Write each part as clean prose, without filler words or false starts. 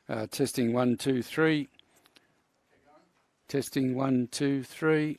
Testing 1, 2, 3. Testing 1, 2, 3.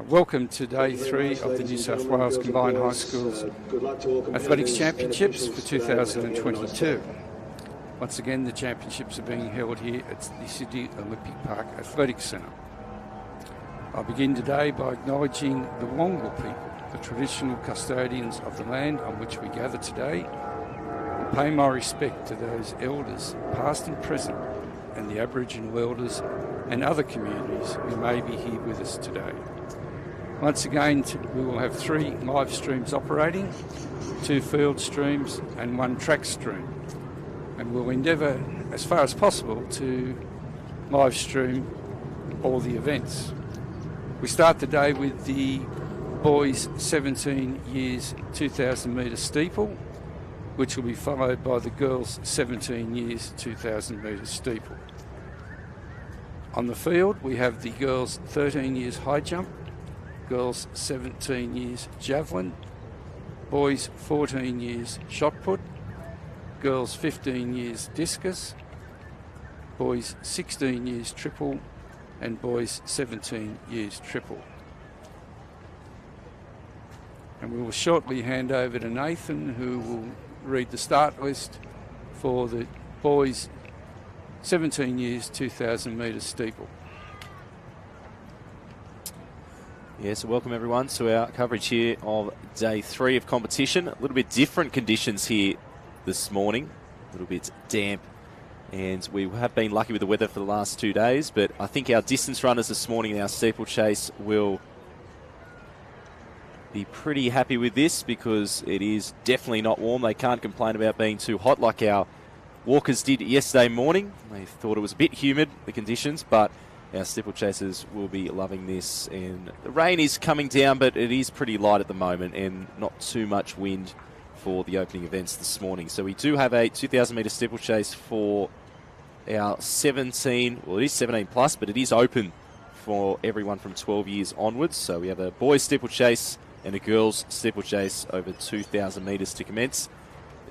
Welcome to day 3 of the New South Wales Combined High Schools Athletics Championships for 2022. Once again, the championships are being held here at the Sydney Olympic Park Athletics Centre. I begin today by acknowledging the Wongal people, the traditional custodians of the land on which we gather today, and pay my respect to those elders, past and present, and the Aboriginal elders and other communities who may be here with us today. Once again, we will have 3 live streams operating, 2 field streams and 1 track stream. And we'll endeavour, as far as possible, to live stream all the events. We start the day with the boys 17 years 2,000 metre steeple, which will be followed by the girls 17 years 2,000 metre steeple. On the field, we have the girls 13 years high jump, girls 17 years javelin, boys 14 years shot put, girls 15 years discus, boys 16 years triple, and boys 17 years triple. And we will shortly hand over to Nathan, who will read the start list for the boys 17 years 2,000 metre steeple. Yeah, so welcome everyone to our coverage here of day 3 of competition. A little bit different conditions here this morning, a little bit damp, and we have been lucky with the weather for the last 2 days, but I think our distance runners this morning in our steeplechase will be pretty happy with this because it is definitely not warm. They can't complain about being too hot like our walkers did yesterday morning. They thought it was a bit humid, the conditions, but our steeplechasers will be loving this. And the rain is coming down, but it is pretty light at the moment and not too much wind for the opening events this morning. So we do have a 2,000 metre steeplechase for our 17, well it is 17 plus, but it is open for everyone from 12 years onwards. So we have a boys steeplechase and a girls steeplechase over 2,000 metres to commence.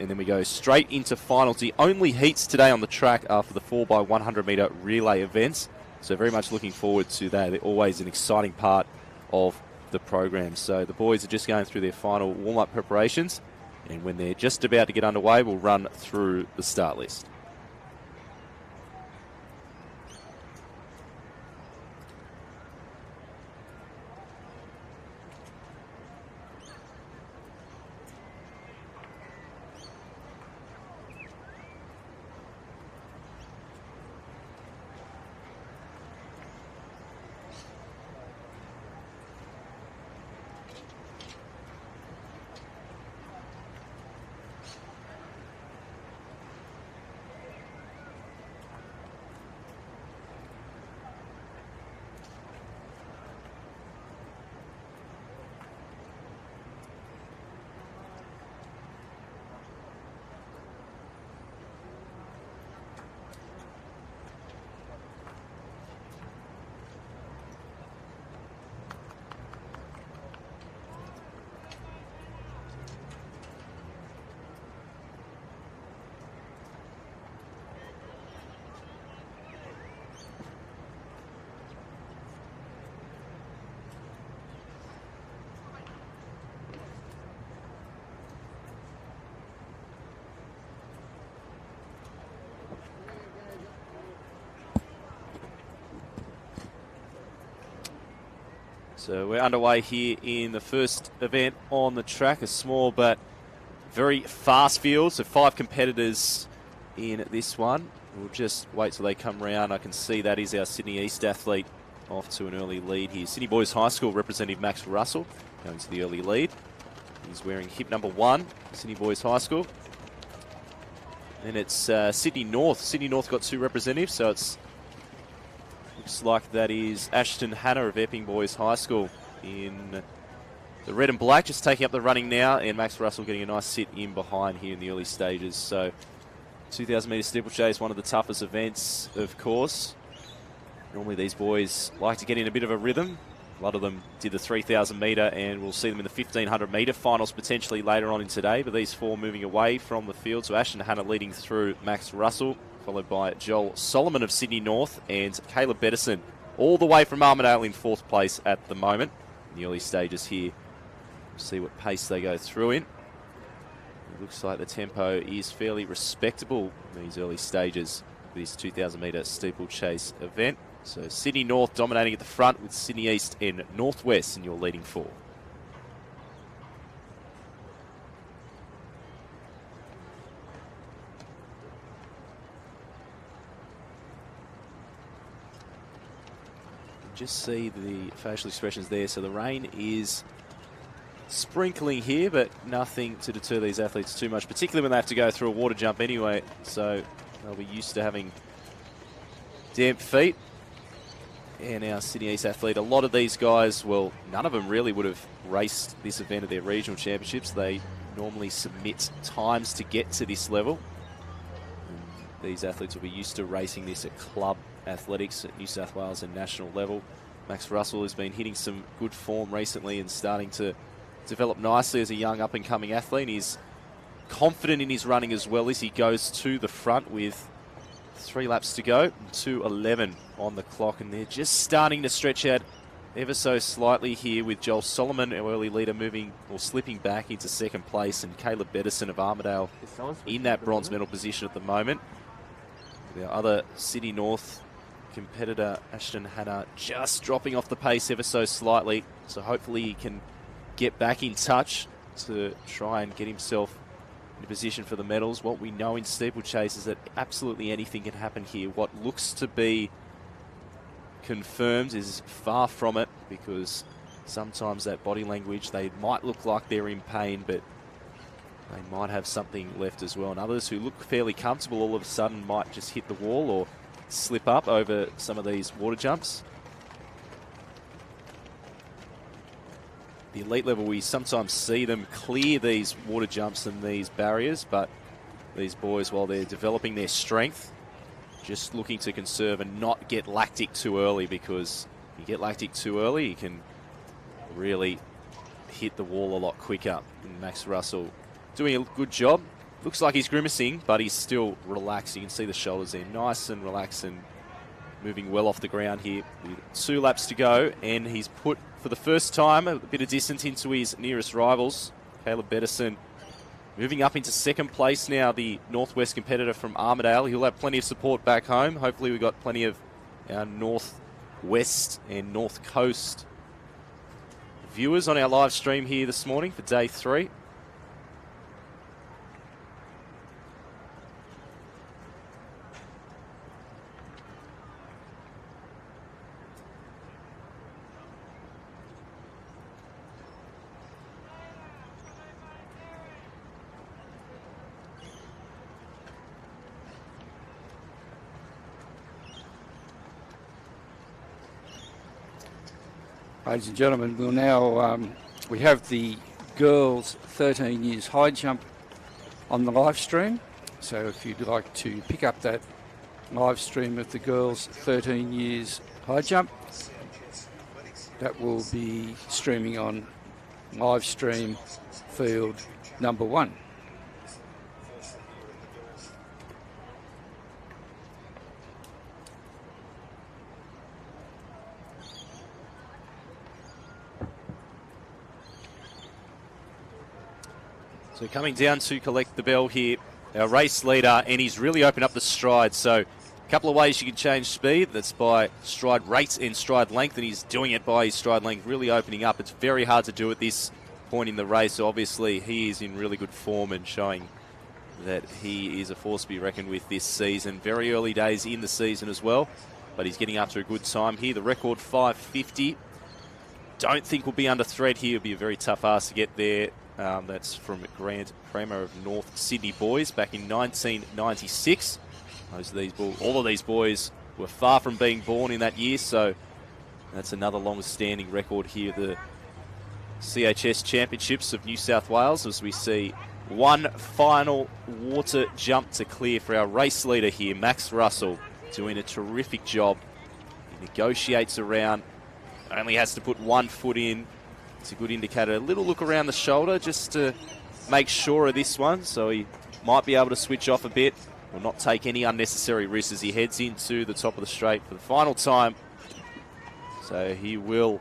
And then we go straight into finals. The only heats today on the track are for the 4x100 metre relay events. So very much looking forward to that. They're always an exciting part of the program. So the boys are just going through their final warm-up preparations. And when they're just about to get underway, we'll run through the start list. So we're underway here in the first event on the track, a small but very fast field. So 5 competitors in this one. We'll just wait till they come round. I can see that is our Sydney East athlete off to an early lead here. Sydney Boys High School representative Max Russell going to the early lead. He's wearing hip number 1, Sydney Boys High School. Then it's Sydney North. Sydney North got 2 representatives, so it's looks like that is Ashton Hanna of Epping Boys High School in the red and black, just taking up the running now, and Max Russell getting a nice sit in behind here in the early stages. So 2,000 metre steeplechase, one of the toughest events, of course. Normally these boys like to get in a bit of a rhythm. A lot of them did the 3,000 metre, and we'll see them in the 1,500 metre finals potentially later on in today. But these 4 moving away from the field. So Ashton Hanna leading through Max Russell, followed by Joel Solomon of Sydney North and Caleb Bettison all the way from Armidale in 4th place at the moment. in the early stages here. See what pace they go through in. It looks like the tempo is fairly respectable in these early stages of this 2,000 metre steeplechase event. So Sydney North dominating at the front with Sydney East and Northwest in your leading four. Just see the facial expressions there. So the rain is sprinkling here, but nothing to deter these athletes too much, particularly when they have to go through a water jump anyway. So they'll be used to having damp feet. And our Sydney East athlete, a lot of these guys, well, none of them really would have raced this event at their regional championships. They normally submit times to get to this level. And these athletes will be used to racing this at club athletics at New South Wales and national level. Max Russell has been hitting some good form recently and starting to develop nicely as a young up-and-coming athlete. He's confident in his running as well as he goes to the front with 3 laps to go, 2:11 on the clock, and they're just starting to stretch out ever so slightly here with Joel Solomon, our early leader, moving or slipping back into second place, and Caleb Bedison of Armidale in that bronze medal position at the moment. The other Sydney North competitor, Ashton Hanna, just dropping off the pace ever so slightly, so hopefully he can get back in touch to try and get himself in a position for the medals. What we know in steeplechase is that absolutely anything can happen here. What looks to be confirmed is far from it, because sometimes that body language, they might look like they're in pain, but they might have something left as well. And others who look fairly comfortable all of a sudden might just hit the wall or slip up over some of these water jumps. The elite level, we sometimes see them clear these water jumps and these barriers, but these boys, while they're developing their strength, just looking to conserve and not get lactic too early, because if you get lactic too early, you can really hit the wall a lot quicker. And Max Russell doing a good job. Looks like he's grimacing, but he's still relaxed. You can see the shoulders there, nice and relaxed and moving well off the ground here with 2 laps to go, and he's put, for the first time, a bit of distance into his nearest rivals. Caleb Bedison moving up into second place now, the Northwest competitor from Armidale. He'll have plenty of support back home. Hopefully we've got plenty of our Northwest and North Coast viewers on our live stream here this morning for day 3. Ladies and gentlemen, we'll now, we have the girls 13 years high jump on the live stream. So if you'd like to pick up that live stream of the girls 13 years high jump, that will be streaming on live stream field number 1. So coming down to collect the bell here, our race leader, and he's really opened up the stride. So a couple of ways you can change speed. That's by stride rate and stride length, and he's doing it by his stride length, really opening up. It's very hard to do at this point in the race. So obviously he is in really good form and showing that he is a force to be reckoned with this season. Very early days in the season as well, but he's getting after a good time here. The record 5:50. Don't think will be under threat here. It'll be a very tough ask to get there. That's from Grant Kramer of North Sydney Boys back in 1996. All of these boys were far from being born in that year, so that's another long-standing record here at the CHS Championships of New South Wales, as we see one final water jump to clear for our race leader here, Max Russell, doing a terrific job. He negotiates around, only has to put 1 foot in. It's a good indicator. A little look around the shoulder just to make sure of this one, so he might be able to switch off a bit or not take any unnecessary risks as he heads into the top of the straight for the final time. So he will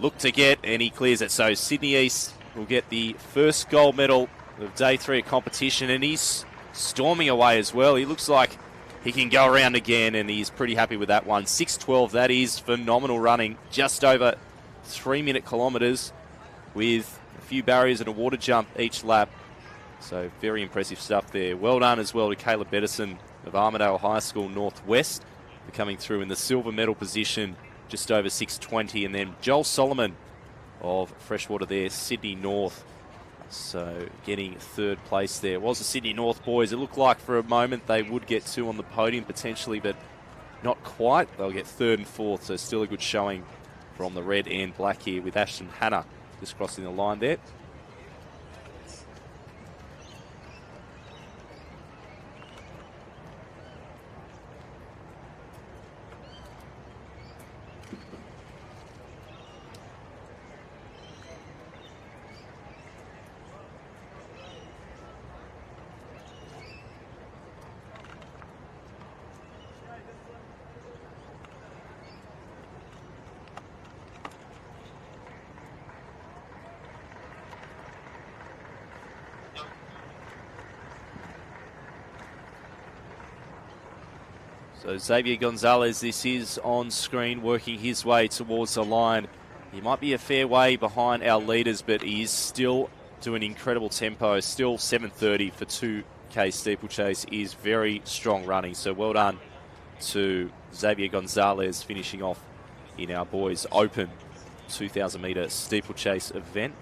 look to get, and he clears it. So Sydney East will get the first gold medal of day 3 of competition, and he's storming away as well. He looks like he can go around again, and he's pretty happy with that one. 6:12, that is phenomenal running. Just over 3-minute kilometres with a few barriers and a water jump each lap. So very impressive stuff there. Well done as well to Caleb Bettison of Armidale High School Northwest for coming through in the silver medal position, just over 6:20. And then Joel Solomon of Freshwater there, Sydney North. So getting 3rd place there. Was the Sydney North boys. It looked like for a moment they would get 2 on the podium potentially, but not quite. They'll get 3rd and 4th, so still a good showing from the red and black here with Ashton Hanna just crossing the line there. So Xavier Gonzalez, this is on screen, working his way towards the line. He might be a fair way behind our leaders, but he is still doing incredible tempo. Still 7:30 for 2K steeplechase is very strong running. So well done to Xavier Gonzalez, finishing off in our boys open 2,000 metre steeplechase event.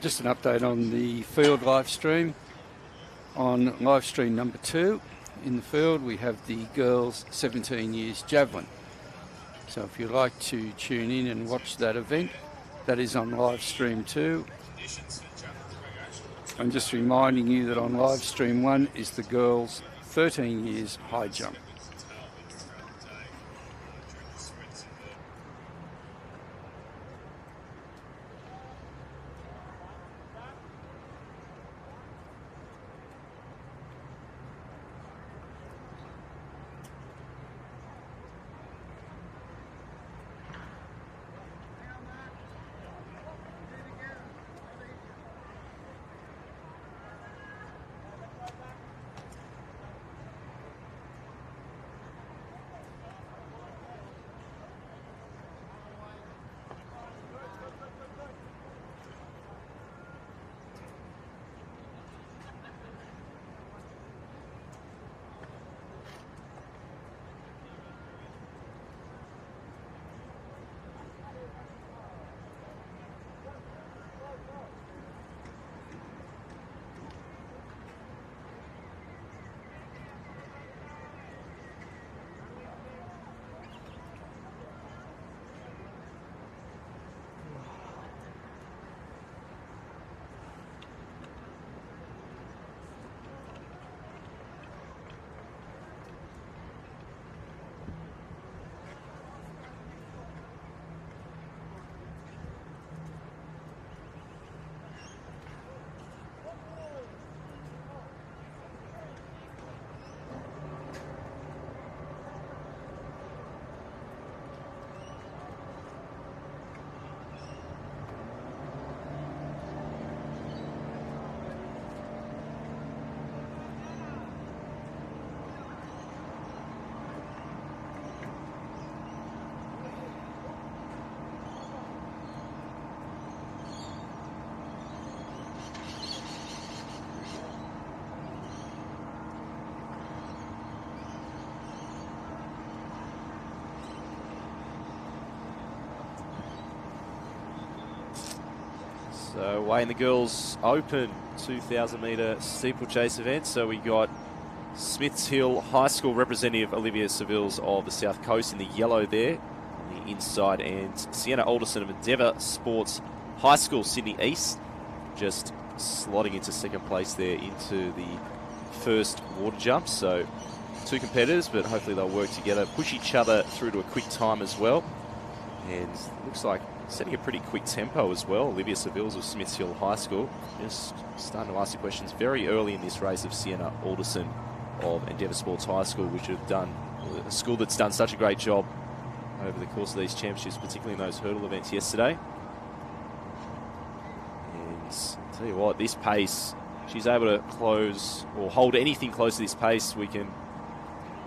Just an update on the field live stream. On live stream number 2 in the field, we have the girls 17 years javelin. So if you'd like to tune in and watch that event, that is on live stream 2. I'm just reminding you that on live stream 1 is the girls 13 years high jump. So away in the girls' open 2,000 metre steeplechase event. So we got Smiths Hill High School representative Olivia Sevilles of the South Coast in the yellow there on the inside, and Sienna Alderson of Endeavour Sports High School Sydney East just slotting into second place there into the first water jump. So two competitors, but hopefully they'll work together, push each other through to a quick time as well. And looks like setting a pretty quick tempo as well. Olivia Sevilles of Smiths Hill High School just starting to ask the questions very early in this race of Sienna Alderson of Endeavour Sports High School, which have done, a school that's done such a great job over the course of these championships, particularly in those hurdle events yesterday. And I'll tell you what, this pace, she's able to close or hold anything close to this pace. We can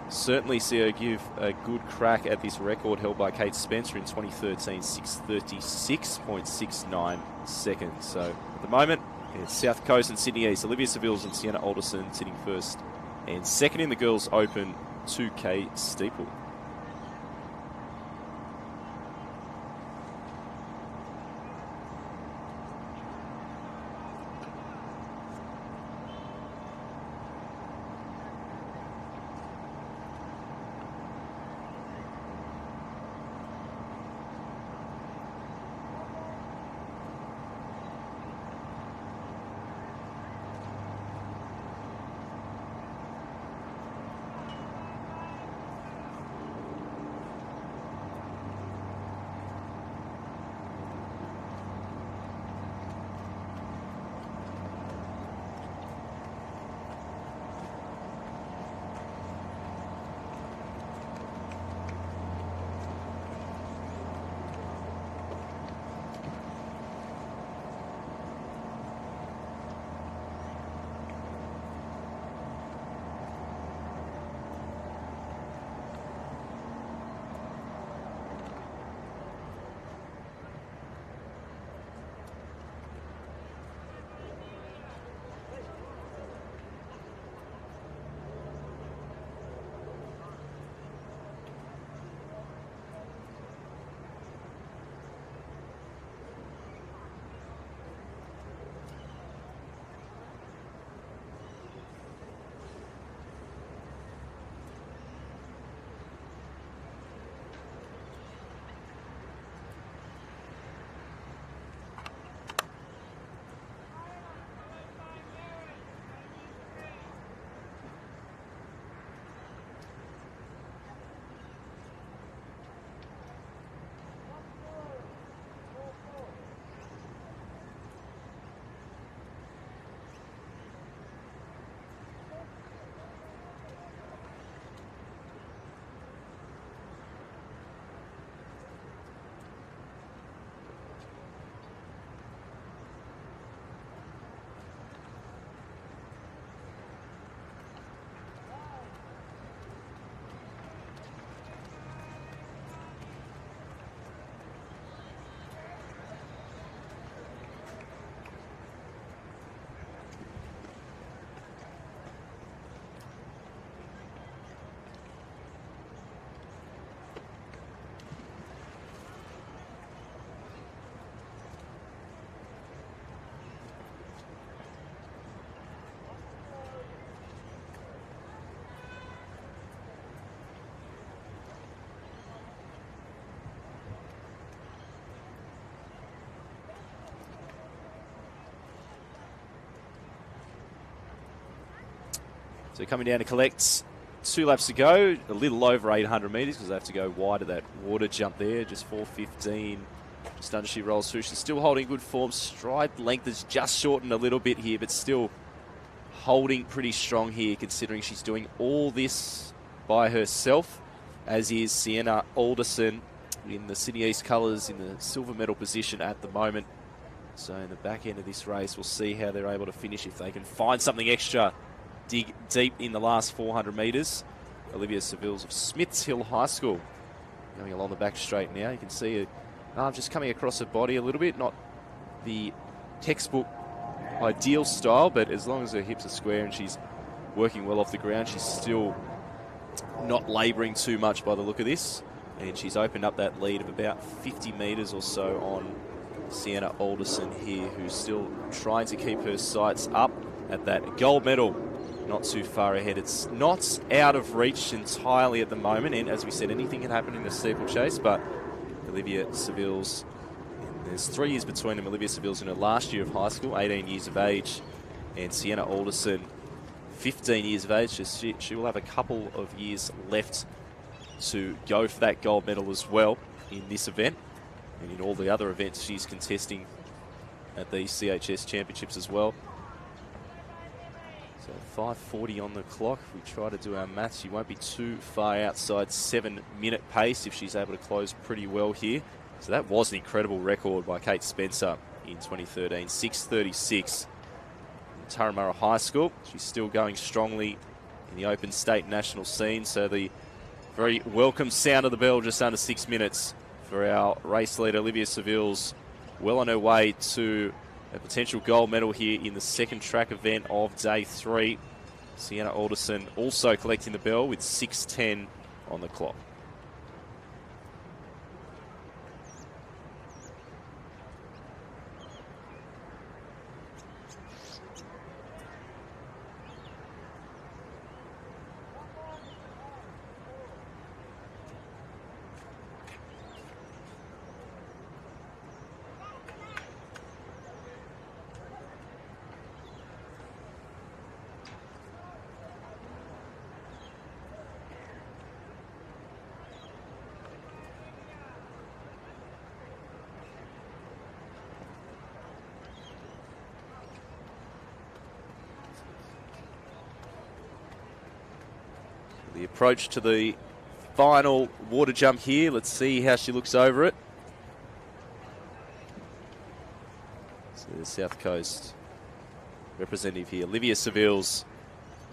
certainly see her give a good crack at this record held by Kate Spencer in 2013, 6:36.69 seconds. So at the moment, it's South Coast and Sydney East. Olivia Sevilles and Sienna Alderson sitting first and second in the girls' open 2K steeple. So coming down to collect, 2 laps to go, a little over 800 metres because they have to go wide of that water jump there, just 4:15. Just under she rolls through. She's still holding good form. Stride length has just shortened a little bit here, but still holding pretty strong here considering she's doing all this by herself, as is Sienna Alderson in the Sydney East colours in the silver medal position at the moment. So in the back end of this race, we'll see how they're able to finish if they can find something extra. Dig deep in the last 400 metres. Olivia Sevilles of Smiths Hill High School going along the back straight now. You can see her just coming across her body a little bit. Not the textbook ideal style, but as long as her hips are square and she's working well off the ground, she's still not labouring too much by the look of this. And she's opened up that lead of about 50 metres or so on Sienna Alderson here, who's still trying to keep her sights up at that gold medal. Not too far ahead. It's not out of reach entirely at the moment, and as we said, anything can happen in the steeplechase, but Olivia Seville's, there's 3 years between them. Olivia Seville's in her last year of high school, 18 years of age, and Sienna Alderson, 15 years of age. She will have a couple of years left to go for that gold medal as well in this event, and in all the other events she's contesting at the CHS Championships as well. So 5:40 on the clock. If we try to do our maths, she won't be too far outside 7-minute pace if she's able to close pretty well here. So that was an incredible record by Kate Spencer in 2013, 6:36 in Turramurra High School. She's still going strongly in the open state national scene. So the very welcome sound of the bell just under 6 minutes for our race leader, Olivia Seville's well on her way to a potential gold medal here in the second track event of day 3. Sienna Alderson also collecting the bell with 6:10 on the clock. The approach to the final water jump here. Let's see how she looks over it. So the South Coast representative here, Olivia Seville's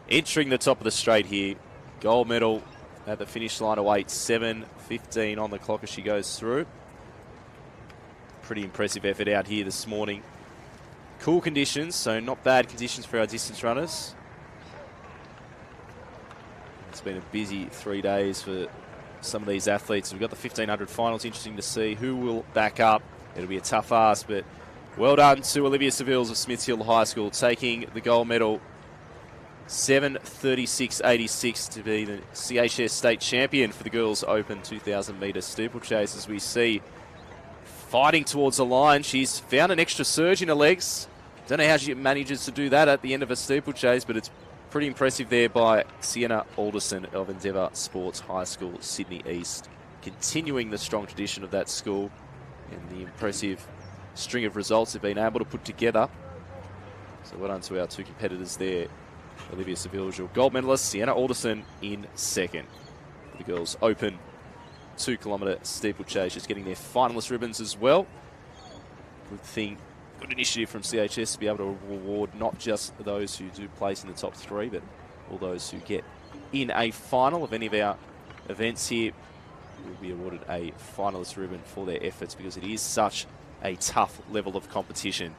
entering the top of the straight here. Gold medal at the finish line awaits, 7:15 on the clock as she goes through. Pretty impressive effort out here this morning. Cool conditions, so not bad conditions for our distance runners. It's been a busy 3 days for some of these athletes. We've got the 1500 finals. Interesting to see who will back up. It'll be a tough ask, but well done to Olivia Seville's of Smiths Hill High School, taking the gold medal. 7:36.86 to be the CHS state champion for the girls' open 2,000 metre steeplechase. As we see, fighting towards the line. She's found an extra surge in her legs. Don't know how she manages to do that at the end of a steeplechase, but it's pretty impressive there by Sienna Alderson of Endeavour Sports High School, Sydney East. Continuing the strong tradition of that school and the impressive string of results they've been able to put together. So well done to our two competitors there. Olivia Seville, your gold medalist, Sienna Alderson in second. The girls open 2 kilometre steeplechase, just getting their finalist ribbons as well. Good thing. Good initiative from CHS to be able to reward not just those who do place in the top 3, but all those who get in a final of any of our events here will be awarded a finalist ribbon for their efforts, because it is such a tough level of competition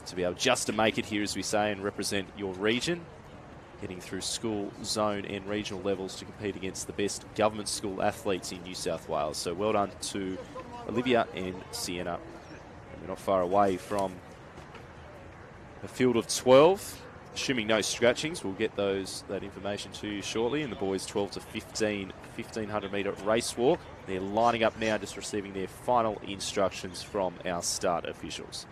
to be able just to make it here, as we say, and represent your region, getting through school, zone and regional levels to compete against the best government school athletes in New South Wales. So well done to Olivia and Sienna. We're not far away from a field of 12, assuming no scratchings. We'll get that information to you shortly. And the boys 12 to 15, 1500 metre race walk. They're lining up now, just receiving their final instructions from our start officials.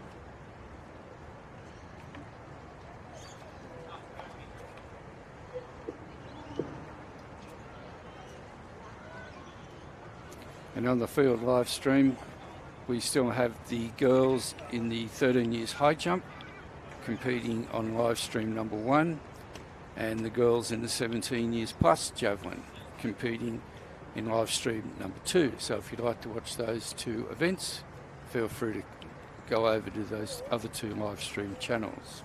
And on the field live stream, we still have the girls in the 13 years high jump competing on live stream number 1, and the girls in the 17 years plus javelin competing in live stream number 2. So if you'd like to watch those 2 events, feel free to go over to those other 2 live stream channels.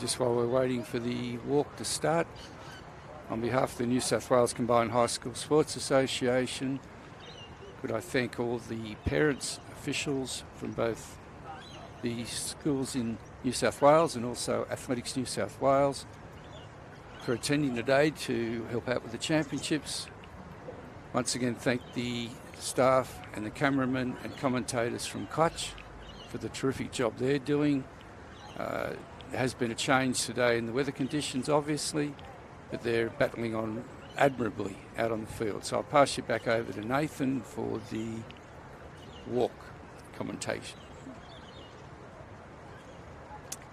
just while we're waiting for the walk to start, on behalf of the New South Wales Combined High School Sports Association, could I thank all the parents, officials from both the schools in New South Wales and also Athletics New South Wales for attending today to help out with the championships. Once again, thank the staff and the cameramen and commentators from Koch for the terrific job they're doing. There has been a change today in the weather conditions, obviously, but they're battling on admirably out on the field. So I'll pass you back over to Nathan for the walk commentation.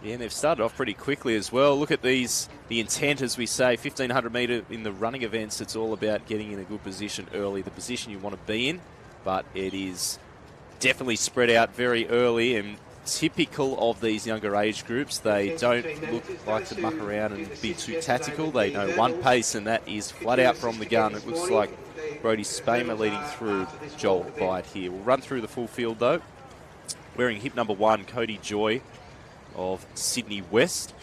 Yeah, and they've started off pretty quickly as well. Look at these, the intent, as we say, 1,500 metre in the running events. It's all about getting in a good position early, the position you want to be in, but it is definitely spread out very early, and typical of these younger age groups. They don't look like to muck around and be too tactical. They know one pace, and that is flat out from the gun. It looks like Brody Spamer leading through Joel Byatt here. We'll run through the full field though. Wearing hip number 1, Cody Joy of Sydney West.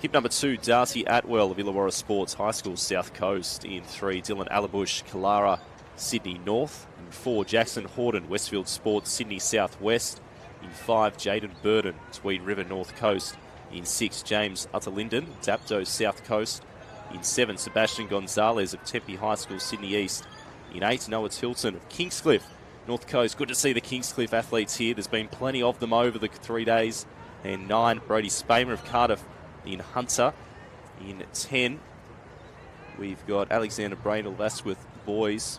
Hip number 2, Darcy Atwell of Illawarra Sports High School South Coast. In 3, Dylan Allabush, Kalara, Sydney North. In 4, Jackson Horden, Westfield Sports, Sydney South West. In 5, Jaden Burden, Tweed River North Coast. In 6, James Utterlinden, Dapto South Coast. In 7, Sebastian Gonzalez of Tempe High School, Sydney East. In 8, Noah Tilton of Kingscliff, North Coast. Good to see the Kingscliff athletes here. There's been plenty of them over the 3 days. And 9, Brody Spamer of Cardiff in Hunter. In 10, we've got Alexander Brainell of Asquith Boys.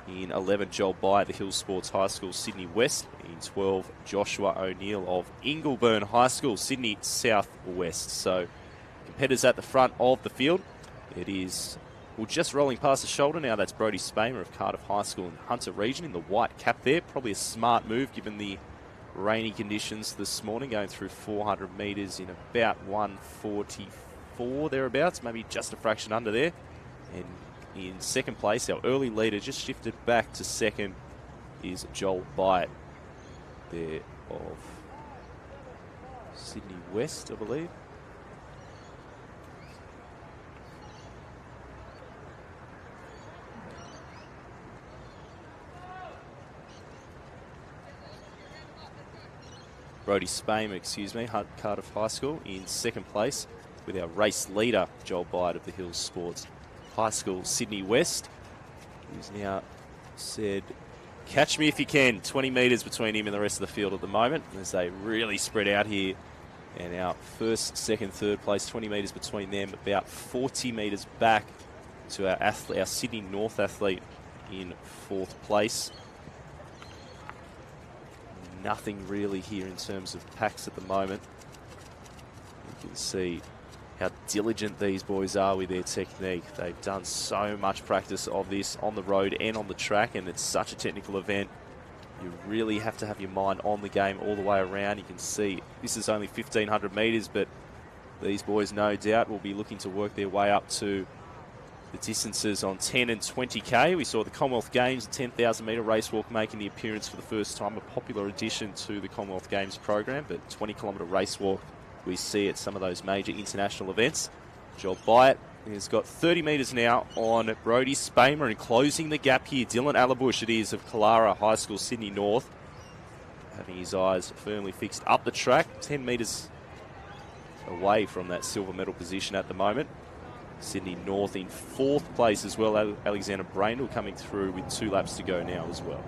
In 11, Joel Byatt, the Hills Sports High School, Sydney West. In 12, Joshua O'Neill of Ingleburn High School, Sydney South West. So, competitors at the front of the field. It is, well, just rolling past the shoulder now. That's Brody Spamer of Cardiff High School in Hunter region in the white cap there. Probably a smart move given the rainy conditions this morning, going through 400 metres in about 1:44 thereabouts, maybe just a fraction under there. And in second place, our early leader just shifted back to second, is Joel Byatt there of Sydney West, I believe. Brody Spamer, Cardiff High School in second place with our race leader, Joel Byatt of the Hills Sports High School, Sydney West, who's now said, catch me if you can. 20 metres between him and the rest of the field at the moment as they really spread out here. And our first, second, third place, 20 metres between them, about 40 metres back to our Sydney North athlete in fourth place. Nothing really here in terms of packs at the moment. You can see how diligent these boys are with their technique. They've done so much practice of this on the road and on the track, and it's such a technical event. You really have to have your mind on the game all the way around. You can see this is only 1,500 metres, but these boys no doubt will be looking to work their way up to the distances on 10 and 20k. We saw the Commonwealth Games, 10,000 metre race walk making the appearance for the first time, a popular addition to the Commonwealth Games program, but 20 kilometre race walk we see at some of those major international events. Joel Byatt has got 30 metres now on Brody Spamer, and closing the gap here, Dylan Allabush it is of Kalara High School, Sydney North, having his eyes firmly fixed up the track, 10 metres away from that silver medal position at the moment. Sydney North in fourth place as well. Alexander Brainell coming through with 2 laps to go now as well.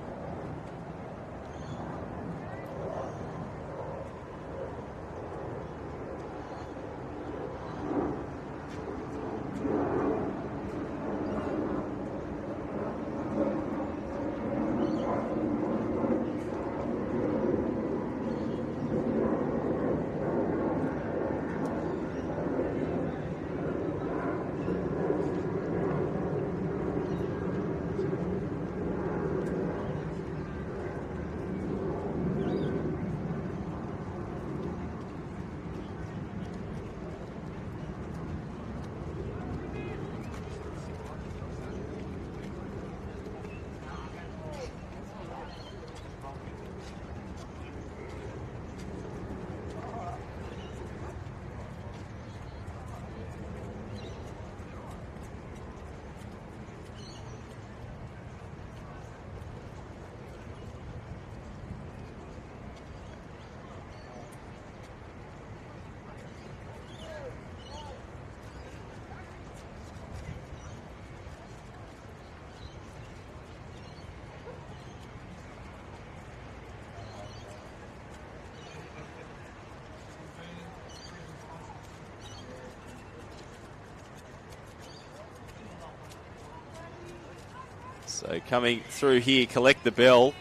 So coming through here, collect the bell.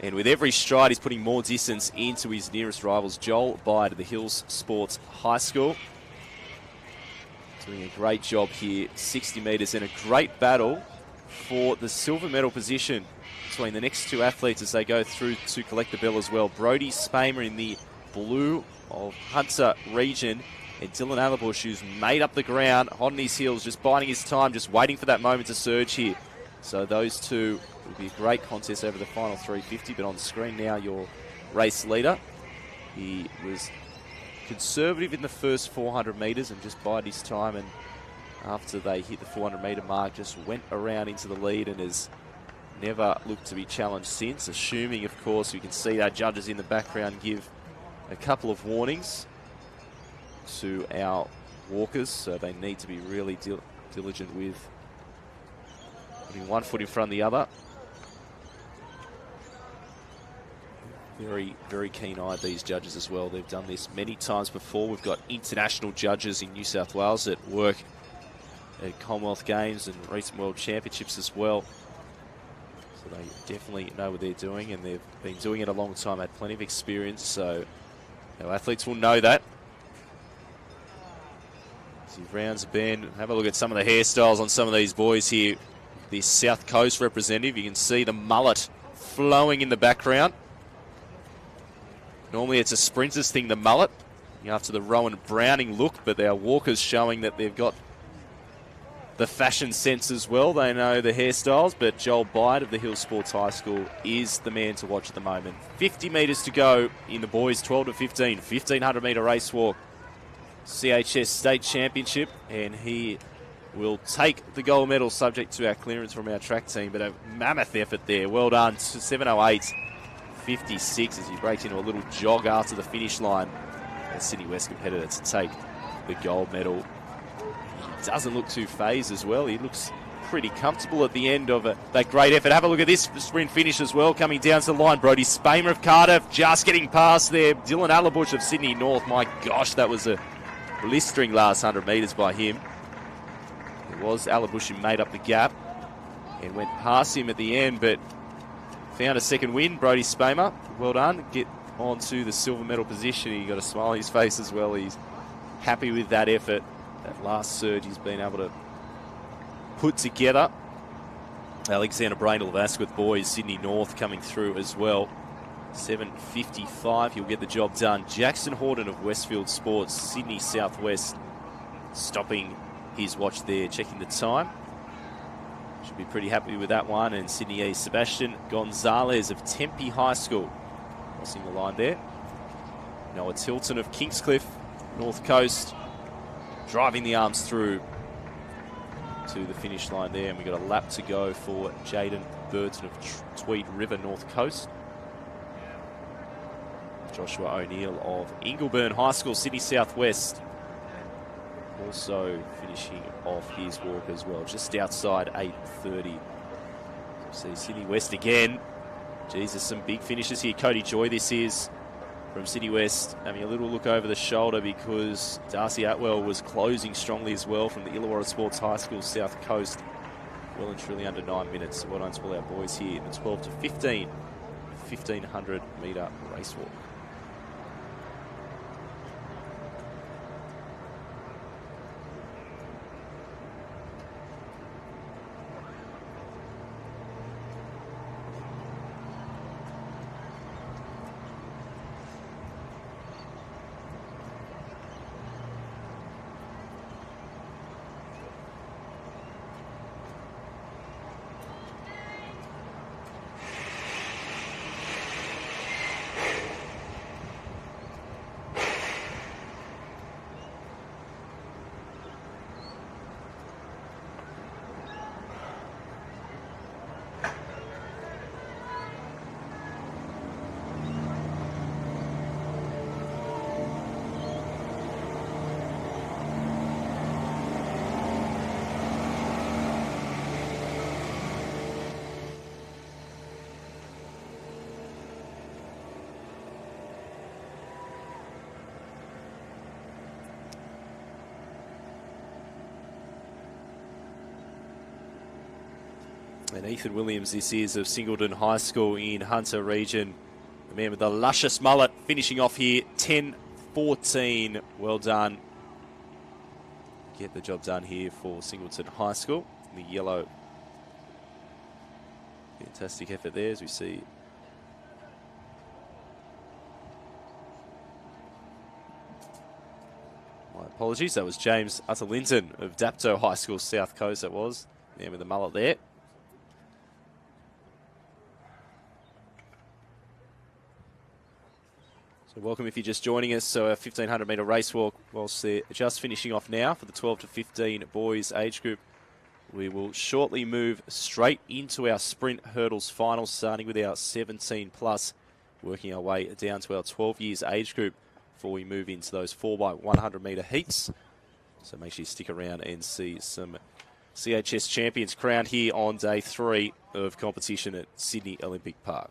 And with every stride, he's putting more distance into his nearest rivals. Joel Bide of the Hills Sports High School. Doing a great job here. 60 metres and a great battle for the silver medal position between the next two athletes as they go through to collect the bell as well. Brody Spamer in the blue of Hunter region, and Dylan Allabush, who's made up the ground, hot on his heels, just biding his time, just waiting for that moment to surge here. So those two will be a great contest over the final 350, but on screen now your race leader. He was conservative in the first 400 metres and just bided his time, and after they hit the 400 metre mark just went around into the lead and has never looked to be challenged since, assuming, of course, we can see our judges in the background give a couple of warnings to our walkers, so they need to be really diligent with putting one foot in front of the other. Very, very keen-eyed, these judges as well. They've done this many times before. We've got international judges in New South Wales that work at Commonwealth Games and recent World Championships as well. So they definitely know what they're doing, and they've been doing it a long time, had plenty of experience, so our athletes will know that. As he rounds a bend, have a look at some of the hairstyles on some of these boys here. The South Coast representative, you can see the mullet flowing in the background. Normally it's a sprinter's thing, the mullet, after the Rowan Browning look, but our walkers showing that they've got the fashion sense as well. They know the hairstyles, but Joel Bide of the Hills Sports High School is the man to watch at the moment. 50 metres to go in the boys 12 to 15, 1500 metre race walk. CHS State Championship, and he will take the gold medal subject to our clearance from our track team, but a mammoth effort there. Well done, 7:08.56 as he breaks into a little jog after the finish line. A Sydney West competitor to take the gold medal. He doesn't look too phased as well. He looks pretty comfortable at the end of that great effort. Have a look at this sprint finish as well, coming down to the line. Brody Spamer of Cardiff just getting past there. Dylan Allabush of Sydney North. My gosh, that was a blistering last 100 metres by him. It was Allabush who made up the gap and went past him at the end, but found a second win. Brody Spamer, well done. Get on to the silver medal position. He got a smile on his face as well. He's happy with that effort. That last surge he's been able to put together. Alexander Braindle of Asquith boys, Sydney North coming through as well. 7:55, he'll get the job done. Jackson Horton of Westfield Sports, Sydney Southwest, stopping his watch there, checking the time. Should be pretty happy with that one. And Sydney East, Sebastian Gonzalez of Tempe High School, crossing the line there. Noah Tilton of Kingscliff, North Coast, driving the arms through to the finish line there. And we've got a lap to go for Jaden Burton of Tweed River, North Coast. Joshua O'Neill of Ingleburn High School, Sydney Southwest, also finishing off his walk as well, just outside 8:30. So see Sydney West again. Jesus, some big finishes here. Cody Joy, this is from Sydney West, having a little look over the shoulder because Darcy Atwell was closing strongly as well from the Illawarra Sports High School, South Coast. Well and truly under 9 minutes. So well done to all our boys here in the 12 to 15, 1500 metre race walk. And Ethan Williams, this is of Singleton High School in Hunter Region. The man with the luscious mullet finishing off here, 10-14. Well done. Get the job done here for Singleton High School. The yellow. Fantastic effort there as we see. My apologies, that was James Utterlinton of Dapto High School, South Coast, that was. There with the mullet there. So welcome if you're just joining us. So a 1500 metre race walk whilst they're just finishing off now for the 12 to 15 boys age group. We will shortly move straight into our sprint hurdles finals, starting with our 17 plus, working our way down to our 12 years age group before we move into those 4x100 metre heats. So make sure you stick around and see some CHS champions crowned here on day 3 of competition at Sydney Olympic Park.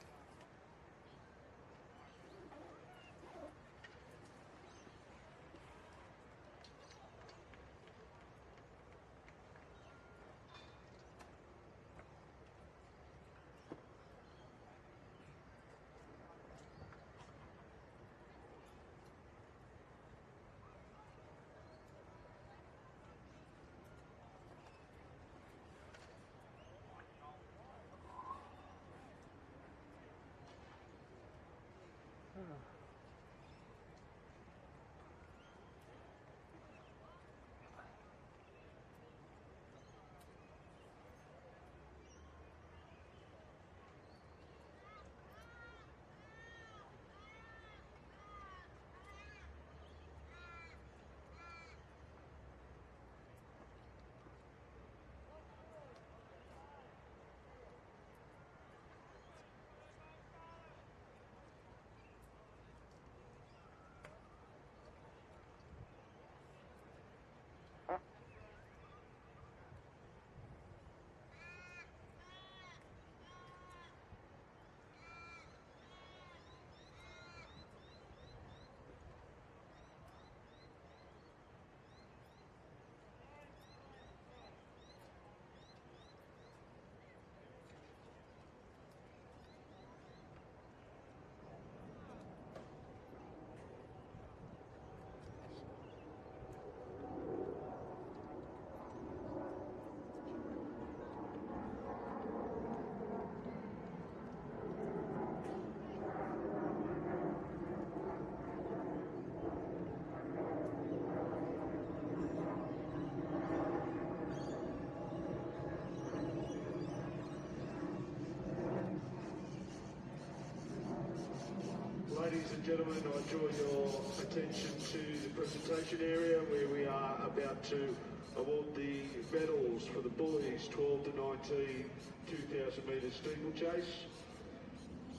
Ladies and gentlemen, I draw your attention to the presentation area where we are about to award the medals for the boys 12 to 19 2,000 metre steeplechase.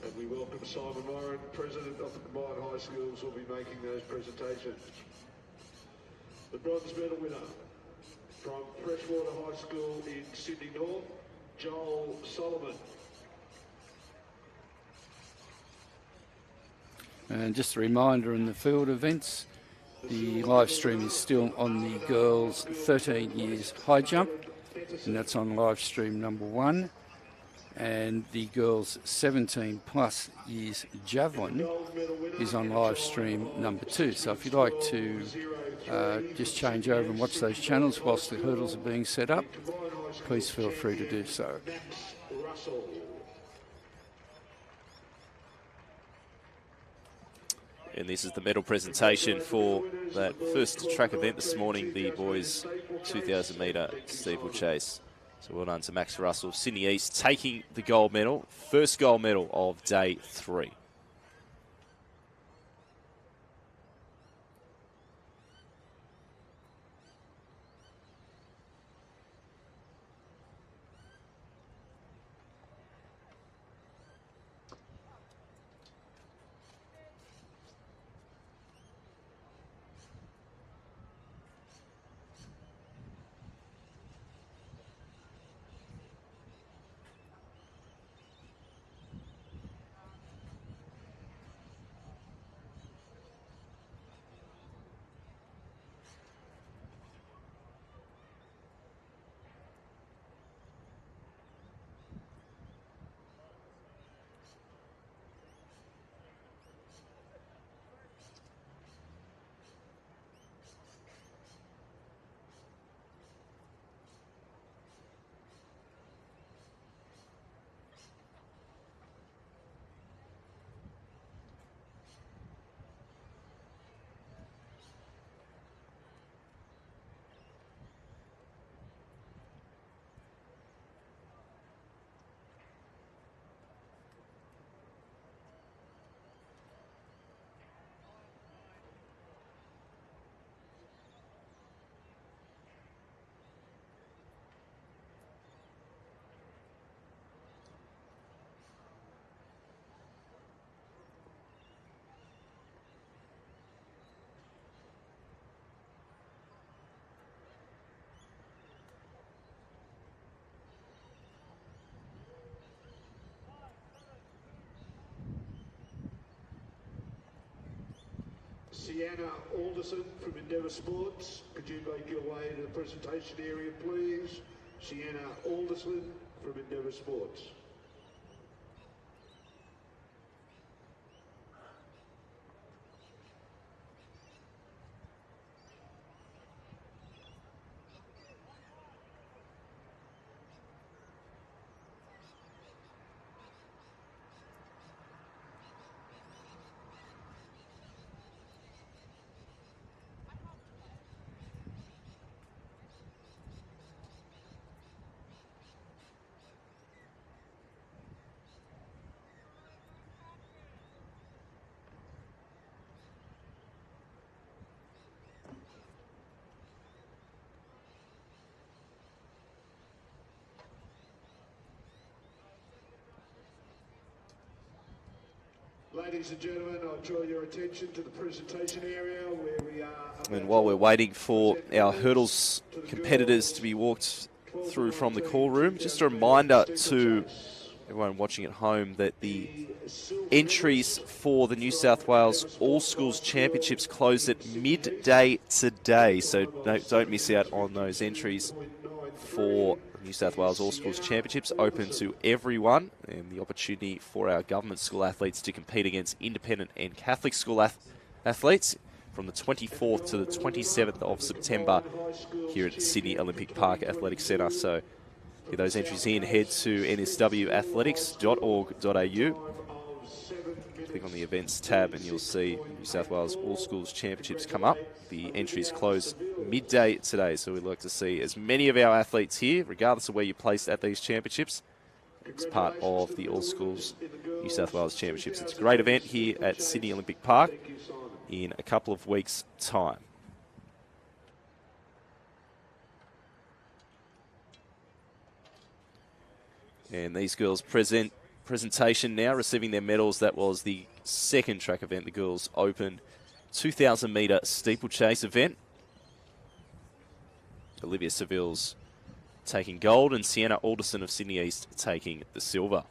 And we welcome Simon Moran, President of the combined high schools, will be making those presentations. The bronze medal winner from Freshwater High School in Sydney North, Joel Solomon. And just a reminder, in the field events, the live stream is still on the girls' 13 years high jump, and that's on live stream number 1. And the girls' 17 plus years javelin is on live stream number 2. So if you'd like to just change over and watch those channels whilst the hurdles are being set up, please feel free to do so. And this is the medal presentation for that first track event this morning, the boys 2,000 metre steeplechase. So well done to Max Russell, Sydney East, taking the gold medal, first gold medal of day 3. Sienna Alderson from Endeavour Sports. Could you make your way to the presentation area, please? Sienna Alderson from Endeavour Sports. Ladies and gentlemen, I'll draw your attention to the presentation area where we are. And while we're waiting for our hurdles competitors to be walked through from the call room, just a reminder to everyone watching at home that the entries for the New South Wales All Schools Championships close at midday today, so don't miss out on those entries for New South Wales All Schools Championships, open to everyone, and the opportunity for our government school athletes to compete against independent and Catholic school athletes from the 24th to the 27th of September here at Sydney Olympic Park Athletic Centre. So get those entries in, head to nswathletics.org.au, click on the events tab and you'll see New South Wales All Schools Championships come up. The entries close midday today, so we'd like to see as many of our athletes here, regardless of where you placed at these championships, as part of the All Schools New South Wales Championships. It's a great event here at Sydney Olympic Park in a couple of weeks' time. And these girls presentation now, receiving their medals. That was the second track event, the Girls Open 2,000 metre steeplechase event. Olivia Seville's taking gold and Sienna Alderson of Sydney East taking the silver.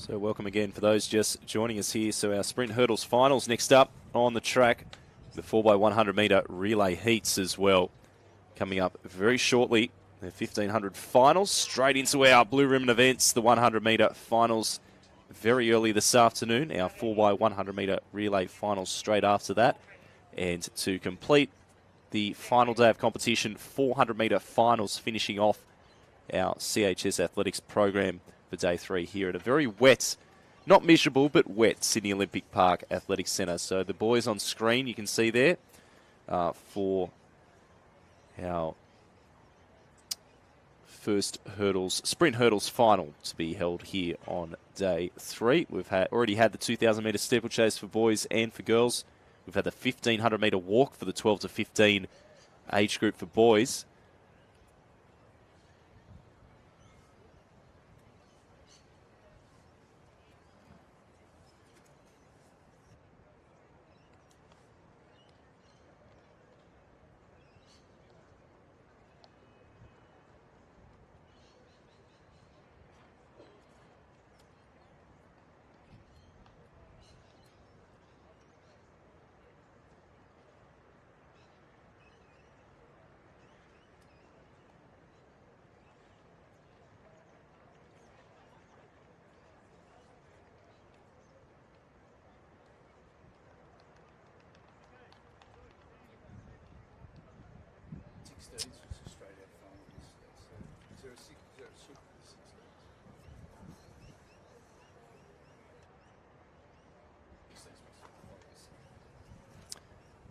So welcome again for those just joining us here. So our sprint hurdles finals next up on the track. The 4x100 metre relay heats as well. Coming up very shortly. The 1500 finals straight into our blue ribbon events. The 100 metre finals very early this afternoon. Our 4x100 metre relay finals straight after that. And to complete the final day of competition, 400 metre finals finishing off our CHS athletics program for day 3 here at a very wet, not miserable, but wet Sydney Olympic Park Athletics Centre. So the boys on screen, you can see there for our first hurdles, sprint hurdles final to be held here on day 3. We've already had the 2,000 metre steeplechase for boys and for girls. We've had the 1,500 metre walk for the 12 to 15 age group for boys.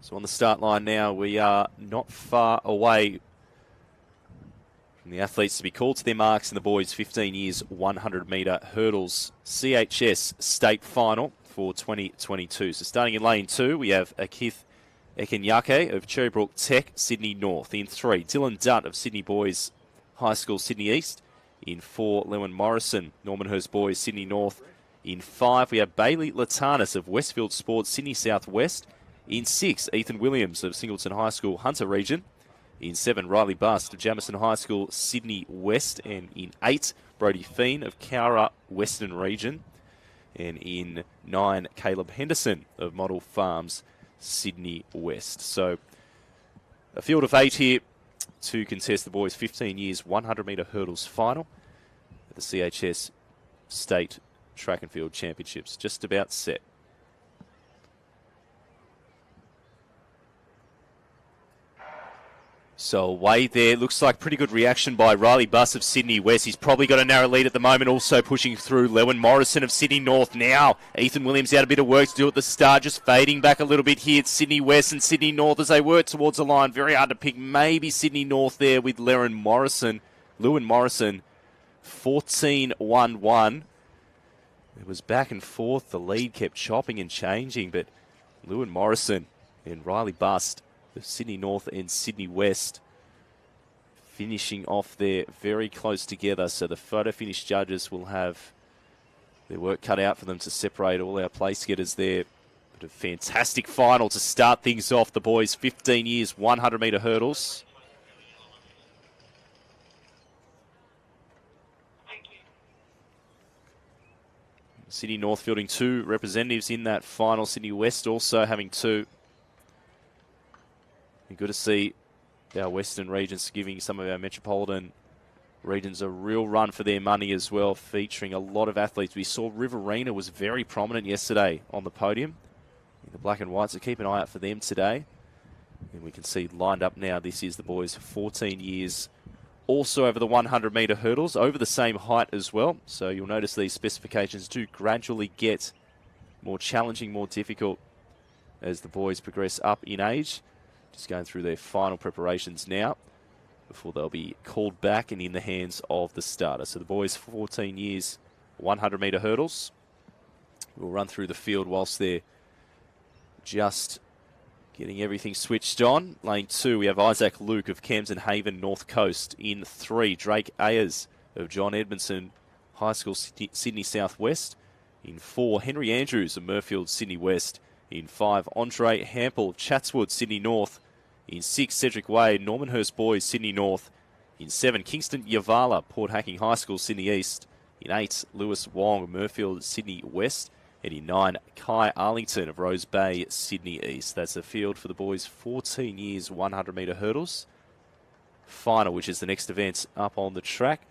So on the start line now, we are not far away from the athletes to be called to their marks in the boys' 15 years 100 metre hurdles CHS state final for 2022. So starting in lane 2, we have Akith Ekenyake of Cherrybrook Tech, Sydney North. In 3, Dylan Dutt of Sydney Boys High School, Sydney East. In 4, Lewin Morrison, Normanhurst Boys, Sydney North. In 5, we have Bailey Latanis of Westfield Sports, Sydney South West. In 6, Ethan Williams of Singleton High School, Hunter Region. In 7, Riley Bust of Jamison High School, Sydney West. And in 8, Brody Feen of Cowra, Western Region. And in 9, Caleb Henderson of Model Farms, Sydney West. So a field of 8 here to contest the boys' 15 years 100 metre hurdles final at the CHS State Track and Field Championships. Just about set. So away there, looks like pretty good reaction by Riley Buss of Sydney West. He's probably got a narrow lead at the moment, also pushing through Lewin Morrison of Sydney North now. Ethan Williams had a bit of work to do at the start, just fading back a little bit here at Sydney West and Sydney North as they work towards the line. Very hard to pick, maybe Sydney North there with Lewin Morrison, 14-1-1. It was back and forth, the lead kept chopping and changing, but Lewin Morrison and Riley Bust of Sydney North and Sydney West finishing off there very close together. So the photo finish judges will have their work cut out for them to separate all our place getters there. But a fantastic final to start things off. The boys' 15 years 100 metre hurdles. Sydney North fielding 2 representatives in that final. Sydney West also having 2. And good to see our Western regions giving some of our metropolitan regions a real run for their money as well, featuring a lot of athletes. We saw Riverina was very prominent yesterday on the podium in the black and white, so keep an eye out for them today. And we can see lined up now, this is the boys' 14 years, also over the 100 metre hurdles, over the same height as well. So you'll notice these specifications do gradually get more challenging, more difficult as the boys progress up in age. Just going through their final preparations now before they'll be called back and in the hands of the starter. So the boys' 14 years 100 metre hurdles. We'll run through the field whilst they're just getting everything switched on. Lane 2, we have Isaac Luke of Camden Haven North Coast. In 3, Drake Ayers of John Edmondson High School, Sydney South West. In 4, Henry Andrews of Murfield, Sydney West. In 5, Andre Hampel, Chatswood, Sydney North. In 6, Cedric Wade, Normanhurst Boys, Sydney North. In 7, Kingston Yavala, Port Hacking High School, Sydney East. In 8, Lewis Wong, Murfield, Sydney West. And in 9, Kai Arlington of Rose Bay, Sydney East. That's the field for the boys' 14 years 100-metre hurdles final, which is the next event up on the track.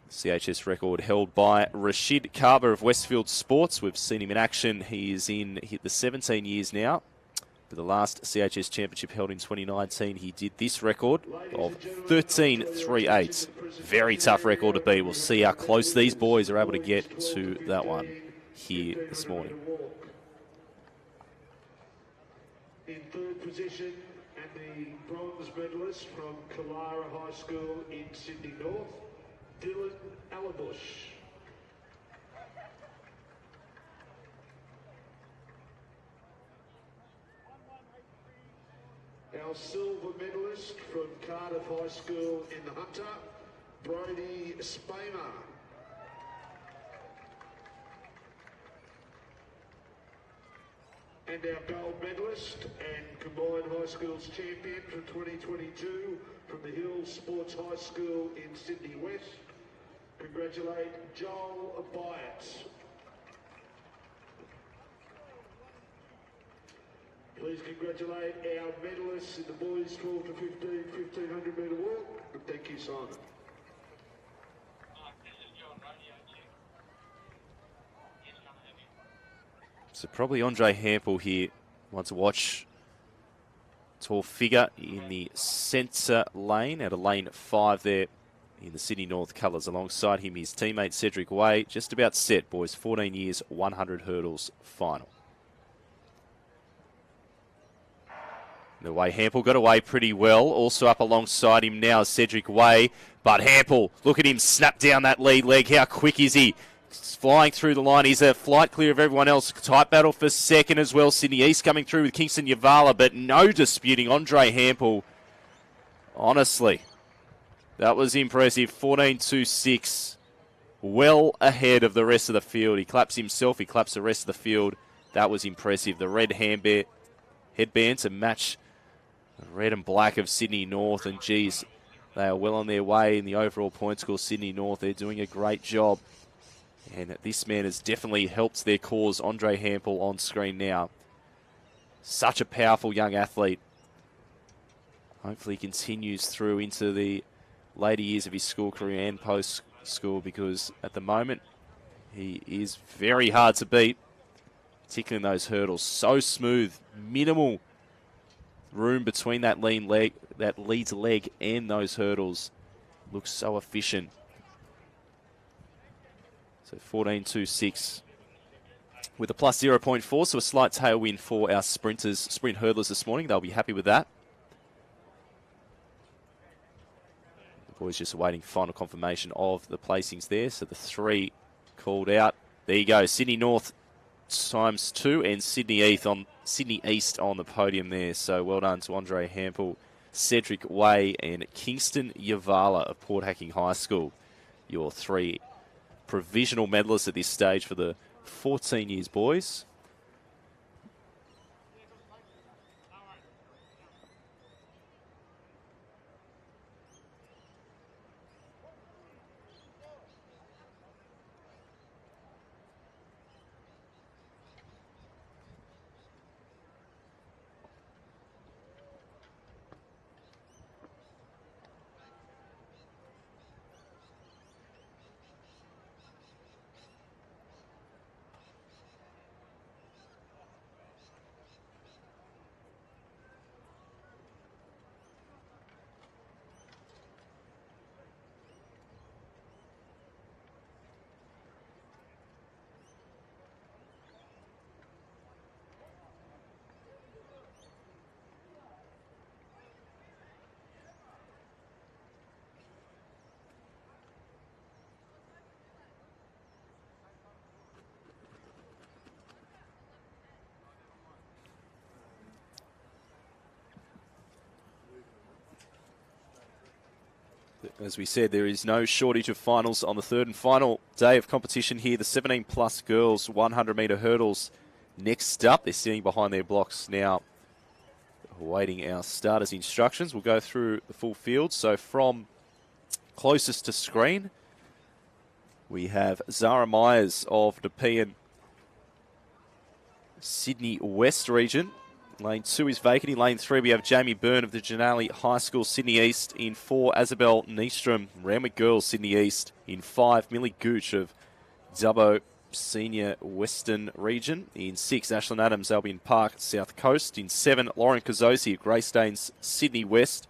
CHS record held by Rashid Carver of Westfield Sports. We've seen him in action. He is in the 17 years now. For the last CHS Championship held in 2019, he did this record of 13.38. Very tough record to beat. We'll see how close these boys are able to get to that one here this morning. In third position, and the bronze medalist from Kalara High School in Sydney North, Dylan Alabush. Our silver medalist from Cardiff High School in the Hunter, Brody Spamer. And our gold medalist and combined high schools champion for 2022 from the Hills Sports High School in Sydney West. Congratulate Joel Byatt. Please congratulate our medalists in the boys 12 to 15, 1500 metre walk. And thank you, Simon. So probably Andre Hampel here. Want to watch. Tall figure in the centre lane, out of lane 5 there in the Sydney North colours. Alongside him, his teammate Cedric Way. Just about set, boys. 14 years, 100 hurdles final. The way Hampel got away pretty well. Also up alongside him now is Cedric Way. But Hampel, look at him snap down that lead leg. How quick is he? He's flying through the line. He's a flight clear of everyone else. Tight battle for second as well. Sydney East coming through with Kingston Yavala, but no disputing Andre Hampel. Honestly, that was impressive. 14.26. Well ahead of the rest of the field. He claps himself. He claps the rest of the field. That was impressive. The red headband to match the red and black of Sydney North, and geez, they are well on their way in the overall point score. Sydney North, they're doing a great job, and this man has definitely helped their cause. Andre Hampel on screen now. Such a powerful young athlete. Hopefully he continues through into the later years of his school career and post-school, because at the moment he is very hard to beat, particularly in those hurdles. So smooth, minimal room between that lead leg and those hurdles. Looks so efficient. So 14.26 with a plus 0.4, so a slight tailwind for our sprint hurdlers this morning. They'll be happy with that. The boys just awaiting final confirmation of the placings there. So the 3 called out. There you go. Sydney North ×2 and Sydney East on the podium there. So well done to Andre Hampel, Cedric Way and Kingston Yavala of Port Hacking High School. Your 3 provisional medalists at this stage for the 14 years boys. As we said, there is no shortage of finals on the third and final day of competition here. The 17-plus girls 100-metre hurdles next up. They're sitting behind their blocks now, awaiting our starters' instructions. We'll go through the full field. So from closest to screen, we have Zara Myers of Nepean, Sydney West region. Lane 2 is vacant. In lane 3, we have Jamie Byrne of the Janali High School, Sydney East. In 4, Isabel Nystrom, Randwick Girls, Sydney East. In 5, Millie Gooch of Dubbo Senior Western region. In 6, Ashlyn Adams, Albion Park, South Coast. In 7, Lauren Kazosi of Greystanes, Sydney West.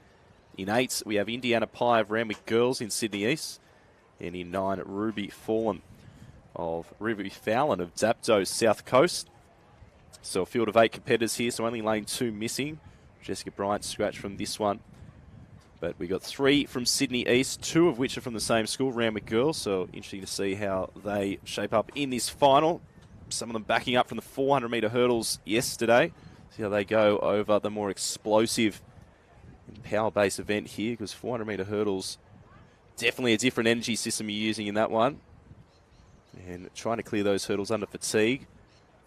In 8, we have Indiana Pye of Randwick Girls in Sydney East. And in 9, Ruby Fallon of Dapto, South Coast. So a field of 8 competitors here, so only lane 2 missing. Jessica Bryant scratched from this one. But we got 3 from Sydney East, 2 of which are from the same school, Randwick Girls. So interesting to see how they shape up in this final. Some of them backing up from the 400-metre hurdles yesterday. See how they go over the more explosive and power-based event here, because 400-metre hurdles, definitely a different energy system you're using in that one. And trying to clear those hurdles under fatigue.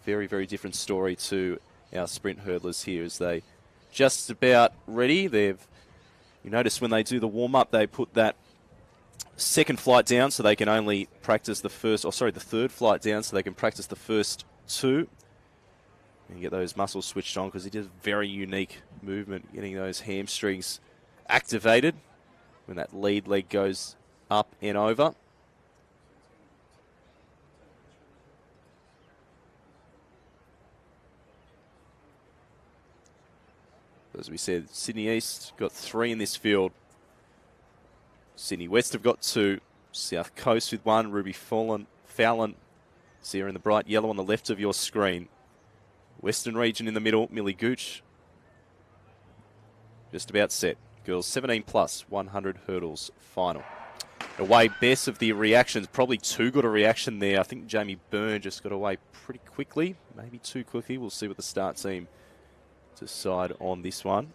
Very, very different story to our sprint hurdlers here, as they just about ready. You notice when they do the warm-up, they put that second flight down so they can only practice the third flight down so they can practice the first 2 and get those muscles switched on, because it is very unique movement, getting those hamstrings activated when that lead leg goes up and over. As we said, Sydney East got 3 in this field. Sydney West have got 2. South Coast with 1. Ruby Fallon, see her in the bright yellow on the left of your screen. Western region in the middle, Millie Gooch. Just about set. Girls 17 plus, 100 hurdles final. Away best of the reactions, probably too good a reaction there. I think Jamie Byrne just got away pretty quickly, maybe too quickly. We'll see what the start team decide on this one.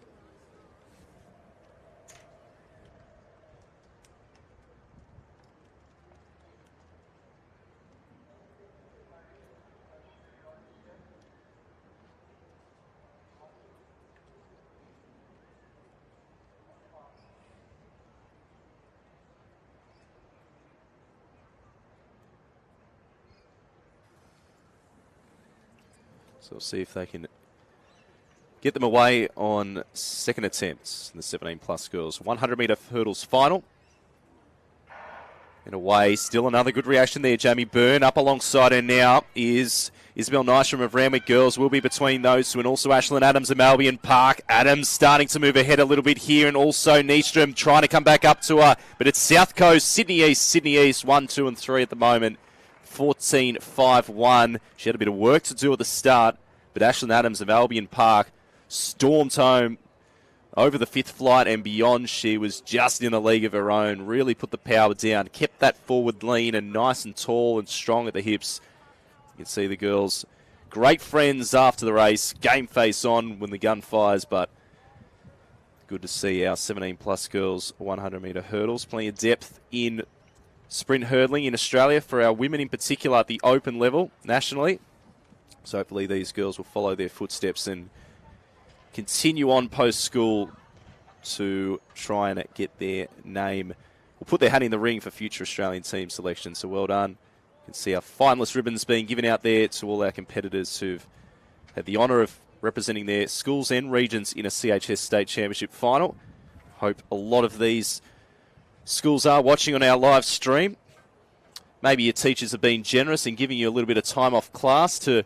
So we'll see if they can get them away on second attempts, the 17 plus girls. 100 metre hurdles final. And away, still another good reaction there. Jamie Byrne up alongside her now is Isabel Nystrom of Randwick Girls. Will be between those two, and also Ashlyn Adams of Albion Park. Adams starting to move ahead a little bit here, and also Nystrom trying to come back up to her. But it's South Coast, Sydney East, 1, 2 and 3 at the moment. 14.51. She had a bit of work to do at the start, but Ashlyn Adams of Albion Park stormed home over the 5th flight and beyond. She was just in a league of her own, really put the power down, kept that forward lean and nice and tall and strong at the hips. You can see the girls, great friends after the race, game face on when the gun fires, but good to see our 17 plus girls 100 metre hurdles. Plenty of depth in sprint hurdling in Australia for our women in particular at the open level nationally. So hopefully these girls will follow their footsteps and continue on post-school to try and get their name, or put their hat in the ring for future Australian team selection. So well done. You can see our finalist ribbons being given out there to all our competitors who've had the honour of representing their schools and regions in a CHS State Championship final. Hope a lot of these schools are watching on our live stream. Maybe your teachers have been generous in giving you a little bit of time off class to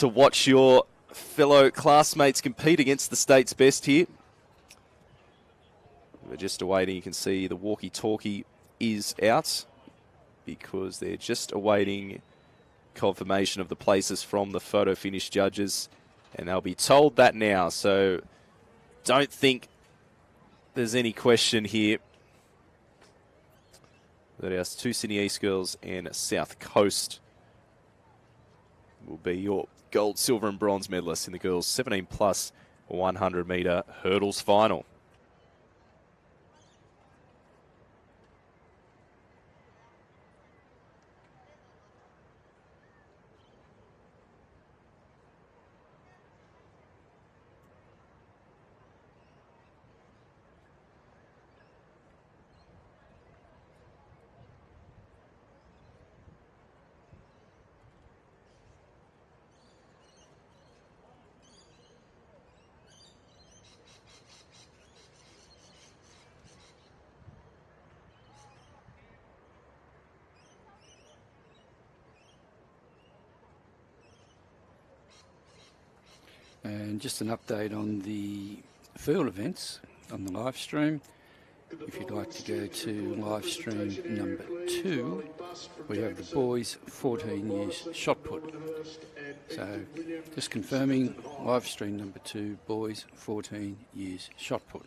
watch your fellow classmates compete against the state's best here. We're just awaiting. You can see the walkie-talkie is out because they're just awaiting confirmation of the places from the photo finish judges, and they'll be told that now. So don't think there's any question here that our 2 Sydney East girls and South Coast will be your gold, silver and bronze medalists in the girls 17 plus 100 metre hurdles final. And just an update on the field events on the live stream. If you'd like to go to live stream number 2, we have the boys 14 years shot put. So just confirming, live stream number 2, boys 14 years shot put.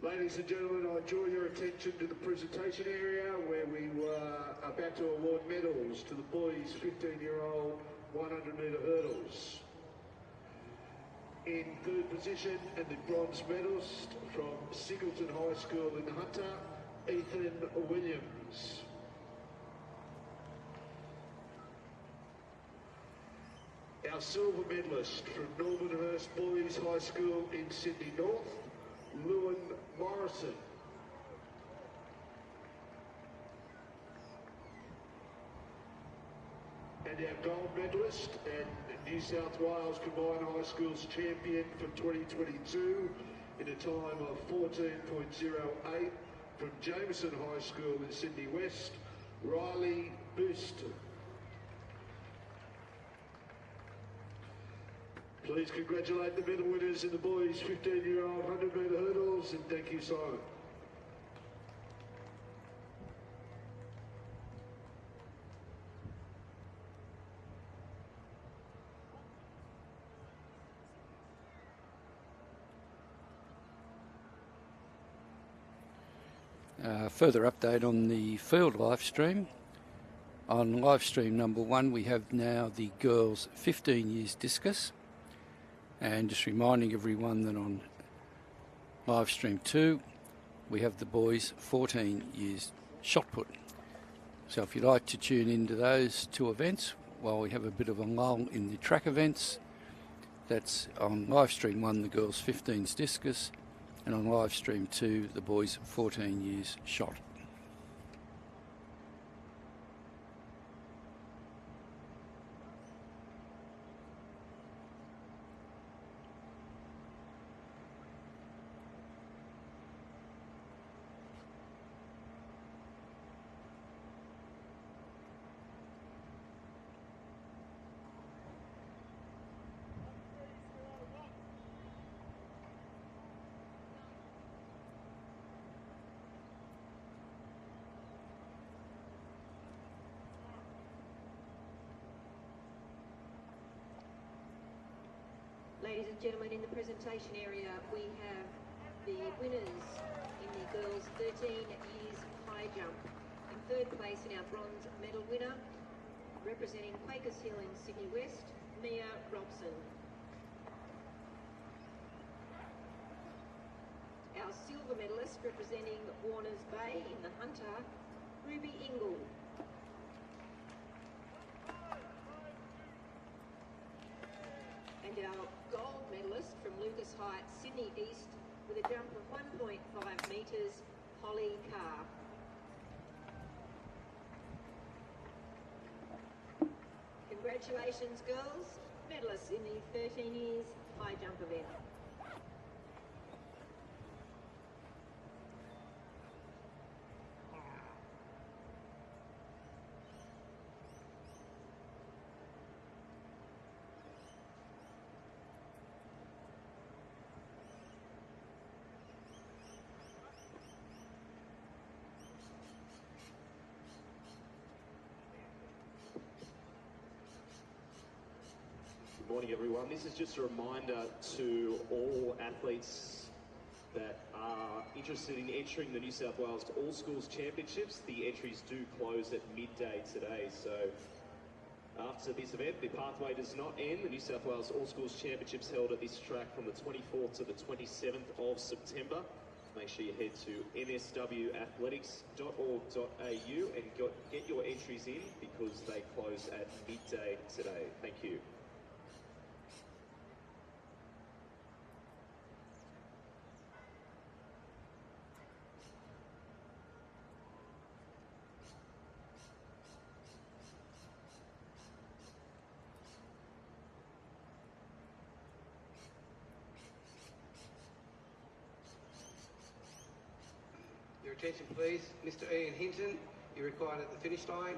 Ladies and gentlemen, I draw your attention to the presentation area where we were about to award medals to the boys 15-year-old 100-metre hurdles. In third position and the bronze medalist from Singleton High School in Hunter, Ethan Williams. Our silver medalist from Normanhurst Boys High School in Sydney North, Lewin Morrison. And our gold medalist and New South Wales Combined High Schools champion for 2022 in a time of 14.08 from Jameson High School in Sydney West, Riley Booston. Please congratulate the medal winners in the boys 15-year-old 100-metre hurdles, and thank you, Simon. Further update on the field live stream. On live stream number 1, we have now the girls 15 years discus. And just reminding everyone that on live stream 2, we have the boys 14 years shot put. So if you'd like to tune into those 2 events while we have a bit of a lull in the track events, that's on live stream 1, the girls 15s discus, and on live stream 2, the boys 14 years shot. Ladies and gentlemen, in the presentation area, we have the winners in the girls' 13 years high jump. In third place in our bronze medal winner, representing Quakers Hill in Sydney West, Mia Robson. Our silver medalist representing Warners Bay in the Hunter, Ruby Ingle. And our gold medalist from Lucas Heights, Sydney East, with a jump of 1.5 metres, Holly Carr. Congratulations, girls, medalists in the 13 years high jump event. Good morning, everyone. This is just a reminder to all athletes that are interested in entering the New South Wales All Schools Championships. The entries do close at midday today, so after this event, the pathway does not end. The New South Wales All Schools Championships held at this track from the 24th to the 27th of September. Make sure you head to nswathletics.org.au and get your entries in because they close at midday today. Thank you. Your attention please. Mr Ian Hinton, you're required at the finish line.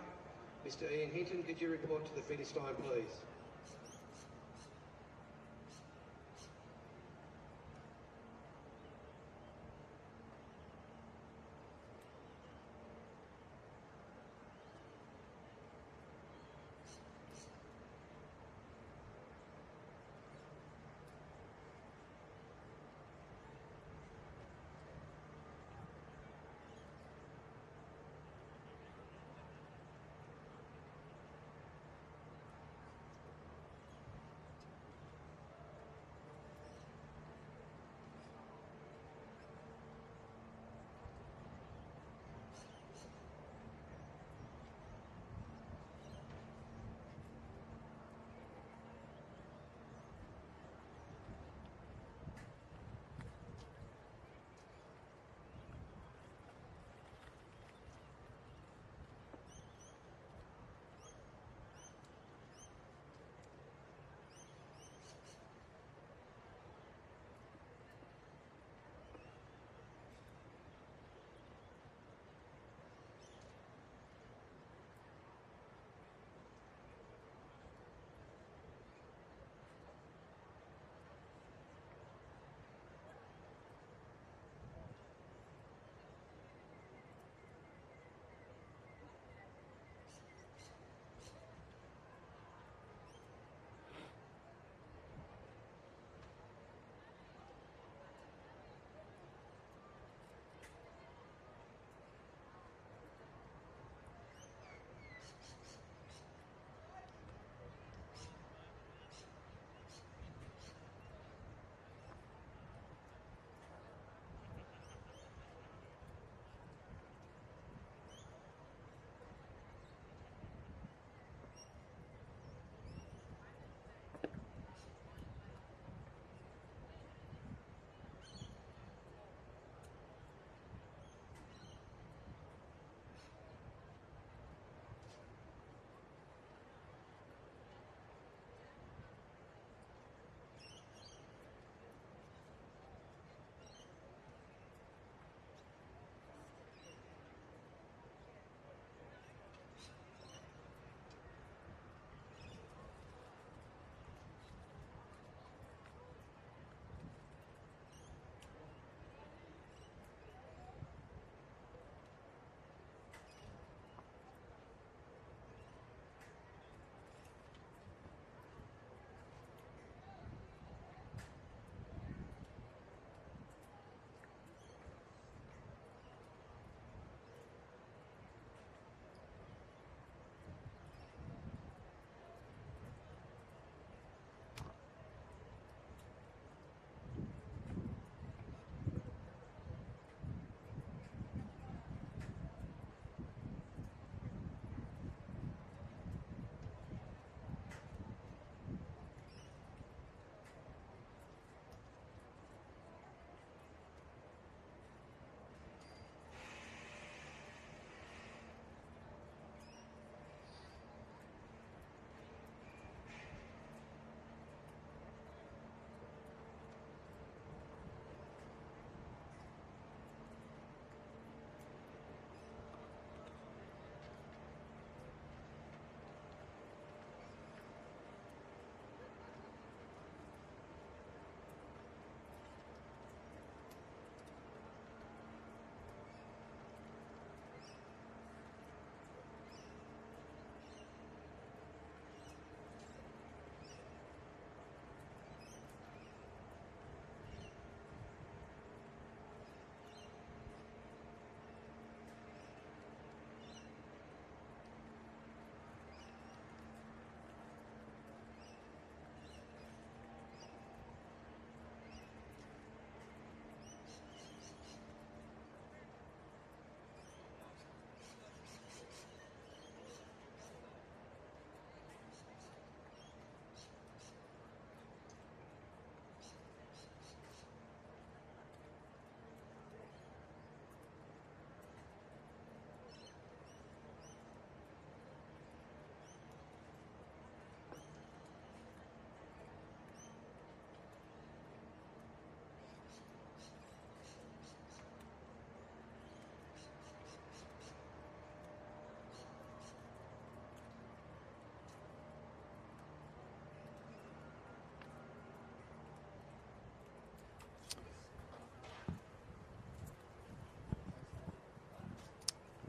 Mr Ian Hinton, could you report to the finish line please?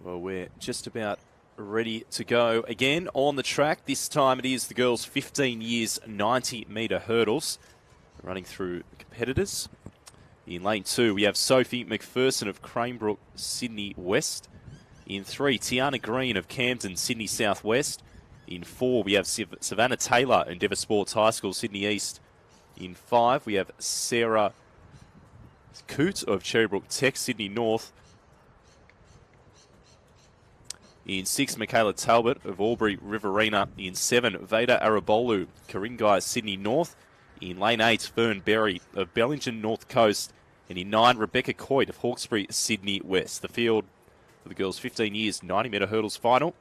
Well, we're just about ready to go again on the track. This time it is the girls' 15 years 90-metre hurdles running through competitors. In lane 2, we have Sophie McPherson of Cranebrook, Sydney West. In 3, Tiana Green of Camden, Sydney South West. In 4, we have Savannah Taylor, Endeavour Sports High School, Sydney East. In 5, we have Sarah Coote of Cherrybrook Tech, Sydney North. In 6, Michaela Talbot of Albury Riverina. In 7, Veda Arabolu, Karingai, Sydney North. In lane 8, Fern Berry of Bellingen North Coast. And in 9, Rebecca Coyte of Hawkesbury, Sydney West. The field for the girls' 15 years 90-metre hurdles final.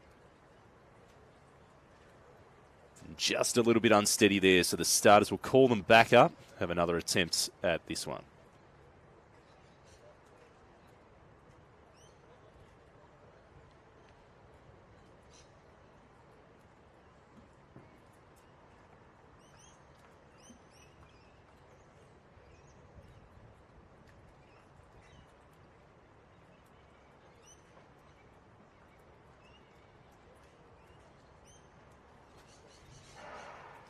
Just a little bit unsteady there, so the starters will call them back up, have another attempt at this one.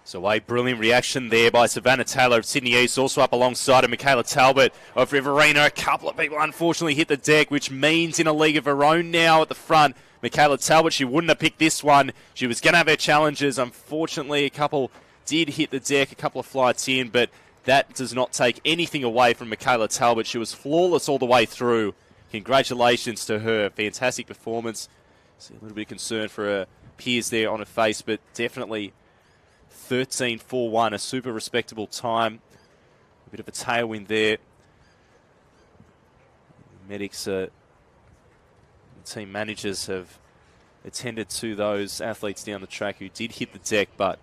So a brilliant reaction there by Savannah Taylor of Sydney East, also up alongside of Michaela Talbot of Riverina. A couple of people unfortunately hit the deck, which means in a league of her own now at the front. Michaela Talbot, she wouldn't have picked this one. She was going to have her challenges. Unfortunately, a couple did hit the deck, a couple of flights in, but that does not take anything away from Michaela Talbot. She was flawless all the way through. Congratulations to her. Fantastic performance. See a little bit of concern for her peers there on her face, but definitely 13.41, a super respectable time. A bit of a tailwind there. Medics, the team managers have attended to those athletes down the track who did hit the deck, but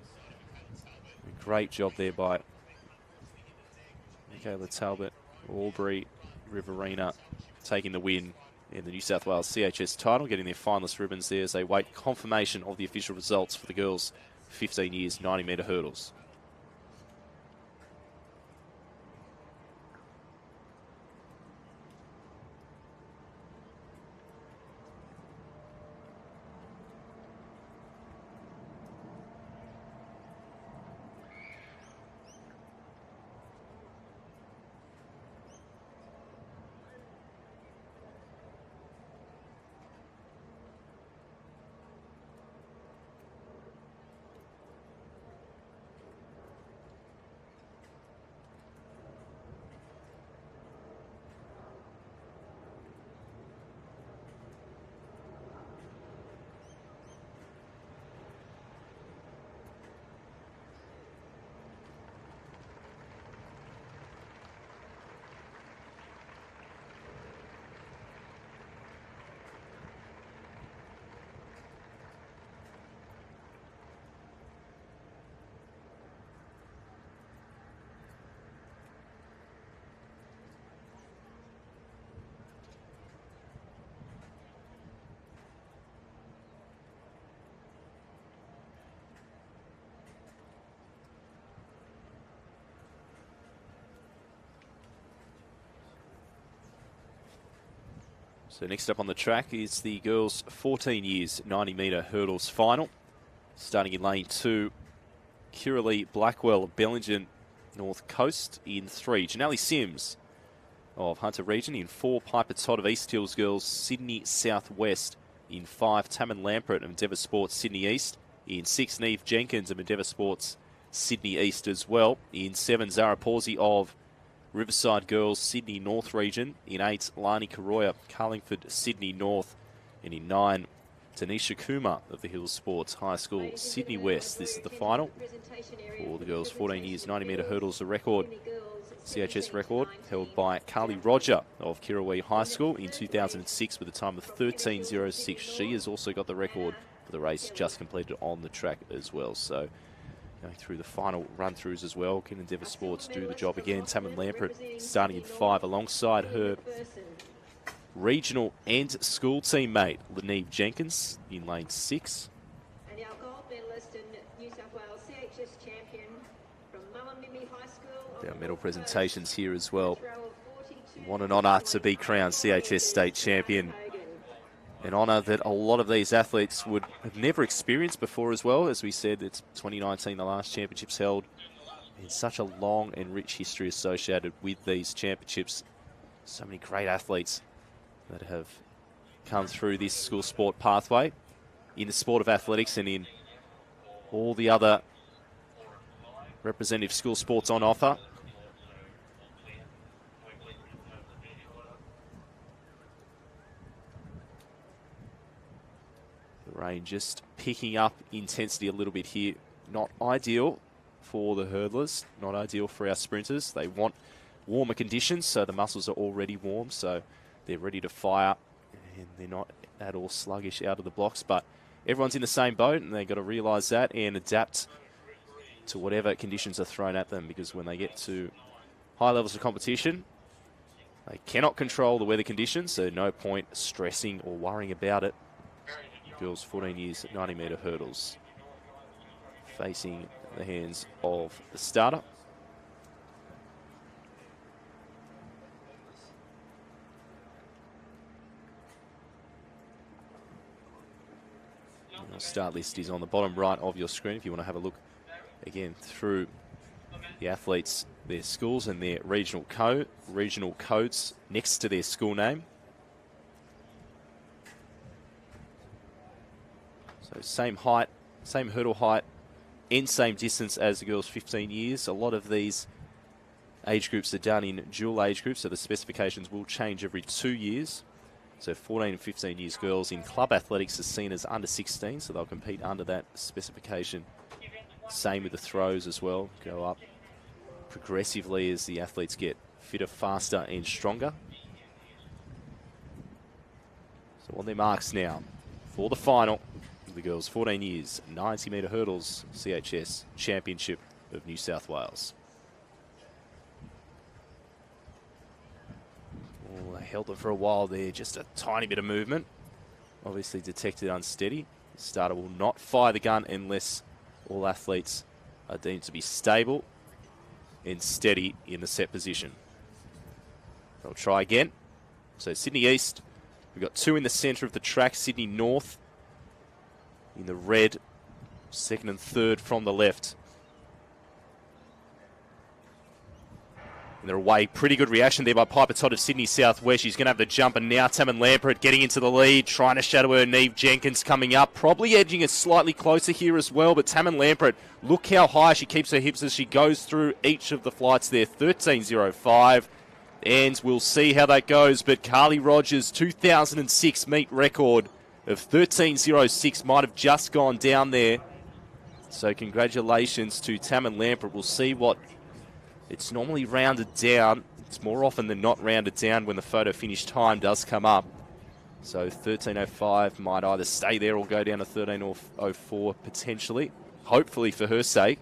a great job there by Michaela Talbot, Albury, Riverina, taking the win in the New South Wales CHS title, getting their finalist ribbons there as they wait confirmation of the official results for the girls' 15 years 90-metre hurdles. So next up on the track is the girls' 14 years 90-metre hurdles final. Starting in lane 2, Kiralee Blackwell of Bellingen North Coast. In 3, Janelle Sims of Hunter Region. In 4, Piper Todd of East Hills Girls, Sydney South West. In 5, Tammin Lampert of Endeavour Sports, Sydney East. In 6, Neve Jenkins of Endeavour Sports, Sydney East as well. In 7, Zara Pawsey of Riverside Girls, Sydney North Region. In 8, Lani Karoya, Carlingford, Sydney North. And in 9, Tanisha Kumar of the Hills Sports High School, Sydney West. This is the final for the girls' 14 years 90-metre hurdles. The record, CHS record, held by Carly Roger of Kirrawee High School in 2006 with a time of 13.06. She has also got the record for the race just completed on the track as well. So going through the final run-throughs as well. Can Endeavour Sports do the job again? Tammin Lampert starting in 5 alongside her regional and school teammate, Leneve Jenkins, in lane 6. And our gold medalist and New South Wales CHS champion from Mullumbimby High School. Our medal presentations here as well. What an honour to be crowned CHS state champion an honour that a lot of these athletes would have never experienced before as well. As we said, it's 2019, the last championships held. And such a long and rich history associated with these championships. So many great athletes that have come through this school sport pathway in the sport of athletics and in all the other representative school sports on offer. The rain just picking up intensity a little bit here. Not ideal for the hurdlers, not ideal for our sprinters. They want warmer conditions, so the muscles are already warm, so they're ready to fire, and they're not at all sluggish out of the blocks. But everyone's in the same boat, and they've got to realise that and adapt to whatever conditions are thrown at them, because when they get to high levels of competition, they cannot control the weather conditions, so no point stressing or worrying about it. Girls 14 years 90-metre hurdles facing the hands of the starter. Our start list is on the bottom right of your screen if you want to have a look again through the athletes, their schools and their regional codes next to their school name. So same height, same hurdle height, and same distance as the girls 15 years. A lot of these age groups are done in dual age groups, so the specifications will change every 2 years. So 14 and 15 years girls in club athletics are seen as under 16, so they'll compete under that specification. Same with the throws as well, go up progressively as the athletes get fitter, faster and stronger. So on their marks now for the final, the girls 14 years, 90-metre hurdles, CHS Championship of New South Wales. Oh, they held them for a while there, just a tiny bit of movement. Obviously detected unsteady. The starter will not fire the gun unless all athletes are deemed to be stable and steady in the set position. They'll try again. So Sydney East, we've got two in the centre of the track, Sydney North in the red, second and third from the left. And they're away. Pretty good reaction there by Piper Todd of Sydney Southwest. She's going to have the jump, and now Tammin Lampert getting into the lead, trying to shadow her. Neve Jenkins coming up, probably edging us slightly closer here as well. But Tammin Lampert, look how high she keeps her hips as she goes through each of the flights there. 13.05. And we'll see how that goes. But Carly Rogers' 2006 meet record of 13.06 might have just gone down there. So congratulations to Tammin Lampert. We'll see what it's normally rounded down. It's more often than not rounded down when the photo finish time does come up. So 13.05 might either stay there or go down to 13.04 potentially. Hopefully for her sake.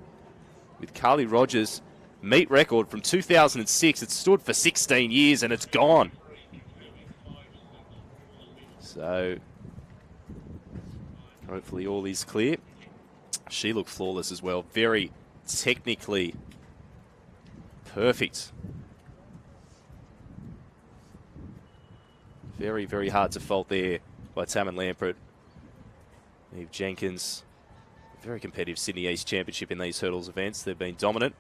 With Carly Rogers' meet record from 2006, it stood for 16 years and it's gone. So hopefully all is clear. She looked flawless as well. Very technically perfect. Very, very hard to fault there by Tammin Lampert. Neve Jenkins, very competitive Sydney East Championship in these hurdles events. They've been dominant.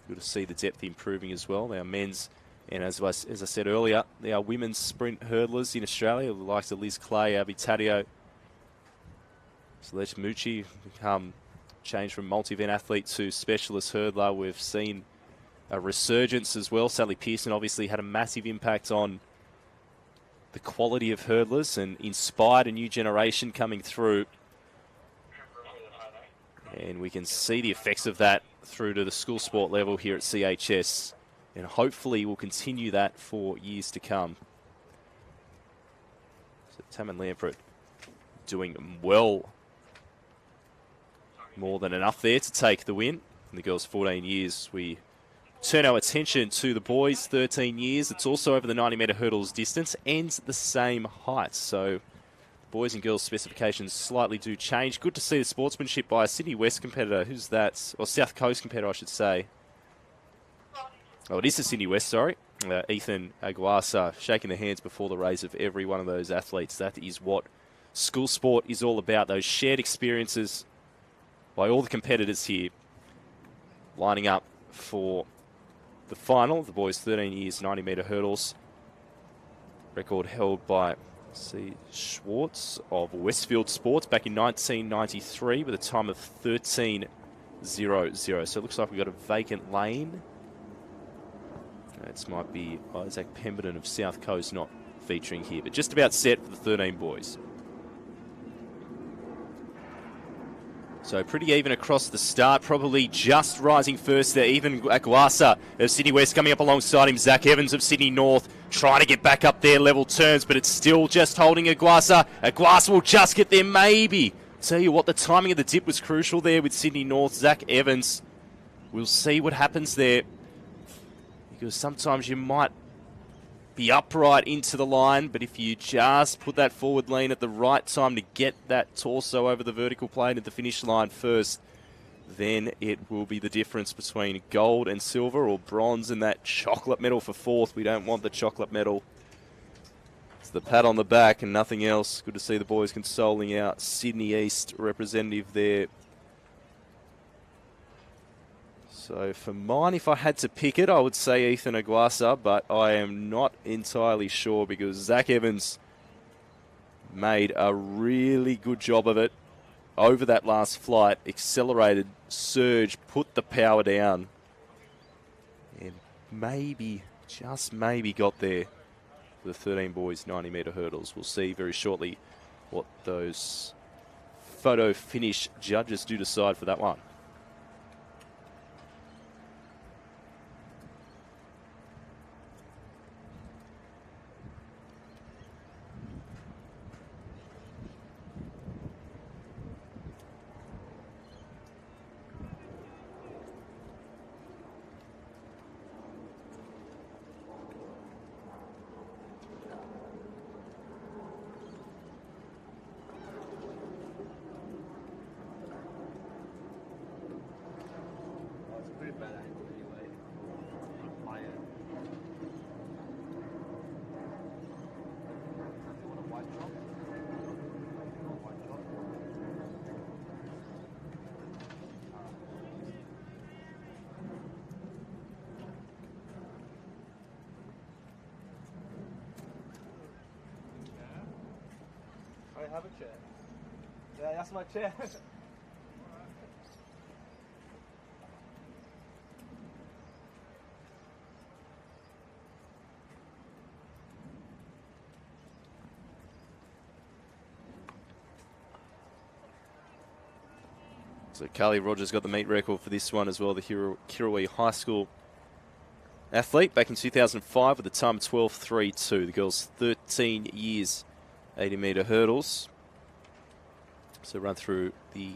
Good to see the depth improving as well. Our men's, and as I said earlier, our women's sprint hurdlers in Australia, the likes of Liz Clay, Abby Taddeo, Celeste Mucci, changed from multi-event athlete to specialist hurdler. We've seen a resurgence as well. Sally Pearson obviously had a massive impact on the quality of hurdlers and inspired a new generation coming through. And we can see the effects of that through to the school sport level here at CHS. And hopefully we'll continue that for years to come. So Tammin Lampert doing well. More than enough there to take the win. And the girls 14 years, we turn our attention to the boys 13 years. It's also over the 90-metre hurdles distance and the same height. So boys and girls specifications slightly do change. Good to see the sportsmanship by a Sydney West competitor. Who's that? Or South Coast competitor, I should say. Oh, it is the Sydney West, sorry. Ethan Aguasa shaking the hands before the race of every one of those athletes. That is what school sport is all about, those shared experiences by all the competitors here, lining up for the final, the boys 13 years 90-metre hurdles. Record held by C. Schwartz of Westfield Sports back in 1993 with a time of 13:00. So it looks like we've got a vacant lane. That might be Isaac Pemberton of South Coast not featuring here, but just about set for the 13 boys. So pretty even across the start, probably just rising first there. Even Aguasa of Sydney West coming up alongside him. Zach Evans of Sydney North trying to get back up there, level turns, but it's still just holding Aguasa. Aguasa will just get there, maybe. Tell you what, the timing of the dip was crucial there with Sydney North. Zach Evans, we'll see what happens there, because sometimes you might be upright into the line, but if you just put that forward lean at the right time to get that torso over the vertical plane at the finish line first, then it will be the difference between gold and silver, or bronze and that chocolate medal for fourth. We don't want the chocolate medal. It's the pat on the back and nothing else. Good to see the boys consoling out Sydney East representative there. So for mine, if I had to pick it, I would say Ethan Aguasa, but I am not entirely sure because Zach Evans made a really good job of it over that last flight, accelerated, surge, put the power down, and maybe, just maybe got there for the 13 boys 90-metre hurdles. We'll see very shortly what those photo finish judges do decide for that one. I have a chair. Yeah, that's my chair. So Carly Rogers got the meet record for this one as well, the Kirrawee High School athlete back in 2005 with a time of 12:32. The girls 13 years 80-metre hurdles. So run through the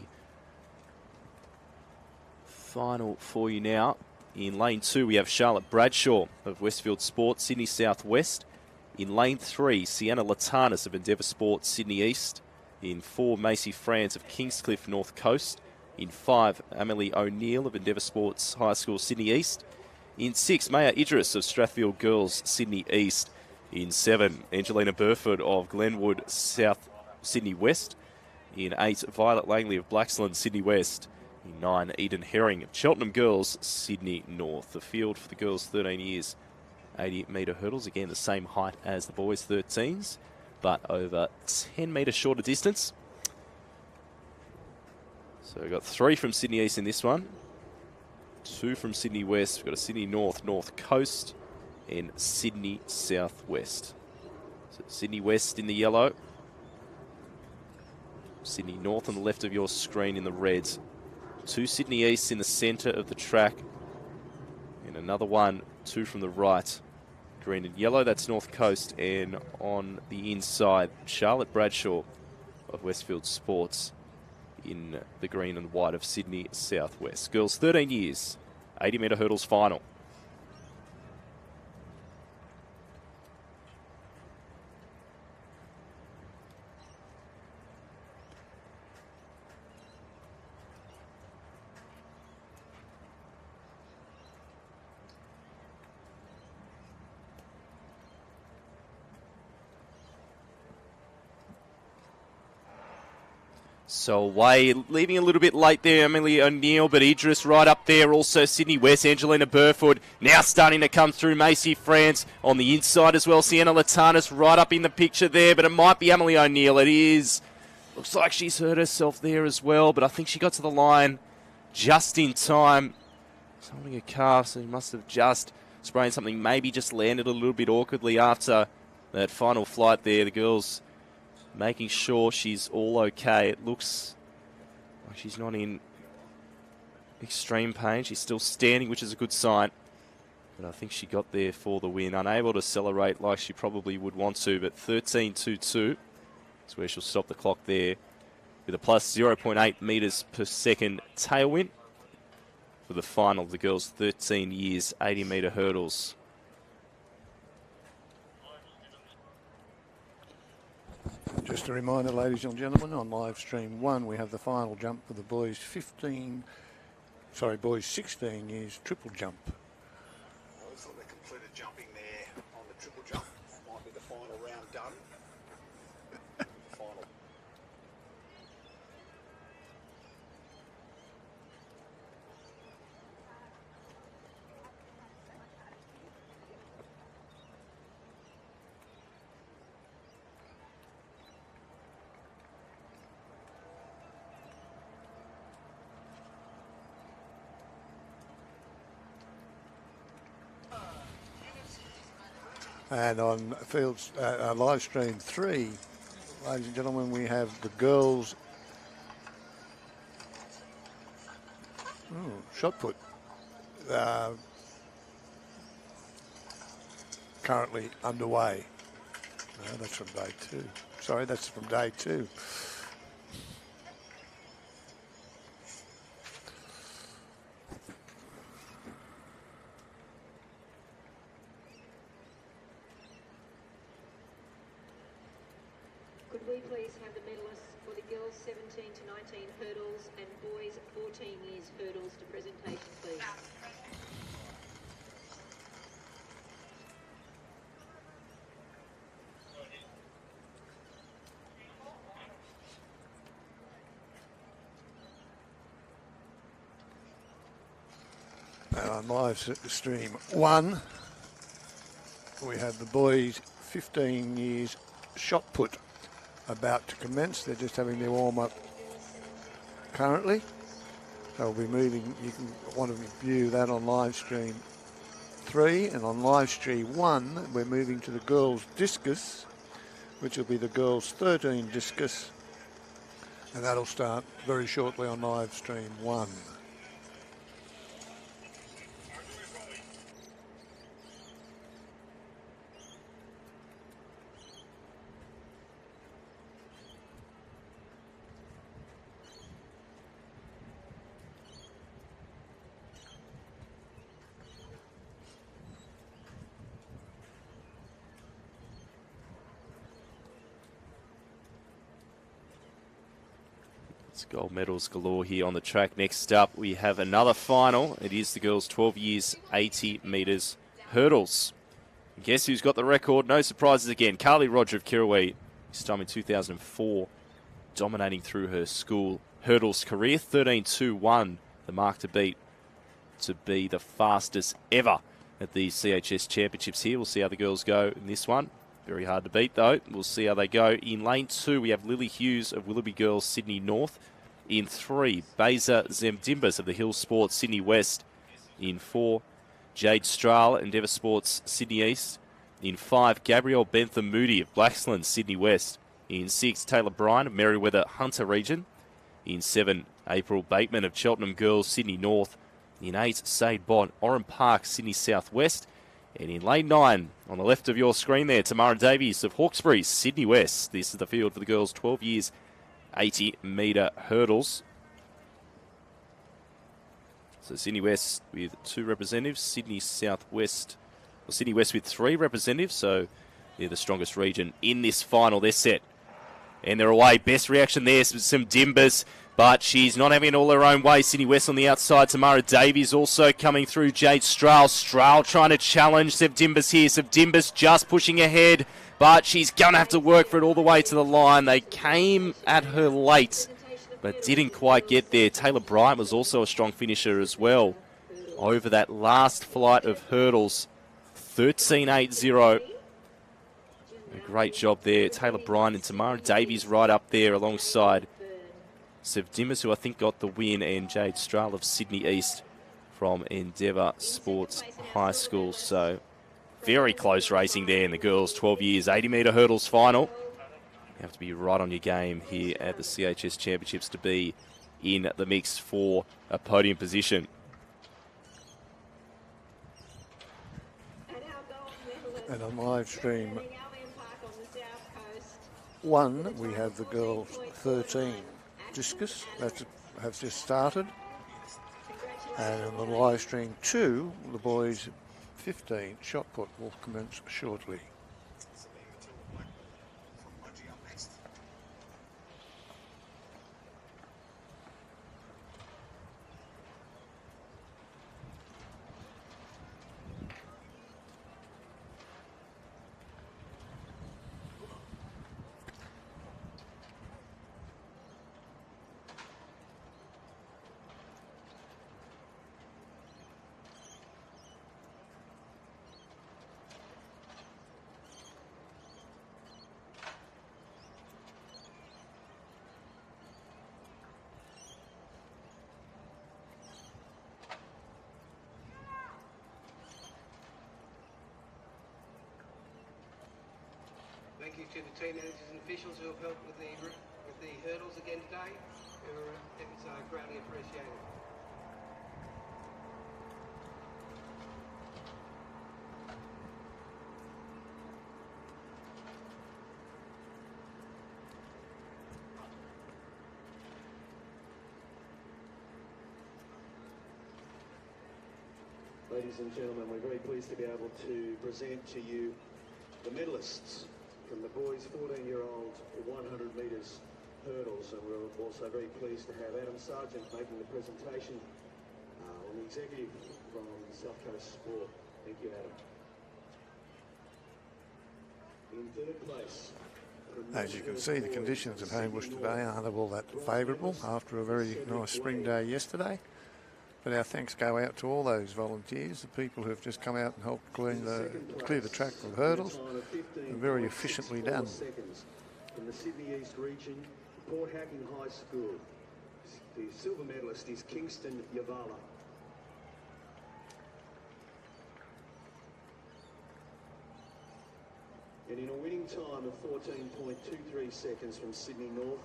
final for you now. In lane 2, we have Charlotte Bradshaw of Westfield Sports, Sydney Southwest. In lane 3, Sienna Latanis of Endeavour Sports, Sydney East. In 4, Macy Franz of Kingscliff, North Coast. In 5, Amelie O'Neill of Endeavour Sports High School, Sydney East. In 6, Maya Idris of Strathfield Girls, Sydney East. In 7, Angelina Burford of Glenwood, South Sydney West. In 8, Violet Langley of Blaxland, Sydney West. In 9, Eden Herring of Cheltenham Girls, Sydney North. The field for the girls 13 years 80-metre hurdles. Again, the same height as the boys 13s, but over 10 metre shorter distance. So we've got 3 from Sydney East in this one. 2 from Sydney West. We've got a Sydney North, North Coast, and Sydney Southwest. So Sydney West in the yellow. Sydney North on the left of your screen in the red. 2 Sydney East in the centre of the track. And another one, 2 from the right. Green and yellow, that's North Coast. And on the inside, Charlotte Bradshaw of Westfield Sports in the green and white of Sydney Southwest. Girls 13 years, 80-metre hurdles final. So away, leaving a little bit late there, Emily O'Neill, but Idris right up there. Also Sydney West, Angelina Burford now starting to come through. Macy France on the inside as well. Sienna Latanis right up in the picture there, but it might be Emily O'Neill. It is. Looks like she's hurt herself there as well, but I think she got to the line just in time. She's holding a calf, so she must have just sprained something. Maybe just landed a little bit awkwardly after that final flight there. The girls making sure she's all okay. It looks like she's not in extreme pain. She's still standing, which is a good sign. But I think she got there for the win. Unable to celebrate like she probably would want to, but 13.22 is where she'll stop the clock there with a plus 0.8 metres per second tailwind for the final of the girls' 13 years 80-metre hurdles. Just a reminder, ladies and gentlemen, on live stream 1 we have the final jump for the boys 16 years triple jump. I thought they completed jumping there on the triple jump. Might be the final round done. Final. And on fields live stream 3, ladies and gentlemen, we have the girls shot put currently underway. No, that's from day 2. Sorry, that's from day 2. Could we please have the medalists for the girls 17 to 19 hurdles and boys 14 years hurdles to presentation, please? And on live stream 1, we have the boys 15 years shot put about to commence. They're just having their warm-up currently. They'll be moving. You can want to view that on live stream 3, and on live stream 1 we're moving to the girls discus, which will be the girls 13 discus, and that'll start very shortly on live stream 1. It's gold medals galore here on the track. Next up, we have another final. It is the girls' 12 years, 80 metres hurdles. And guess who's got the record? No surprises again. Carly Roger of Kirrawee, this time in 2004, dominating through her school hurdles career. 13.21, the mark to beat to be the fastest ever at the CHS Championships here. We'll see how the girls go in this one. Very hard to beat, though. We'll see how they go. In lane 2, we have Lily Hughes of Willoughby Girls, Sydney North. In 3, Beza Zemdimbas of the Hill Sports, Sydney West. In 4, Jade Strahl, Endeavour Sports, Sydney East. In 5, Gabrielle Bentham Moody of Blaxland, Sydney West. In 6, Taylor Bryan of Merriweather Hunter Region. In 7, April Bateman of Cheltenham Girls, Sydney North. In 8, Sade Bond, Oran Park, Sydney South West. And in lane 9, on the left of your screen there, Tamara Davies of Hawkesbury, Sydney West. This is the field for the girls' 12 years, 80-metre hurdles. So Sydney West with 2 representatives, Sydney South West, or Sydney West with 3 representatives. So they're the strongest region in this final. They're set. And they're away. Best reaction there, some Dimbas. But she's not having it all her own way. Sydney West on the outside. Tamara Davies also coming through. Jade Strahl. Strahl trying to challenge Sevdimbas here. Sevdimbas just pushing ahead. But she's going to have to work for it all the way to the line. They came at her late. but didn't quite get there. Taylor Bryant was also a strong finisher as well over that last flight of hurdles. 13.80. A great job there. Taylor Bryant and Tamara Davies right up there alongside Sev Dimmers, who I think got the win, and Jade Strahl of Sydney East from Endeavour Sports High School. So very close racing there in the girls' 12 years 80-metre hurdles final. You have to be right on your game here at the CHS Championships to be in the mix for a podium position. And on live stream 1, we have the girls 13 discus that has just started. And on the live stream 2, the boys 15 shot put will commence shortly. Thank you to the team managers and officials who have helped with the hurdles again today. Your efforts are greatly appreciated. Ladies and gentlemen, we're very pleased to be able to present to you the medalists from the boys 14-year-old 100 metres hurdles, and we're also very pleased to have Adam Sargent making the presentation on the executive from South Coast Sport. Thank you, Adam. In third place. As you can see, the conditions at Homebush today aren't all that favourable after a very nice spring day yesterday. But our thanks go out to all those volunteers, the people who have just come out and helped clear the track for the hurdles. And very efficiently done. From the Sydney East region, Port Hacking High School. The silver medalist is Kingston Yavala. And in a winning time of 14.23 seconds from Sydney North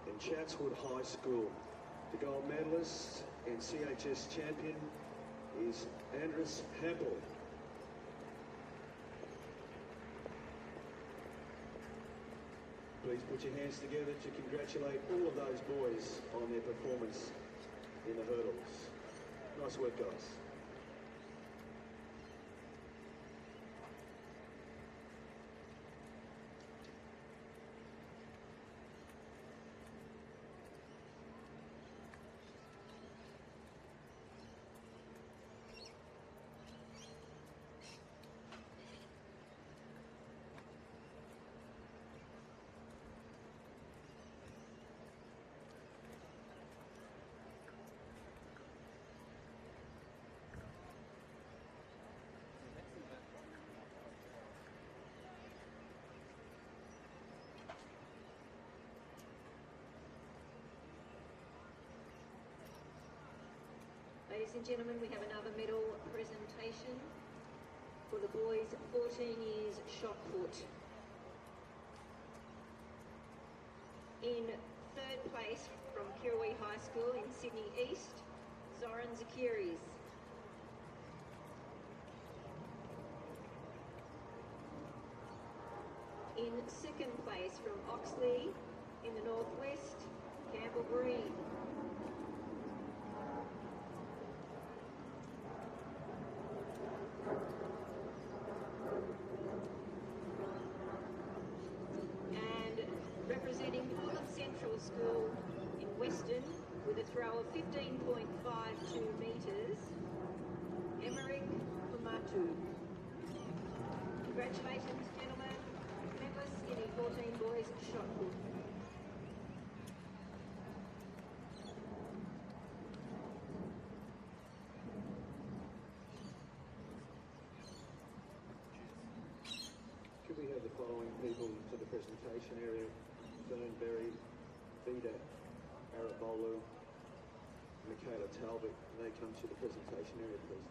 and Chatswood High School, the gold medalist and CHS champion is Andres Hampel. Please put your hands together to congratulate all of those boys on their performance in the hurdles. Nice work, guys. Ladies and gentlemen, we have another medal presentation for the boys 14 years shot put. In third place from Kirrawee High School in Sydney East, Zoran Zakiris. In second place from Oxley in the northwest, Campbell Green. Representing Portland Central School in Western with a throw of 15.52 metres, Emmerich Kumatu. Congratulations, gentlemen. Medalists in the 14 boys shot put. following people to the presentation area. Fernberry, Vida Arabolu, Michaela Talbot, they come to the presentation area, please.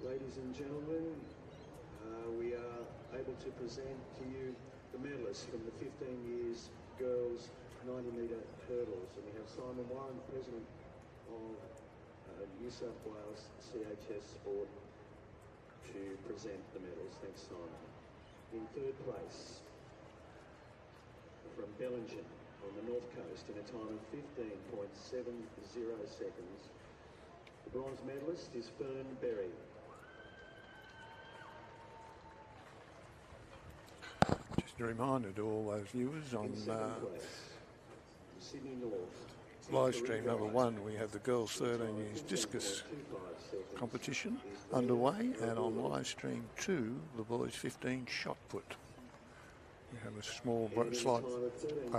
Ladies and gentlemen, we are able to present to you the medalists from the 15 years girls 90-metre hurdles. And we have Simon Warren, President of New South Wales CHS Sport, to present the medals. Thanks, Simon. In third place, from Bellingen on the North Coast in a time of 15.70 seconds. The bronze medalist is Fern Berry. Just a reminder to all those viewers on Sydney North. live stream number 1, we have the girls 13 years discus competition underway, and on live stream 2, the boys 15 shot put. We have a small slight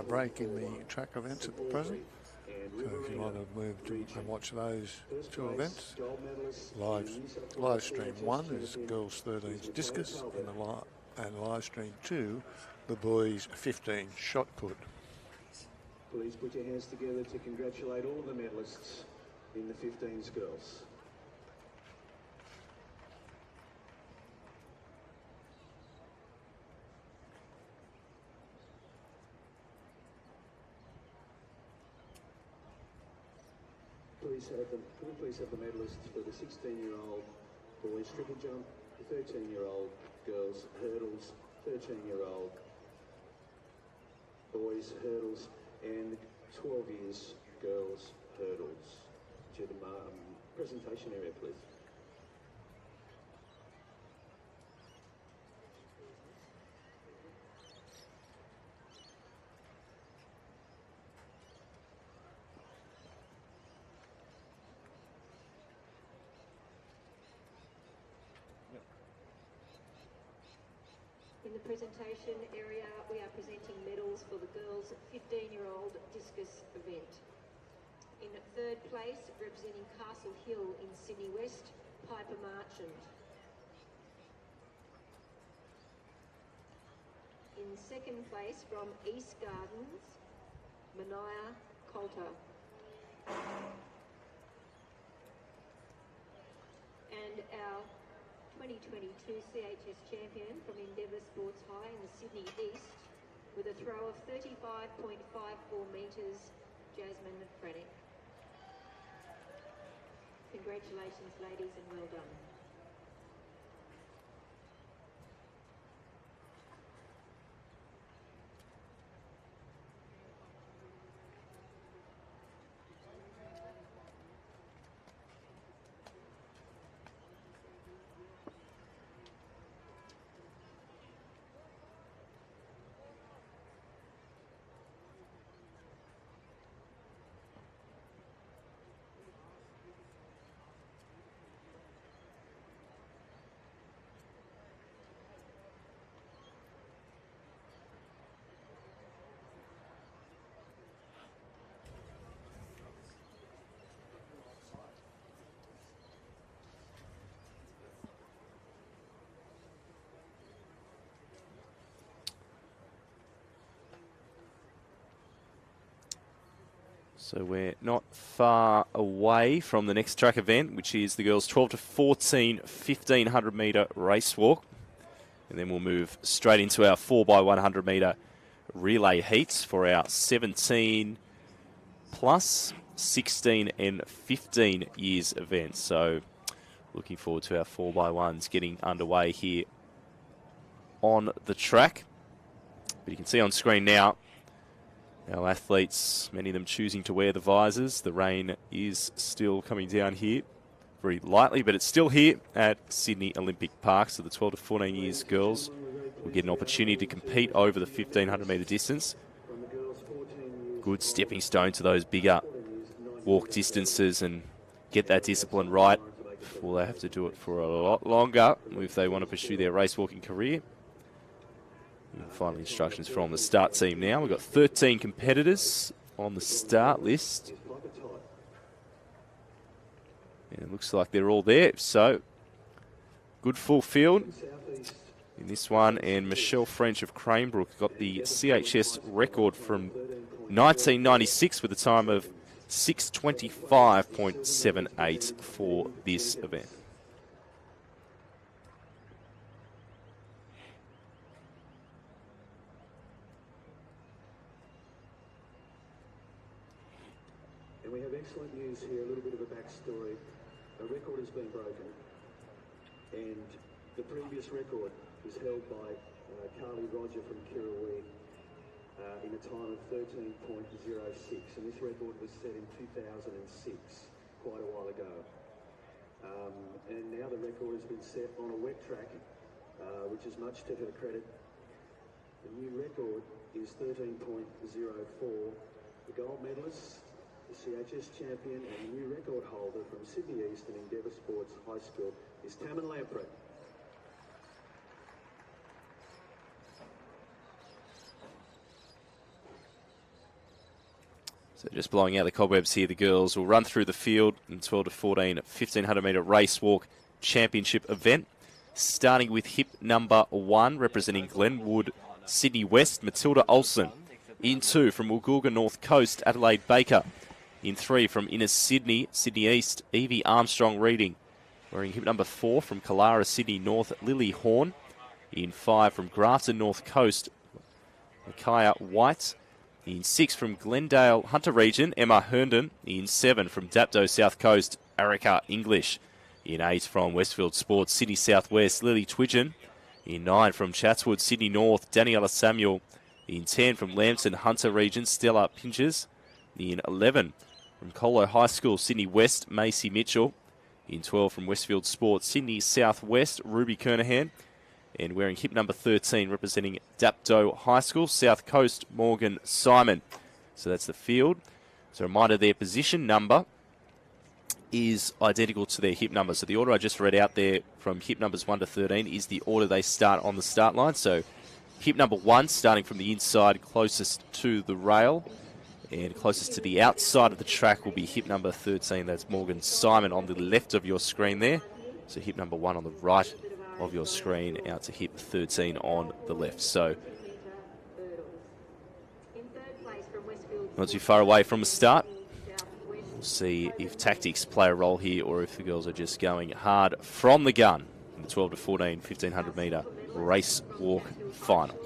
break in the track events at the present, so if you want to move to and watch those two events, live stream 1 is girls 13 discus, and live stream 2, the boys 15 shot put. Please put your hands together to congratulate all of the medalists in the 15s girls. Please have the medalists for the 16-year-old boys triple jump, the 13-year-old girls hurdles, 13-year-old boys hurdles, and 12 years girls hurdles. To the presentation area, please. In the presentation area, we are presenting medals for the girls' 15-year-old discus event. In third place, representing Castle Hill in Sydney West, Piper Marchant. In second place, from East Gardens, Mania Coulter. And our 2022 CHS champion from Endeavour Sports High in the Sydney East, with a throw of 35.54 metres, Jasmine Frenick. Congratulations, ladies, and well done. So we're not far away from the next track event, which is the girls' 12 to 14 1500 metre race walk. And then we'll move straight into our 4x100 metre relay heats for our 17 plus 16 and 15 years event. So looking forward to our 4x1s getting underway here on the track. But you can see on screen now, our athletes, many of them choosing to wear the visors. The rain is still coming down here very lightly, but it's still here at Sydney Olympic Park. So the 12 to 14 years girls will get an opportunity to compete over the 1500 metre distance. Good stepping stone to those bigger walk distances and get that discipline right before they have to do it for a lot longer if they want to pursue their race walking career. And final instructions from the start team now. We've got 13 competitors on the start list. And it looks like they're all there. So, good full field in this one. And Michelle French of Cranebrook got the CHS record from 1996 with a time of 6:25.78 for this event. We have excellent news here, a little bit of a backstory. A record has been broken, and the previous record was held by Carly Roger from Kirrawee in a time of 13.06, and this record was set in 2006, quite a while ago. And now the record has been set on a wet track, which is much to her credit. The new record is 13.04. The gold medalist, the CHS champion and new record holder from Sydney East and Endeavour Sports High School is Tammin Lamprey. So just blowing out the cobwebs here, the girls will run through the field in 12 to 14 1500 metre race walk championship event. Starting with hip number 1, representing Glenwood, Sydney West, Matilda Olsen. In 2 from Woolgoolga North Coast, Adelaide Baker. In 3 from Inner Sydney, Sydney East, Evie Armstrong Reading. Wearing hip number 4 from Kalara, Sydney North, Lily Horn. In 5 from Grafton North Coast, Micaiah White. In 6 from Glendale, Hunter Region, Emma Herndon. In 7 from Dapto South Coast, Erica English. In 8 from Westfield Sports, Sydney Southwest, Lily Twidgen. In 9 from Chatswood, Sydney North, Daniela Samuel. In 10 from Lambton, Hunter Region, Stella Pinches. In 11 from Colo High School, Sydney West, Macy Mitchell. In 12 from Westfield Sports, Sydney Southwest, Ruby Kernahan. And wearing hip number 13, representing Dapto High School, South Coast, Morgan Simon. So that's the field. So a reminder, their position number is identical to their hip number. So the order I just read out there from hip numbers 1 to 13 is the order they start on the start line. So hip number 1, starting from the inside closest to the rail. And closest to the outside of the track will be hip number 13. That's Morgan Simon on the left of your screen there. So hip number 1 on the right of your screen, out to hip 13 on the left. So not too far away from a start. We'll see if tactics play a role here or if the girls are just going hard from the gun in the 12 to 14, 1500 metre race walk final.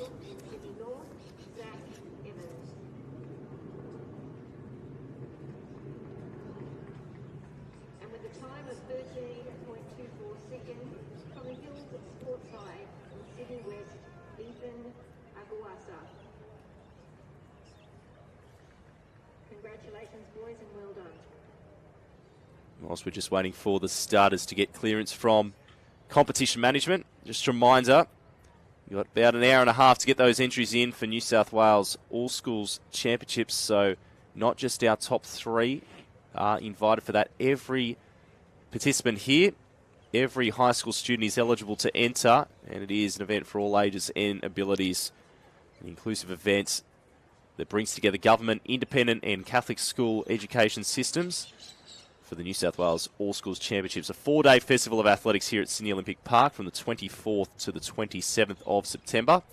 Whilst we're just waiting for the starters to get clearance from competition management, just a reminder, you've got about an hour and a half to get those entries in for New South Wales All Schools Championships. So not just our top 3 are invited for that. Every participant here, every high school student is eligible to enter, and it is an event for all ages and abilities. An inclusive event that brings together government, independent and Catholic school education systems for the New South Wales All Schools Championships, a 4-day festival of athletics here at Sydney Olympic Park from the 24th to the 27th of September.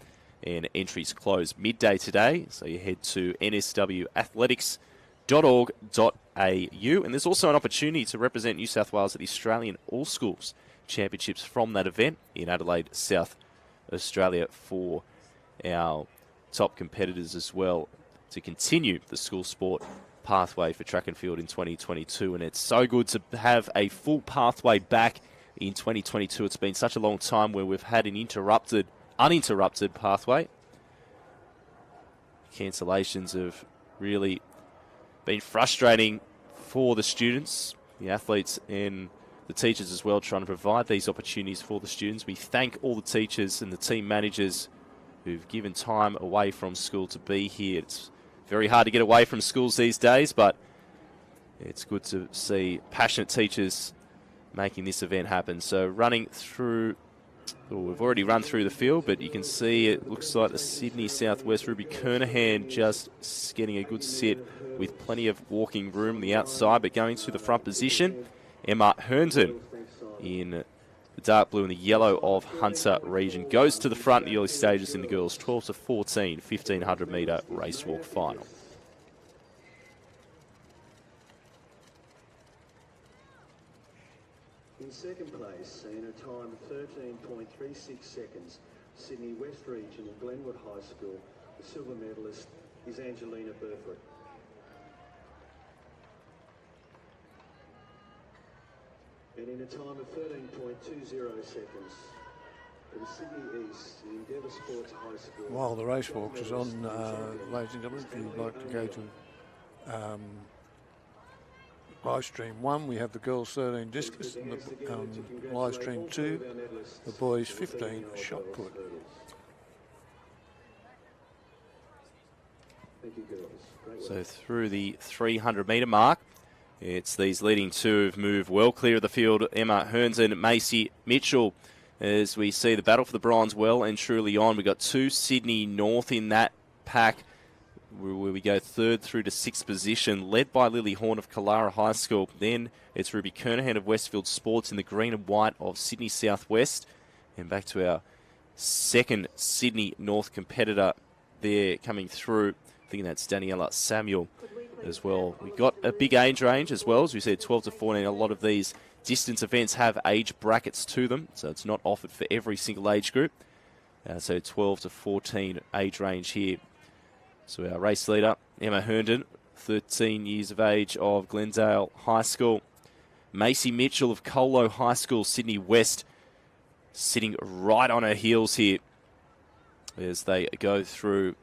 And entries close midday today, so you head to nswathletics.org.au. And there's also an opportunity to represent New South Wales at the Australian All Schools Championships from that event in Adelaide, South Australia, for our top competitors as well, to continue the school sport pathway for track and field in 2022. And it's so good to have a full pathway back in 2022. It's been such a long time where we've had an uninterrupted pathway. Cancellations have really been frustrating for the students, the athletes and the teachers as well, trying to provide these opportunities for the students. We thank all the teachers and the team managers who've given time away from school to be here. It's very hard to get away from schools these days, but it's good to see passionate teachers making this event happen. So running through, we've already run through the field, but you can see it looks like the Sydney Southwest Ruby Kernahan just getting a good sit with plenty of walking room on the outside, but going to the front position. Emma Herndon in the dark blue and the yellow of Hunter region goes to the front in the early stages in the girls' 12 to 14 1500 metre race walk final. In second place, in a time of 13.36 seconds, Sydney West Region and Glenwood High School, the silver medalist is Angelina Burford. And in a time of 13.20 seconds, from Sydney East, in Endeavour Sports High School. While the race walks is on, ladies and gentlemen, if you'd like to go to live stream 1, we have the girls 13 discus, and the live stream 2, the boys 15 shot put. So through the 300 metre mark, it's these leading two who've moved well clear of the field. Emma Herndon, Macy Mitchell, as we see the battle for the bronze well and truly on. We've got 2 Sydney North in that pack, where we go 3rd through to 6th position, led by Lily Horn of Kalara High School. Then it's Ruby Kernahan of Westfield Sports in the green and white of Sydney Southwest. And back to our 2nd Sydney North competitor there coming through. I think that's Daniela Samuel as well. We've got a big age range as well, as we said, 12 to 14. A lot of these distance events have age brackets to them, so it's not offered for every single age group. So 12 to 14 age range here. So our race leader, Emma Herndon, 13 years of age, of Glendale High School. Macy Mitchell of Colo High School, Sydney West, sitting right on her heels here as they go through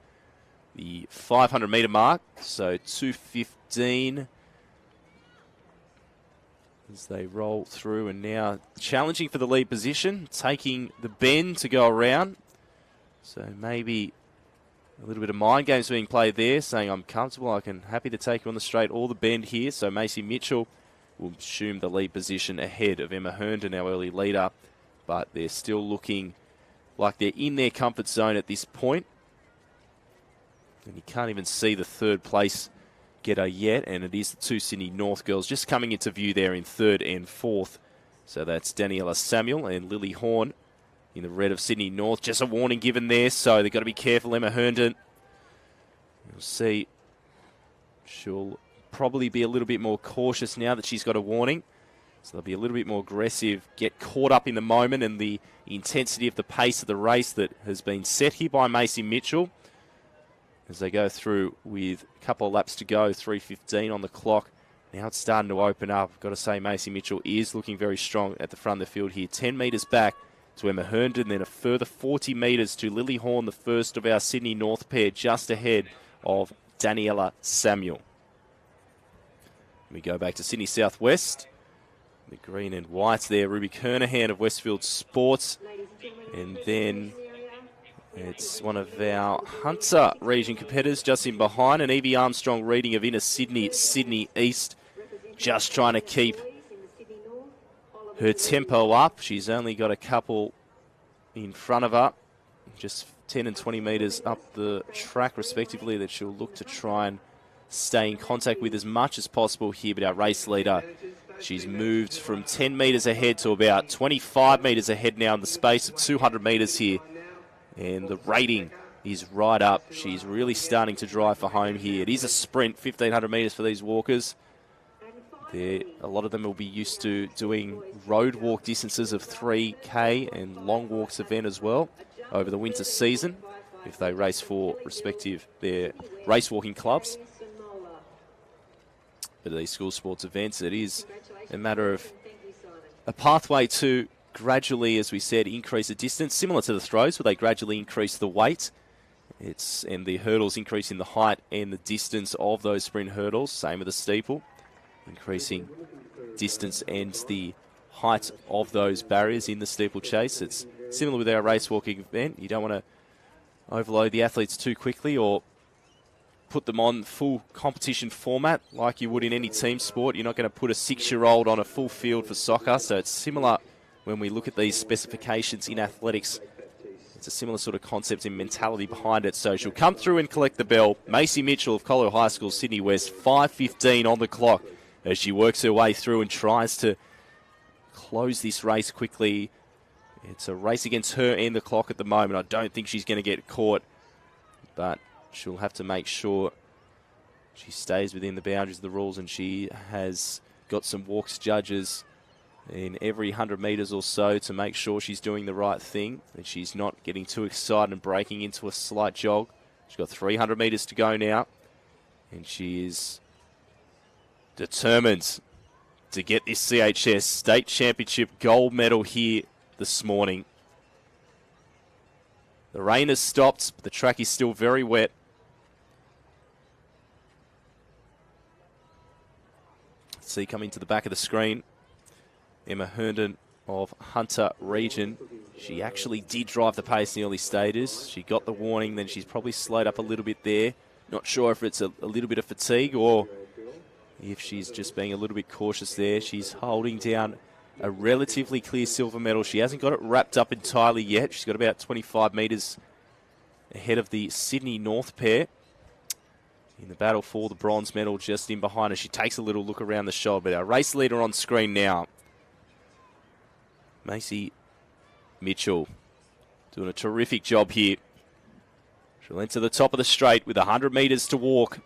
the 500 metre mark. So 2:15 as they roll through, and now challenging for the lead position, taking the bend to go around. So maybe a little bit of mind games being played there, saying I'm comfortable, happy to take you on the straight or the bend here. So Macy Mitchell will assume the lead position ahead of Emma Herndon, our early leader, but they're still looking like they're in their comfort zone at this point. And you can't even see the third place getter yet, and it is the two Sydney North girls just coming into view there in third and fourth. So that's Daniela Samuel and Lily Horn in the red of Sydney North. Just a warning given there, so they've got to be careful. Emma Herndon, you'll see she'll probably be a little bit more cautious now that she's got a warning. So they'll be a little bit more aggressive, get caught up in the moment and the intensity of the pace of the race that has been set here by Macy Mitchell. As they go through with a couple of laps to go, 3:15 on the clock. Now it's starting to open up. I've got to say Macy Mitchell is looking very strong at the front of the field here. 10 metres back to Emma Herndon, then a further 40 metres to Lily Horn, the first of our Sydney North pair, just ahead of Daniela Samuel. We go back to Sydney Southwest. The green and whites there, Ruby Kernahan of Westfield Sports. And then it's one of our Hunter region competitors just in behind, an Evie Armstrong reading of Inner Sydney, Sydney East, just trying to keep her tempo up. She's only got a couple in front of her, just 10 and 20 metres up the track respectively, that she'll look to try and stay in contact with as much as possible here. But our race leader, she's moved from 10 metres ahead to about 25 metres ahead now in the space of 200 metres here. And the rating is right up. She's really starting to drive for home here. It is a sprint, 1,500 metres for these walkers. A lot of them will be used to doing road walk distances of 3K and long walks event as well over the winter season if they race for their race walking clubs. But these school sports events, it is a matter of a pathway to gradually, as we said, increase the distance, similar to the throws, where they gradually increase the weight. And the hurdles increase in the height and the distance of those sprint hurdles. Same with the steeple, increasing distance and the height of those barriers in the steeplechase. It's similar with our race walking event. You don't want to overload the athletes too quickly or put them on full competition format like you would in any team sport. You're not going to put a 6-year-old on a full field for soccer, so it's similar. When we look at these specifications in athletics, it's a similar sort of concept and mentality behind it. So she'll come through and collect the bell. Macy Mitchell of Colo High School, Sydney West, 5:15 on the clock as she works her way through and tries to close this race quickly. It's a race against her and the clock at the moment. I don't think she's going to get caught, but she'll have to make sure she stays within the boundaries of the rules, and she has got some walks judges in every 100 metres or so to make sure she's doing the right thing and she's not getting too excited and breaking into a slight jog. She's got 300 metres to go now, and she is determined to get this CHS State Championship gold medal here this morning. The rain has stopped, but the track is still very wet. Let's see, coming to the back of the screen, Emma Herndon of Hunter region. She actually did drive the pace in the early stages. She got the warning, then she's probably slowed up a little bit there. Not sure if it's a little bit of fatigue or if she's just being a little bit cautious there. She's holding down a relatively clear silver medal. She hasn't got it wrapped up entirely yet. She's got about 25 metres ahead of the Sydney North pair in the battle for the bronze medal, just in behind her. She takes a little look around the shoulder, but our race leader on screen now, Macy Mitchell, doing a terrific job here. She'll enter the top of the straight with 100 metres to walk.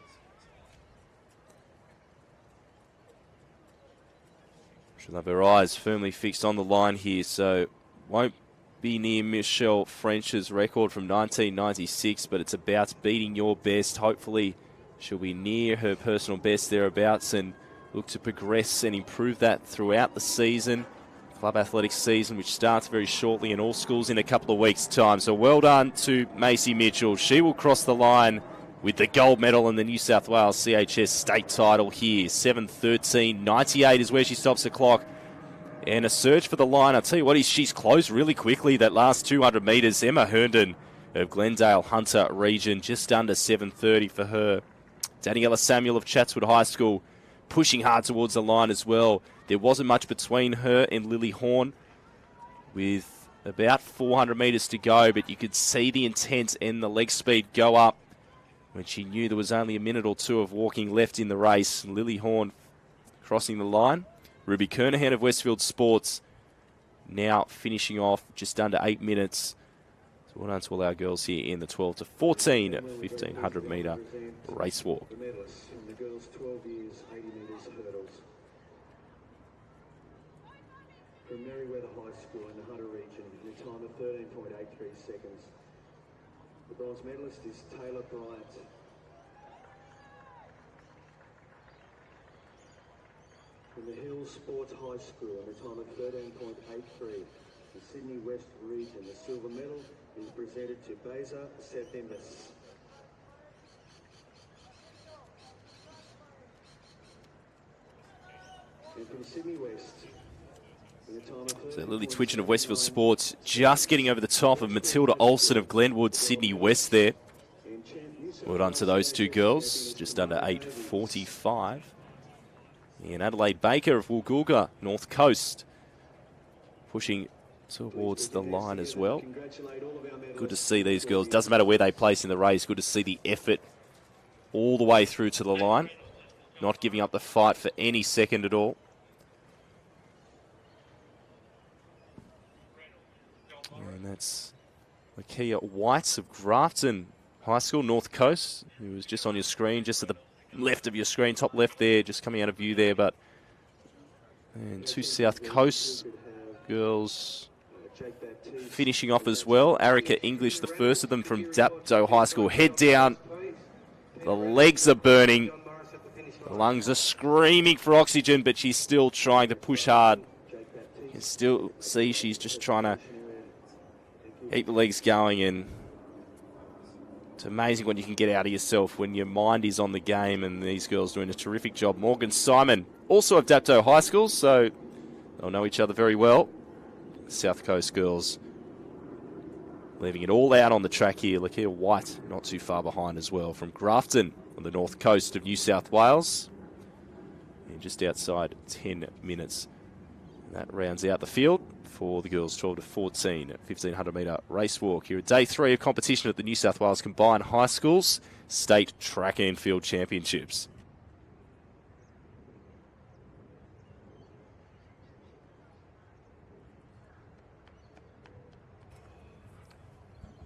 She'll have her eyes firmly fixed on the line here, so won't be near Michelle French's record from 1996, but it's about beating your best. Hopefully she'll be near her personal best thereabouts and look to progress and improve that throughout the season. Club athletics season, which starts very shortly in all schools in a couple of weeks' time. So well done to Macy Mitchell. She will cross the line with the gold medal and the New South Wales CHS state title here. 7:13.98 is where she stops the clock. And a search for the line. I'll tell you what, she's closed really quickly that last 200 metres. Emma Herndon of Glendale Hunter region, just under 7:30 for her. Daniela Samuel of Chatswood High School pushing hard towards the line as well. There wasn't much between her and Lily Horn, with About 400 metres to go, but you could see the intent and the leg speed go up when she knew there was only a minute or two of walking left in the race. Lily Horn crossing the line. Ruby Kernahan of Westfield Sports now finishing off just under 8 minutes. So well done to all our girls here in the 12 to 14 1500 metre race walk. The medalists in the girls 12 years 80 metres hurdles. From Merriweather High School in the Hunter region in a time of 13.83 seconds. The bronze medalist is Taylor Bryant. From the Hills Sports High School in a time of 13.83. The Sydney West region, the silver medal is presented to Beza Sethimbas. And from Sydney West, so Lily Twitchen of Westfield Sports just getting over the top of Matilda Olsen of Glenwood, Sydney West there. Well done to those two girls, just under 8:45. And Adelaide Baker of Woolgoolga, North Coast, pushing towards the line as well. Good to see these girls. Doesn't matter where they place in the race. Good to see the effort all the way through to the line. Not giving up the fight for any second at all. And that's Lakia White of Grafton High School, North Coast, who was just on your screen, just at the left of your screen, top left there, just coming out of view there. But and two South Coast girls finishing off as well. Arica English, the first of them from Dapto High School. Head down. The legs are burning. The lungs are screaming for oxygen, but she's still trying to push hard. You can still see she's just trying to keep the legs going, and it's amazing what you can get out of yourself when your mind is on the game, and these girls doing a terrific job. Morgan Simon, also of Dapto High School, so they'll know each other very well. South Coast girls leaving it all out on the track here. Lakia White not too far behind as well from Grafton on the north coast of New South Wales. And just outside 10 minutes. And that rounds out the field for the girls 12 to 14 1500 metre race walk here at day 3 of competition at the New South Wales Combined High Schools State Track and Field Championships.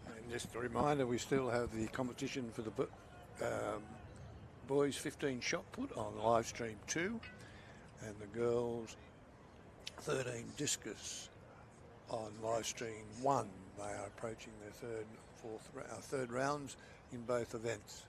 And just a reminder, we still have the competition for the boys 15 shot put on live stream 2, and the girls 13 discus on live stream 1. They are approaching their third rounds in both events.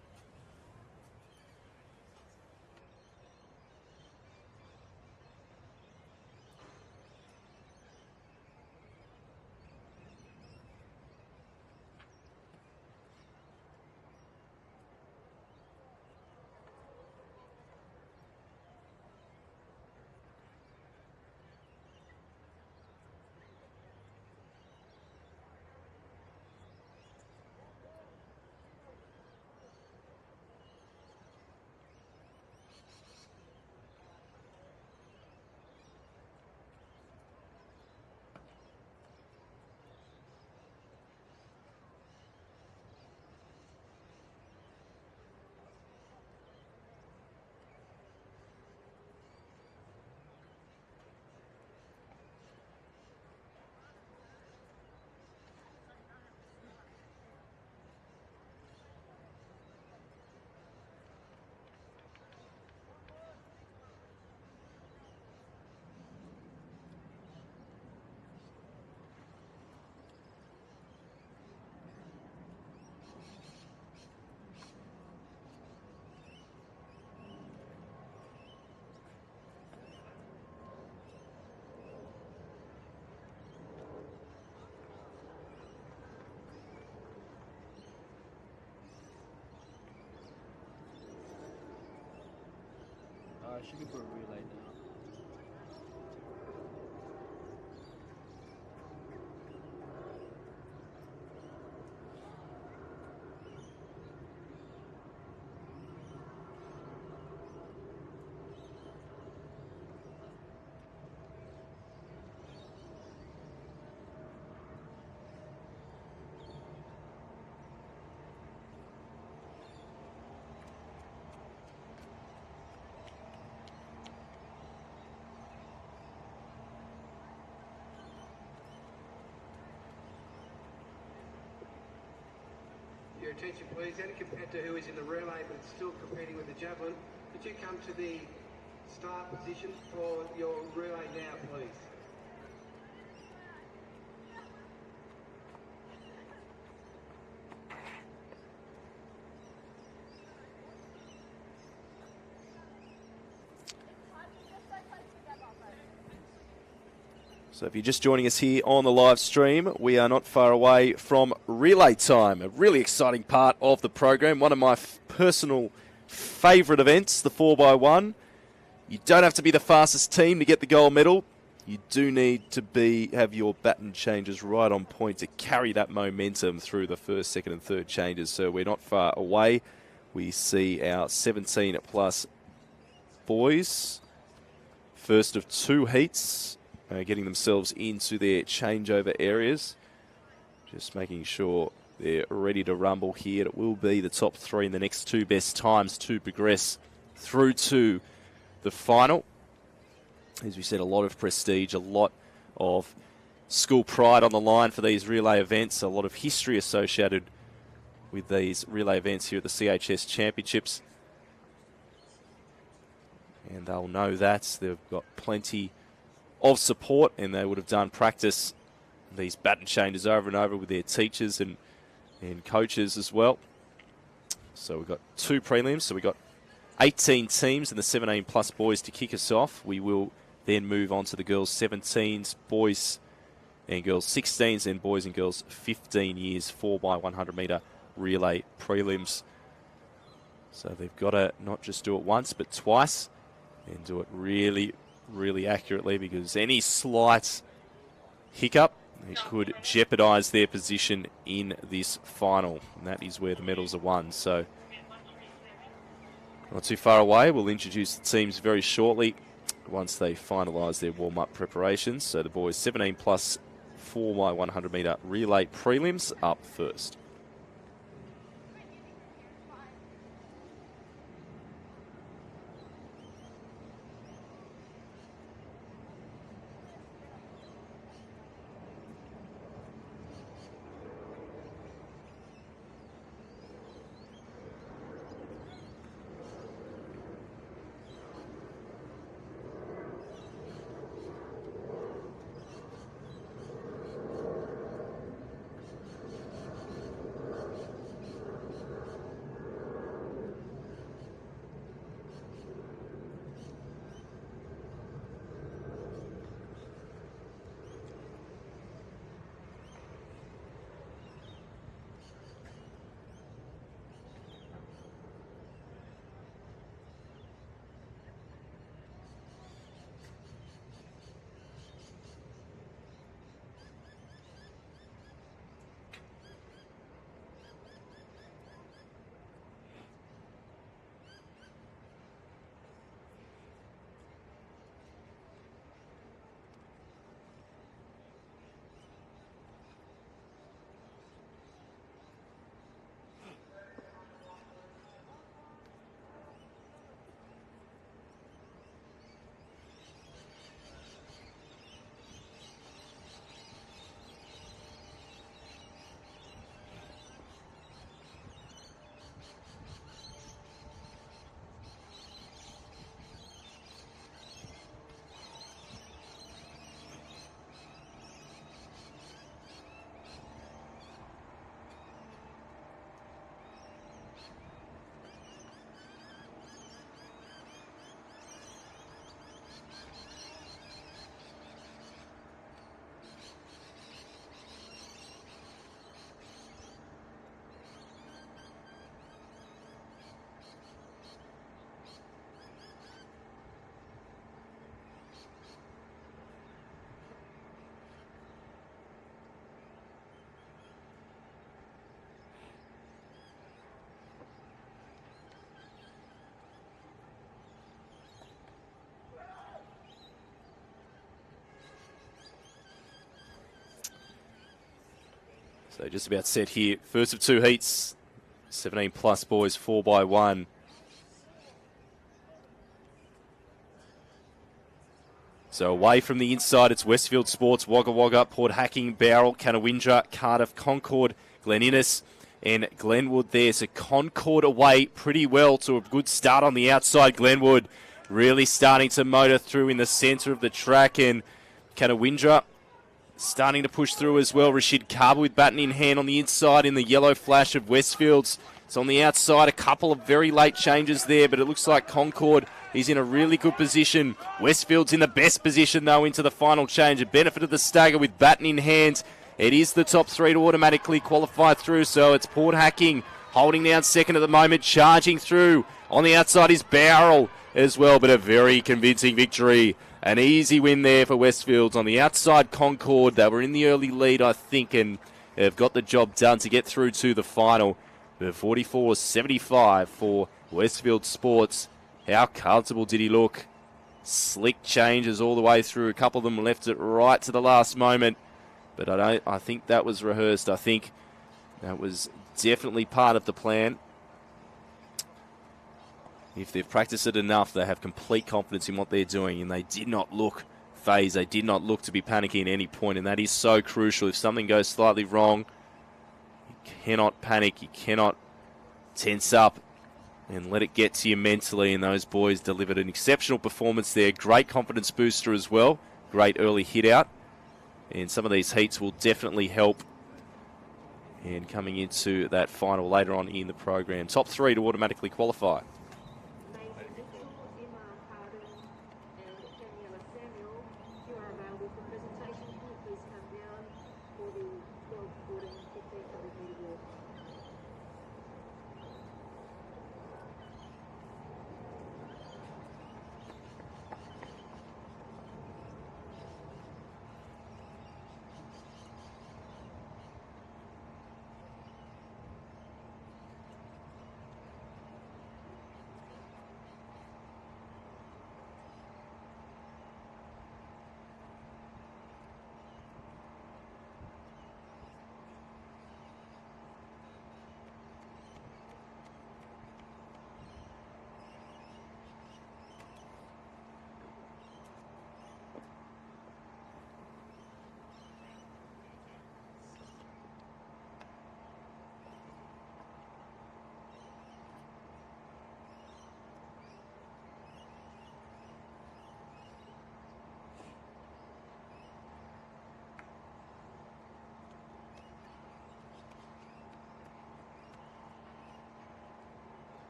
She can put a relay now. Your attention, please. Any competitor who is in the relay but still competing with the javelin, could you come to the start position for your relay now, please? So if you're just joining us here on the live stream, we are not far away from relay time, a really exciting part of the program. One of my personal favourite events, the 4x1. You don't have to be the fastest team to get the gold medal. You do need to have your baton changes right on point to carry that momentum through the first, second and third changes. So we're not far away. We see our 17-plus boys, first of two heats, getting themselves into their changeover areas. Just making sure they're ready to rumble here. It will be the top three in the next two best times to progress through to the final. As we said, a lot of prestige, a lot of school pride on the line for these relay events, a lot of history associated with these relay events here at the CHS Championships. And they'll know that. They've got plenty of support, and they would have done practice these baton changes over and over with their teachers and coaches as well. So we've got two prelims. So we've got 18 teams and the 17-plus boys to kick us off. We will then move on to the girls 17s, boys and girls 16s, and boys and girls 15 years 4x100 metre relay prelims. So they've got to not just do it once but twice and do it really, really accurately, because any slight hiccup, it could jeopardise their position in this final, and that is where the medals are won. So not too far away. We'll introduce the teams very shortly once they finalise their warm-up preparations. So the boys 17-plus 4x100 metre relay prelims up first. So just about set here. First of two heats, 17-plus boys, 4x1. So away from the inside, it's Westfield Sports, Wagga Wagga, Port Hacking, Bowral, Canawindra, Cardiff, Concord, Glen Innes, and Glenwood there. So Concord away pretty well to a good start on the outside. Glenwood really starting to motor through in the centre of the track, and Katawindra starting to push through as well. Rashid Carver with baton in hand on the inside in the yellow flash of Westfields. It's on the outside, a couple of very late changes there, but it looks like Concord is in a really good position. Westfield's in the best position, though, into the final change. A benefit of the stagger with baton in hand. It is the top three to automatically qualify through, so it's Port Hacking holding down second at the moment, charging through. On the outside is Barrel as well, but a very convincing victory. An easy win there for Westfields. On the outside, Concord, they were in the early lead, I think, and have got the job done to get through to the final. 44-75 for Westfield Sports. How comfortable did he look? Slick changes all the way through. A couple of them left it right to the last moment. But I think that was rehearsed. I think that was definitely part of the plan. If they've practiced it enough, they have complete confidence in what they're doing. And they did not look phased. They did not look to be panicking at any point. And that is so crucial. If something goes slightly wrong, you cannot panic. You cannot tense up and let it get to you mentally. And those boys delivered an exceptional performance there. Great confidence booster as well. Great early hit out. And some of these heats will definitely help. And coming into that final later on in the program. Top three to automatically qualify.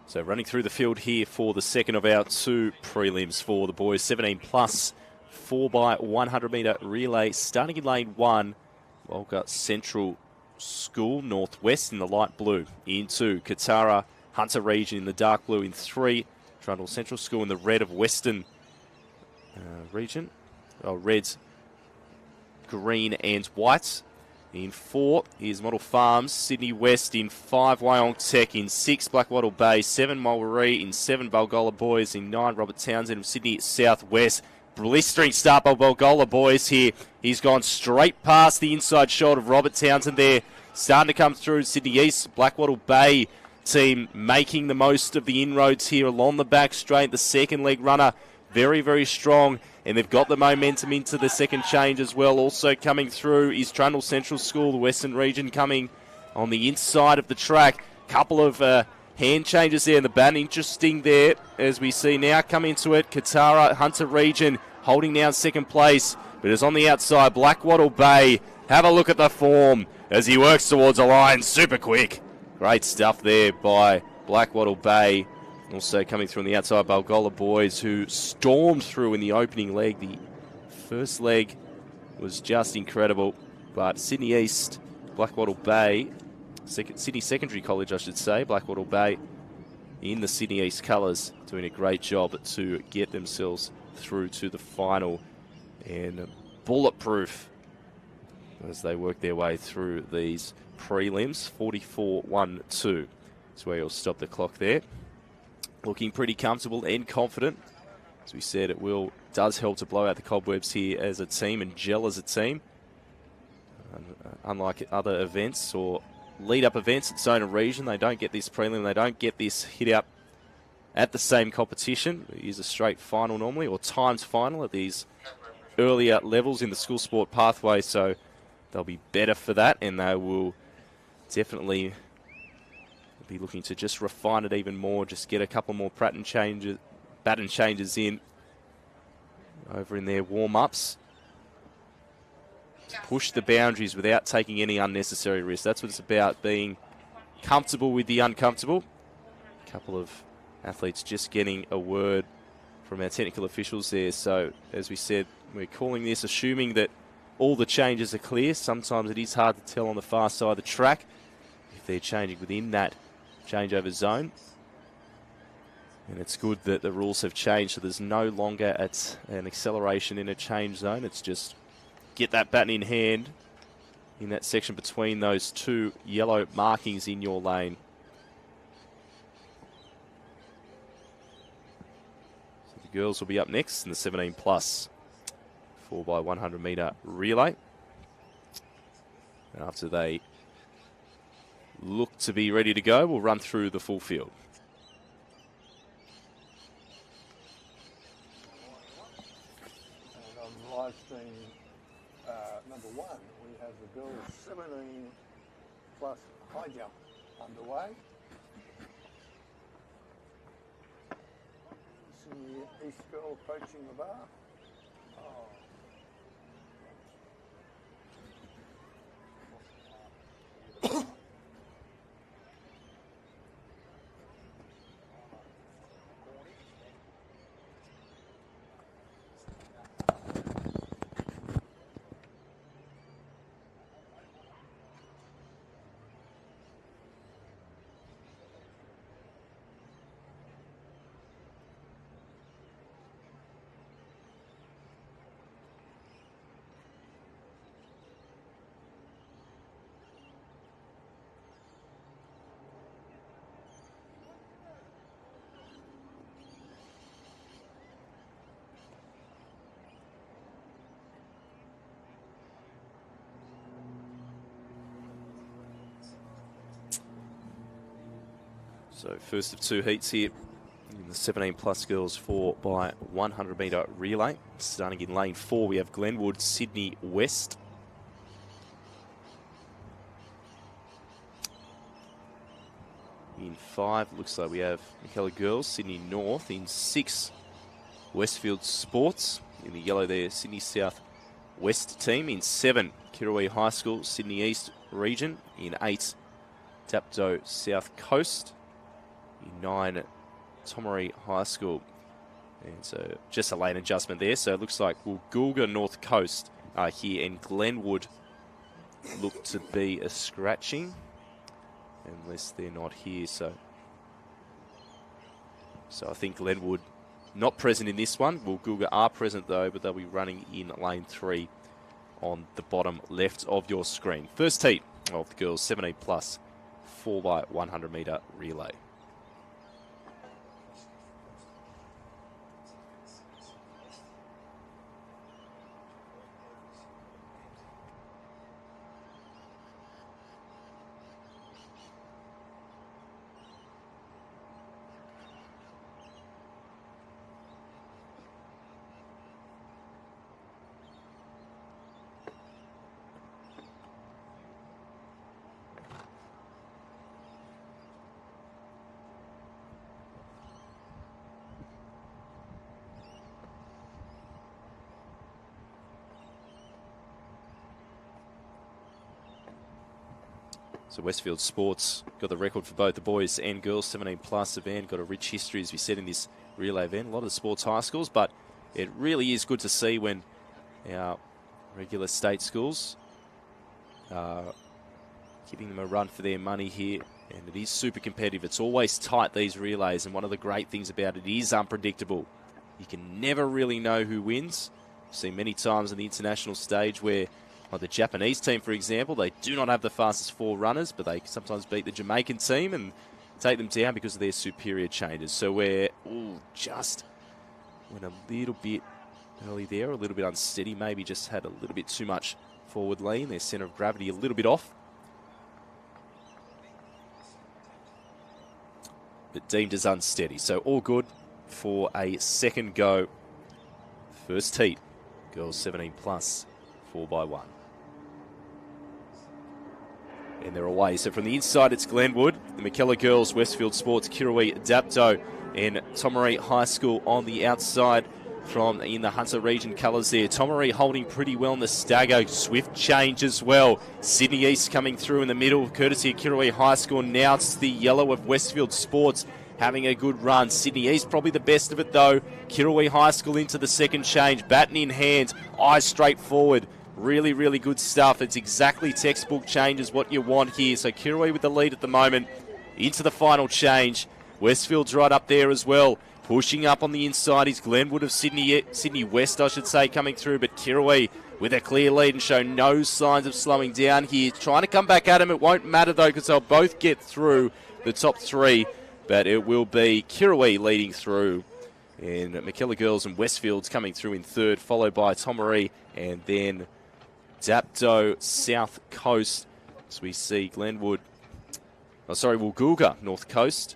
So running through the field here for the second of our two prelims for the boys. 17 plus 4x100 metre relay. Starting in lane 1, Walgett Central School, Northwest in the light blue. In 2, Katara Hunter Region in the dark blue. In 3, Trundle Central School in the red of Western Region. Reds, green and white. In 4 is Model Farms, Sydney West. In 5, Wyong Tech. In 6, Blackwattle Bay. 7, Mulwaree. In 7, Balgola Boys. In 9, Robert Townsend of Sydney Southwest. Blistering start by Balgola Boys here. He's gone straight past the inside shoulder of Robert Townsend there. Starting to come through Sydney East. Blackwattle Bay team making the most of the inroads here along the back straight. The second leg runner very, very strong. And they've got the momentum into the second change as well. Also coming through is Trundle Central School, the Western Region, coming on the inside of the track. Couple of hand changes there in the baton. Interesting there as we see now come into it. Katara Hunter Region holding down second place. But it's on the outside. Blackwattle Bay. Have a look at the form as he works towards a line. Super quick. Great stuff there by Blackwattle Bay. Also coming through on the outside, Balgola Boys, who stormed through in the opening leg. The first leg was just incredible. But Sydney East, Blackwattle Bay, Sydney Secondary College, I should say, Blackwattle Bay in the Sydney East colours, doing a great job to get themselves through to the final. And bulletproof as they work their way through these prelims. 44-1-2 is where you'll stop the clock there. Looking pretty comfortable and confident. As we said, it does help to blow out the cobwebs here as a team and gel as a team. Unlike other events or lead-up events at zone and region, they don't get this prelim, they don't get this hit-out at the same competition. We use a straight final normally, or times final at these earlier levels in the school sport pathway, so they'll be better for that, and they will definitely be looking to just refine it even more, just get a couple more baton changes in over in their warm-ups. Push the boundaries without taking any unnecessary risks. That's what it's about, being comfortable with the uncomfortable. A couple of athletes just getting a word from our technical officials there. So, as we said, we're calling this assuming that all the changes are clear. Sometimes it is hard to tell on the far side of the track if they're changing within that changeover zone. And it's good that the rules have changed, so there's no longer an acceleration in a change zone. It's just get that baton in hand in that section between those two yellow markings in your lane. So the girls will be up next in the 17 plus 4x100 metre relay. After they look to be ready to go, we'll run through the full field. And on live stream number 1, we have the girls 17 plus high jump underway. See the East girl approaching the bar. So first of two heats here in the 17 plus girls 4x100 metre relay. Starting in lane 4, we have Glenwood, Sydney West. In 5, looks like we have McKellar Girls, Sydney North. In 6, Westfield Sports. In the yellow there, Sydney South West team. In 7, Kirrawee High School, Sydney East region. In 8, Dapto South Coast. In 9, Tomaree High School. And so just a lane adjustment there. So it looks like Woolgoolga North Coast are here, and Glenwood look to be a scratching, unless they're not here. So I think Glenwood not present in this one. Woolgoolga are present though, but they'll be running in lane 3 on the bottom left of your screen. First heat of the girls 17 plus 4x100 metre relay. So Westfield Sports got the record for both the boys and girls 17 plus event. Got a rich history, as we said, in this relay event. A lot of the sports high schools, but it really is good to see when our regular state schools are giving them a run for their money here. And it is super competitive. It's always tight, these relays, and one of the great things about it is unpredictable. You can never really know who wins. I've seen many times on the international stage where, like the Japanese team, for example, they do not have the fastest 4 runners, but they sometimes beat the Jamaican team and take them down because of their superior changes. So we're just went a little bit early there, a little bit unsteady, maybe just had a little bit too much forward lean. Their centre of gravity a little bit off. But deemed as unsteady. So all good for a second go. First heat. Girls 17 plus, 4x1. And they're away. So from the inside, it's Glenwood, the McKellar girls, Westfield Sports, Kirrawee, Dapto, and Tomaree High School on the outside from in the Hunter region colours there. Tomaree holding pretty well in the stagger. Swift change as well. Sydney East coming through in the middle, courtesy of Kirrawee High School. Now it's the yellow of Westfield Sports having a good run. Sydney East probably the best of it though. Kirrawee High School into the second change. Baton in hand, eyes straight forward. Really, really good stuff. It's exactly textbook changes what you want here. So Kirrawee with the lead at the moment into the final change. Westfield's right up there as well. Pushing up on the inside is Glenwood of Sydney West, I should say, coming through. But Kirrawee with a clear lead and show no signs of slowing down here. Trying to come back at him. It won't matter, though, because they'll both get through the top three. But it will be Kirrawee leading through. And McKellar Girls and Westfield's coming through in third, followed by Tomaree and then Dapto South Coast. As we see Glenwood, Woolgoolga North Coast.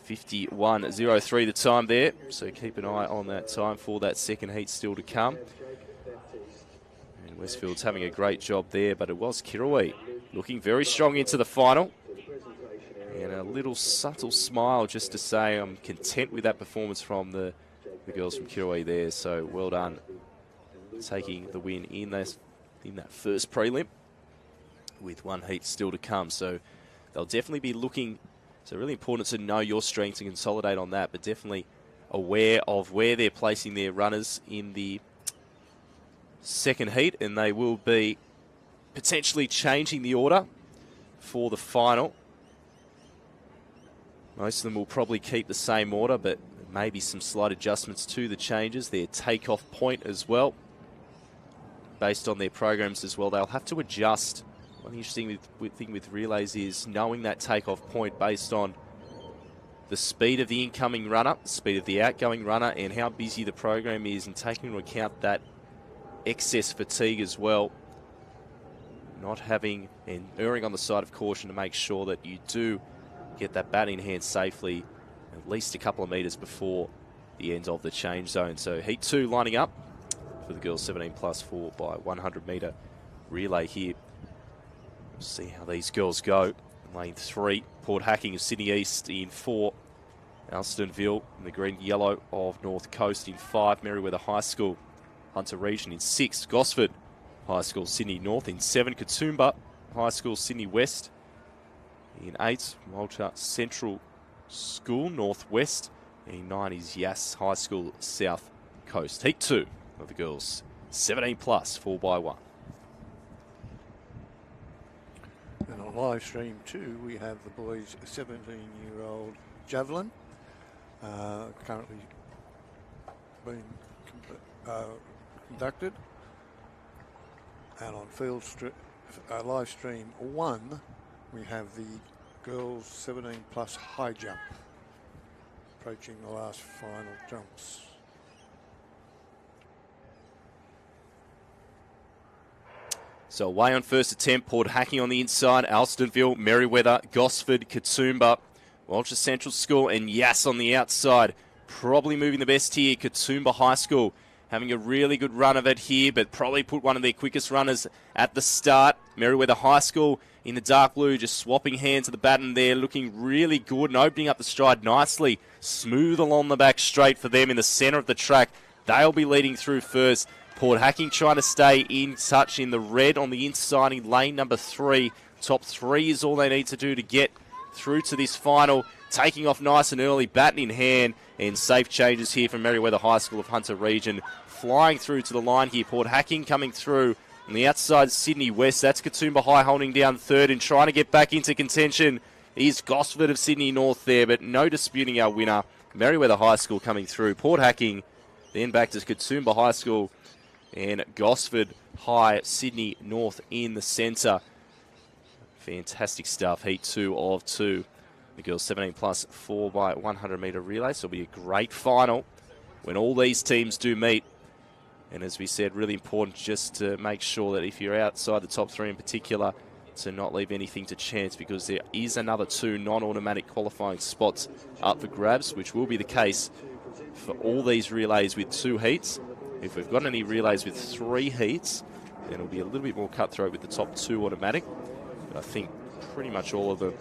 51.03 the time there, so keep an eye on that time for that second heat still to come. And Westfield's having a great job there, but it was Kirrawee looking very strong into the final. And a little subtle smile just to say I'm content with that performance from the girls from Kirrawee there, so well done taking the win in that first prelim with one heat still to come. So they'll definitely be looking. So really important to know your strengths and consolidate on that, but definitely aware of where they're placing their runners in the second heat, and they will be potentially changing the order for the final. Most of them will probably keep the same order, but maybe some slight adjustments to the changes. Their takeoff point as well, based on their programs as well. They'll have to adjust. One interesting thing with relays is knowing that takeoff point based on the speed of the incoming runner, the speed of the outgoing runner, and how busy the program is, and taking into account that excess fatigue as well. Not having and erring on the side of caution to make sure that you do get that bat in hand safely at least a couple of metres before the end of the change zone. So heat 2 lining up for the girls 17 plus 4 by 100 metre relay here. We'll see how these girls go. Lane 3, Port Hacking of Sydney East in 4. Alstonville in the green yellow of North Coast in 5. Merewether High School, Hunter Region in 6. Gosford High School, Sydney North in 7. Katoomba High School, Sydney West in 8. Malta Central School, Northwest. In 9 is Yass High School, South Coast. Heat 2 of the girls 17 plus 4x1. And on live stream 2, we have the boys' 17-year-old javelin, currently being conducted. And on live stream 1, we have the girls' 17 plus high jump, approaching the last final jumps. So away on first attempt, Port Hacking on the inside, Alstonville, Merewether, Gosford, Katoomba, Walter Central School, and Yass on the outside. Probably moving the best here, Katoomba High School having a really good run of it here, but probably put one of their quickest runners at the start. Merewether High School in the dark blue, just swapping hands of the baton there, looking really good and opening up the stride nicely. Smooth along the back straight for them in the centre of the track. They'll be leading through first. Port Hacking trying to stay in touch in the red on the inside in lane number 3. Top 3 is all they need to do to get through to this final. Taking off nice and early, baton in hand, and safe changes here from Merewether High School of Hunter Region. Flying through to the line here. Port Hacking coming through on the outside, Sydney West. That's Katoomba High holding down third and trying to get back into contention is Gosford of Sydney North there, but no disputing our winner. Merewether High School coming through. Port Hacking, then back to Katoomba High School and Gosford High, Sydney North in the centre. Fantastic stuff. Heat 2 of 2. The girls 17 plus 4 by 100 metre relay. So it'll be a great final when all these teams do meet. And as we said, really important just to make sure that if you're outside the top 3 in particular, to not leave anything to chance, because there is another 2 non-automatic qualifying spots up for grabs, which will be the case for all these relays with 2 heats. If we've got any relays with 3 heats, then it'll be a little bit more cutthroat with the top 2 automatic. But I think pretty much all of them,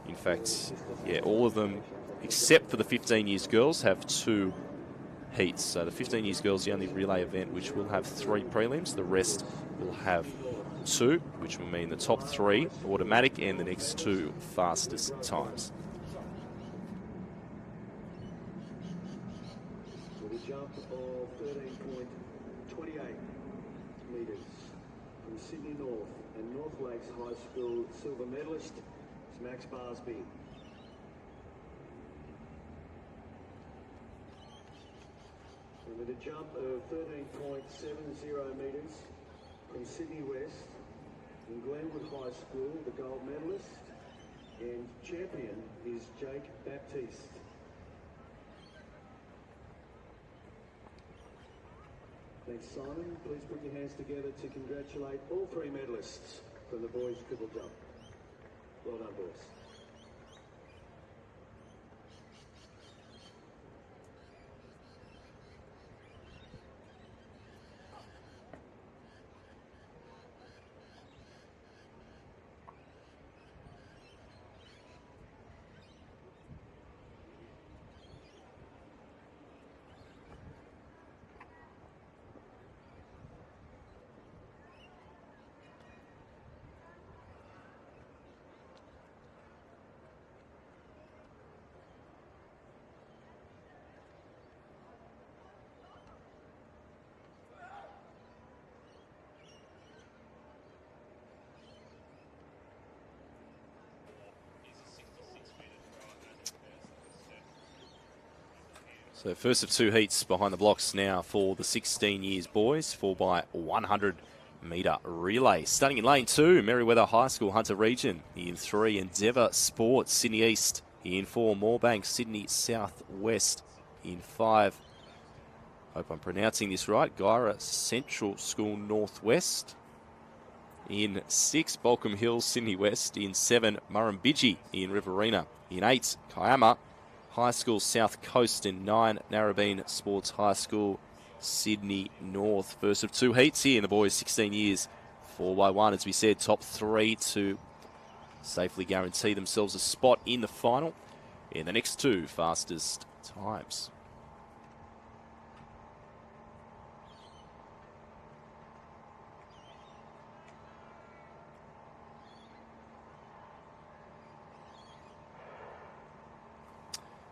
in fact, yeah, all of them except for the 15 years girls have 2 heats. So the 15 years girls, the only relay event which will have 3 prelims. The rest will have 2, which will mean the top 3 automatic and the next 2 fastest times. With a jump of 13.28 metres from Sydney North and North Lakes High School silver medalist is Max Barsby. And with a jump of 13.70 metres from Sydney West and Glenwood High School, the gold medalist and champion is Jake Baptiste. Thanks, Simon. Please put your hands together to congratulate all 3 medalists from the boys' triple jump. Well done, boys. So first of 2 heats behind the blocks now for the 16 years boys, 4x100 metre relay. Starting in lane 2, Merriweather High School, Hunter Region. In 3, Endeavour Sports, Sydney East. In 4, Moorebank, Sydney South West. In 5, hope I'm pronouncing this right, Gyra Central School Northwest. In 6, Balcombe Hills, Sydney West. In 7, Murrumbidgee in Riverina. In 8, Kiama High School South Coast. In 9, Narrabeen Sports High School Sydney North. First of 2 heats here in the boys 16 years, 4x1, as we said, top 3 to safely guarantee themselves a spot in the final in the next 2 fastest times.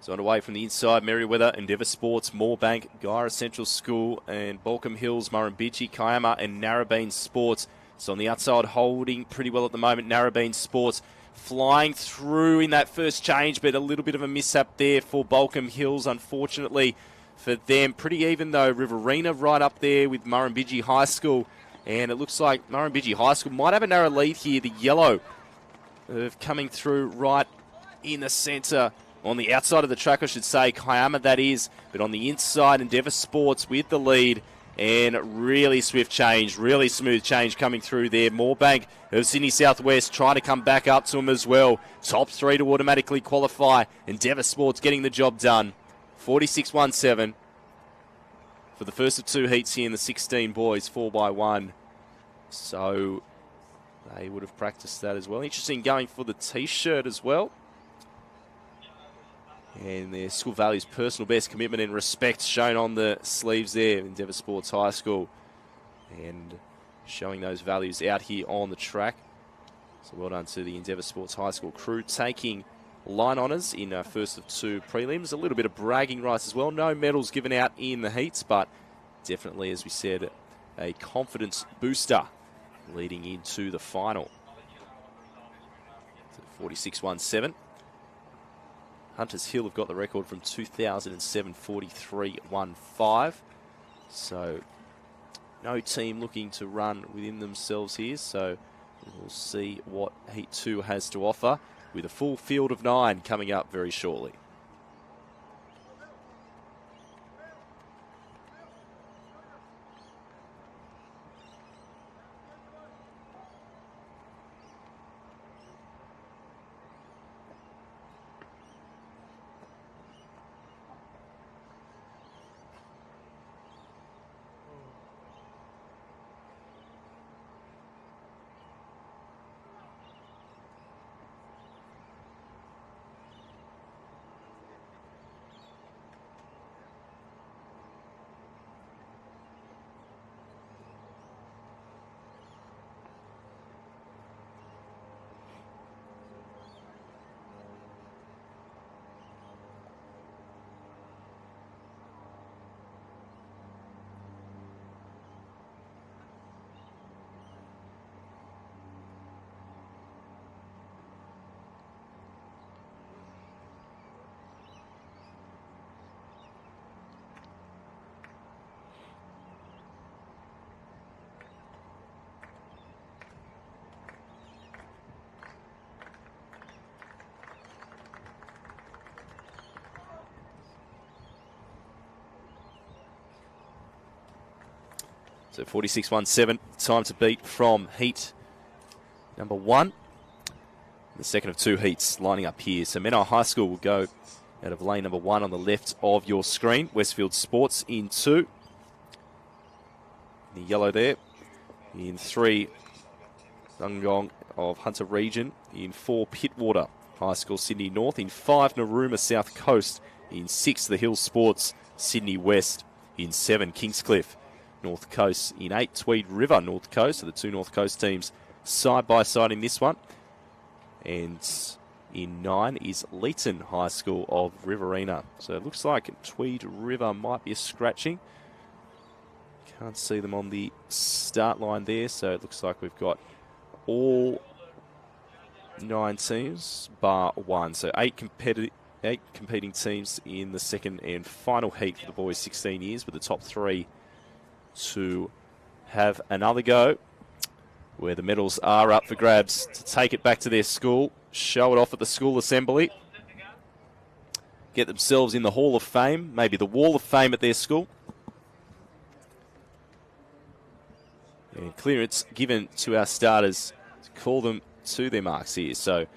So underway from the inside, Merriweather, Endeavour Sports, Moorebank, Gyra Central School, and Balcombe Hills, Murrumbidgee, Kiama, and Narrabeen Sports. So on the outside, holding pretty well at the moment, Narrabeen Sports flying through in that first change, but a little bit of a mishap there for Balcombe Hills, unfortunately for them. Pretty even though, Riverina right up there with Murrumbidgee High School, and it looks like Murrumbidgee High School might have a narrow lead here. The yellow coming through right in the centre. On the outside of the track, I should say, Kiama that is, but on the inside, Endeavour Sports with the lead, and really swift change, really smooth change coming through there. Moorebank of Sydney Southwest trying to come back up to them as well. Top 3 to automatically qualify. Endeavour Sports getting the job done. 46.17 for the first of 2 heats here in the 16 boys, 4x1. So they would have practiced that as well. Interesting going for the T-shirt as well. And their school values, personal best, commitment and respect shown on the sleeves there, Endeavour Sports High School. And showing those values out here on the track. So well done to the Endeavour Sports High School crew, taking line honours in first of 2 prelims. A little bit of bragging rights as well. No medals given out in the heats, but definitely, as we said, a confidence booster leading into the final. 46.17. Hunters Hill have got the record from 2007, 43.15. So no team looking to run within themselves here. So we'll see what Heat 2 has to offer with a full field of 9 coming up very shortly. So 46.17, time to beat from heat number 1. The second of 2 heats lining up here. So Menai High School will go out of lane number 1 on the left of your screen. Westfield Sports in 2. The yellow there. In 3, Dungong of Hunter Region. In 4, Pittwater High School, Sydney North. In 5, Narooma South Coast. In 6, the Hill Sports, Sydney West. In 7, Kingscliff North Coast. In 8, Tweed River North Coast. So the 2 North Coast teams side by side in this one. And in 9 is Leeton High School of Riverina. So it looks like Tweed River might be a scratching. Can't see them on the start line there. So it looks like we've got all 9 teams bar 1. So 8 competing teams in the second and final heat for the boys 16 years, with the top 3 to have another go, where the medals are up for grabs to take it back to their school, show it off at the school assembly, get themselves in the Hall of Fame, maybe the Wall of Fame at their school. And clearance given to our starters to call them to their marks here. So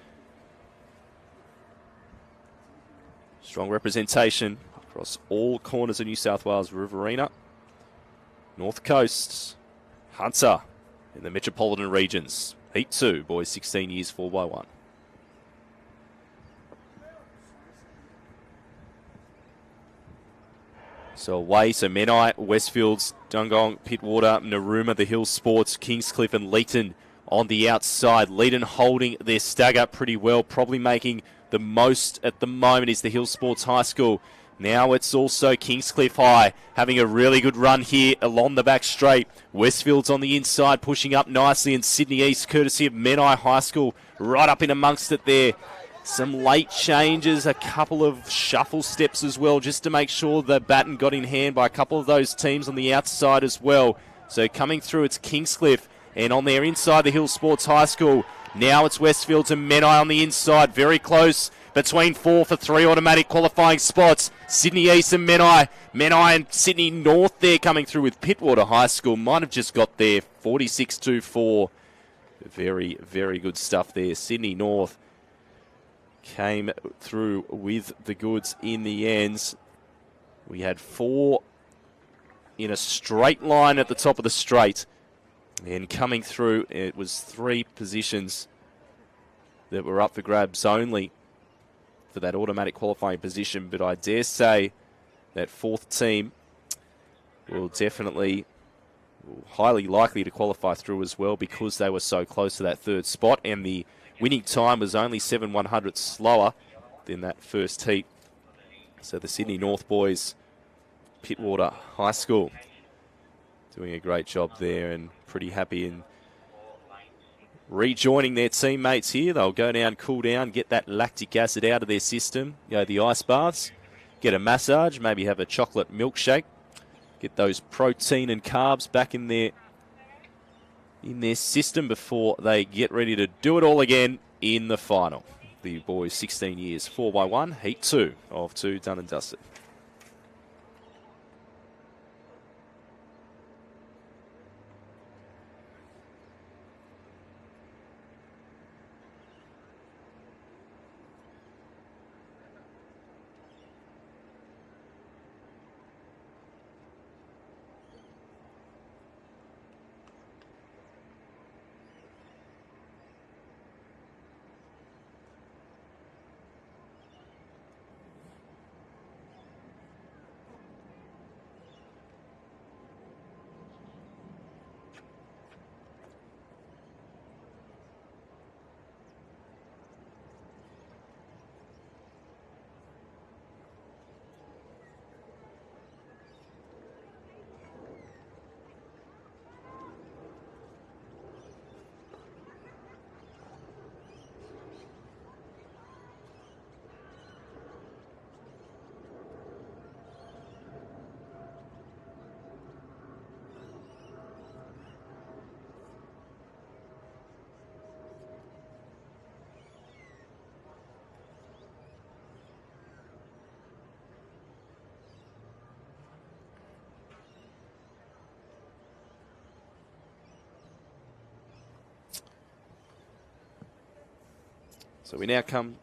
strong representation across all corners of New South Wales Riverina. North Coast, Hunter in the metropolitan regions. Heat 2, boys 16 years, 4x1. So away, so Menai, Westfields, Dungong, Pittwater, Narooma, the Hill Sports, Kingscliff and Leeton on the outside. Leeton holding their stagger pretty well, probably making the most at the moment is the Hill Sports High School. Now it's also Kingscliff High having a really good run here along the back straight. Westfield's on the inside pushing up nicely, and Sydney East, courtesy of Menai High School, right up in amongst it there. Some late changes, a couple of shuffle steps as well, just to make sure the baton got in hand by a couple of those teams on the outside as well. So coming through, it's Kingscliff, and on their inside, the Hill Sports High School. Now it's Westfields and Menai on the inside, very close. Between 4 for 3 automatic qualifying spots. Sydney East and Menai. Menai and Sydney North there coming through with Pittwater High School. Might have just got there. 46-4. Very, very good stuff there. Sydney North came through with the goods in the ends. We had 4 in a straight line at the top of the straight. And coming through, it was 3 positions that were up for grabs only for that automatic qualifying position. But I dare say that 4th team will definitely, highly likely to qualify through as well, because they were so close to that 3rd spot, and the winning time was only 7/100 slower than that first heat. So the Sydney North boys, Pittwater High School, doing a great job there, and pretty happy in rejoining their teammates here. They'll go down, cool down, get that lactic acid out of their system, go the ice baths, get a massage, maybe have a chocolate milkshake, get those protein and carbs back in their system before they get ready to do it all again in the final. The boys 16 years, 4x1, heat 2 of 2 done and dusted. So we now come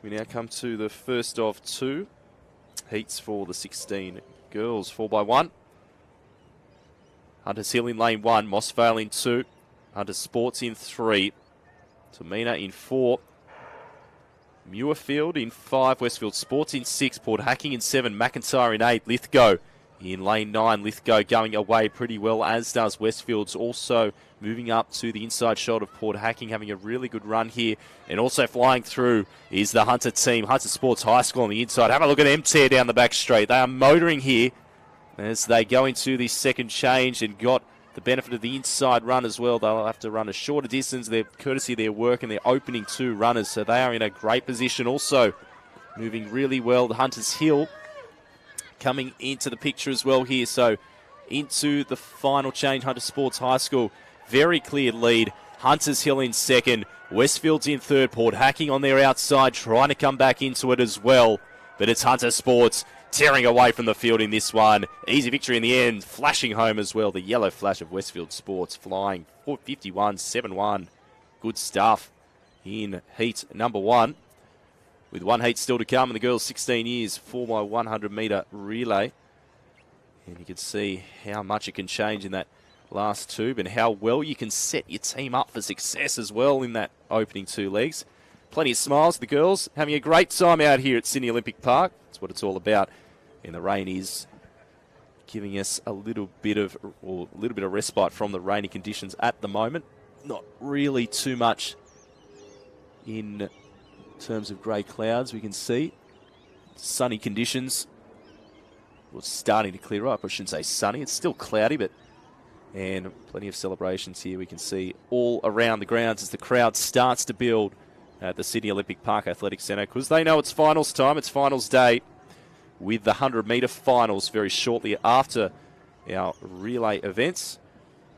to the first of two heats for the 16 girls. 4x1. Hunters Hill in lane 1, Mossvale in 2, Hunters Sports in 3, Tamina in 4, Muirfield in 5, Westfield Sports in 6, Port Hacking in 7, McIntyre in 8, Lithgow in lane 9. Lithgow going away pretty well, as does Westfield's, also moving up to the inside shot of Port Hacking, having a really good run here. And also flying through is the Hunter team, Hunter Sports High School on the inside. Have a look at them tear down the back straight. They are motoring here as they go into the second change and got the benefit of the inside run as well. They'll have to run a shorter distance. They're courtesy of their work and their opening 2 runners, so they are in a great position. Also moving really well, the Hunters Hill coming into the picture as well here. So into the final change, Hunter Sports High School, very clear lead. Hunters Hill in second, Westfield's in third, Port Hacking on their outside trying to come back into it as well. But it's Hunter Sports tearing away from the field in this one. Easy victory in the end, flashing home as well. The yellow flash of Westfield Sports flying 4:51.71. Good stuff in heat number 1. With one heat still to come, and the girls 16 years 4x100 metre relay. And you can see how much it can change in that last tube and how well you can set your team up for success as well in that opening 2 legs. Plenty of smiles. The girls having a great time out here at Sydney Olympic Park. That's what it's all about. And the rain is giving us a little bit of respite from the rainy conditions at the moment. Not really too much in terms of grey clouds. We can see sunny conditions. Well, it's starting to clear up. I shouldn't say sunny. It's still cloudy, and plenty of celebrations here. We can see all around the grounds as the crowd starts to build at the Sydney Olympic Park Athletic Centre, because they know it's finals time. It's finals day, with the 100-metre finals very shortly after our relay events.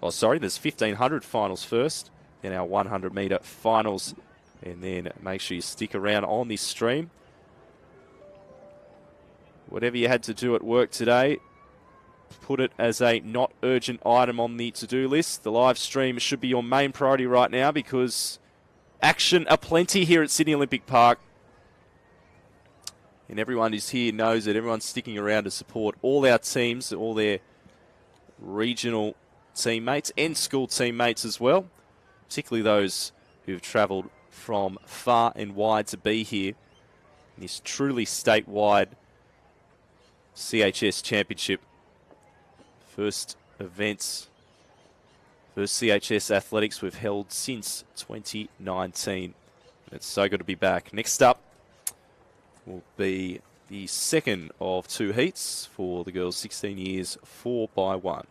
Oh, sorry, there's 1,500 finals first, then our 100-metre finals, and then make sure you stick around on this stream. Whatever you had to do at work today, put it as a not urgent item on the to-do list. The live stream should be your main priority right now, because action aplenty here at Sydney Olympic Park. And everyone who's here knows that everyone's sticking around to support all our teams, all their regional teammates and school teammates as well, particularly those who've travelled from far and wide to be here in this truly statewide CHS Championship. First events, first CHS athletics we've held since 2019. It's so good to be back. Next up will be the second of 2 heats for the girls 16 years 4x1.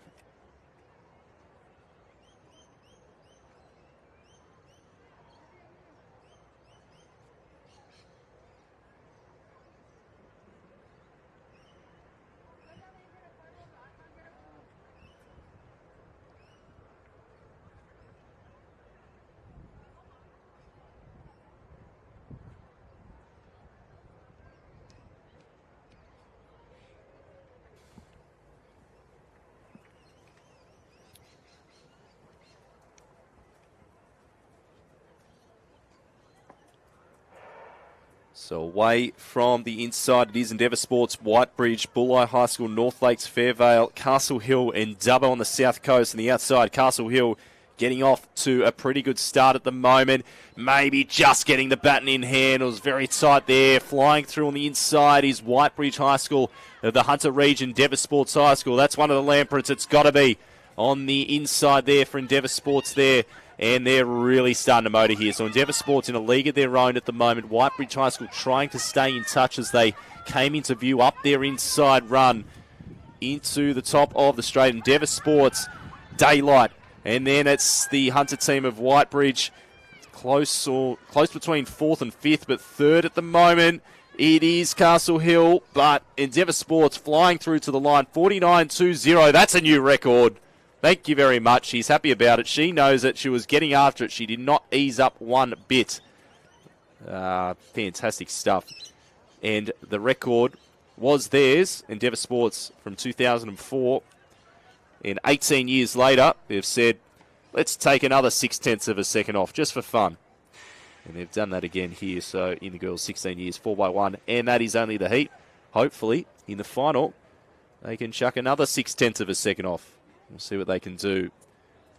So away from the inside, it is Endeavour Sports, Whitebridge, Bulli High School, North Lakes, Fairvale, Castle Hill and Dubbo on the south coast. And the outside, Castle Hill getting off to a pretty good start at the moment. Maybe just getting the baton in hand. It was very tight there. Flying through on the inside is Whitebridge High School of the Hunter region, Endeavour Sports High School. That's one of the Lamprets. It's got to be on the inside there for Endeavour Sports there. And they're really starting to motor here. So Endeavour Sports in a league of their own at the moment. Whitebridge High School trying to stay in touch as they came into view up their inside run into the top of the straight. Endeavour Sports, daylight. And then it's the Hunter team of Whitebridge. Close between 4th and 5th, but 3rd at the moment. It is Castle Hill, but Endeavour Sports flying through to the line. 49.20. That's a new record. Thank you very much. She's happy about it. She knows it. She was getting after it. She did not ease up one bit. Fantastic stuff. And the record was theirs, Endeavour Sports, from 2004. And 18 years later, they've said, let's take another 0.6 of a second off, just for fun. And they've done that again here. So in the girls 16 years, 4x1. And that is only the heat. Hopefully, in the final, they can chuck another 0.6 of a second off. We'll see what they can do.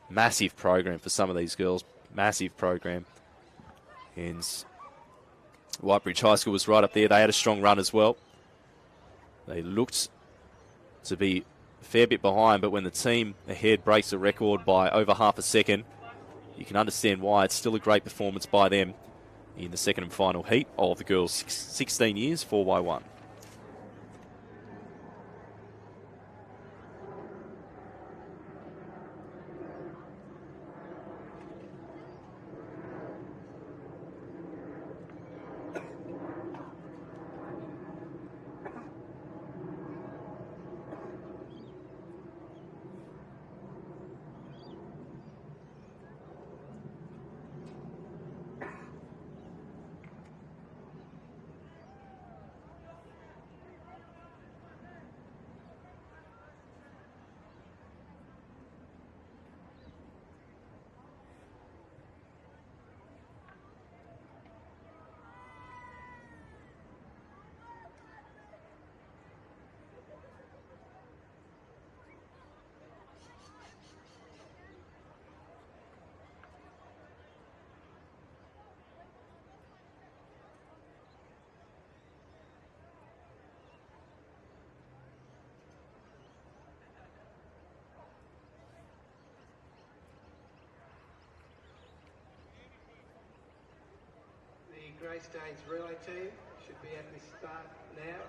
Massive program for some of these girls. Massive program. And Whitebridge High School was right up there. They had a strong run as well. They looked to be a fair bit behind, but when the team ahead breaks the record by over half a second, you can understand why. It's still a great performance by them in the second and final heat of the girls 16 years, 4x1. The Greystanes relay team should be at the start now.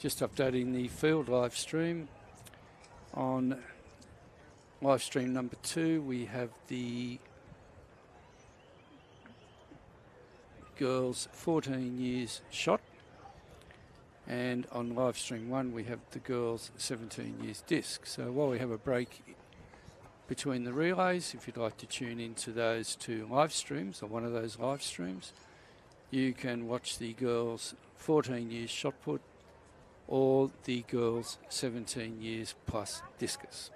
Just updating the field live stream. On live stream number 2, we have the girls 14 years shot. And on live stream 1, we have the girls 17 years disc. So while we have a break between the relays, if you'd like to tune into those two live streams or one of those live streams, you can watch the girls 14 years shot put or the girls 17 years plus discus.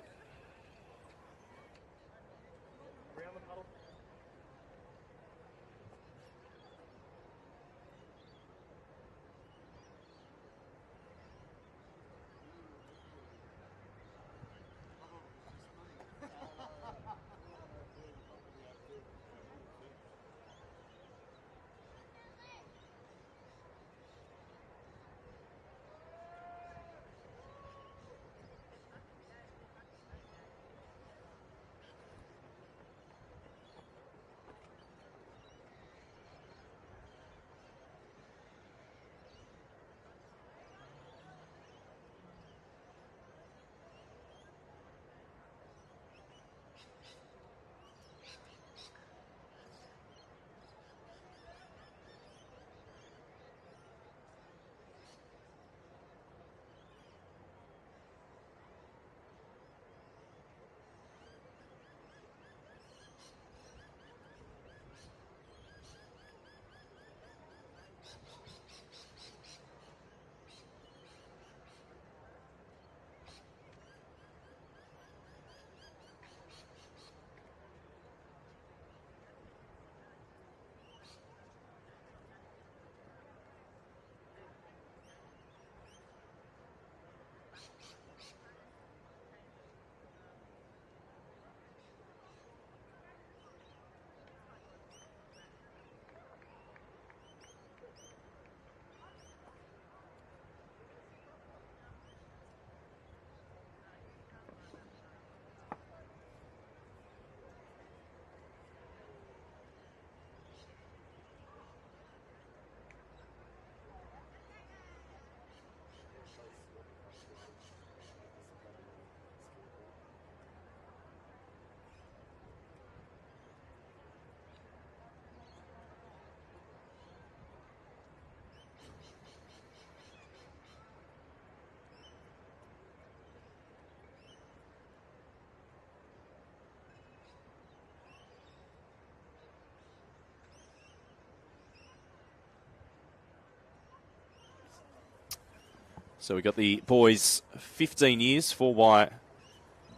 So we've got the boys 15 years 4x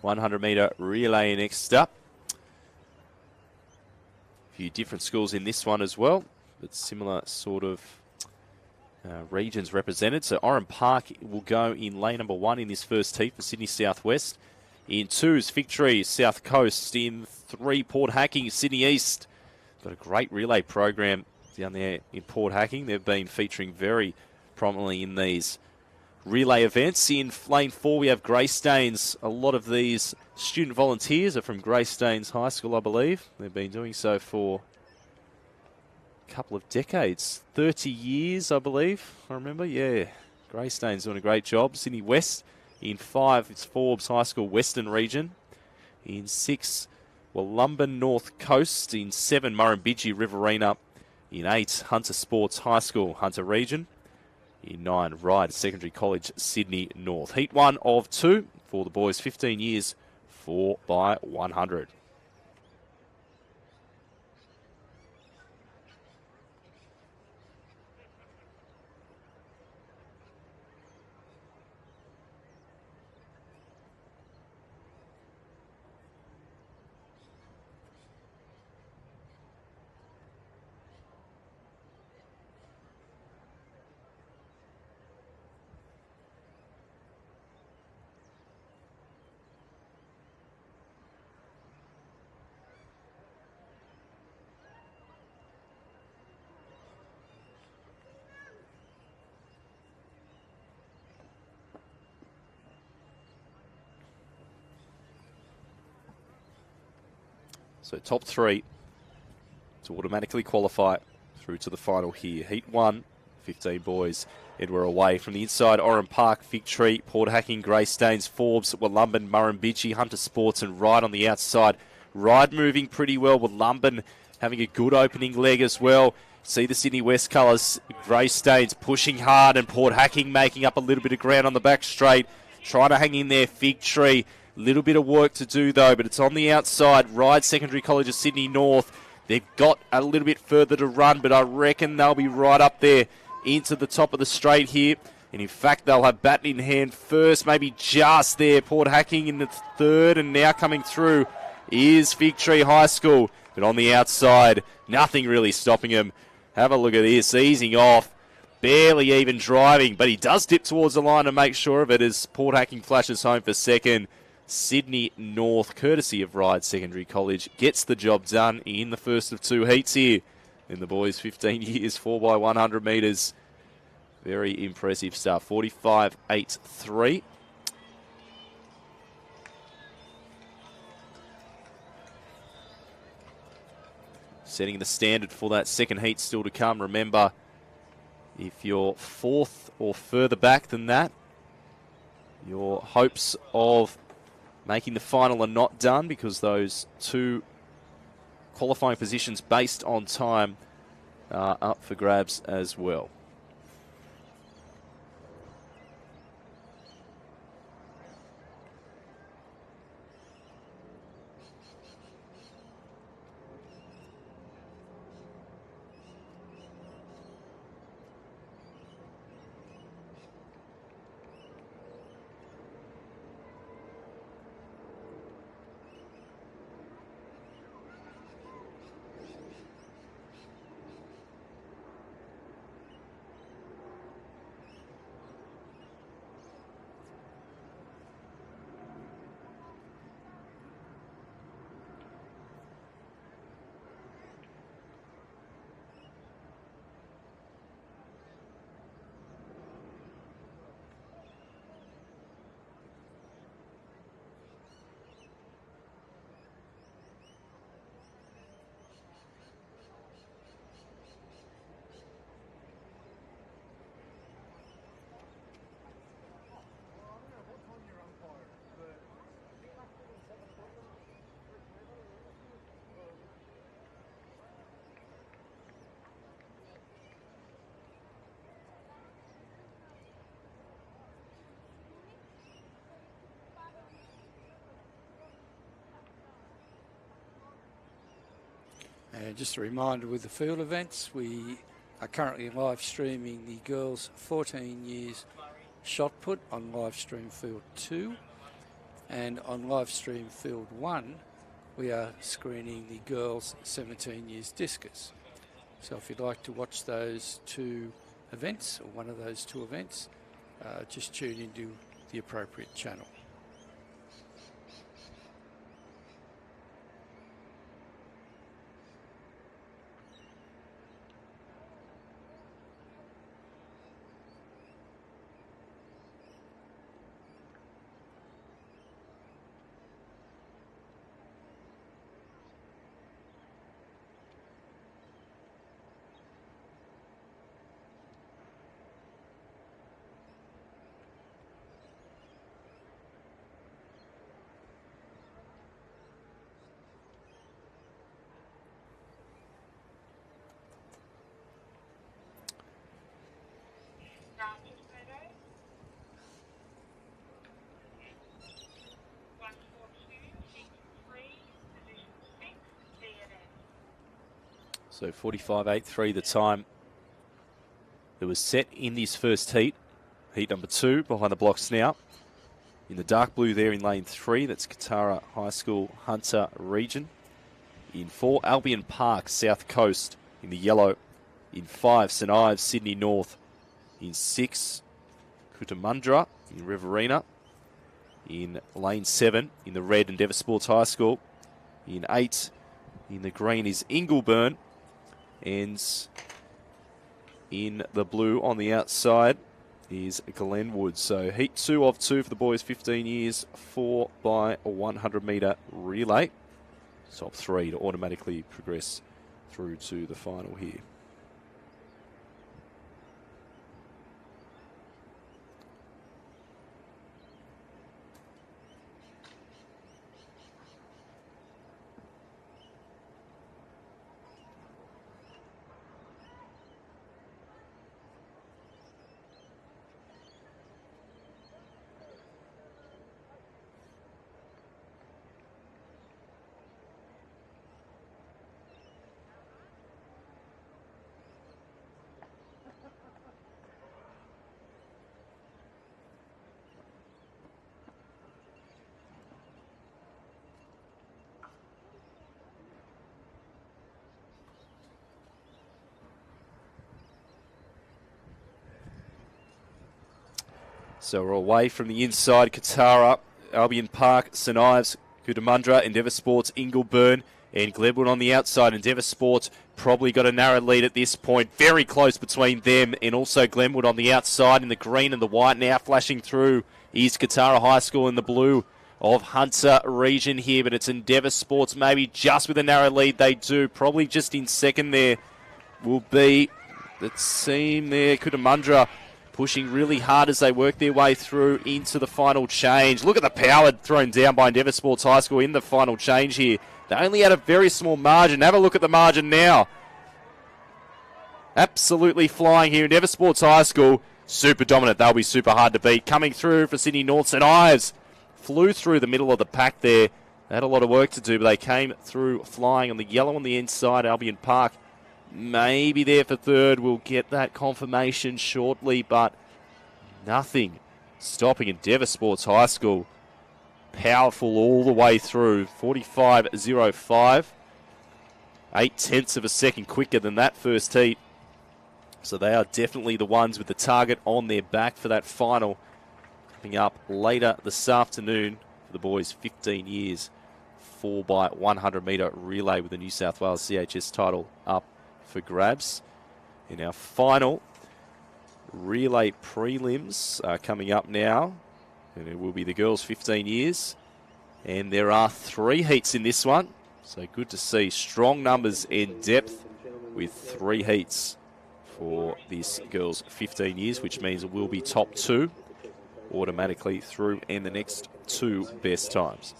100 metre relay next up. A few different schools in this one as well, but similar sort of regions represented. So Oran Park will go in lane number 1 in this first heat for Sydney Southwest. In 2 is Victory, South Coast. In 3, Port Hacking, Sydney East. Got a great relay program down there in Port Hacking. They've been featuring very prominently in these relay events. In lane 4, we have Greystanes. A lot of these student volunteers are from Greystanes High School, I believe. They've been doing so for a couple of decades. 30 years, I believe, I remember. Yeah, Greystanes doing a great job. Sydney West. In 5, it's Forbes High School Western Region. In 6, Wollumban North Coast. In 7, Murrumbidgee Riverina. In 8, Hunter Sports High School Hunter Region. In 9, Ryde Secondary College Sydney North. Heat 1 of 2 for the boys 15 years 4x100. So top 3 to automatically qualify through to the final here. Heat 1, 15 boys. Edward away from the inside. Oran Park, Victory, Port Hacking, Greystanes, Forbes, Wollumban, Murrumbidgee, Hunter Sports and Ryde on the outside. Ryde moving pretty well. Wollumban having a good opening leg as well. See the Sydney West colours. Greystanes pushing hard and Port Hacking making up a little bit of ground on the back straight. Trying to hang in there. Victory. Little bit of work to do though, but it's on the outside. Ryde Secondary College of Sydney North. They've got a little bit further to run, but I reckon they'll be right up there into the top of the straight here. And in fact, they'll have bat in hand first, maybe just there. Port Hacking in the 3rd, and now coming through is Victory High School. But on the outside, nothing really stopping him. Have a look at this, easing off. Barely even driving, but he does dip towards the line and make sure of it as Port Hacking flashes home for 2nd. Sydney North, courtesy of Ryde Secondary College, gets the job done in the first of 2 heats here in the boys 15 years 4x100 metres. Very impressive stuff. 45.83. Setting the standard for that second heat still to come. Remember, if you're 4th or further back than that, your hopes of making the final are not done because those 2 qualifying positions based on time are up for grabs as well. And just a reminder with the field events, we are currently live streaming the girls 14 years shot put on live stream field 2, and on live stream field 1 we are screening the girls 17 years discus. So if you'd like to watch those two events, or one of those two events, just tune into the appropriate channel. So 45.83 the time that was set in this first heat. Heat number 2 behind the blocks now. In the dark blue there in lane 3, that's Katara High School Hunter Region. In 4, Albion Park South Coast in the yellow. In 5, St Ives Sydney North. In 6, Cootamundra in Riverina. In lane 7 in the red, Endeavour Sports High School. In 8 in the green is Ingleburn. And in the blue on the outside is Glenwood. So heat 2 of 2 for the boys, 15 years, 4 by a 100 metre relay. Top 3 to automatically progress through to the final here. So we're away from the inside. Katara, Albion Park, St Ives, Cootamundra, Endeavour Sports, Ingleburn, and Glenwood on the outside. Endeavour Sports probably got a narrow lead at this point. Very close between them and also Glenwood on the outside in the green and the white. Now flashing through is Katara High School in the blue of Hunter Region here, but it's Endeavour Sports maybe just with a narrow lead. They do. Probably just in second there will be the team there, Cootamundra, pushing really hard as they work their way through into the final change. Look at the power thrown down by Endeavour Sports High School in the final change here. They only had a very small margin. Have a look at the margin now. Absolutely flying here. Endeavour Sports High School, super dominant. They'll be super hard to beat. Coming through for Sydney North, St Ives flew through the middle of the pack there. They had a lot of work to do, but they came through flying on the yellow on the inside. Albion Park maybe there for third. We'll get that confirmation shortly, but nothing stopping Endeavour Sports High School. Powerful all the way through. 45.05. 0.8 of a second quicker than that first heat. So they are definitely the ones with the target on their back for that final. Coming up later this afternoon for the boys, 15 years, 4 by 100 metre relay with the New South Wales CHS title up for grabs. In our final relay prelims are coming up now, and it will be the girls 15 years, and there are 3 heats in this one, so good to see strong numbers in depth with 3 heats for this girls 15 years, which means it will be top 2 automatically through and the next 2 best times.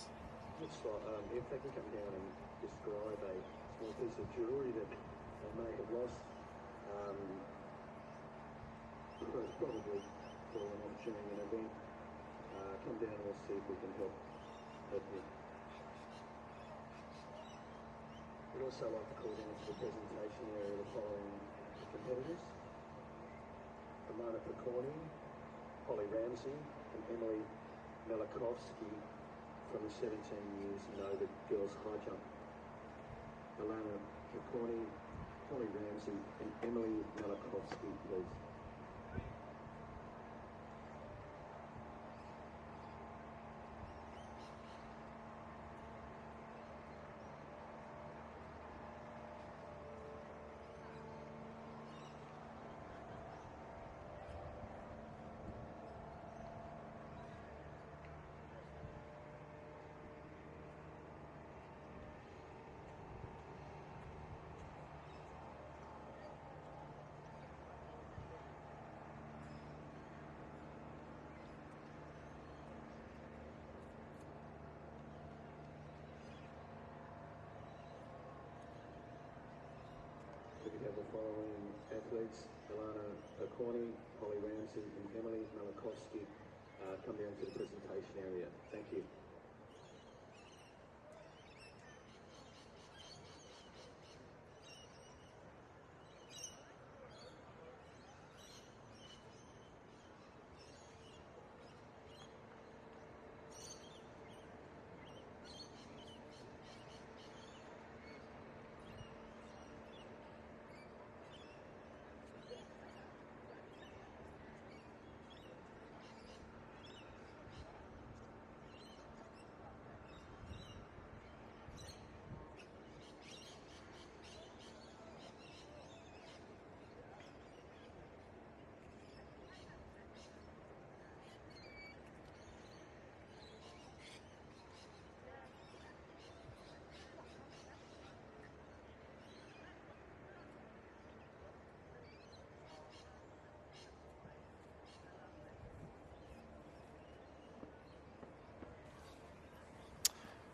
Probably for an opportunity in an event. Come down and we'll see if we can help you. We'd also like to call down to the presentation area the following competitors: Amana Peconi, Holly Ramsey and Emily Melikovsky from the 17 years Nova girls high jump. Alana McCorney, Holly Ramsey and Emily Melikovsky, please. We have the following athletes: Alana O'Corney, Holly Ramsey and Emily Melikovsky come down to the presentation area. Thank you.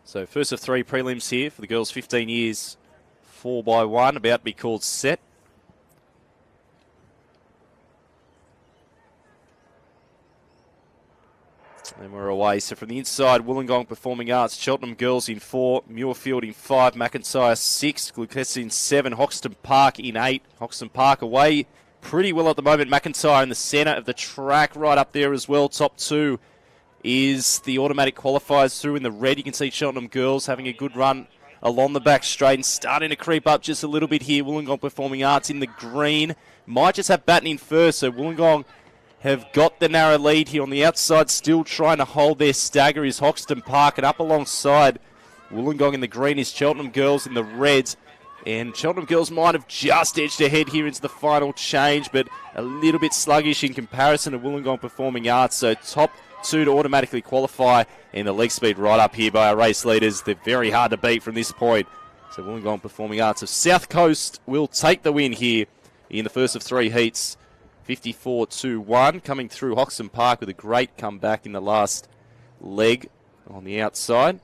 So first of three prelims here for the girls 15 years, 4x1, about to be called set. And we're away. So from the inside, Wollongong Performing Arts, Cheltenham Girls in 4, Muirfield in 5, McIntyre 6, Glucess in 7, Hoxton Park in 8. Hoxton Park away pretty well at the moment. McIntyre in the centre of the track, right up there as well. Top two is the automatic qualifiers through in the red. You can see Cheltenham Girls having a good run along the back straight and starting to creep up just a little bit here. Wollongong Performing Arts in the green. Might just have Batten in first, so Wollongong have got the narrow lead here on the outside. Still trying to hold their stagger is Hoxton Park, and up alongside Wollongong in the green is Cheltenham Girls in the red. And Cheltenham Girls might have just edged ahead here into the final change, but a little bit sluggish in comparison to Wollongong Performing Arts. So top two to automatically qualify, and the leg speed right up here by our race leaders. They're very hard to beat from this point. So Wollongong Performing Arts of South Coast will take the win here in the first of three heats. 54-1, coming through Hoxton Park with a great comeback in the last leg on the outside.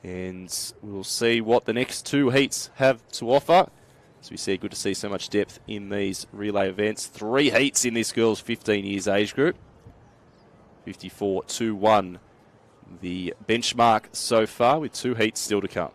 And we'll see what the next two heats have to offer. As we see, good to see so much depth in these relay events. 3 heats in this girls' 15 years age group. 54-1, the benchmark so far, with 2 heats still to come.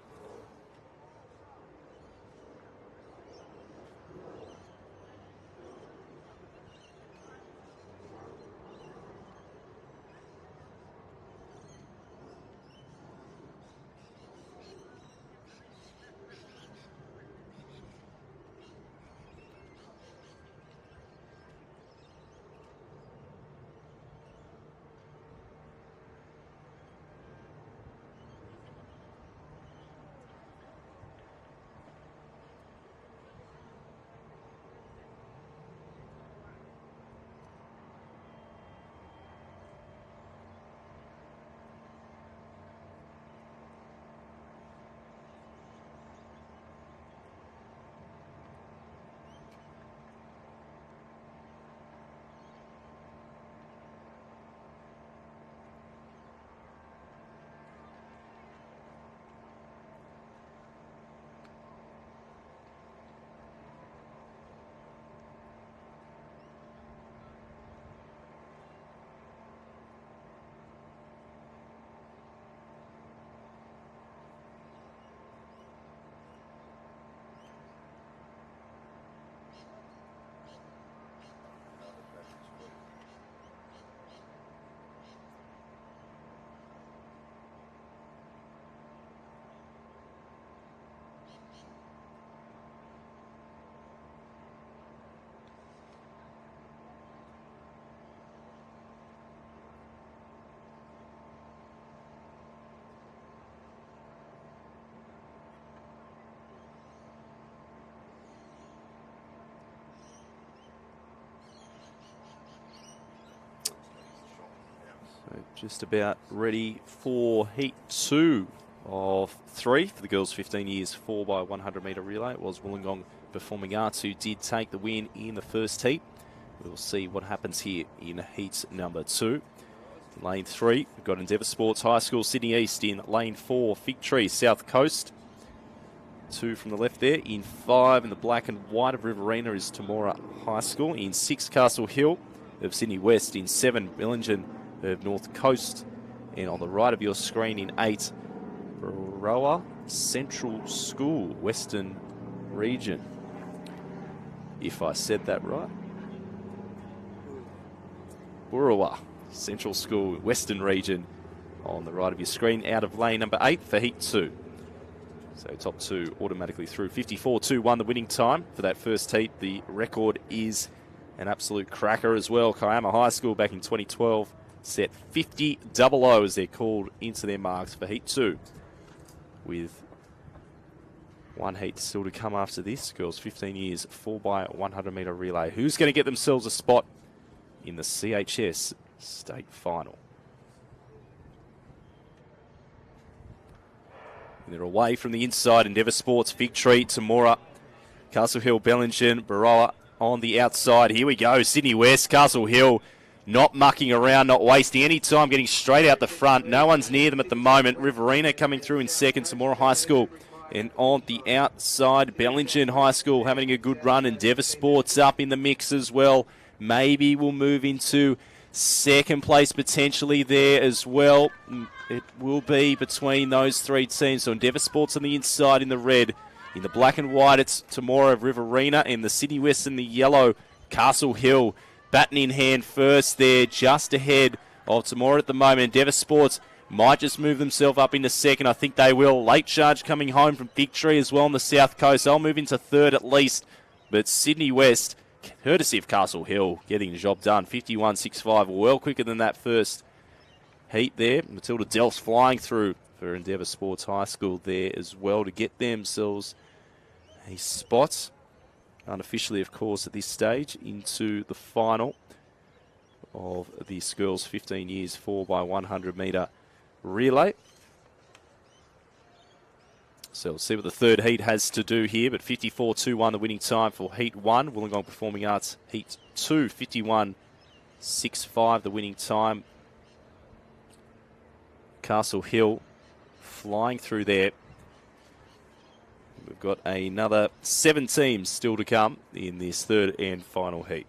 So just about ready for heat 2 of 3 for the girls 15 years 4x100 metre relay. It was Wollongong Performing Arts who did take the win in the first heat. We'll see what happens here in heat number 2. In lane 3, we've got Endeavour Sports High School, Sydney East. In lane 4, Fig Tree, South Coast. 2 from the left there. In 5, in the black and white of Riverina, is Temora High School. In 6, Castle Hill of Sydney West. In 7, Bellingen of North Coast. And on the right of your screen, in 8, Baroa Central School, Western Region. If I said that right. Baroa Central School, Western Region, on the right of your screen, out of lane number 8 for heat 2. So top 2 automatically through. 54.21 the winning time for that first heat. The record is an absolute cracker as well. Kiama High School back in 2012 set 50.00 as they're called into their marks for heat 2. With one heat still to come after this. Girls 15 years 4x100 metre relay. Who's going to get themselves a spot in the CHS State Final? And they're away from the inside. Endeavour Sports, Fig Tree, Temora, Castle Hill, Bellingen, Baroa on the outside. Here we go. Sydney West, Castle Hill, not mucking around, not wasting any time, getting straight out the front. No one's near them at the moment. Riverina coming through in second. Temora High School. And on the outside, Bellingen High School having a good run. Endeavour Sports up in the mix as well. Maybe we'll move into second place potentially there as well. It will be between those 3 teams. So Endeavour Sports on the inside in the red. In the black and white, it's Temora of Riverina. And the Sydney West in the yellow, Castle Hill. Baton in hand first there, just ahead of Temora at the moment. Endeavour Sports might just move themselves up into second. I think they will. Late charge coming home from Fig Tree as well on the south coast. They'll move into third at least. But Sydney West, courtesy of Castle Hill, getting the job done. 51.65, well quicker than that first heat there. Matilda Delph's flying through for Endeavour Sports High School there as well to get themselves a spot, unofficially of course at this stage, into the final of this girls 15 years 4x100 metre relay. So we'll see what the third heat has to do here, but 54.21 the winning time for heat 1. Wollongong Performing Arts heat 2, 51.65 the winning time. Castle Hill flying through there. We've got another 7 teams still to come in this third and final heat.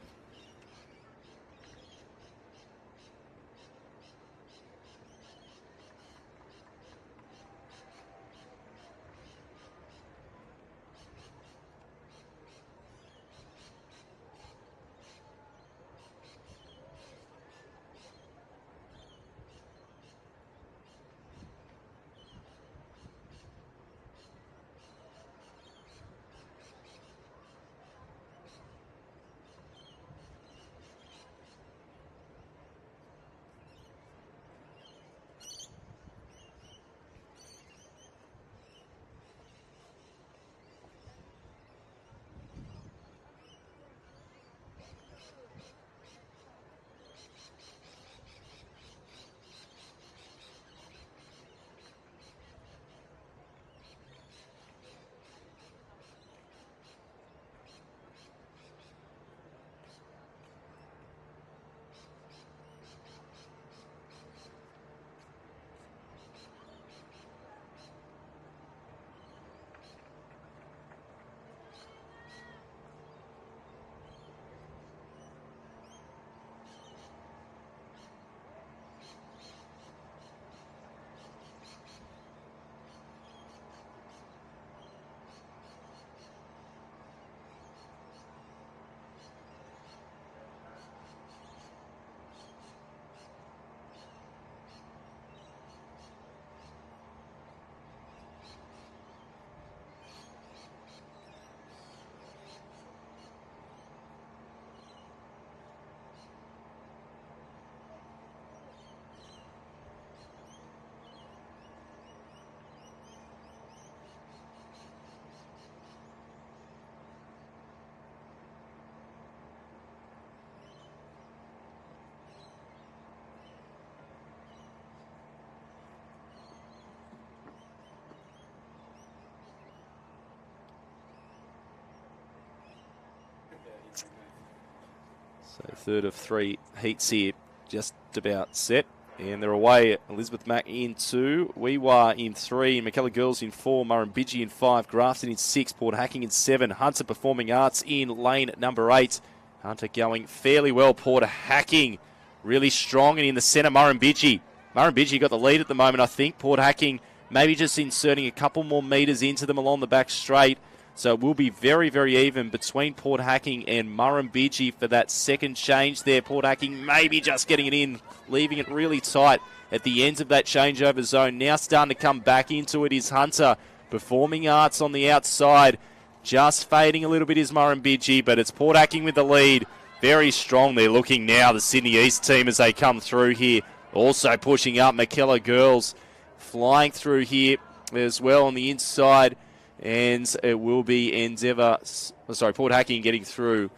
So third of three heats here, just about set. And they're away. Elizabeth Mack in 2, Weewa in 3, McKellar Girls in 4, Murrumbidgee in 5, Grafton in 6, Port Hacking in 7, Hunter Performing Arts in lane number 8. Hunter going fairly well. Port Hacking really strong, and in the centre, Murrumbidgee. Murrumbidgee got the lead at the moment, I think. Port Hacking maybe just inserting a couple more metres into them along the back straight. So it will be very, very even between Port Hacking and Murrumbidgee for that second change there. Port Hacking maybe just getting it in, leaving it really tight at the ends of that changeover zone. Now starting to come back into it is Hunter. Performing Arts on the outside. Just fading a little bit is Murrumbidgee, but it's Port Hacking with the lead. Very strong they're looking now, the Sydney East team, as they come through here. Also pushing up McKellar Girls. Flying through here as well on the inside. And it will be Port Hacking getting through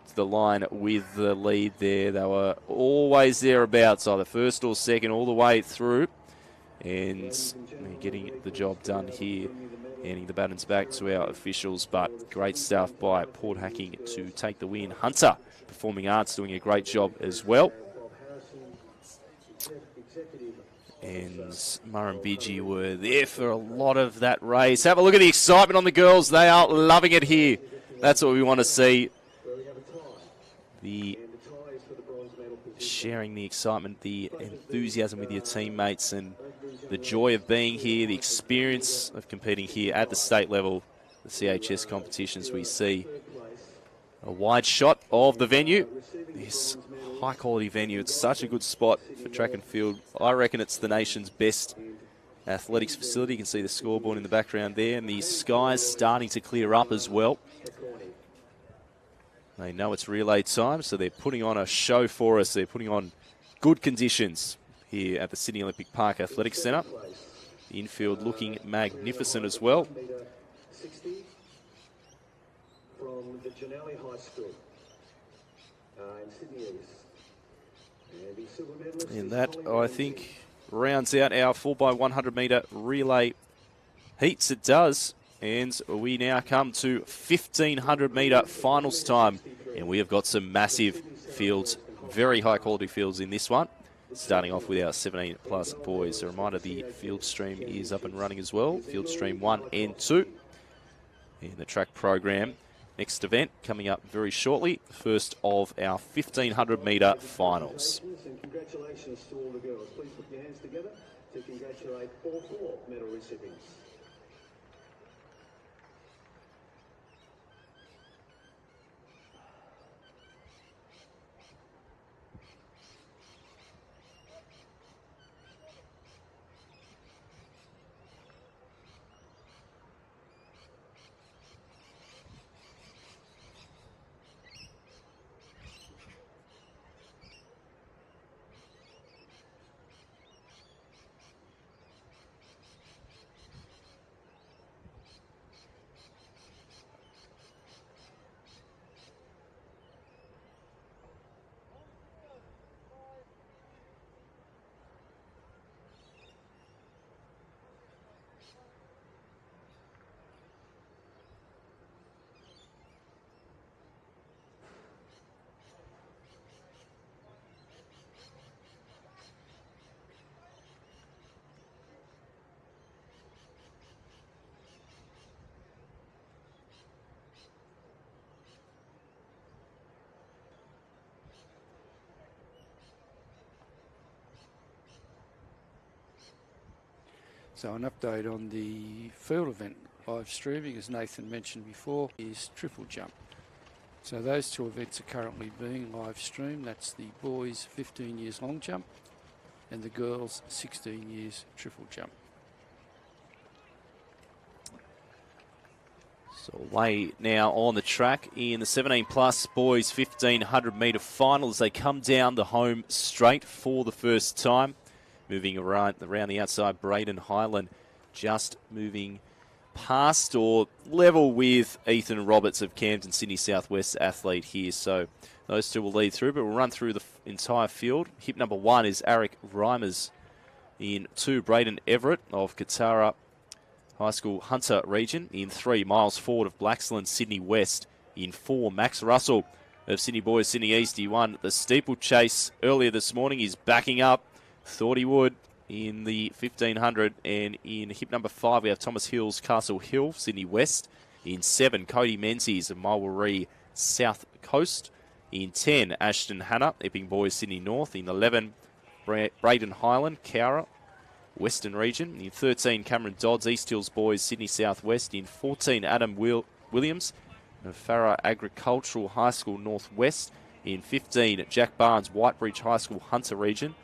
to the line with the lead there. They were always thereabouts, either first or second, all the way through. And they're getting the job done here. Handing the batons back to our officials, but great stuff by Port Hacking to take the win. Hunter Performing Arts doing a great job as well. And Murrumbidgee were there for a lot of that race. Have a look at the excitement on the girls. They are loving it here. That's what we want to see. Sharing the excitement, the enthusiasm with your teammates, and the joy of being here, the experience of competing here at the state level, the CHS competitions. We see a wide shot of the venue. This high-quality venue. It's such a good spot for track and field. I reckon it's the nation's best athletics facility. You can see the scoreboard in the background there, and the sky's starting to clear up as well. They know it's relay time, so they're putting on a show for us. They're putting on good conditions here at the Sydney Olympic Park Athletics Centre. The infield looking magnificent as well. 60 from the Janelli High School in Sydney East. And the silver medalist And that, I think, rounds out our 4x100 metre relay heats. It does. And we now come to 1,500 metre finals time. And we have got some massive fields, very high quality fields in this one. Starting off with our 17 plus boys. A reminder, the field stream is up and running as well. Field stream 1 and 2 in the track program. Next event coming up very shortly. First of our 1,500 metre finals. And congratulations to all the girls. Please put your hands together to congratulate all 4 medal recipients. So an update on the field event live streaming, as Nathan mentioned before, is triple jump. So those 2 events are currently being live streamed. That's the boys 15 years long jump and the girls 16 years triple jump. So away now on the track in the 17 plus boys 1,500 metre final as they come down the home straight for the first time. Moving around the outside, Braden Highland just moving past or level with Ethan Roberts of Camden, Sydney Southwest athlete here. So those 2 will lead through, but we'll run through the entire field. Hip number 1 is Eric Reimers. In 2, Braden Everett of Katara High School Hunter region. In 3, Miles Ford of Blaxland, Sydney West. in 4. Max Russell of Sydney Boys, Sydney East. He won the Steeplechase earlier this morning. He's backing up. Thought he would in the 1500. And in hip number 5, we have Thomas Hills, Castle Hill, Sydney West. In 7, Cody Menzies of Mulwaree, South Coast. In 10, Ashton Hanna, Epping Boys, Sydney North. In 11, Braden Highland, Cowra, Western Region. In 13, Cameron Dodds, East Hills Boys, Sydney South West. In 14, Adam Williams of Farrer Agricultural High School, North West. In 15, Jack Barnes, Whitebridge High School, Hunter Region.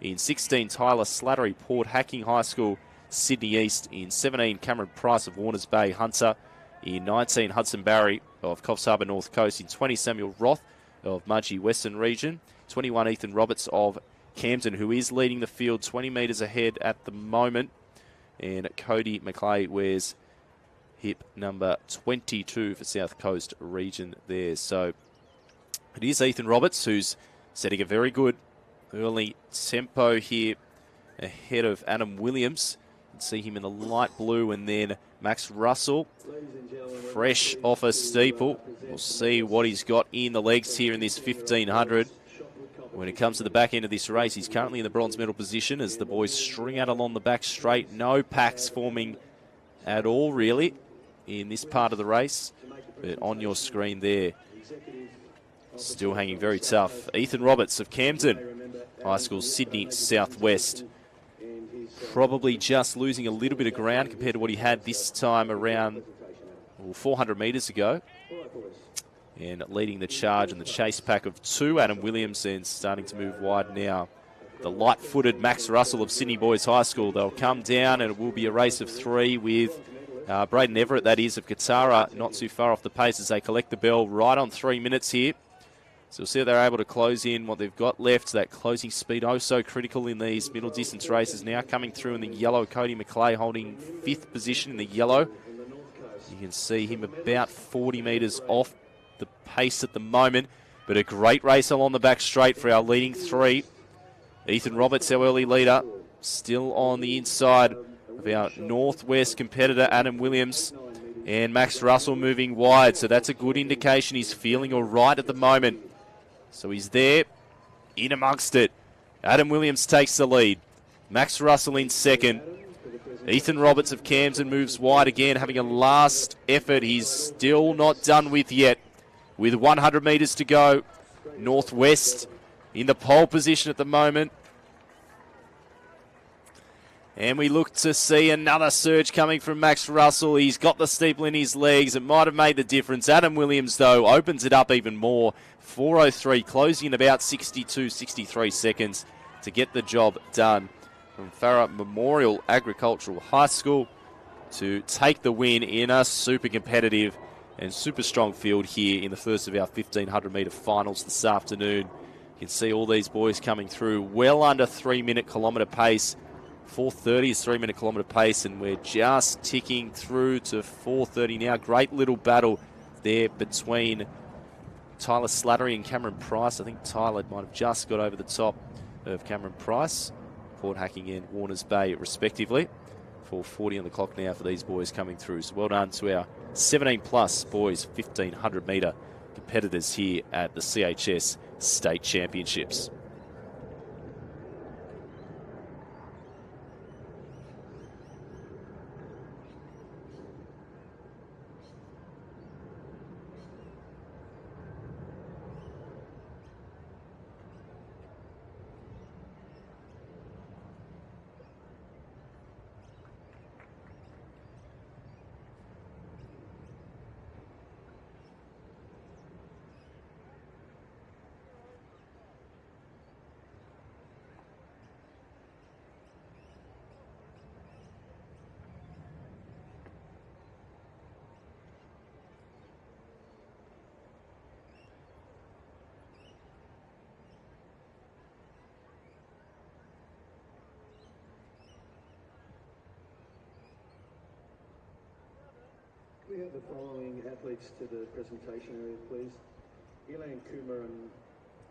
In 16, Tyler Slattery, Port Hacking High School, Sydney East. In 17, Cameron Price of Warners Bay, Hunter. In 19, Hudson Barry of Coffs Harbour, North Coast. In 20, Samuel Roth of Mudgee, Western Region. 21, Ethan Roberts of Camden, who is leading the field 20 metres ahead at the moment. And Cody McClay wears hip number 22 for South Coast Region there. So it is Ethan Roberts who's setting a very good early tempo here ahead of Adam Williams. You can see him in the light blue, and then Max Russell, fresh off a steeple. We'll see what he's got in the legs here in this 1500. When it comes to the back end of this race, he's currently in the bronze medal position as the boys string out along the back straight. No packs forming at all, really, in this part of the race. But on your screen there, still hanging very tough. Ethan Roberts of Camden High School, Sydney Southwest. Probably just losing a little bit of ground compared to what he had this time around 400 metres ago. And leading the charge in the chase pack of 2, Adam Williams, and starting to move wide now. The light-footed Max Russell of Sydney Boys High School. They'll come down, and it will be a race of 3 with Braden Everett, that is, of Katara, not too far off the pace as they collect the bell right on 3 minutes here. So we'll see if they're able to close in what they've got left. That closing speed, oh so critical in these middle distance races. Now coming through in the yellow, Cody McClay holding 5th position in the yellow. You can see him about 40 metres off the pace at the moment, but a great race along the back straight for our leading 3. Ethan Roberts, our early leader, still on the inside of our northwest competitor, Adam Williams, and Max Russell moving wide, so that's a good indication he's feeling all right at the moment. So he's there, in amongst it. Adam Williams takes the lead. Max Russell in second. Ethan Roberts of Camden moves wide again, having a last effort he's still not done with yet. With 100 metres to go, Northwest in the pole position at the moment. And we look to see another surge coming from Max Russell. He's got the steeple in his legs. It might have made the difference. Adam Williams, though, opens it up even more. 4:03, closing in about 62, 63 seconds to get the job done. From Farrer Memorial Agricultural High School to take the win in a super competitive and super strong field here in the first of our 1500 metre finals this afternoon. You can see all these boys coming through well under 3-minute kilometre pace. 4:30 is 3-minute kilometre pace, and we're just ticking through to 4:30 now. Great little battle there between Tyler Slattery and Cameron Price. I think Tyler might have just got over the top of Cameron Price. Port Hacking and Warners Bay, respectively. 4:40 on the clock now for these boys coming through. So well done to our 17-plus boys 1,500 metre competitors here at the CHS State Championships. We have the following athletes to the presentation area, please. Elaine Kumar and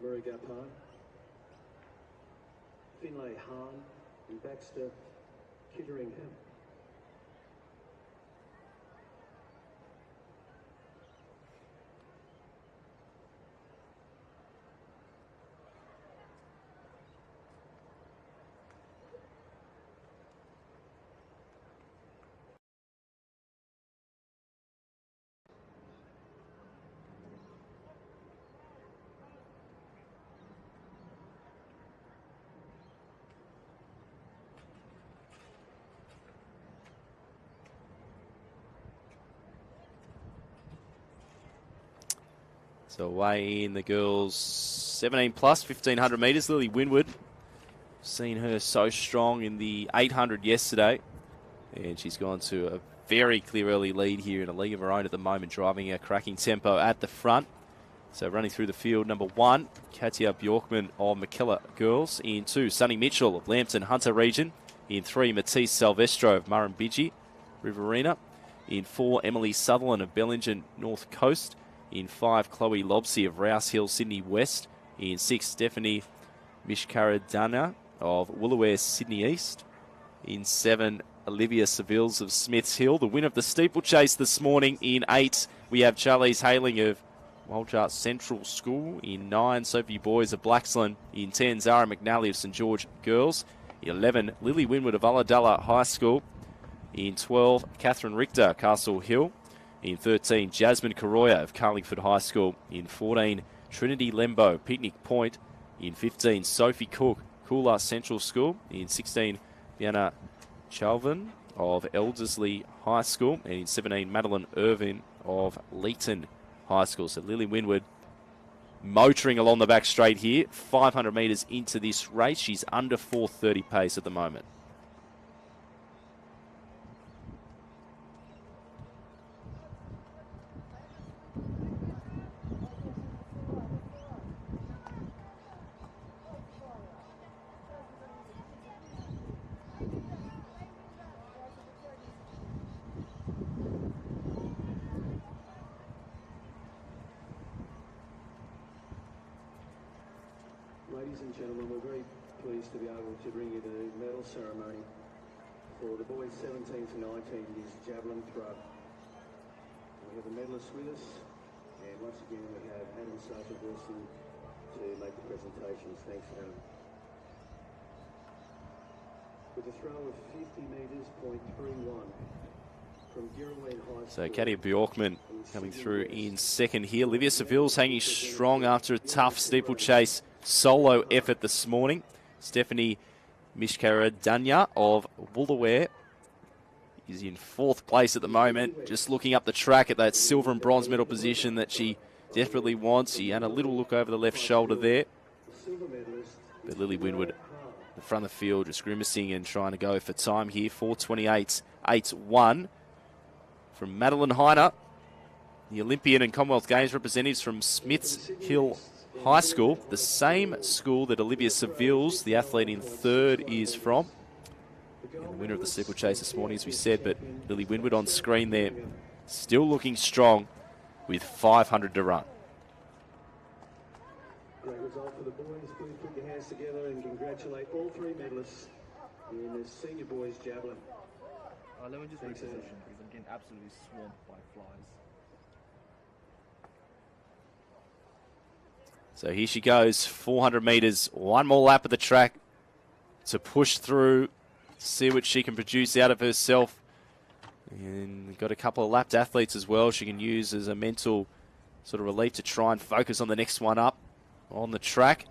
Murugappan, Finlay Hahn and Baxter Kitteringham. So away in the girls 17 plus, 1500 metres. Lily Winwood, seen her so strong in the 800 yesterday. And she's gone to a very clear early lead here in a league of her own at the moment, driving a cracking tempo at the front. So running through the field, number 1, Katia Bjorkman of McKellar Girls. In 2, Sunny Mitchell of Lambton Hunter Region. In 3, Matisse Salvestro of Murrumbidgee Riverina. In 4, Emily Sutherland of Bellingen North Coast. In 5, Chloe Lobsey of Rouse Hill Sydney West. In 6, Stephanie Mishkaradana of Woolooware Sydney East. In 7, Olivia Sevils of Smiths Hill. The win of the steeplechase this morning. In 8, we have Charlize Hayling of Waljar Central School. In 9, Sophie Boys of Blaxland. In 10, Zara McNally of St George Girls. In 11, Lily Winwood of Ulladulla High School. In 12, Catherine Richter, Castle Hill. In 13, Jasmine Karoya of Carlingford High School. In 14, Trinity Lembo, Picnic Point. In 15, Sophie Cook, Coolah Central School. In 16, Vienna Chalvin of Eldersley High School. And in 17, Madeline Irvin of Leeton High School. So Lily Winwood motoring along the back straight here. 500 metres into this race. She's under 4:30 pace at the moment. Ladies and gentlemen, we're very pleased to be able to bring you the medal ceremony for the boys 17 to 19 years javelin throw. We have the medalists with us, and once again we have Adam Sergeant Wilson to make the presentations. Thanks, Adam. With a throw of 50 metres, .31 from Girraween High School. So Katia Bjorkman coming through in second here. Olivia Seville's hanging strong after a tough steeplechase solo effort this morning. Stephanie Mishkaradanya of Woolooware is in 4th place at the moment, just looking up the track at that silver and bronze medal position that she desperately wants. She had a little look over the left shoulder there. But Lily Winwood, the front of the field, just grimacing and trying to go for time here. 4:28.81 from Madeline Heiner, the Olympian and Commonwealth Games representatives from Smiths Hill High School, the same school that Olivia Sevils, the athlete in 3rd, is from. And the winner of the steeplechase this morning, as we said, but Lily Winwood on screen there, still looking strong with 500 to run. Great result for the boys. Please put your hands together and congratulate all 3 medalists in the senior boys javelin. Let me just reposition because I'm getting absolutely swamped by flies. So here she goes, 400 metres, one more lap of the track to push through, see what she can produce out of herself. And got a couple of lapped athletes as well she can use as a mental sort of relief to try and focus on the next one up on the track.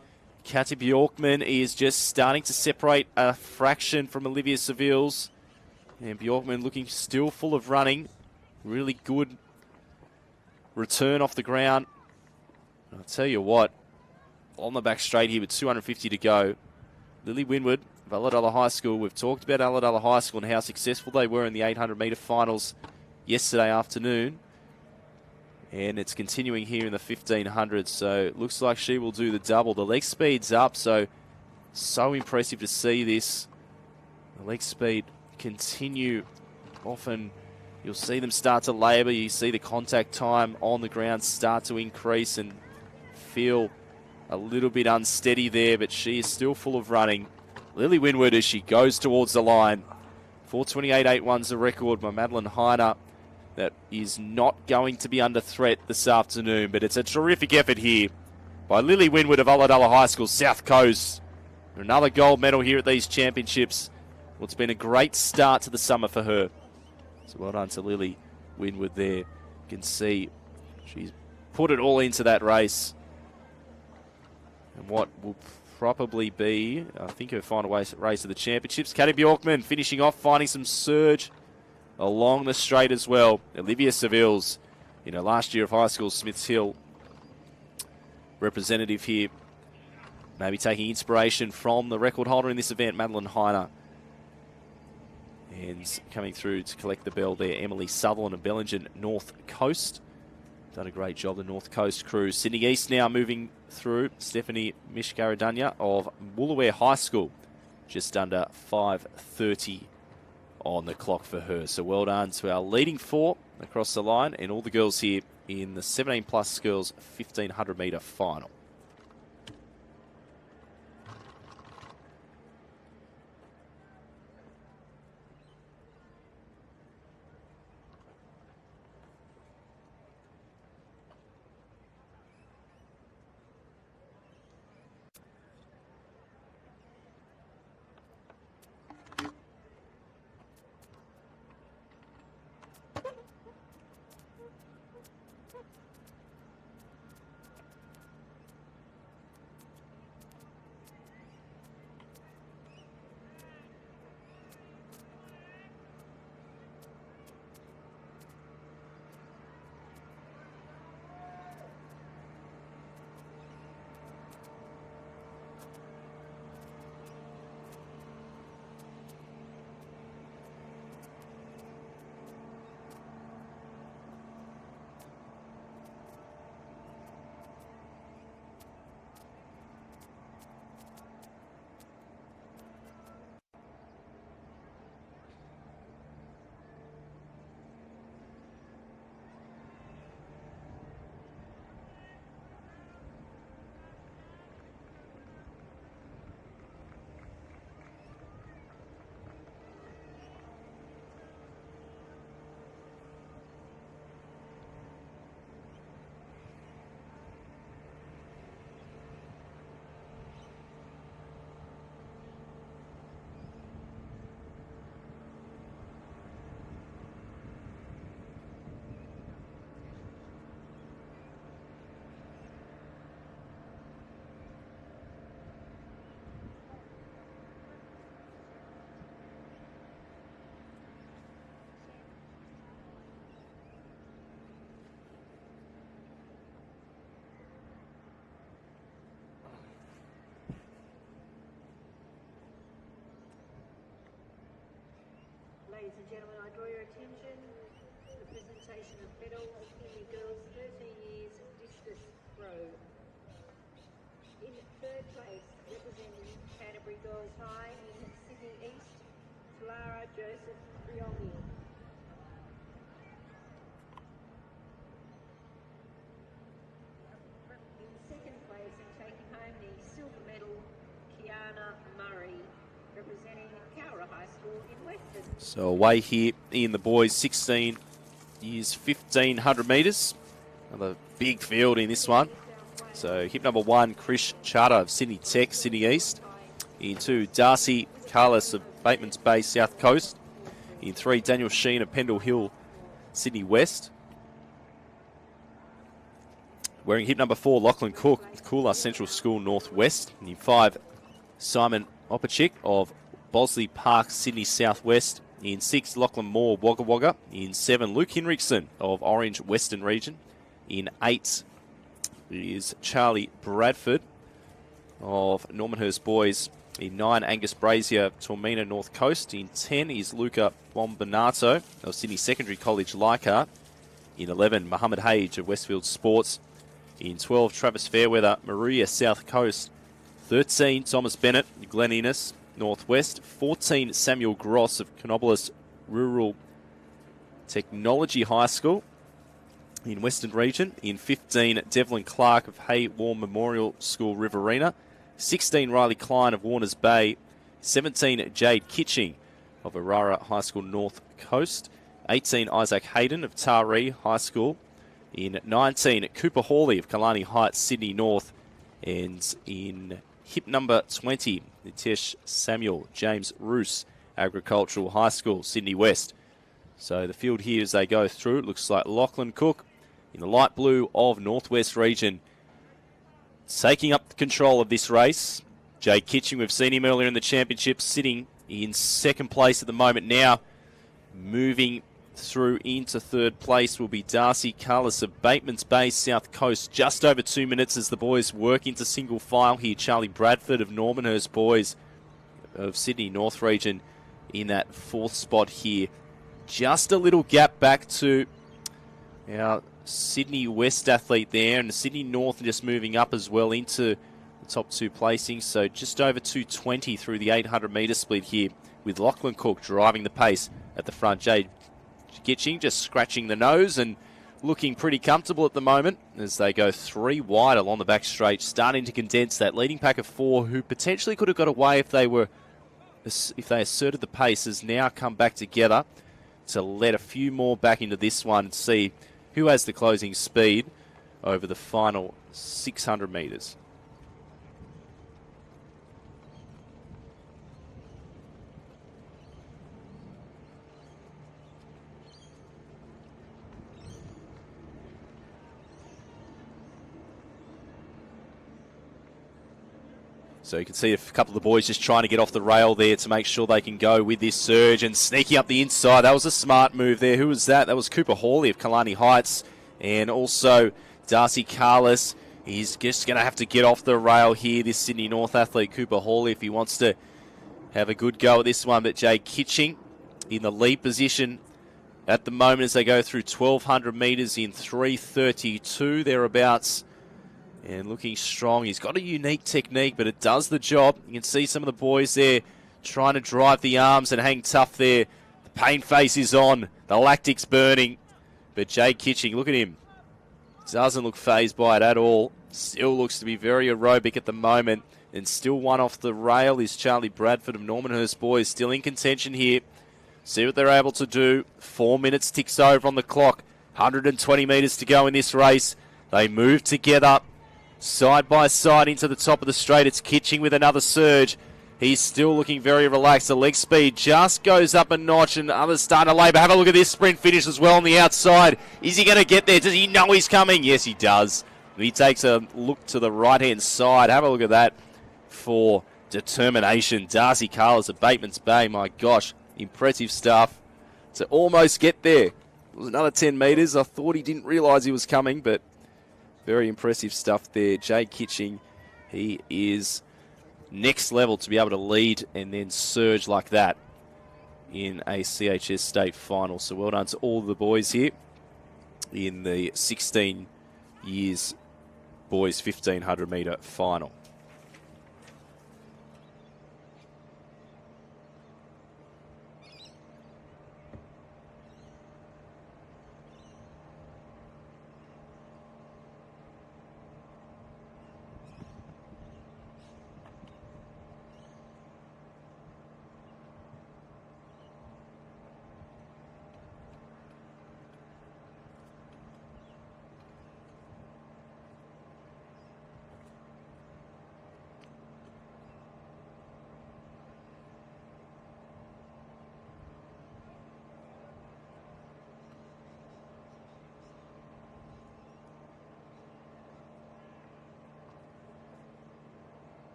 Katia Bjorkman is just starting to separate a fraction from Olivia Sevils. And Bjorkman looking still full of running. Really good return off the ground. I'll tell you what, on the back straight here with 250 to go, Lily Winwood of Ulladulla High School. We've talked about Ulladulla High School and how successful they were in the 800 metre finals yesterday afternoon. And it's continuing here in the 1500s, so it looks like she will do the double. The leg speed's up, so impressive to see this. The leg speed continue. Often you'll see them start to labour. You see the contact time on the ground start to increase and feel a little bit unsteady there, but she is still full of running. Lily Winwood as she goes towards the line. 4:28.81's the record by Madeline Heiner. That is not going to be under threat this afternoon, but it's a terrific effort here by Lily Winwood of Ulladulla High School, South Coast. Another gold medal here at these championships. Well, it's been a great start to the summer for her. So well done to Lily Winwood there. You can see she's put it all into that race. And what will probably be, I think, her final race of the championships. Katia Bjorkman finishing off, finding some surge along the straight as well. Olivia Sevils, last year of high school, Smiths Hill, representative here. Maybe taking inspiration from the record holder in this event, Madeline Heiner. And coming through to collect the bell there, Emily Sutherland of Bellingen North Coast. Done a great job, the North Coast crew. Sydney East now moving through. Stephanie Mishkaradanya of Woolaware High School. Just under 5:30 on the clock for her. So well done to our leading four across the line and all the girls here in the 17+ girls 1500 metre final. Ladies and gentlemen, I draw your attention to the presentation of medals in the girls' 13 years discus throw. In third place, representing Canterbury Girls High in Sydney East, Clara Joseph Riongi. In second place and taking home the silver medal, Kiana Murray, representing Cowra High School in Western. So away here in the boys 16 years 1500 metres. Another big field in this one. So hip number 1, Krish Charter of Sydney Tech, Sydney East. In 2, Darcy Carlos of Bateman's Bay, South Coast. In 3, Daniel Sheen of Pendle Hill, Sydney West. Wearing hip number 4, Lachlan Cook of Coolah Central School, North West. In 5, Simon Opachik of Bosley Park, Sydney South West. In 6, Lachlan Moore, Wagga Wagga. In 7, Luke Hinrichsen of Orange Western Region. In 8 is Charlie Bradford of Normanhurst Boys. In 9, Angus Brazier, Tormina North Coast. In 10 is Luca Bombinato of Sydney Secondary College, Leichhardt. In 11, Mohammed Hage of Westfield Sports. In 12, Travis Fairweather, Maria South Coast. 13, Thomas Bennett, Glen Innes, Northwest. 14, Samuel Gross of Canobolas Rural Technology High School in Western Region. In 15, Devlin Clark of Hay Warm Memorial School, Riverina. 16, Riley Klein of Warners Bay. 17, Jade Kitching of Aurora High School, North Coast. 18, Isaac Hayden of Taree High School. In 19, Cooper Hawley of Kalani Heights, Sydney North. And in hip number 20, Nitesh Samuel, James Roos, Agricultural High School, Sydney West. So the field here as they go through, it looks like Lachlan Cook in the light blue of Northwest Region, taking up the control of this race. Jay Kitching, we've seen him earlier in the championship, sitting in second place at the moment now, moving through into third place will be Darcy Carlos of Bateman's Bay, South Coast. Just over 2 minutes as the boys work into single file here. Charlie Bradford of Normanhurst Boys of Sydney North Region in that fourth spot here. Just a little gap back to our Sydney West athlete there, and Sydney North just moving up as well into the top two placings. So just over 2:20 through the 800 metre split here, with Lachlan Cook driving the pace at the front. Jade Gitching just scratching the nose and looking pretty comfortable at the moment as they go 3 wide along the back straight, starting to condense that leading pack of 4 who potentially could have got away if they asserted the pace, has now come back together to let a few more back into this one and see who has the closing speed over the final 600 metres. So you can see a couple of the boys just trying to get off the rail there to make sure they can go with this surge and sneaking up the inside. That was a smart move there. Who was that? That was Cooper Hawley of Kalani Heights, and also Darcy Carlos. He's just going to have to get off the rail here, this Sydney North athlete, Cooper Hawley, if he wants to have a good go at this one. But Jay Kitching in the lead position at the moment as they go through 1,200 metres in 3:32 thereabouts. And looking strong. He's got a unique technique, but it does the job. You can see some of the boys there trying to drive the arms and hang tough there. The pain face is on. The lactic's burning. But Jay Kitching, look at him. Doesn't look fazed by it at all. Still looks to be very aerobic at the moment. And still one off the rail is Charlie Bradford of Normanhurst Boys. Still in contention here. See what they're able to do. 4 minutes ticks over on the clock. 120 metres to go in this race. They move together. Side by side into the top of the straight. It's Kitching with another surge. He's still looking very relaxed. The leg speed just goes up a notch and others starting to labour. Have a look at this sprint finish as well on the outside. Is he going to get there? Does he know he's coming? Yes, he does. He takes a look to the right-hand side. Have a look at that for determination. Darcy Carlos at Bateman's Bay. My gosh, impressive stuff to almost get there. It was another 10 metres. I thought he didn't realise he was coming, but very impressive stuff there. Jay Kitching, he is next level to be able to lead and then surge like that in a CHS state final. So well done to all the boys here in the 16 years boys 1,500 metre final.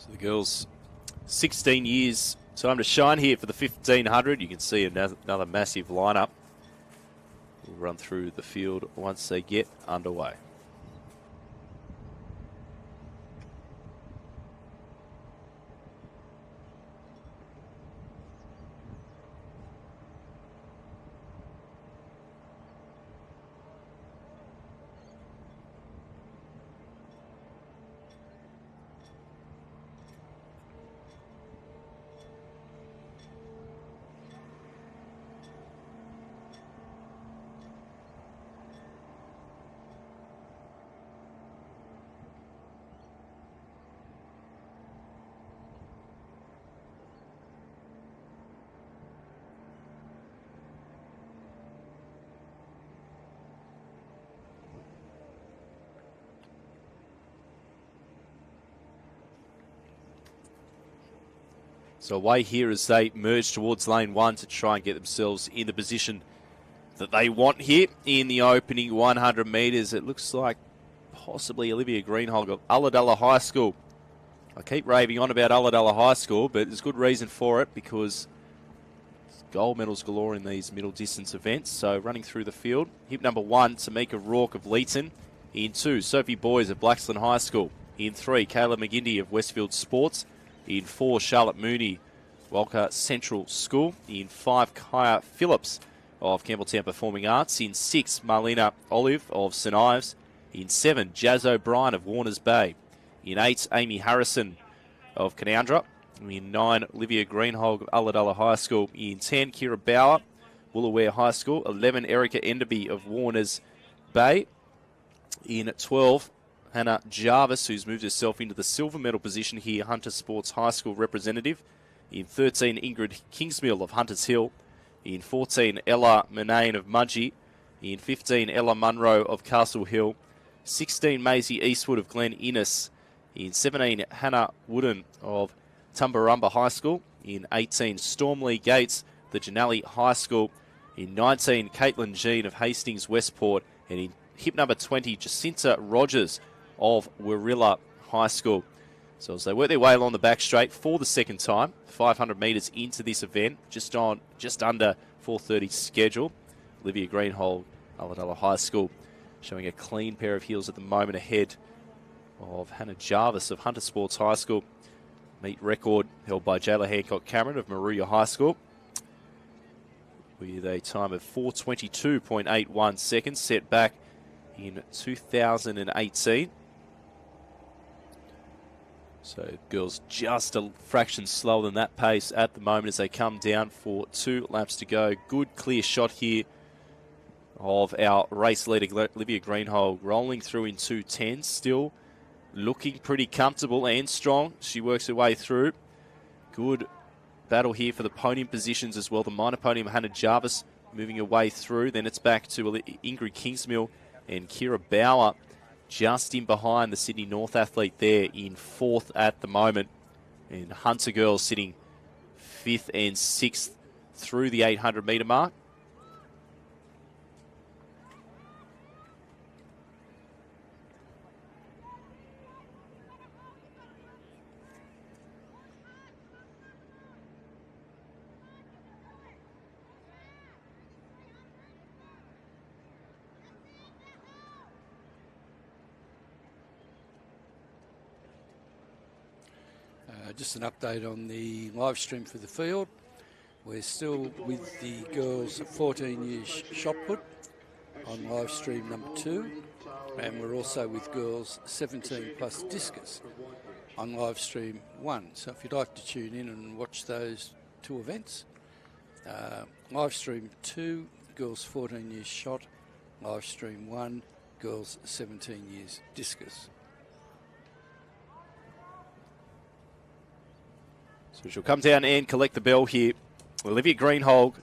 So the girls, 16 years, time to shine here for the 1500. You can see another massive lineup. We'll run through the field once they get underway. So away here as they merge towards lane one to try and get themselves in the position that they want here in the opening 100 metres. It looks like possibly Olivia Greenhold of Ulladulla High School. I keep raving on about Ulladulla High School, but there's good reason for it because gold medals galore in these middle distance events. So running through the field, hip number 1, Tamika Rourke of Leeton. In 2, Sophie Boys of Blaxland High School. In 3, Kayla McGinty of Westfield Sports. In 4, Charlotte Mooney, Walker Central School. In 5, Kaya Phillips of Campbelltown Performing Arts. In 6, Marlena Olive of St Ives. In 7, Jazz O'Brien of Warners Bay. In 8, Amy Harrison of Canowindra. In 9, Olivia Greenhold of Ulladulla High School. In 10, Kira Bauer, Woolaware High School. 11, Erica Enderby of Warners Bay. In 12, Hannah Jarvis, who's moved herself into the silver medal position here, Hunter Sports High School representative. In 13, Ingrid Kingsmill of Hunters Hill. In 14, Ella Murnane of Mudgee. In 15, Ella Munro of Castle Hill. 16, Maisie Eastwood of Glen Innes. In 17, Hannah Wooden of Tumbarumba High School. In 18, Stormley Gates, the Janelli High School. In 19, Caitlin Jean of Hastings Westport. And in hip number 20, Jacinta Rogers of Warilla High School. So as they work their way along the back straight for the second time, 500 metres into this event, just under 4:30 schedule. Olivia Greenhold, Ulladulla High School, showing a clean pair of heels at the moment ahead of Hannah Jarvis of Hunter Sports High School. Meet record held by Jayla Hancock Cameron of Maruya High School with a time of 4:22.81 seconds, set back in 2018. So girls just a fraction slower than that pace at the moment as they come down for 2 laps to go. Good clear shot here of our race leader Olivia Greenhold, rolling through in 2:10, still looking pretty comfortable and strong. She works her way through. Good battle here for the podium positions as well. The minor podium, Hannah Jarvis moving her way through. Then it's back to Ingrid Kingsmill and Kira Bauer just in behind the Sydney North athlete there in 4th at the moment. And Hunter girls sitting 5th and 6th through the 800 metre mark. Just an update on the live stream for the field. We're still with the girls 14 years shot put on live stream number 2, and we're also with girls 17 plus discus on live stream 1. So if you'd like to tune in and watch those 2 events, live stream 2, girls 14 years shot, live stream 1, girls 17 years discus. So she'll come down and collect the bell here. Olivia Greenhold,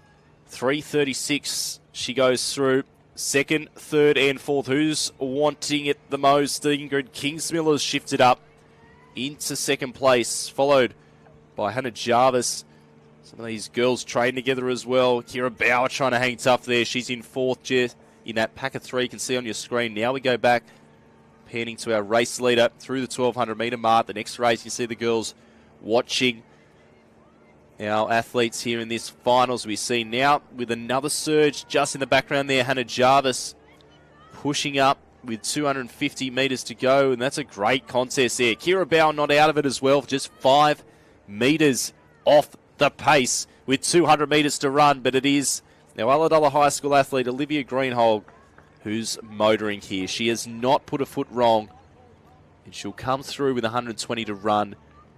3:36. She goes through 2nd, 3rd and 4th. Who's wanting it the most? Ingrid Kingsmill has shifted up into 2nd place, followed by Hannah Jarvis. Some of these girls train together as well. Kira Bauer trying to hang tough there. She's in 4th, just in that pack of 3 you can see on your screen. Now we go back. panning to our race leader through the 1200 metre mark. The next race, you see the girls watching our athletes here in this finals. We see now with another surge just in the background there, Hannah Jarvis pushing up with 250 metres to go, and that's a great contest there. Kira Bauer not out of it as well, just 5 metres off the pace with 200 metres to run, but it is now Ulladulla High School athlete Olivia Greenhold who's motoring here. She has not put a foot wrong, and she'll come through with 120 to run.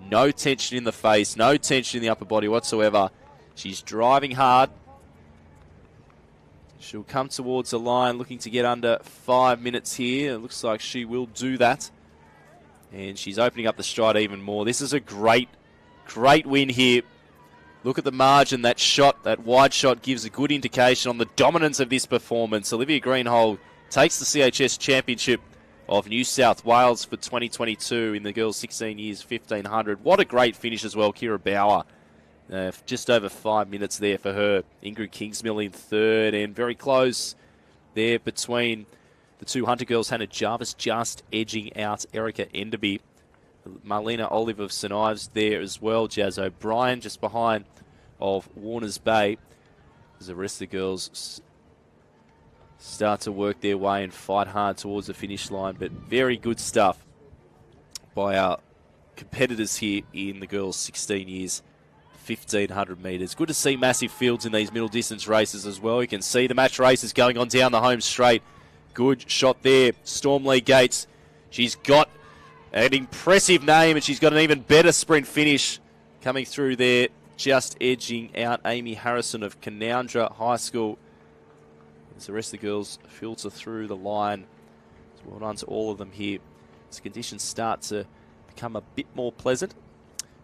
No tension in the face, no tension in the upper body whatsoever. She's driving hard. She'll come towards the line looking to get under 5 minutes here. It looks like she will do that. And she's opening up the stride even more. This is a great win here. Look at the margin. That shot, that wide shot, gives a good indication on the dominance of this performance. Olivia Greenhold takes the CHS Championship of New South Wales for 2022 in the girls 16 years 1500. What a great finish as well. Kira Bauer, just over 5 minutes there for her. Ingrid Kingsmill in third, and very close there between the two Hunter girls. Hannah Jarvis just edging out Erica Enderby. Marlena Olive of St Ives there as well. Jazz O'Brien just behind of Warners Bay, as the rest of the girls start to work their way and fight hard towards the finish line. But very good stuff by our competitors here in the girls 16 years 1500 metres. Good to see massive fields in these middle distance races as well. You can see the match races going on down the home straight. Good shot there. Storm Lee Gates, she's got an impressive name, and she's got an even better sprint finish coming through there, just edging out Amy Harrison of Canoundra High School. As the rest of the girls filter through the line. So well done to all of them here. As conditions start to become a bit more pleasant.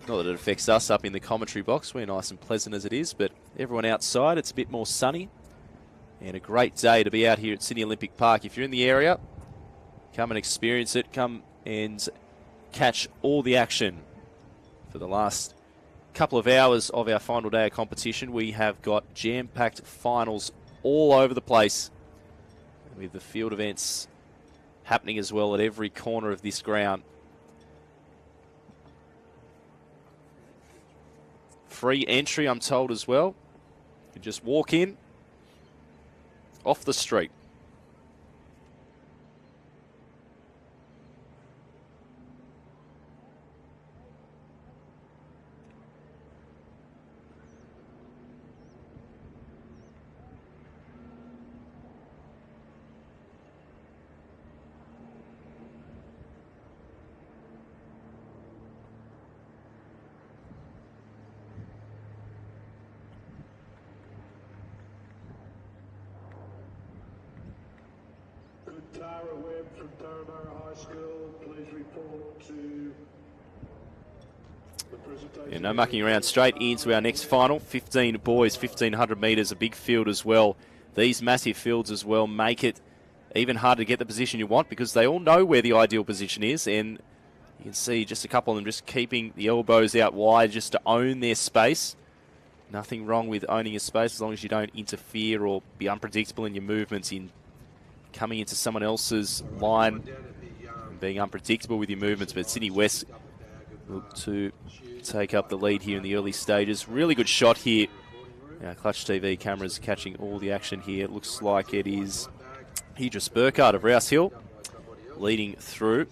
Not that it affects us up in the commentary box. We're nice and pleasant as it is, but everyone outside, it's a bit more sunny. And a great day to be out here at Sydney Olympic Park. If you're in the area, come and experience it. Come and catch all the action for the last couple of hours of our final day of competition. We have got jam-packed finals all over the place, with the field events happening as well at every corner of this ground. Free entry, I'm told, as well. You can just walk in off the street. Tara Webb from Turramurra High School, please report to the presentation. Yeah, no mucking around, straight into our next final. 15 boys, 1500 metres, a big field as well. These massive fields as well make it even harder to get the position you want, because they all know where the ideal position is, and you can see just a couple of them just keeping the elbows out wide just to own their space. Nothing wrong with owning your space as long as you don't interfere or be unpredictable in your movements in coming into someone else's line and being unpredictable with your movements. But Sydney West look to take up the lead here in the early stages. Really good shot here. Our Clutch TV cameras catching all the action here. It looks like it is Idris Burkhardt of Rouse Hill leading through,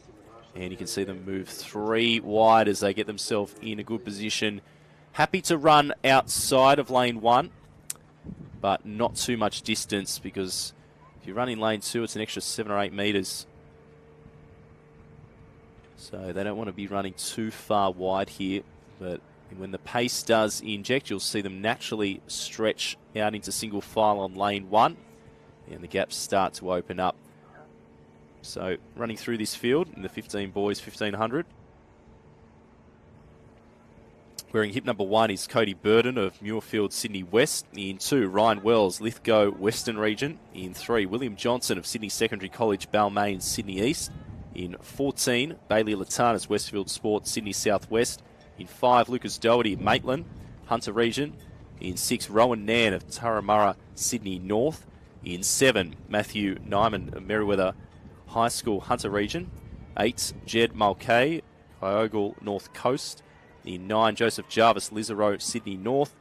and you can see them move 3 wide as they get themselves in a good position. Happy to run outside of lane 1, but not too much distance, because if you run in lane 2, it's an extra 7 or 8 metres. So they don't want to be running too far wide here. But when the pace does inject, you'll see them naturally stretch out into single file on lane 1. And the gaps start to open up. So running through this field in the 15 boys, 1500. Wearing hip number 1 is Cody Burden of Muirfield, Sydney West. In 2, Ryan Wells, Lithgow, Western Region. In 3, William Johnson of Sydney Secondary College, Balmain, Sydney East. In 14, Bailey Latanas, Westfield Sports, Sydney Southwest. In 5, Lucas Doherty of Maitland, Hunter Region. In 6, Rowan Nan of Turramurra, Sydney North. In 7, Matthew Nyman of Merriweather High School, Hunter Region. 8, Jed Mulcahy, Kyogle North Coast. In 9, Joseph Jarvis, Lisarow, Sydney North.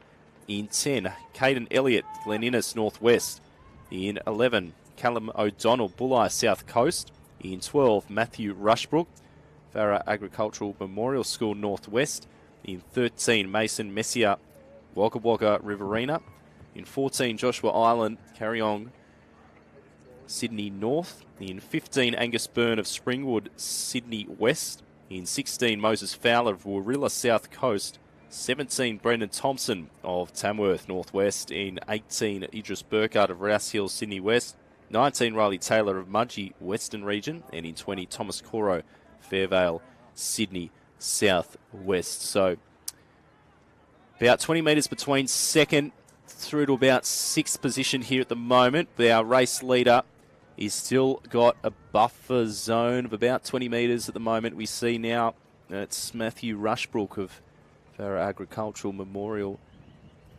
In 10, Caden Elliott, Glen Innes, Northwest. In 11, Callum O'Donnell, Bulli, South Coast. In 12, Matthew Rushbrook, Farrer Agricultural Memorial School, Northwest. In 13, Mason Messier, Wagga Wagga, Riverina. In 14, Joshua Island, Carryong, Sydney North. In 15, Angus Byrne of Springwood, Sydney West. In 16, Moses Fowler of Warilla, South Coast. 17, Brendan Thompson of Tamworth, Northwest. In 18, Idris Burkhardt of Rouse Hill, Sydney West. 19, Riley Taylor of Mudgee, Western Region. And in 20, Thomas Coro, Fairvale, Sydney, South West. So about 20 metres between second through to about 6th position here at the moment. Our race leader is still got a buffer zone of about 20 metres at the moment. We see now it's Matthew Rushbrook of Farrer Agricultural Memorial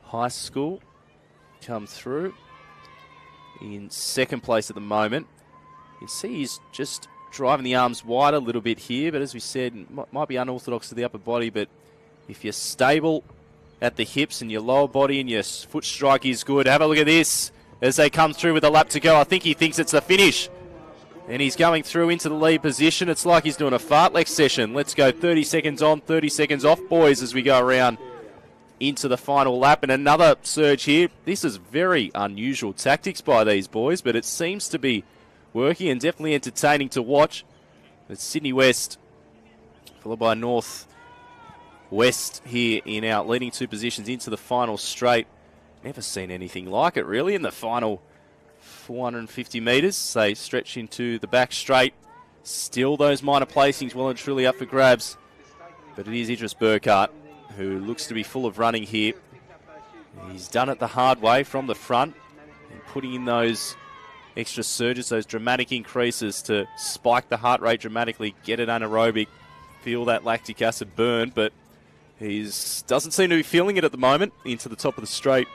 High School come through in second place at the moment. You see he's just driving the arms wide a little bit here, but as we said, might be unorthodox to the upper body, but if you're stable at the hips and your lower body and your foot strike is good, have a look at this as they come through with a lap to go. I think he thinks it's the finish. And he's going through into the lead position. It's like he's doing a fartlek session. Let's go 30 seconds on, 30 seconds off, boys, as we go around into the final lap. And another surge here. This is very unusual tactics by these boys, but it seems to be working and definitely entertaining to watch. It's Sydney West, followed by North West here in our leading 2 positions into the final straight. Never seen anything like it, really, in the final 450 metres. They stretch into the back straight. Still those minor placings well and truly up for grabs. But it is Idris Burkhardt, who looks to be full of running here. He's done it the hard way from the front, and putting in those extra surges, those dramatic increases to spike the heart rate dramatically, get it anaerobic, feel that lactic acid burn, but he doesn't seem to be feeling it at the moment into the top of the straight.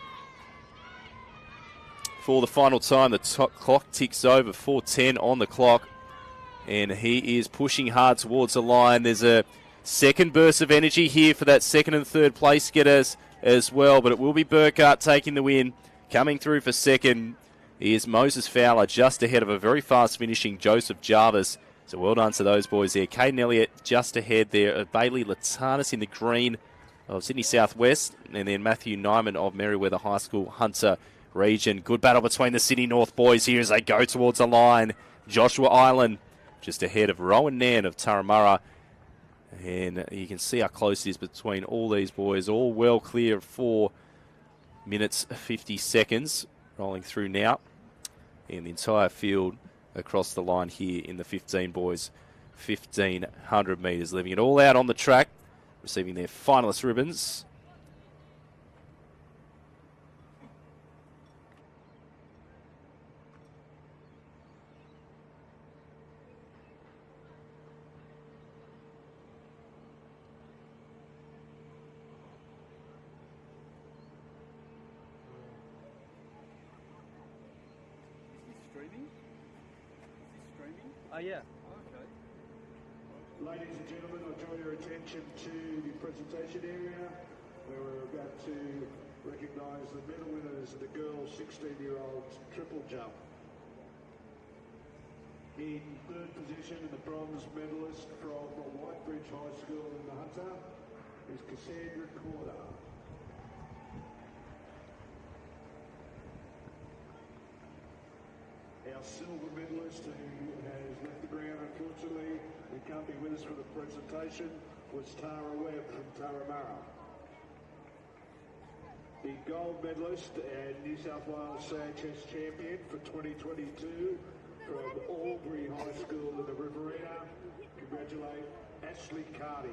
For the final time, the clock ticks over, 4:10 on the clock, and he is pushing hard towards the line. There's a second burst of energy here for that second and third place getters as well, but it will be Burkhardt taking the win. Coming through for second is Moses Fowler, just ahead of a very fast finishing Joseph Jarvis. So well done to those boys there. Caden Elliott just ahead there. Bailey Latanis in the green of Sydney Southwest, and then Matthew Nyman of Merriweather High School, Hunter Region. Good battle between the Sydney North boys here as they go towards the line. Joshua Island just ahead of Rowan Nairn of Turramurra. And you can see how close it is between all these boys. All well clear of 4 minutes 50 seconds. Rolling through now. And the entire field across the line here in the 15 boys. 1,500 metres. Leaving it all out on the track. Receiving their finalist ribbons. Oh, yeah. Okay. Ladies and gentlemen, I draw your attention to the presentation area where we're about to recognise the medal winners of the girls' 16-year-olds triple jump. In third position, and the bronze medalist from Whitebridge High School in the Hunter is Cassandra Corder. Our silver medalist, who has left the ground unfortunately and can't be with us for the presentation, was Tara Webb from Turramurra. The gold medalist and New South Wales CHS champion for 2022 from Albury High School in the Riverina. Congratulate Ashley Carty.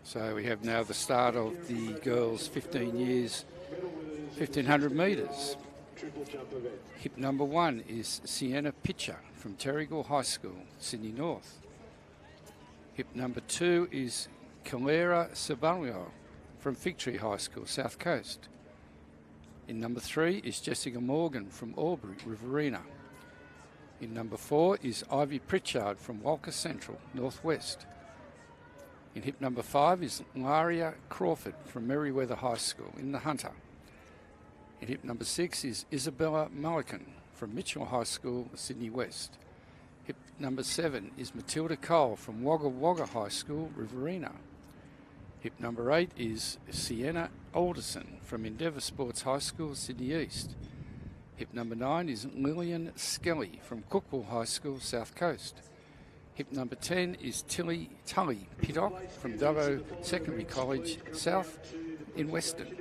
So we have now the start of the girls' 15 years, 1,500 metres. Hip number 1 is Sienna Pitcher from Terrigal High School, Sydney North. Hip number 2 is Calera Sabario from Fig Tree High School, South Coast. In number 3 is Jessica Morgan from Albury, Riverina. In number 4 is Ivy Pritchard from Walker Central, Northwest. In hip number 5 is Laria Crawford from Merriweather High School in the Hunter. In hip number 6 is Isabella Mullican from Mitchell High School, Sydney West. Hip number 7 is Matilda Cole from Wagga Wagga High School, Riverina. Hip number 8 is Sienna Alderson from Endeavour Sports High School, Sydney East. Hip number 9 is Lillian Skelly from Cookville High School, South Coast. Hip number 10 is Tully Pittock from Dubbo Secondary College, South in Western.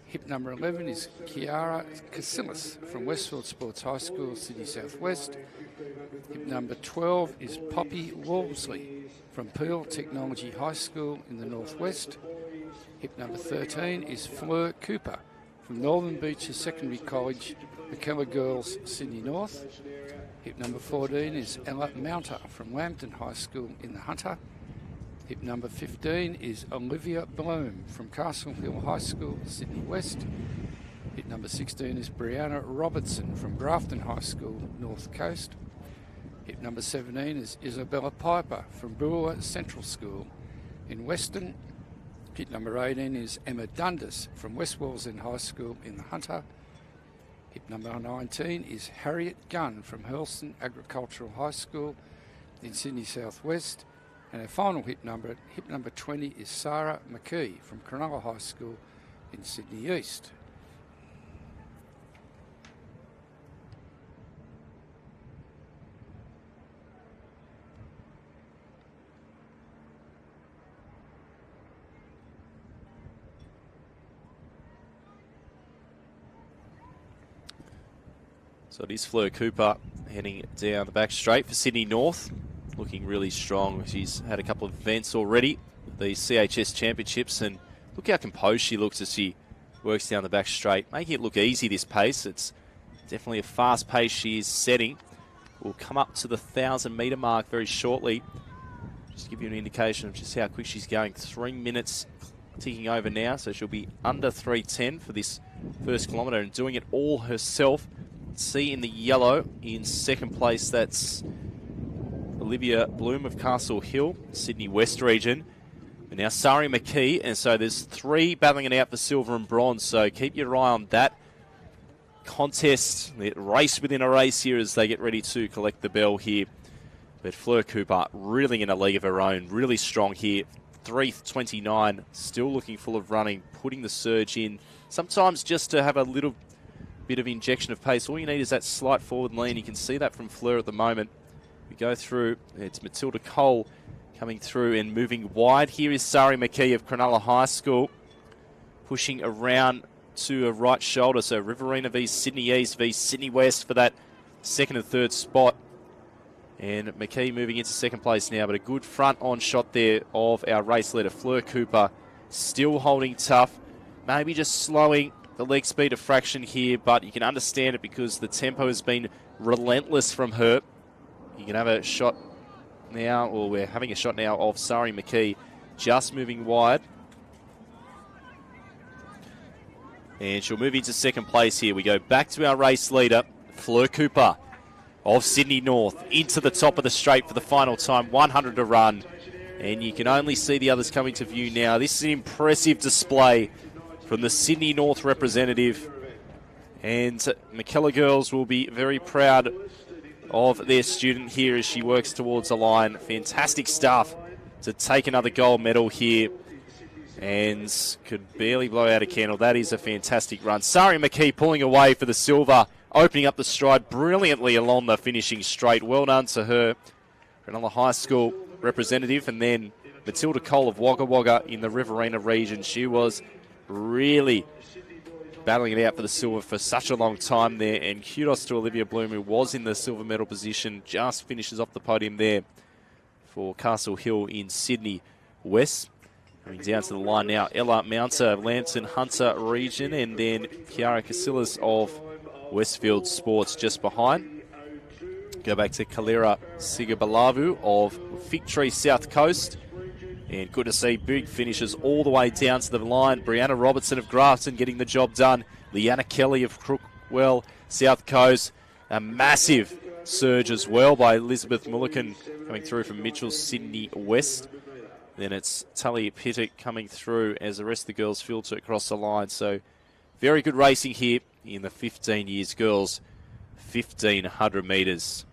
Hip number 11 is Kiara Casillas from Westfield Sports High School, Sydney South West. Hip number 12 is Poppy Wolseley from Peel Technology High School in the Northwest. Hip number 13 is Fleur Cooper from Northern Beaches Secondary College, McKellar Girls, Sydney North. Hip number 14 is Ella Mounter from Lambton High School in the Hunter. Hip number 15 is Olivia Bloom from Castle Hill High School, Sydney West. Hip number 16 is Brianna Robertson from Grafton High School, North Coast. Hip number 17 is Isabella Piper from Brewer Central School in Western. Hip number 18 is Emma Dundas from West Wallsend High School in the Hunter. Hip number 19 is Harriet Gunn from Hurlston Agricultural High School in Sydney South West. And our final hip number 20, is Sarah McKee from Cronulla High School in Sydney East. So it is Fleur Cooper heading down the back straight for Sydney North. Looking really strong. She's had a couple of events already, the CHS Championships, and look how composed she looks as she works down the back straight, making it look easy, this pace. It's definitely a fast pace she is setting. We'll come up to the 1,000-metre mark very shortly. Just to give you an indication of just how quick she's going. 3 minutes ticking over now, so she'll be under 3:10 for this first kilometre and doing it all herself. See in the yellow in second place, that's Olivia Bloom of Castle Hill, Sydney West region. And now Sari McKee, and so there's 3 battling it out for silver and bronze, so keep your eye on that contest, the race within a race here as they get ready to collect the bell here. But Fleur Cooper really in a league of her own, really strong here. 3:29, still looking full of running, putting the surge in. Sometimes just to have a little bit of injection of pace, all you need is that slight forward lean. You can see that from Fleur at the moment. We go through, it's Matilda Cole coming through and moving wide. Here is Sari McKee of Cronulla High School, pushing around to a right shoulder. So Riverina v Sydney East v Sydney West for that second and third spot. And McKee moving into second place now, but a good front on shot there of our race leader, Fleur Cooper, still holding tough, maybe just slowing the leg speed a fraction here, but you can understand it because the tempo has been relentless from her. You can have a shot now, or we're having a shot now of Sari McKee just moving wide. And she'll move into second place here. We go back to our race leader, Fleur Cooper of Sydney North, into the top of the straight for the final time, 100 to run. And you can only see the others coming to view now. This is an impressive display from the Sydney North representative. And McKellar girls will be very proud of their student here as she works towards the line. Fantastic stuff to take another gold medal here. And could barely blow out a candle. That is a fantastic run. Sari McKee pulling away for the silver, opening up the stride brilliantly along the finishing straight. Well done to her. Cronulla High School representative. And then Matilda Cole of Wagga Wagga in the Riverina region. She was really battling it out for the silver for such a long time there. And kudos to Olivia Bloom, who was in the silver medal position. Just finishes off the podium there for Castle Hill in Sydney West. Coming down to the line now, Ella Mounter of Lambton Hunter region, and then Kiara Casillas of Westfield Sports just behind. Go back to Kalira Sigabalavu of Fig Tree South Coast. And good to see big finishes all the way down to the line. Brianna Robertson of Grafton getting the job done. Leanna Kelly of Crookwell, South Coast. A massive surge as well by Elizabeth Mullican coming through from Mitchell, Sydney West. Then it's Tully Pittock coming through as the rest of the girls filter across the line. So very good racing here in the 15 years girls 1500 metres.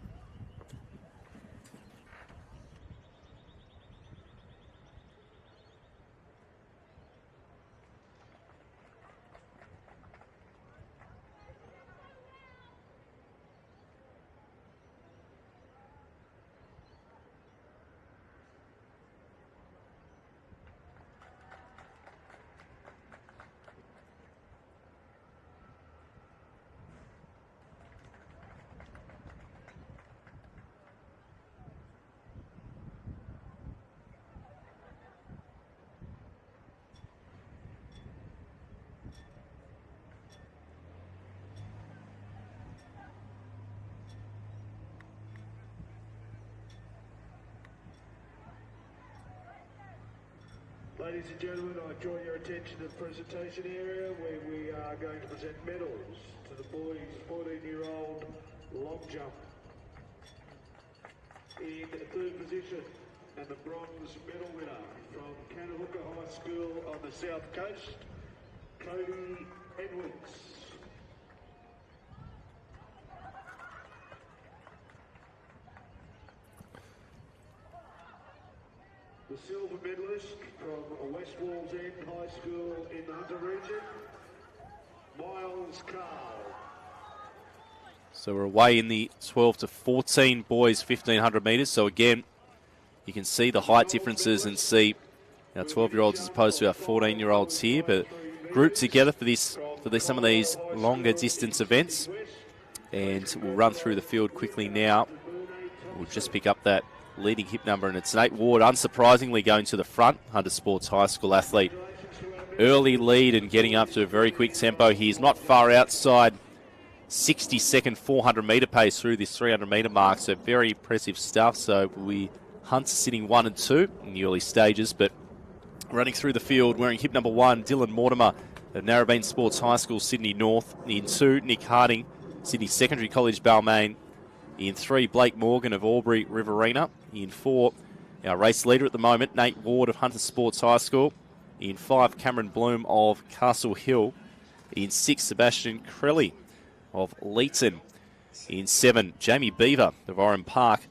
Ladies and gentlemen, I draw your attention to the presentation area where we are going to present medals to the boys 14-year-old long jump. In third position and the bronze medal winner from Kanahooka High School on the South Coast, Cody Edwards. The silver medalist from West Walls End High School in the Hunter region, Miles Carl. So we're away in the 12 to 14 boys 1500 metres. So again, you can see the height differences and see our 12-year-olds as opposed to our 14-year-olds here, but grouped together for some of these longer distance events. And we'll run through the field quickly now. We'll just pick up that leading hip number, and it's Nate Ward, unsurprisingly, going to the front. Hunter Sports High School athlete. Early lead and getting up to a very quick tempo. He's not far outside 60-second 400-metre pace through this 300-metre mark, so very impressive stuff. So Hunter sitting 1 and 2 in the early stages, but running through the field wearing hip number 1, Dylan Mortimer of Narrabeen Sports High School, Sydney North. In 2, Nick Harding, Sydney Secondary College, Balmain. In 3, Blake Morgan of Albury Riverina. In 4, our race leader at the moment, Nate Ward of Hunter Sports High School. In 5, Cameron Bloom of Castle Hill. In 6, Sebastian Crelly of Leeton. In 7, Jamie Beaver of Oran Park.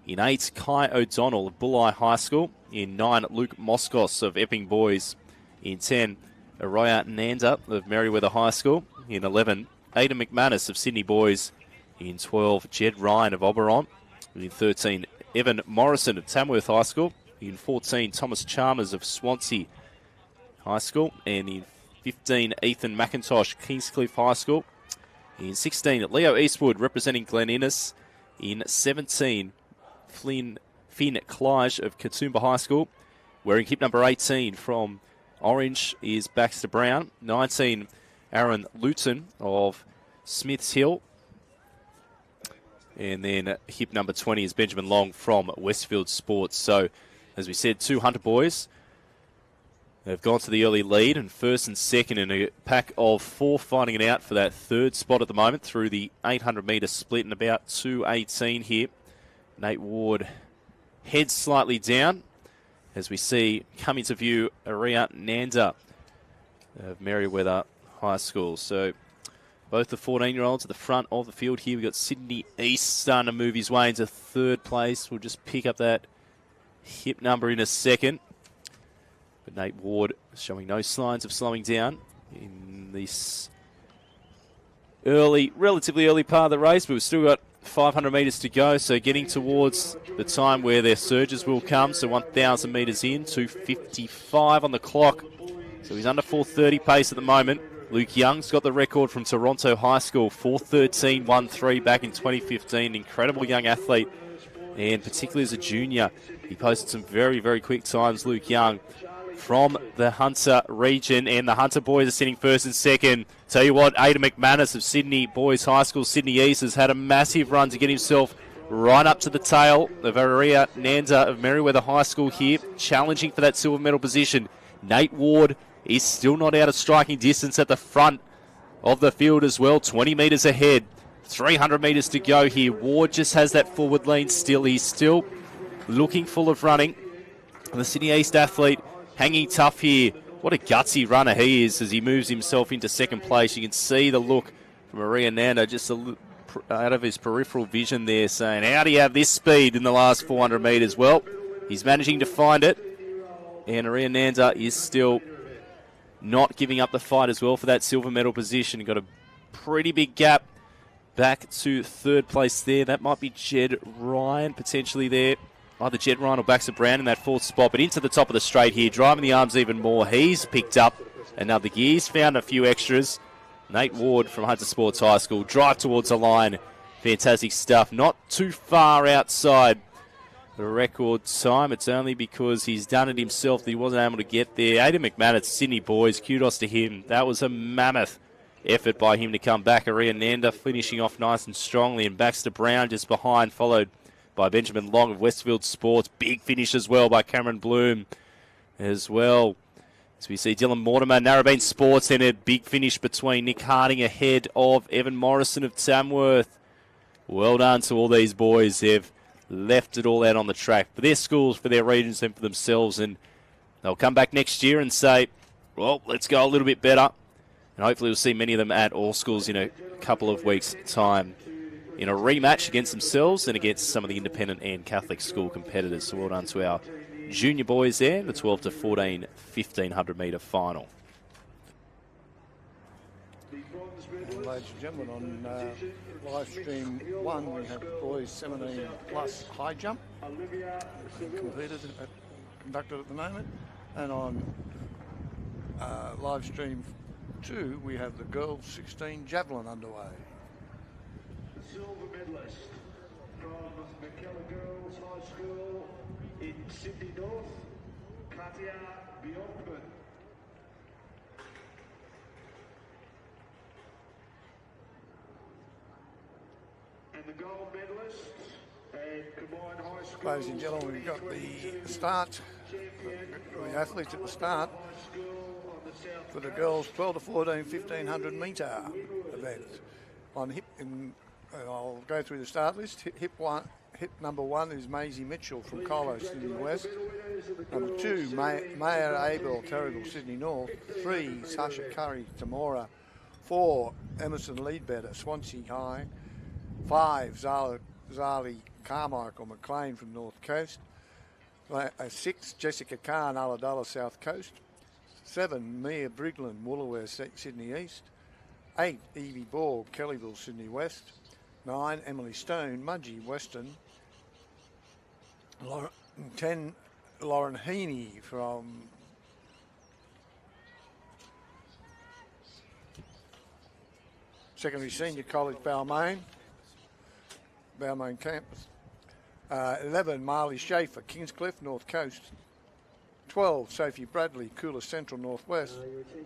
In 8, Kai O'Donnell of Bulli High School. In 9, Luke Moskos of Epping Boys. In 10, Arroya Nanda of Merriweather High School. In 11, Aidan McManus of Sydney Boys. In 12, Jed Ryan of Oberon. In 13, Evan Morrison of Tamworth High School. In 14, Thomas Chalmers of Swansea High School. And in 15, Ethan McIntosh, Kingscliff High School. In 16, Leo Eastwood representing Glen Innes. In 17, Finn Clige of Katoomba High School. Wearing hip number 18 from Orange is Baxter Brown. 19, Aaron Luton of Smiths Hill. And then hip number 20 is Benjamin Long from Westfield Sports. So, as we said, 2 Hunter boys have gone to the early lead, and first and second in a pack of 4 fighting it out for that third spot at the moment through the 800-metre split in about 2:18 here. Nate Ward heads slightly down as we see coming to view Aria Nanda of Merriweather High School. So both the 14-year-olds at the front of the field here. We've got Sydney East starting to move his way into third place. We'll just pick up that hip number in a second. But Nate Ward showing no signs of slowing down in this relatively early part of the race. But we've still got 500 metres to go, so getting towards the time where their surges will come. So 1,000 metres in, 2:55 on the clock. So he's under 4:30 pace at the moment. Luke Young's got the record from Toronto High School, 4:13.13 back in 2015. Incredible young athlete, and particularly as a junior, he posted some very, very quick times, Luke Young, from the Hunter region. And the Hunter boys are sitting first and second. Tell you what, Aidan McManus of Sydney Boys High School, Sydney East, has had a massive run to get himself right up to the tail of Maria Nanda of Merriweather High School here, challenging for that silver medal position. Nate Ward is still not out of striking distance at the front of the field as well, 20 metres ahead. 300 metres to go here. Ward just has that forward lean still. He's still looking full of running. The Sydney East athlete hanging tough here. What a gutsy runner he is as he moves himself into second place. You can see the look from Maria Nanda just out of his peripheral vision there, saying, how do you have this speed in the last 400 metres? Well, he's managing to find it. And Maria Nanda is still not giving up the fight as well for that silver medal position. Got a pretty big gap back to third place there. That might be Jed Ryan potentially there. Either Jed Ryan or Baxter Brown in that fourth spot. But into the top of the straight here, driving the arms even more. He's picked up another gear. He's found a few extras. Nate Ward from Hunter Sports High School. Drive towards the line. Fantastic stuff. Not too far outside the record time. It's only because he's done it himself that he wasn't able to get there. Aidan McManus, Sydney boys, kudos to him. That was a mammoth effort by him to come back. Maria Nanda finishing off nice and strongly, and Baxter Brown just behind, followed by Benjamin Long of Westfield Sports. Big finish as well by Cameron Bloom as well. As we see Dylan Mortimer, Narrabeen Sports, and a big finish between Nick Harding ahead of Evan Morrison of Tamworth. Well done to all these boys. They've left it all out on the track for their schools, for their regions, and for themselves. And they'll come back next year and say, well, let's go a little bit better. And hopefully we'll see many of them at all schools in a couple of weeks' time in a rematch against themselves and against some of the independent and Catholic school competitors. So well done to our junior boys there, the 12 to 14 1500 metre final. Ladies and gentlemen, on live stream 1 we have boys 17 plus high jump conducted at the moment, and on live stream 2 we have the girls 16 javelin underway. Silver medalist from McKellar Girls High School in Sydney North, Katya Bjorkman. And the gold medalist at Combined High School. Ladies and gentlemen, we've got the start, the athletes at the start for the girls 12 to 14 1500 metre event. On hip, I'll go through the start list. Hip number 1 is Maisie Mitchell from Colo, Sydney West. Number 2, Maya Abel, Terrigal, Sydney North. 3, Sasha Curry, Temora. 4, Emerson Leadbetter, Swansea High. 5, Zali Carmichael McLean from North Coast. 6, Jessica Khan, Ulladulla, South Coast. 7, Mia Brigland, Woolaware, Sydney East. 8, Evie Borg, Kellyville, Sydney West. 9, Emily Stone, Mudgee, Western. 10, Lauren Heaney from Secondary Senior College, Balmain campus. 11, Marley Schaefer, Kingscliff, North Coast. 12, Sophie Bradley, Coolah Central, Northwest.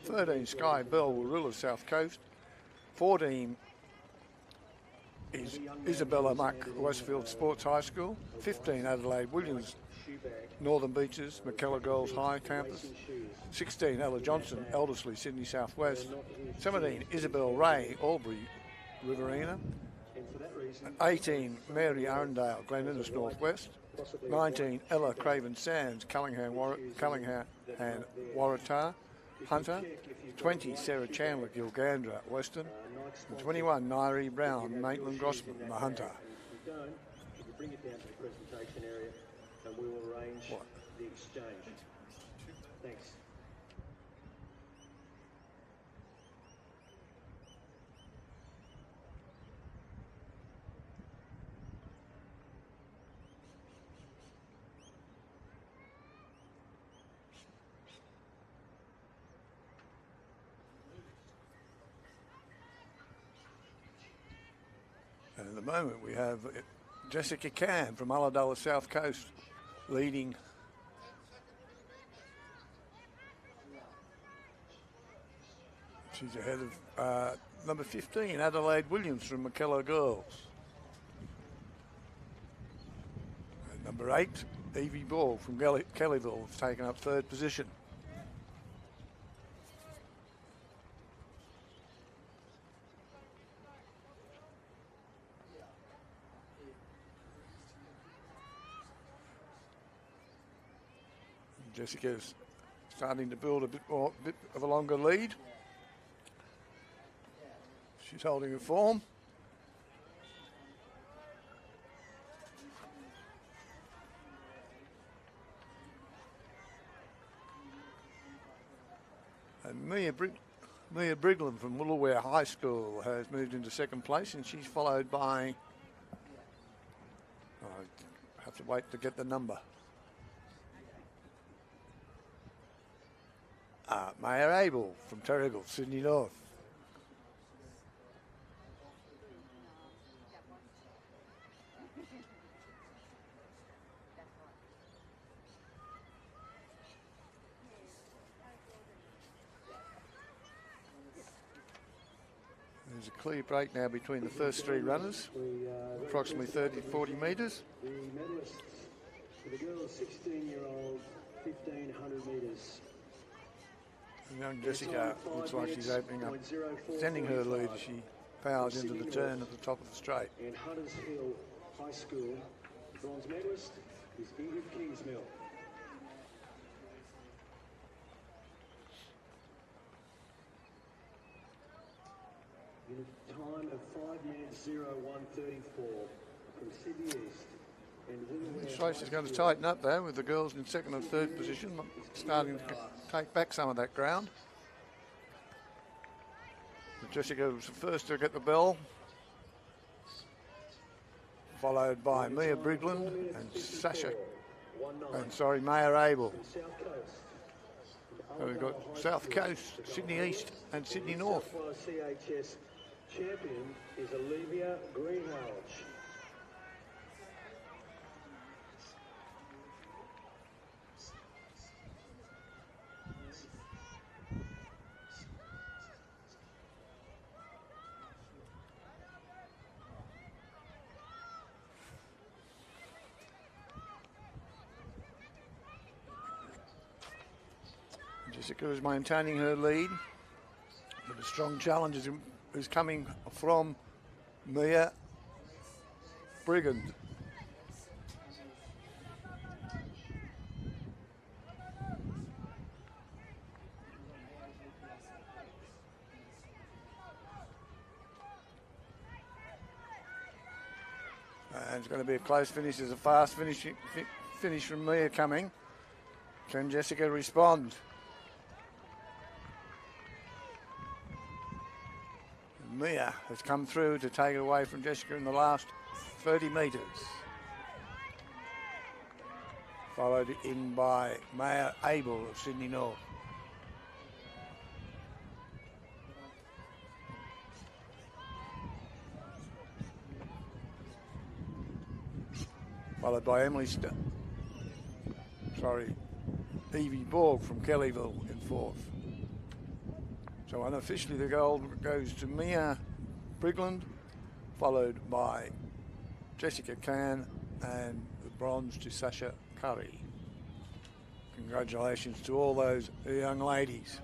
13, Sky Bell, Warilla, South Coast. 14 is Isabella Muck, Westfield Sports High School. 15, Adelaide Williams, Northern Beaches, McKellar Girls High Campus. 16, Ella Johnson, Elderslie, Sydney Southwest. 17, Isabel Ray, Albury, Riverina. 18, Mary Arundale, Glen Innes, Northwest. 19, Ella Craven Sands, Cunningham Waratah, Hunter. 20, Sarah Chandler, Gilgandra, Western. And 21, Nairi Brown, Maitland Grossman, Mahunta. If you don't, if you bring it down to the presentation area and we will arrange the exchange. Thanks. And at the moment we have Jessica Cam from Ulladulla, South Coast, leading. She's ahead of number 15, Adelaide Williams from McKellar Girls. Number 8, Evie Ball from Kellyville, has taken up third position. Jessica's starting to build a bit of a longer lead. She's holding her form. And Mia Brigland from Wolloware High School has moved into second place, and she's followed by, I have to wait to get the number. Mayor Abel from Terrigal, Sydney North. There's a clear break now between the first three runners, approximately 30-40 metres. The medalists for the girls 16-year-old 1,500 metres. Young Jessica looks like she's opening up, extending her lead as she powers into the turn at the top of the straight. And Hunters Hill High School bronze medalist is Ingrid Kingsmill. In a time of 5 minutes 01:34 from Sydney East. This race is going to tighten up though, with the girls in second and third position starting to take back some of that ground. Jessica was the first to get the bell, followed by Mia Brigland and Mayor Abel. So we've got South Coast, Sydney East and Sydney North. CHS champion is Olivia Greenhalgh. Jessica is maintaining her lead, but a strong challenge is coming from Mia Brigand. And it's going to be a close finish. There's a fast finish from Mia coming. Can Jessica respond? Mia has come through to take it away from Jessica in the last 30 metres. Followed in by Mayor Abel of Sydney North. Followed by Evie Borg from Kellyville in fourth. So unofficially the gold goes to Mia Brigland, followed by Jessica Can, and the bronze to Sasha Curry. Congratulations to all those young ladies.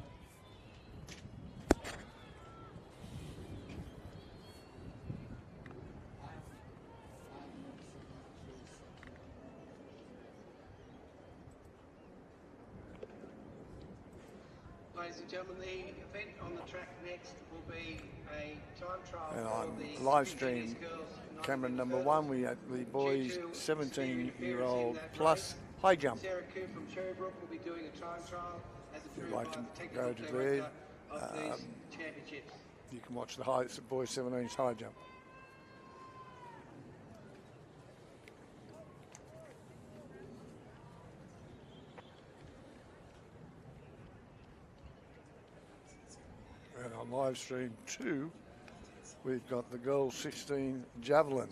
Ladies and gentlemen, the event on the track next will be a time trial. And on live stream, camera number 1, we had the boys 17-year-old plus high jump. Sarah Coo from Cherrybrook will be doing a time trial as a If you'd like to go to there, you can watch the boys 17s high jump. And on live stream 2, we've got the girls 16 javelin.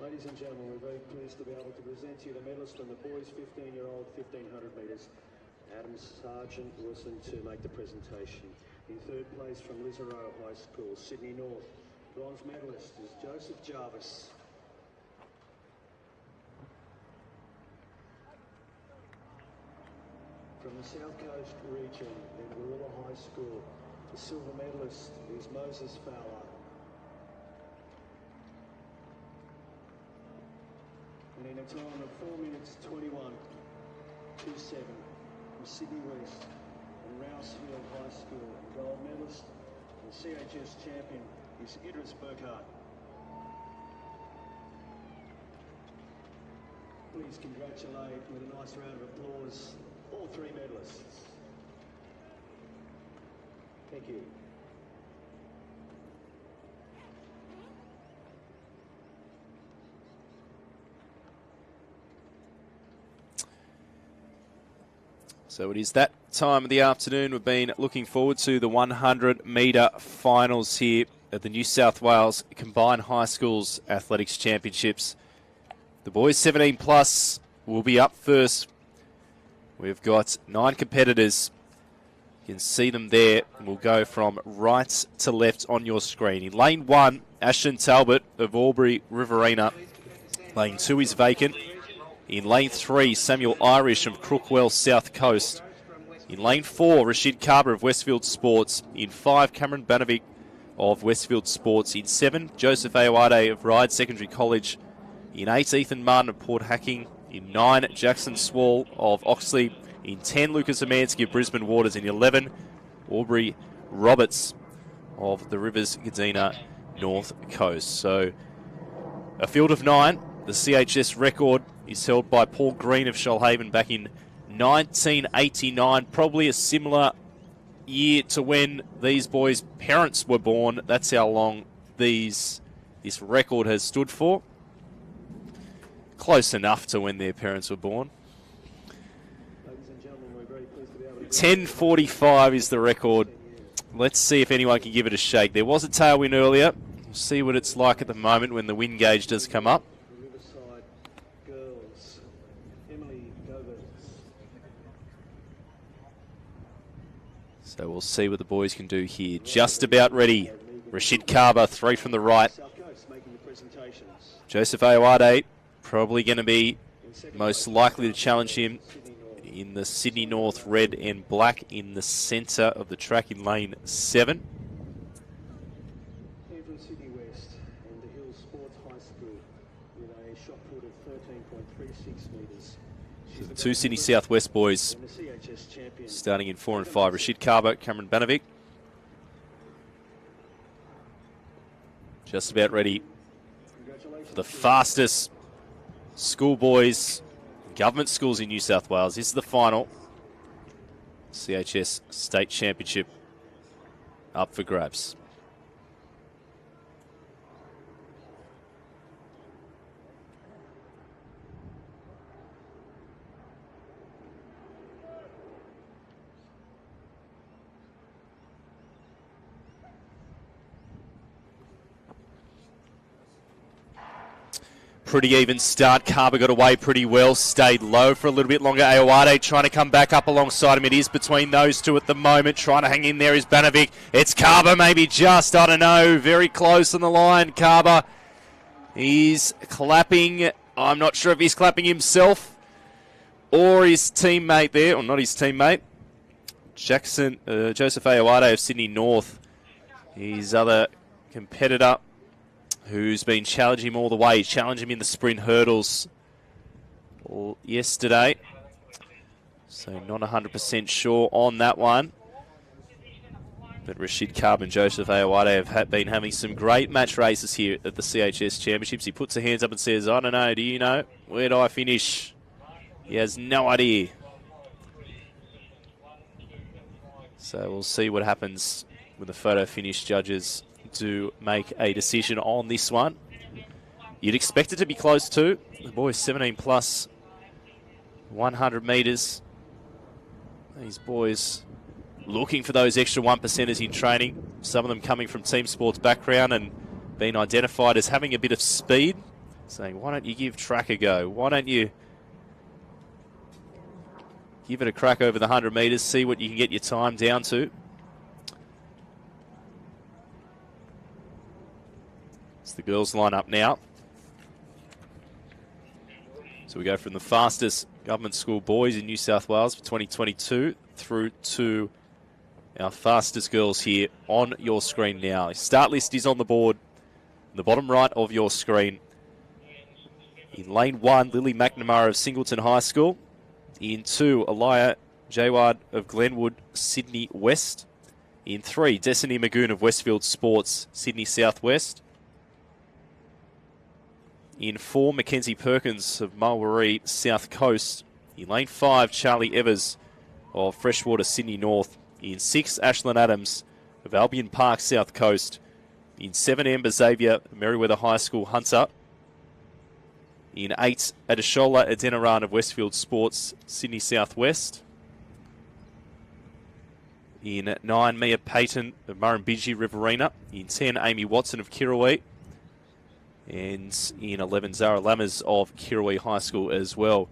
Ladies and gentlemen, we're very pleased to be able to present to you the medalist from the boys 15-year-old 1500 metres, Adam Sargent Wilson, to make the presentation. In third place from Lisaro High School, Sydney North, bronze medalist is Joseph Jarvis. From the South Coast region in Warilla High School, the silver medalist is Moses Fowler. And in a time of 4 minutes 21.27 from Sydney West and Rousefield High School, the gold medalist and CHS champion is Idris Burkhardt. Please congratulate with a nice round of applause all three medalists. Thank you. So it is that time of the afternoon. We've been looking forward to the 100 metre finals here at the New South Wales Combined High Schools Athletics Championships. The boys 17 plus will be up first. We've got 9 competitors. You can see them there. We'll go from right to left on your screen. In lane 1, Ashton Talbot of Albury Riverina. Lane 2 is vacant. In lane 3, Samuel Irish from Crookwell South Coast. In lane 4, Rashid Carver of Westfield Sports. In 5, Cameron Banovic of Westfield Sports. In 7, Joseph Aouade of Ryde Secondary College. In 8, Ethan Martin of Port Hacking. In 9, Jackson Swall of Oxley. In 10, Lucas Amansky of Brisbane Waters. In 11, Aubrey Roberts of the Rivers Gadina North Coast. So a field of 9. The CHS record is held by Paul Green of Shoalhaven back in 1989. Probably a similar year to when these boys' parents were born. That's how long this record has stood for. Close enough to when their parents were born. 10:45 is the record. Let's see if anyone can give it a shake. There was a tailwind earlier. We'll see what it's like at the moment when the wind gauge does come up. So we'll see what the boys can do here. Just about ready. Rashid Carver, 3 from the right. Joseph Aouade, probably going to be most likely to challenge him in the Sydney North red and black in the centre of the track in lane 7. Here from Sydney West and the Hills Sports High School with a shot put of 13.36 metres. So the 2 Sydney South West boys starting in 4 and 5. Rashid Carver, Cameron Banovic. Just about ready for the fastest schoolboys, government schools in New South Wales. This is the final CHS State Championship up for grabs. Pretty even start. Carver got away pretty well. Stayed low for a little bit longer. Aouade trying to come back up alongside him. It is between those two at the moment. Trying to hang in there is Banovic. It's Carver maybe just. I don't know. Very close on the line. Carver. He's clapping. I'm not sure if he's clapping himself or his teammate there. Or not his teammate. Joseph Aouade of Sydney North. His other competitor, who's been challenging him all the way. Challenged him in the sprint hurdles yesterday. So not 100% sure on that one. But Rashid Carver and Joseph Aouade have been having some great match races here at the CHS Championships. He puts his hands up and says, I don't know, do you know? Where do I finish? He has no idea. So we'll see what happens when the photo finish judges to make a decision on this one. You'd expect it to be close to. The boys 17 plus 100 metres. These boys looking for those extra 1%ers in training. Some of them coming from team sports background and being identified as having a bit of speed. saying, why don't you give track a go? Why don't you give it a crack over the 100 metres, see what you can get your time down to. It's the girls line up now. So we go from the fastest government school boys in New South Wales for 2022 through to our fastest girls here on your screen now. Start list is on the board, the bottom right of your screen. In lane 1, Lily McNamara of Singleton High School. In 2, Elia Jayward of Glenwood, Sydney West. In 3, Destiny Magoon of Westfield Sports, Sydney Southwest. In 4, Mackenzie Perkins of Mulwaree, South Coast. In lane 5, Charlie Evers of Freshwater, Sydney North. In 6, Ashlyn Adams of Albion Park, South Coast. In 7, Amber Xavier, Merriweather High School, Hunter. In 8, Adeshola Adeniran of Westfield Sports, Sydney Southwest. In 9, Mia Payton of Murrumbidgee, Riverina. In 10, Amy Watson of Kirrawee. And in 11, Zara Lammers of Kirrawee High School as well.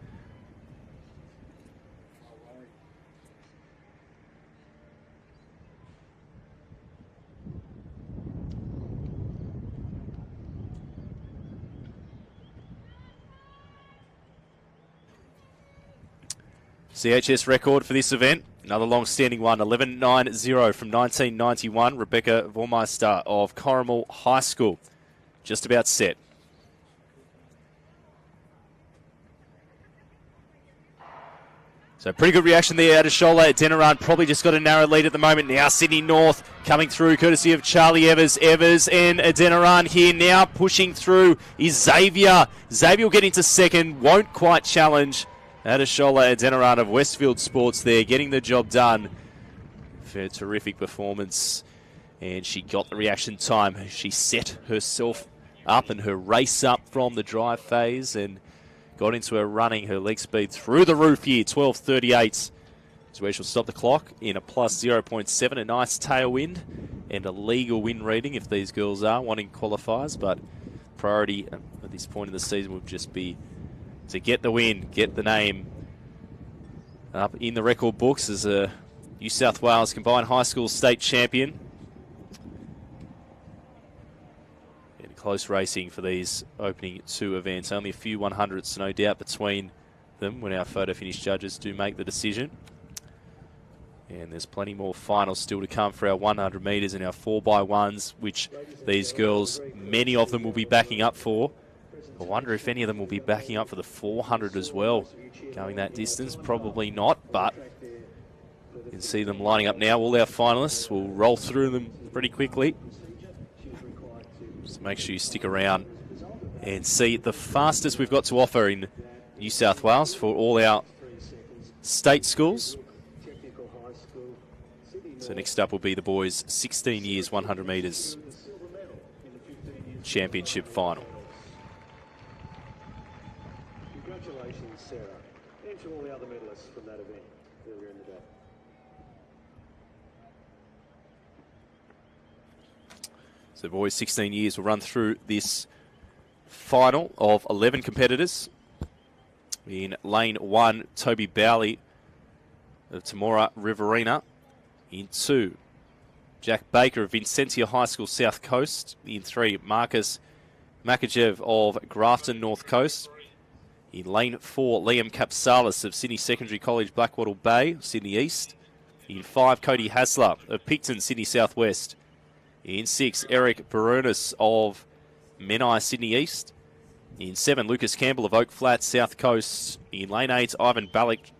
CHS record for this event, another long-standing one, 11.90 from 1991. Rebecca Vormeister of Corrimal High School, just about set. So pretty good reaction there out of Shola. Adeniran probably just got a narrow lead at the moment. Now Sydney North coming through courtesy of Charlie Evers. Evers and Adeniran here now pushing through is Xavier. Xavier will get into second, won't quite challenge. Adeshola Adeniran of Westfield Sports there, getting the job done for a terrific performance. And she got the reaction time. She set herself up and her race up from the drive phase and got into her running, her leg speed through the roof here. 12.38 is where she'll stop the clock in a plus 0.7. A nice tailwind and a legal wind reading if these girls are wanting qualifiers. But priority at this point in the season would just be to get the win, get the name up in the record books as a New South Wales Combined High School state champion. And close racing for these opening 2 events. Only a few 100s, no doubt, between them when our photo finish judges do make the decision. And there's plenty more finals still to come for our 100 metres and our 4x1s, which these girls, many of them will be backing up for. I wonder if any of them will be backing up for the 400 as well. Going that distance, probably not, but you can see them lining up now. All our finalists, will roll through them pretty quickly. So make sure you stick around and see the fastest we've got to offer in New South Wales for all our state schools. So next up will be the boys' 16 years 100 metres championship final. Congratulations, Sarah, and to all the other medalists from that event earlier in the day. So boys 16 years will run through this final of 11 competitors. In lane 1, Toby Bowley of Temora Riverina. In 2, Jack Baker of Vincentia High School South Coast. In 3, Marcus Makajev of Grafton North Coast. In lane 4, Liam Capsalis of Sydney Secondary College Blackwattle Bay, Sydney East. In 5, Cody Hasler of Picton, Sydney Southwest. In 6, Eric Barunas of Menai, Sydney East. In 7, Lucas Campbell of Oak Flat, South Coast. In lane 8, Ivan Balick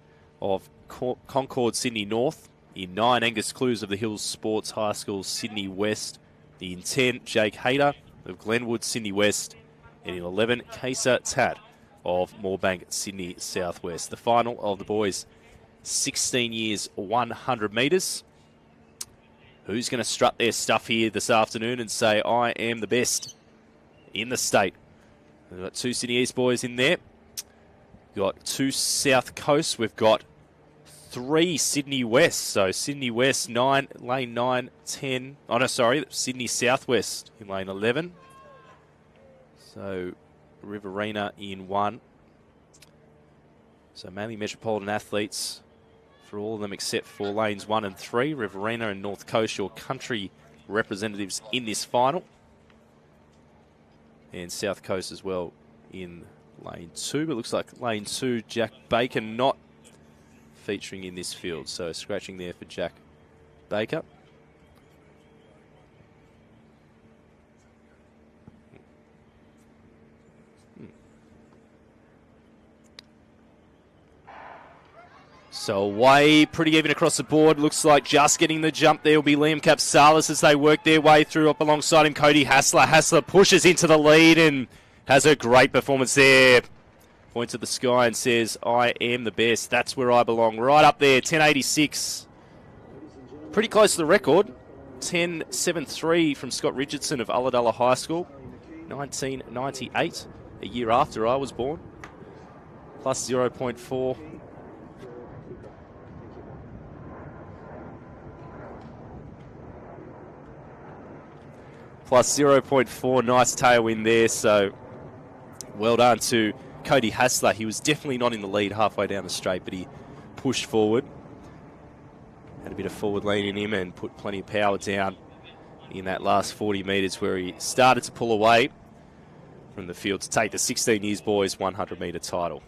of Concord, Sydney North. In 9, Angus Clues of the Hills Sports High School, Sydney West. In 10, Jake Hayter of Glenwood, Sydney West. And in 11, Kesa Tat of Moorebank, Sydney Southwest. The final of the boys' 16 years 100 metres. Who's going to strut their stuff here this afternoon and say, I am the best in the state? We've got 2 Sydney East boys in there. We've got 2 South Coast. We've got 3 Sydney West. So Sydney West, 9, lane 9, 10. Oh, no, sorry. Sydney Southwest in lane 11. So Riverina in 1. So mainly metropolitan athletes for all of them except for lanes 1 and 3. Riverina and North Coast, your country representatives in this final. And South Coast as well in lane 2. But it looks like lane 2, Jack Baker not featuring in this field. So scratching there for Jack Baker. So away, pretty even across the board. Looks like just getting the jump there will be Liam Capsalis as they work their way through. Up alongside him, Cody Hassler. Hassler pushes into the lead and has a great performance there. Points at the sky and says, I am the best. That's where I belong. Right up there, 10.86. Pretty close to the record. 10.73 from Scott Richardson of Ulladulla High School. 1998, a year after I was born. Plus 0.4. Plus 0.4, nice tailwind there, so well done to Cody Hassler. He was definitely not in the lead halfway down the straight, but he pushed forward. Had a bit of forward lean in him and put plenty of power down in that last 40 metres where he started to pull away from the field to take the 16 years boys 100 metre title.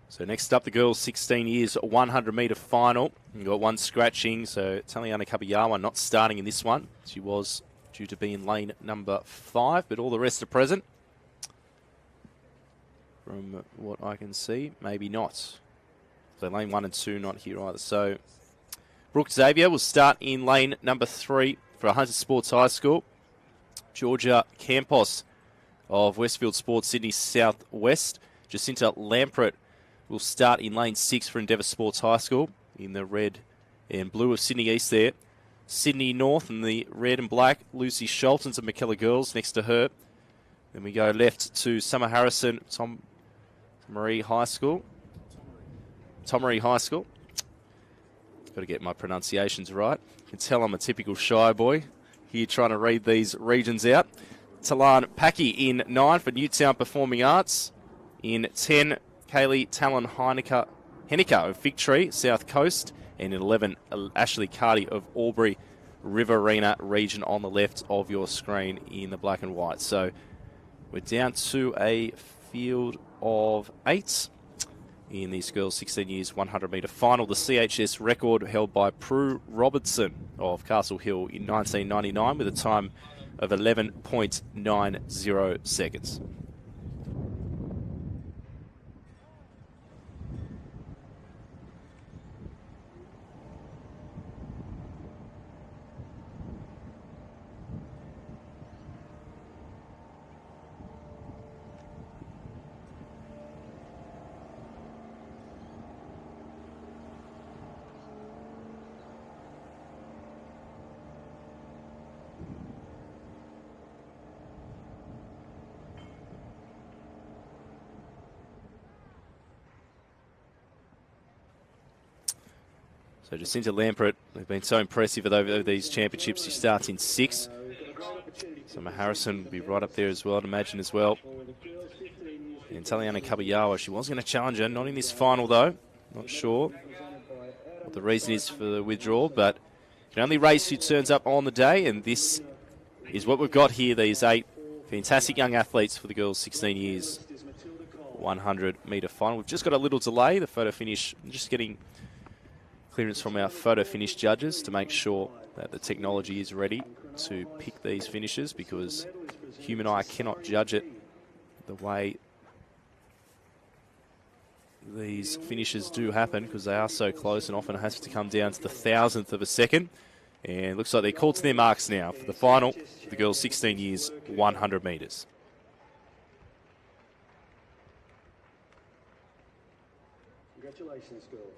So next up, the girls' 16 years 100 metre final. You've got one scratching, so Taliana Kabayawa not starting in this one. She was due to be in lane number 5, but all the rest are present. From what I can see, maybe not. So lane 1 and 2 not here either. So Brooke Xavier will start in lane number 3 for Hunter Sports High School. Georgia Campos of Westfield Sports Sydney Southwest. Jacinta Lampret will start in lane 6 for Endeavour Sports High School in the red and blue of Sydney East there. Sydney North in the red and black. Lucy Schultens of McKellar Girls next to her. Then we go left to Summer Harrison, Tom Marie High School. Got to get my pronunciations right. You can tell I'm a typical shy boy here trying to read these regions out. Talan Packy in 9 for Newtown Performing Arts. In 10, Kaylee Talon Henniker of Victory, South Coast. And in 11, Ashley Carty of Albury Riverina region on the left of your screen in the black and white. So we're down to a field of 8 in these girls' 16 years 100 metre final. The CHS record held by Prue Robertson of Castle Hill in 1999 with a time of 11.90 seconds. So Jacinta Lampret, they've been so impressive over these championships. She starts in 6. Summer Harrison will be right up there as well, I'd imagine as well. And Taliana Kabayawa, she was going to challenge her, not in this final though. Not sure what the reason is for the withdrawal, but you can only race who turns up on the day, and this is what we've got here, these 8 fantastic young athletes for the girls 16 years 100-metre final. We've just got a little delay. The photo finish, just getting clearance from our photo finish judges to make sure that the technology is ready to pick these finishes, because human eye cannot judge it the way these finishes do happen, because they are so close and often has to come down to the thousandth of a second. And it looks like they're called to their marks now for the final for the girls 16 years 100 metres. Congratulations, girls.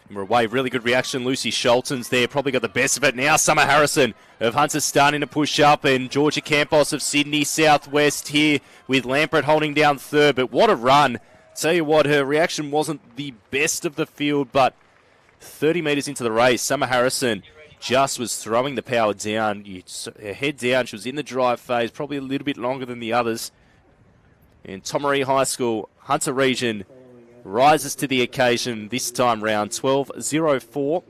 And we're away. Really good reaction. Lucy Sholton's there. Probably got the best of it now. Summer Harrison of Hunter starting to push up. And Georgia Campos of Sydney Southwest here with Lampert holding down third. But what a run. Tell you what, her reaction wasn't the best of the field. But 30 metres into the race, Summer Harrison just was throwing the power down. Her head down. She was in the drive phase. Probably a little bit longer than the others. And Tomaree High School, Hunter Region, rises to the occasion this time round. 12.04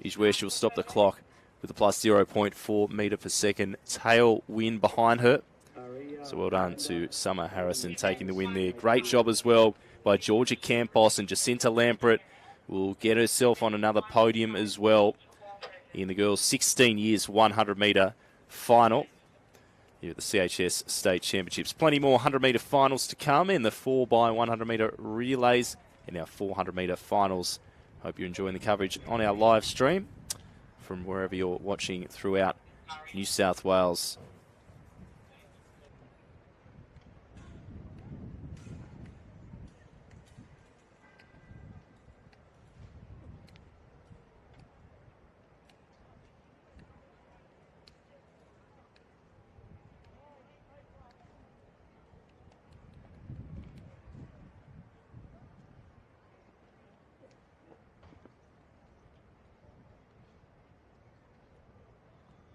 is where she'll stop the clock with a plus 0.4 metre per second tailwind behind her. So well done to Summer Harrison taking the win there. Great job as well by Georgia Campos, and Jacinta Lampert will get herself on another podium as well in the girls 16 years 100 metre final here at the CHS State Championships. Plenty more 100-metre finals to come in the 4x100-metre relays and our 400-metre finals. Hope you're enjoying the coverage on our live stream from wherever you're watching throughout New South Wales.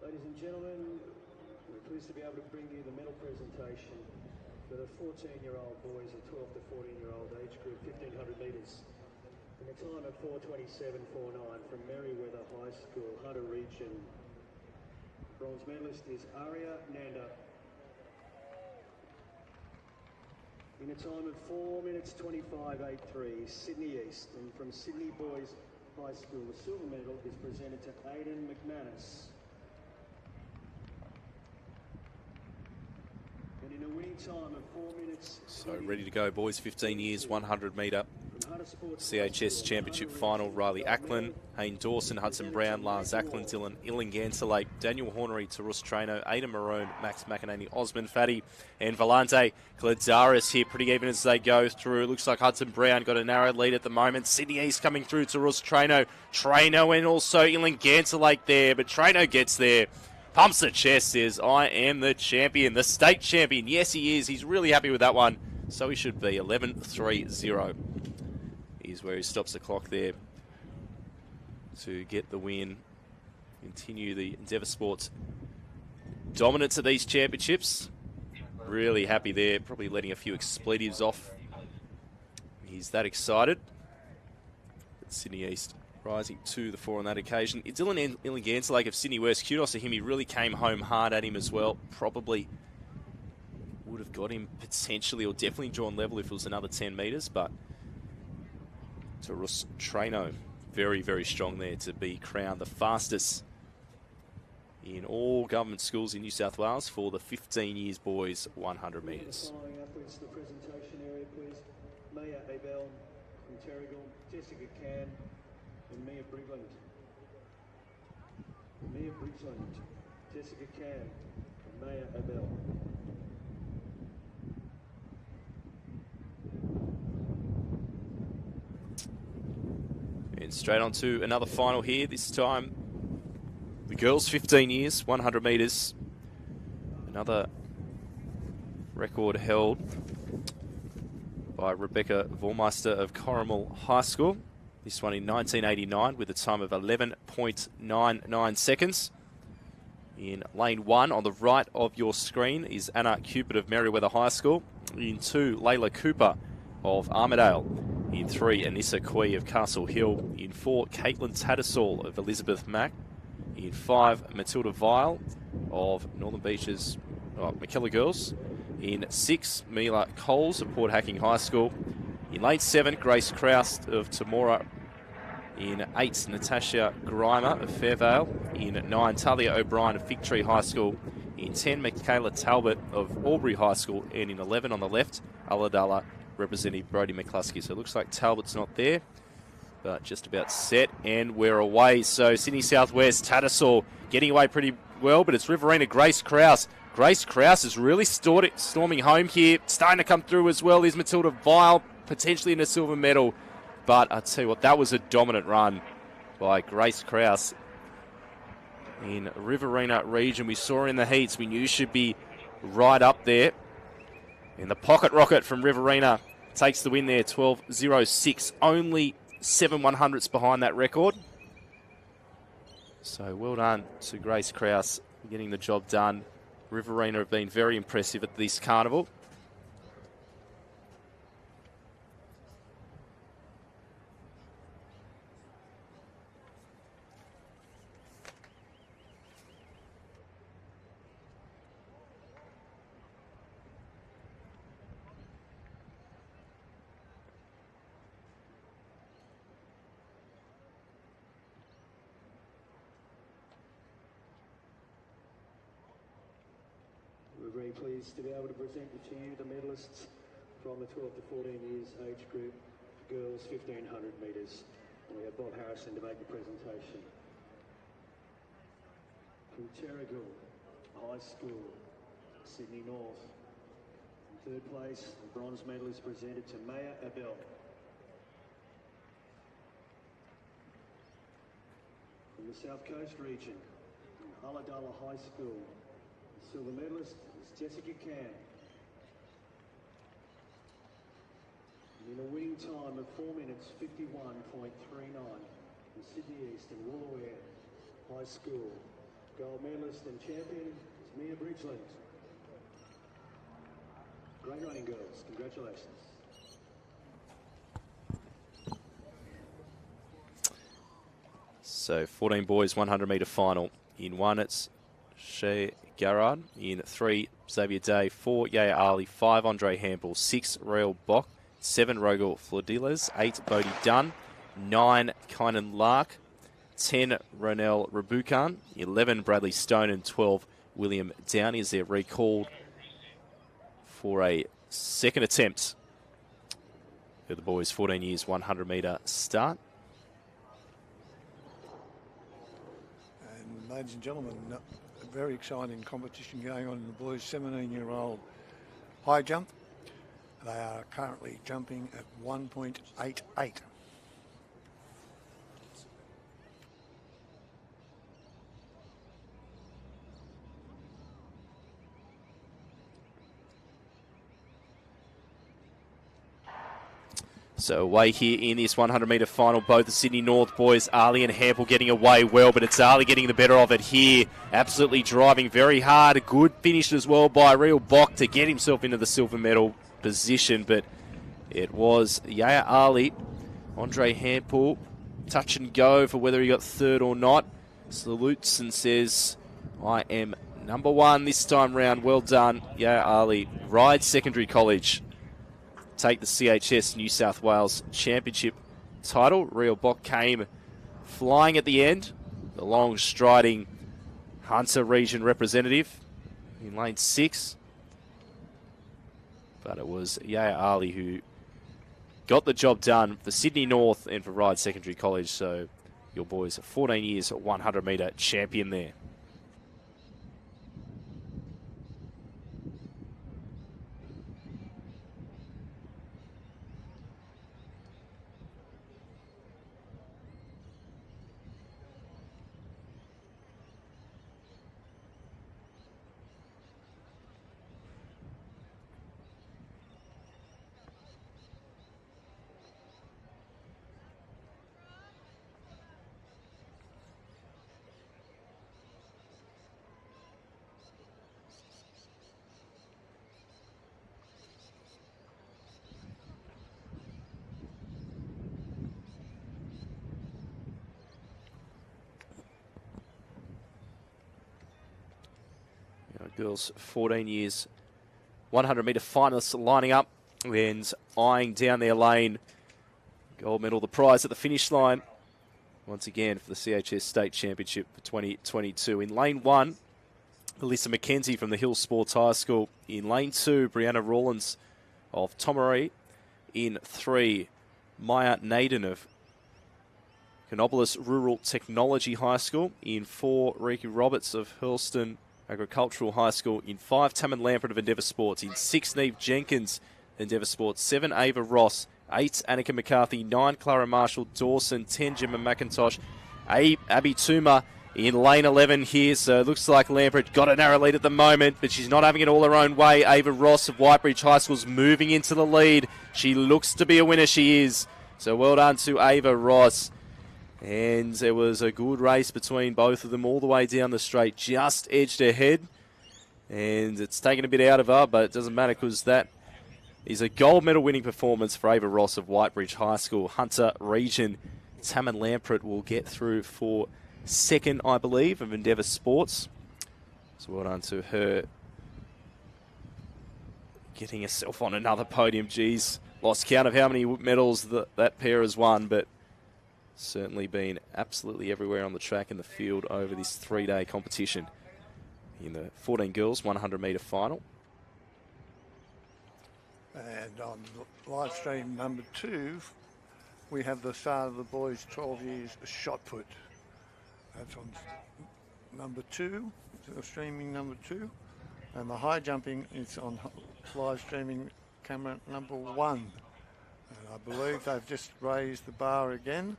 Ladies and gentlemen, we're pleased to be able to bring you the medal presentation for the 14-year-old boys and 12 to 14-year-old age group, 1,500 metres. In a time of 4:27.49 from Merriweather High School, Hunter Region. Bronze medalist is Arya Nanda. In a time of 4 minutes 25.83, Sydney East. And from Sydney Boys High School, the silver medal is presented to Aidan McManus. And in a winning time of 4 minutes... So ready to go, boys. 15 years, 100 metre CHS Championship final. Riley Ackland, Hayne Dawson, Hudson Brown, Lars Ackland, Dylan Illingansalake, Daniel Hornery, Tarus Traino, Aidan Maroon, Max McInerney, Osman Faddy, and Valente Gladaris here pretty even as they go through. Looks like Hudson Brown got a narrow lead at the moment. Sydney East coming through, Tarus Traino, and also Illingansalake there, but Traino gets there. Pumps the chest, says, I am the champion, the state champion. Yes, he is. He's really happy with that one. So he should be. 11.30 is where he stops the clock there to get the win. Continue the Endeavour Sports dominance of these championships. Really happy there. Probably letting a few expletives off. He's that excited. But Sydney East rising to the fore on that occasion. It's Dylan Illingansalake of Sydney West. Kudos to him. He really came home hard at him as well. Probably would have got him potentially or definitely drawn level if it was another 10 metres. But Tarus Traino, very, very strong there to be crowned the fastest in all government schools in New South Wales for the 15 years boys 100 metres. Following athletes to the presentation area, please. Maya Abel from Terrigal, Jessica Can, and Mia Brigland. Mia Brigland, Jessica Can, and Maya Abel. And straight on to another final here. This time, the girls 15 years, 100 metres. Another record held by Rebecca Vormeister of Corrimal High School. This one in 1989 with a time of 11.99 seconds In lane 1 on the right of your screen is Anna Cupid of Merriweather High School. In 2, Layla Cooper of Armidale. In 3, Anissa Quee of Castle Hill. In 4, Caitlin Tattersall of Elizabeth Mack. In 5, Matilda Vile of Northern Beaches McKellar Girls. In 6, Mila Coles of Port Hacking High School. In lane 7, Grace Kraus of Tamora. In 8, Natasha Grimer of Fairvale. In 9, Talia O'Brien of Fig Tree High School. In 10, Michaela Talbot of Albury High School. And in 11 on the left, Ulladulla Representative Brodie McCluskey. So it looks like Talbot's not there, but just about set, and we're away. So Sydney Southwest, Tattersall getting away pretty well, but it's Riverina Grace Kraus. Grace Kraus is really storming home here. Starting to come through as well is Matilda Vile, potentially in a silver medal. But I tell you what, that was a dominant run by Grace Kraus. In Riverina region, we saw her in the heats. We knew she'd be right up there. And the pocket rocket from Riverina takes the win there, 12.06. Only 7 100ths behind that record. So well done to Grace Kraus getting the job done. Riverina have been very impressive at this carnival. We're very pleased to be able to present to you the medalists from the 12 to 14 years age group, girls 1500 metres. And we have Bob Harrison to make the presentation. From Terrigal High School, Sydney North. In third place, the bronze medal is presented to Maya Abel. From the South Coast region, from Ulladulla High School, the silver medalist is Jessica Cam. In a winning time of 4 minutes 51.39 from Sydney East and Wolloware High School. Gold medalist and champion is Mia Bridgeland. Great running, girls. Congratulations. So 14 boys, 100 metre final. In 1, it's Shea Garrard. In 3, Xavier Day. 4, Yaya Ali. 5, Andre Hampel. 6, Royal Bock. 7, Rogel Flodiles. 8, Bodie Dunn. 9, Kynan Lark. 10, Ronell Rabukan. 11, Bradley Stone. And 12, William Downey, as they're recalled for a second attempt for the boys' 14 years 100 metre start. And ladies and gentlemen, a very exciting competition going on in the boys' 17-year-old high jump. They are currently jumping at 1.88. So away here in this 100 metre final, both the Sydney North boys, Ali and Hampel, getting away well, but it's Ali getting the better of it here. Absolutely driving very hard. A good finish as well by Real Bock to get himself into the silver medal position, but it was Yaya Ali. Andre Hampel, touch and go for whether he got third or not. Salutes and says, I am number 1 this time round. Well done, Yaya Ali. Ryde Secondary College take the CHS New South Wales Championship title. Real Bock came flying at the end. The long striding Hunter region representative in lane 6. But it was Yaya Ali who got the job done for Sydney North and for Ryde Secondary College. So your boys, 14 years 100 metre champion there. girls 14 years, 100-metre finalists lining up and eyeing down their lane. Gold medal, the prize at the finish line. Once again for the CHS State Championship for 2022. In lane 1, Alyssa McKenzie from the Hill Sports High School. In lane 2, Brianna Rawlins of Tomaree. In 3, Maya Naden of Canobolis Rural Technology High School. In 4, Riki Roberts of Hurlston Agricultural High School. In 5, Tammin Lampert of Endeavour Sports. In 6, Neve Jenkins, Endeavour Sports. 7, Ava Ross. 8, Annika McCarthy. 9, Clara Marshall. Dawson. 10, Gemma McIntosh. Abby Toomer in lane 11 here. So it looks like Lampert got a narrow lead at the moment, but she's not having it all her own way. Ava Ross of Whitebridge High School's moving into the lead. She looks to be a winner, she is. So well done to Ava Ross. And there was a good race between both of them all the way down the straight. Just edged ahead. And it's taken a bit out of her, but it doesn't matter because that is a gold medal winning performance for Ava Ross of Whitebridge High School. Hunter Region. Tammin Lampert will get through for second, I believe, of Endeavour Sports. So well done to her. Getting herself on another podium. Geez, lost count of how many medals that pair has won, but certainly been absolutely everywhere on the track in the field over this 3-day competition. In the 14 girls 100-metre final. And on live stream number 2, we have the start of the boys 12 years shot put. That's on number 2, streaming number 2. And the high jumping is on live streaming camera number 1. And I believe they've just raised the bar again.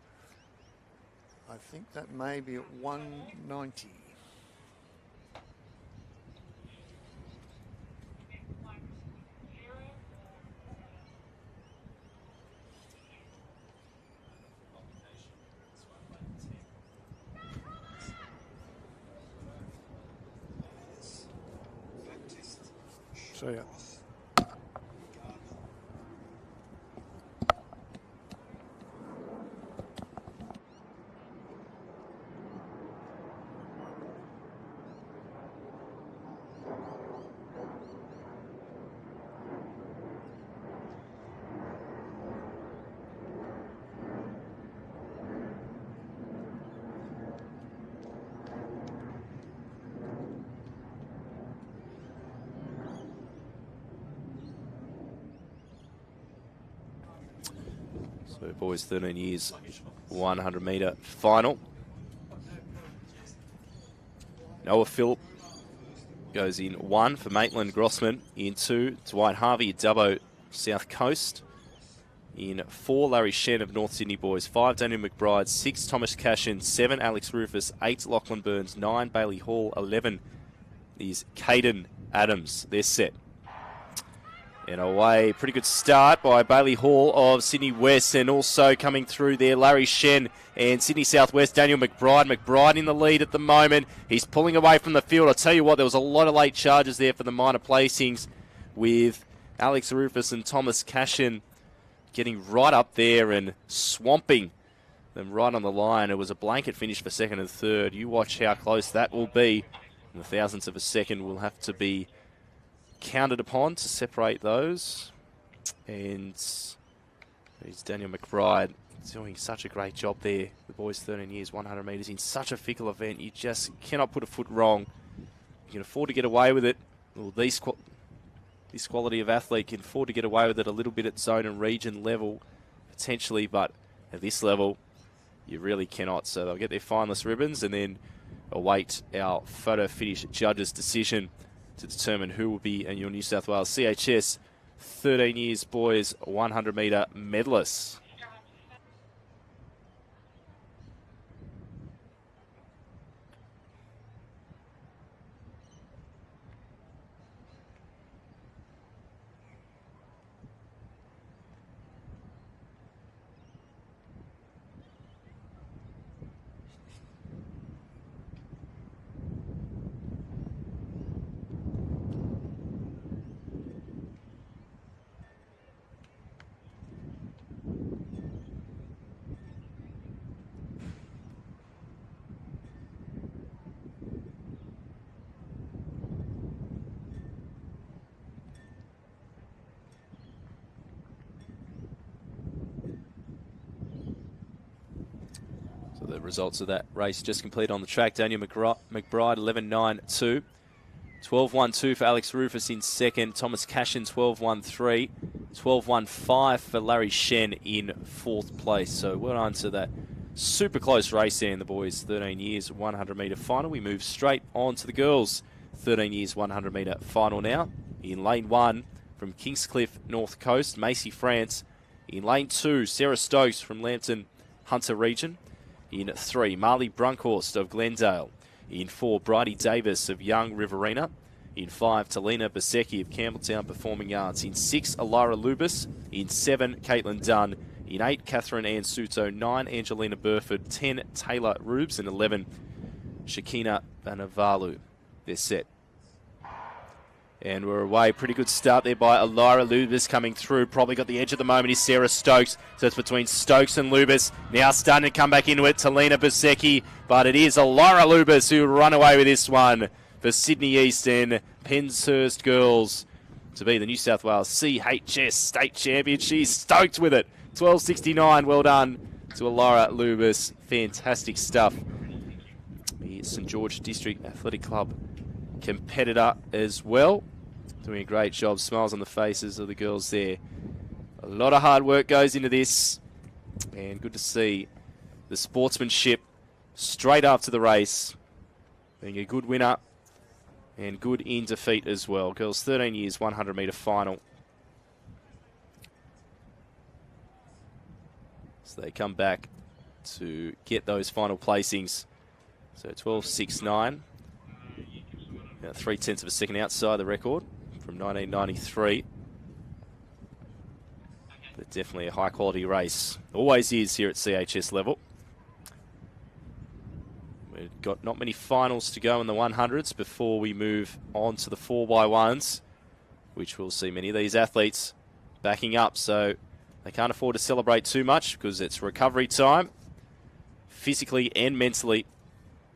I think that may be at 190. So yeah. So boys 13 years, 100-metre final. Noah Phillip goes in 1 for Maitland Grossman. In 2, Dwight Harvey at Dubbo South Coast. In 4, Larry Shen of North Sydney boys. 5, Daniel McBride. 6, Thomas Cashin. 7, Alex Rufus. 8, Lachlan Burns. 9, Bailey Hall. 11 is Caden Adams. They're set. And away, pretty good start by Bailey Hall of Sydney West, and also coming through there, Larry Shen and Sydney Southwest, Daniel McBride. McBride in the lead at the moment. He's pulling away from the field. I'll tell you what, there was a lot of late charges there for the minor placings with Alex Rufus and Thomas Cashin getting right up there and swamping them right on the line. It was a blanket finish for second and third. You watch how close that will be. And the thousandths of a second will have to be counted upon to separate those. And it's Daniel McBride doing such a great job there. The boys 13 years, 100 metres in such a fickle event. You just cannot put a foot wrong. You can afford to get away with it. Well, this quality of athlete can afford to get away with it a little bit at zone and region level, potentially, but at this level, you really cannot. So they'll get their finalist ribbons and then await our photo finish judges' decision to determine who will be your New South Wales CHS 13 years boys 100 metre medalists. So the results of that race just completed on the track. Daniel McBride 11.92. 12.12 for Alex Rufus in second. Thomas Cashin 12.13. 12.15 for Larry Shen in fourth place. So well done to that super close race there in the boys' 13 years 100 metre final. We move straight on to the girls' 13 years 100 metre final now. In lane 1 from Kingscliff, North Coast, Macy France. In lane 2, Sarah Stokes from Lambton, Hunter Region. In 3, Marley Brunkhorst of Glendale. In 4, Bridie Davis of Young Riverina. In 5, Talina Basecki of Campbelltown Performing Arts. In 6, Alara Lubis. In 7, Caitlin Dunn. In 8, Catherine Ann Suto. 9, Angelina Burford. 10, Taylor Rubes. And 11, Shakina Banavalu. They're set. And we're away. Pretty good start there by Alara Lubis coming through. Probably got the edge at the moment is Sarah Stokes. So it's between Stokes and Lubis. Now starting to come back into it, Talina Basecki. But it is Alara Lubis who run away with this one for Sydney East and Penshurst girls to be the New South Wales CHS State Champion. She's stoked with it. 12.69. Well done to Alara Lubis. Fantastic stuff. The St George District Athletic Club competitor as well. Doing a great job. Smiles on the faces of the girls there. A lot of hard work goes into this. And good to see the sportsmanship straight after the race. Being a good winner and good in defeat as well. Girls 13 years 100 metre final. So they come back to get those final placings. So 12.69. 0.3 of a second outside the record from 1993. But definitely a high quality race. Always is here at CHS level. We've got not many finals to go in the 100s before we move on to the 4x1s, which we'll see many of these athletes backing up. So they can't afford to celebrate too much because it's recovery time, physically and mentally,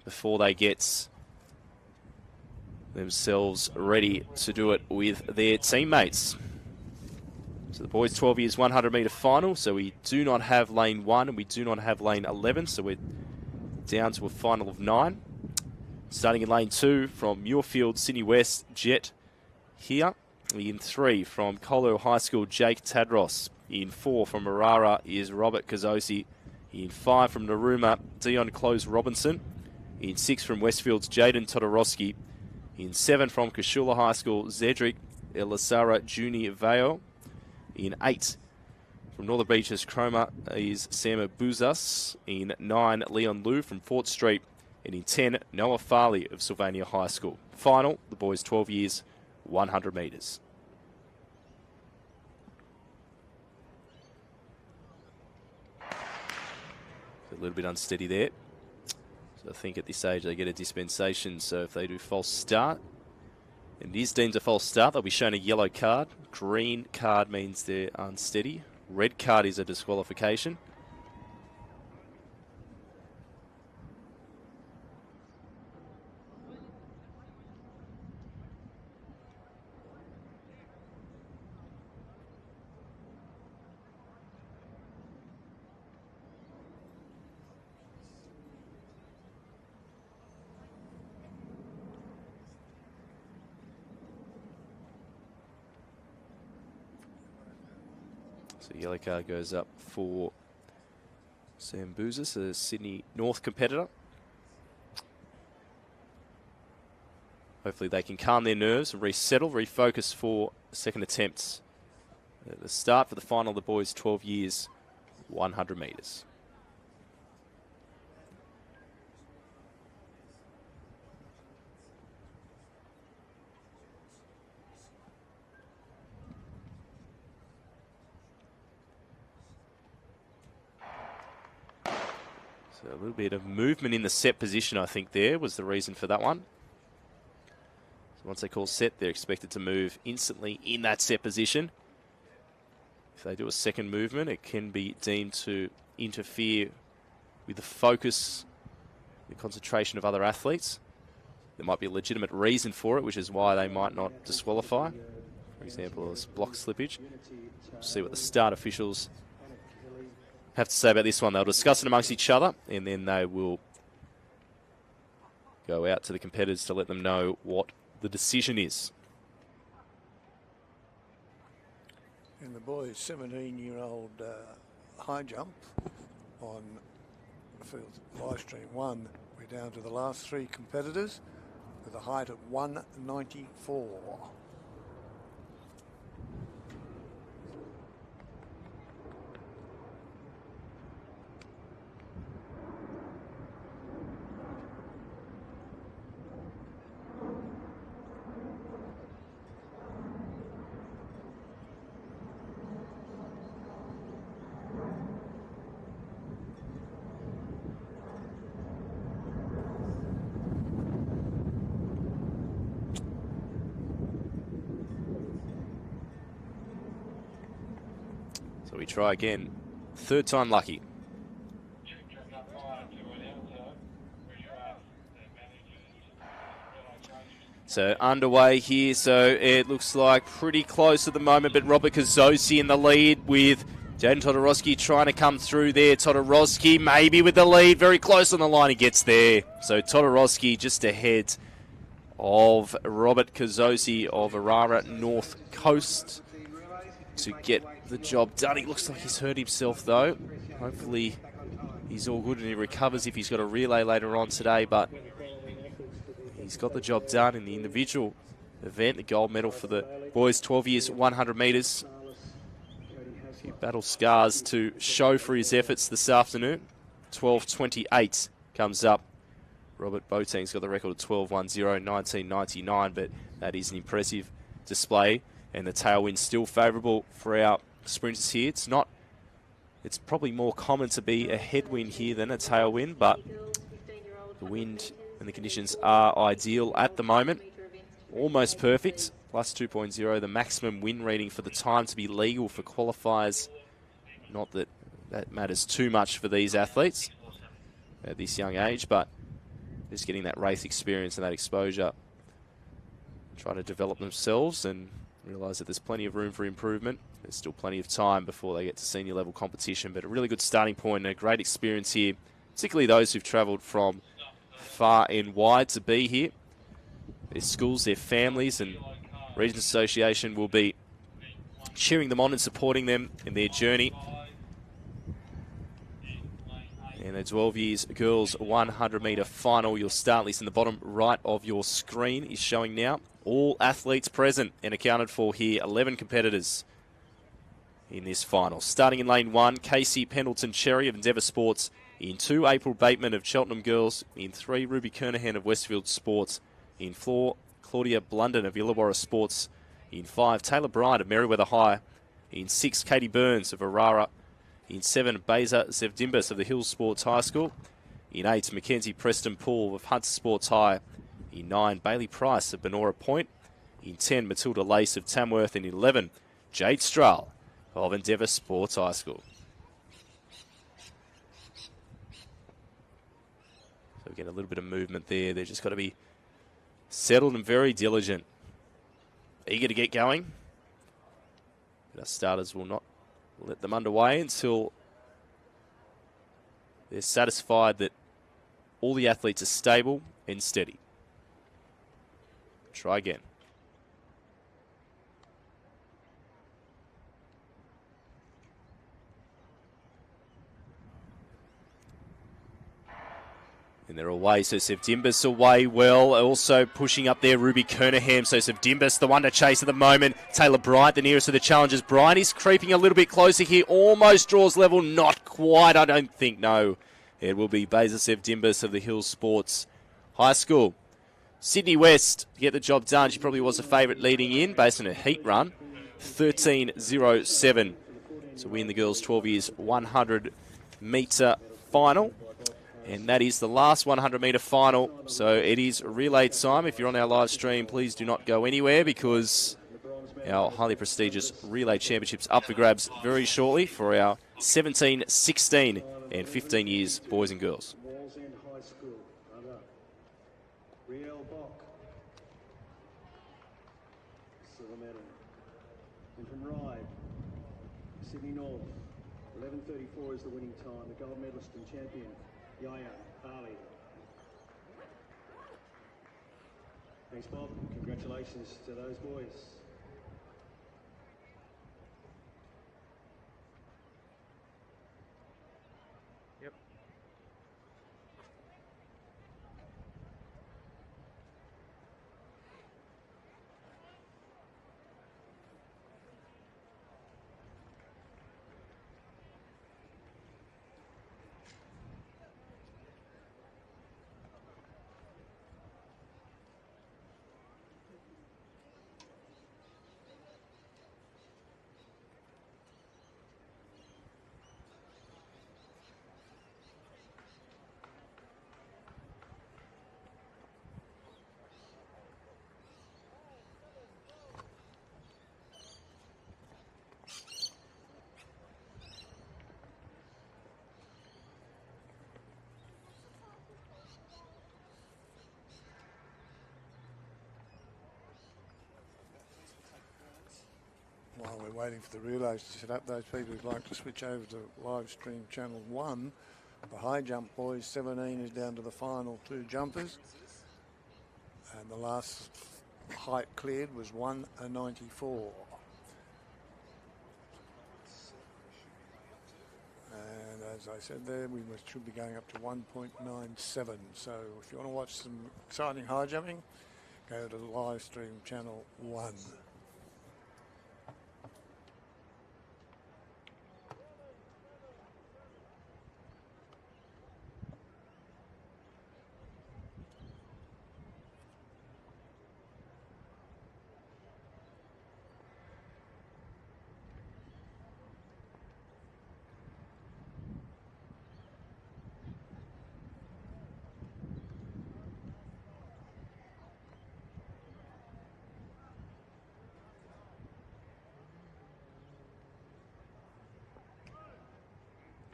before they get themselves ready to do it with their teammates. So the boys 12 years 100 metre final. So we do not have lane 1 and we do not have lane 11. So we're down to a final of 9. Starting in lane 2 from Muirfield, Sydney West, Jet here. In 3 from Colo High School, Jake Tadros. In 4 from Marara is Robert Kazosi. In 5 from Narooma, Dion Close Robinson. In 6 from Westfield's Jaden Todorowski. In 7 from Kashula High School, Zedric Elisara Juni Veo. In 8 from Northern Beaches Chroma is Sama Buzas. In 9, Leon Liu from Fort Street. And in 10, Noah Farley of Sylvania High School. Final, the boys 12 years, 100 metres. A little bit unsteady there. So I think at this stage they get a dispensation. So if they do false start, and it is deemed a false start, they'll be shown a yellow card. Green card means they're unsteady. Red card is a disqualification. So yellow card goes up for Sam Bouzas, a Sydney North competitor. Hopefully they can calm their nerves and resettle, refocus for second attempts. At the start for the final of the boys 12 years, 100 metres. So a little bit of movement in the set position, I think, there was the reason for that one. So once they call set, they're expected to move instantly in that set position. If they do a second movement, it can be deemed to interfere with the focus, the concentration of other athletes. There might be a legitimate reason for it, which is why they might not disqualify. For example, this block slippage. We'll see what the start officials have to say about this one. They'll discuss it amongst each other, and then they will go out to the competitors to let them know what the decision is. In the boys' 17-year-old high jump on field live stream 1, we're down to the last 3 competitors with a height of 194. So we try again. Third time lucky. So underway here, so it looks like pretty close at the moment, but Robert Kazosi in the lead with Jaden Todorowski trying to come through there. Todorowski maybe with the lead, very close on the line, he gets there. So Todorowski just ahead of Robert Kazosi of Arara North Coast to get the job done. He looks like he's hurt himself though. Hopefully he's all good and he recovers if he's got a relay later on today, but he's got the job done in the individual event, the gold medal for the boys 12 years 100 metres. A few battle scars to show for his efforts this afternoon. 12:28 comes up. Robert Boateng's got the record of 12:10, 1999, but that is an impressive display. And the tailwind's still favourable for our sprinters here. It's probably more common to be a headwind here than a tailwind, but the wind and the conditions are ideal at the moment. Almost perfect, plus 2.0, the maximum wind reading for the time to be legal for qualifiers. Not that that matters too much for these athletes at this young age, but just getting that race experience and that exposure, trying to develop themselves and realise that there's plenty of room for improvement. There's still plenty of time before they get to senior level competition, but a really good starting point and a great experience here, particularly those who've travelled from far and wide to be here. Their schools, their families, and Region Association will be cheering them on and supporting them in their journey. And the 12 years girls 100 metre final, your start list in the bottom right of your screen is showing now. All athletes present and accounted for here, 11 competitors in this final. Starting in lane 1, Casey Pendleton-Cherry of Endeavour Sports. In 2, April Bateman of Cheltenham Girls. In 3, Ruby Kernahan of Westfield Sports. In 4, Claudia Blunden of Illawarra Sports. In 5, Taylor Bryant of Merewether High. In 6, Katie Burns of Arara. In 7, Beza Zevdimbas of the Hills Sports High School. In 8, Mackenzie Preston Poole of Hunter Sports High. In 9, Bailey Price of Benora Point. In 10, Matilda Lace of Tamworth. And in 11, Jade Strahl of Endeavour Sports High School. So again, a little bit of movement there. They've just got to be settled and very diligent. Eager to get going. But our starters will not let them underway until they're satisfied that all the athletes are stable and steady. Try again. And they're away, so Sevdimbas away well. Also pushing up there, Ruby Kernahan. So Sevdimbas, the one to chase at the moment. Taylor Bryant, the nearest of the challengers. Bryant is creeping a little bit closer here. Almost draws level. Not quite, I don't think, no. It will be Beza Sevdimbas of the Hills Sports High School. Sydney West to get the job done. She probably was a favourite leading in based on a heat run. 13:07 to win the girls' 12 years 100 metre final. And that is the last 100 metre final. So it is relay time. If you're on our live stream, please do not go anywhere because our highly prestigious relay championships up for grabs very shortly for our 17, 16 and 15 years boys and girls. Sydney North, 11:34 is the winning time. The gold medalist and champion, Yaya Ali. Thanks, Bob. Congratulations to those boys. Yep. While we're waiting for the relays to set up, those people who'd like to switch over to live stream channel 1, the high jump boys, 17 is down to the final 2 jumpers. And the last height cleared was 194. And as I said there, we should be going up to 1.97. So if you want to watch some exciting high jumping, go to the live stream channel 1.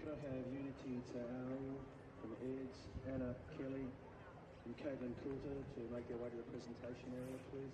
Could I have Unity Ta'ali from Eds, Anna Kelly and Caitlin Coulter to make their way to the presentation area, please?